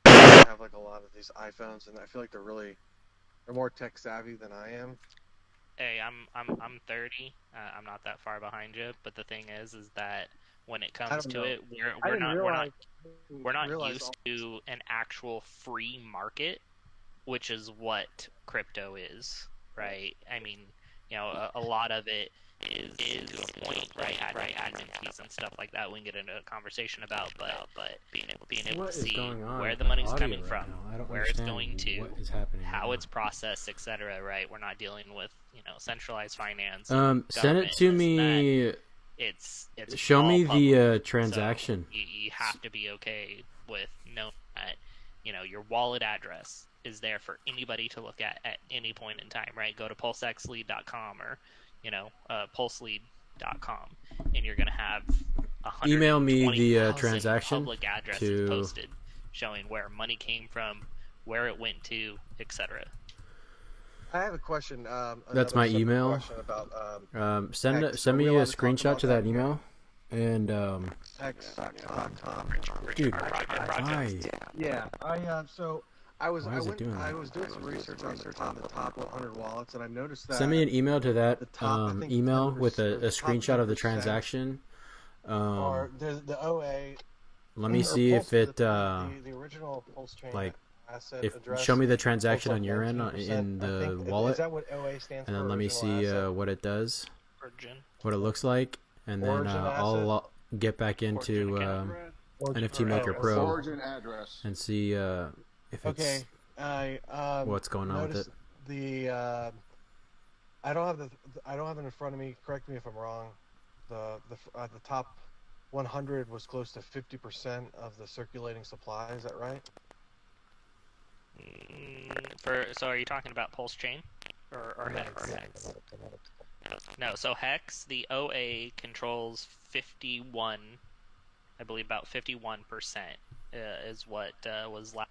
I have like a lot of these iPhones, and I feel like they're more tech savvy than I am. Hey, I'm 30. I'm not that far behind you, but the thing is that when it comes to it, we're not used to an actual free market, which is what crypto is, right? I mean, you know, a lot of it is to a point, right? Admin fees and stuff like that we can get into a conversation about, but being able to see where the money's coming from, where it's going to, how it's processed, etc. Right? We're not dealing with, you know, centralized finance. Send it to me. It's show me the transaction. So you have to be okay with knowing that, you know, your wallet address is there for anybody to look at any point in time, right? Go to pulsexlead.com or, you know, pulselead.com, and you're going to have email me the transaction public addresses posted showing where money came from, where it went to, etc. I have a question. That's my email. About, send me a screenshot to that email, And X.com. dude, why? Yeah, so I was Why is it doing that? I was doing some research on the top 100 wallets, and I noticed that Send me an email to that I think email 10% with a or the top screenshot of the 10% transaction. or the OA. Let me or see Pulse, if it the original Pulse chain like asset if address show me the looks transaction like on your end 19%. in I the think, wallet, is that what OA stands and for? then let me Original see asset? what it does, Origin. what it looks like, and then Origin asset? I'll get back into NFT Maker Pro Origin address and see if it's Okay, I what's going on with noticed it. the I don't have it in front of me. Correct me if I'm wrong. The top 100 was close to 50% of the circulating supply. Is that right? So are you talking about Pulse Chain or HEX? No, so HEX, the OA controls 51, I believe about 51% is what was last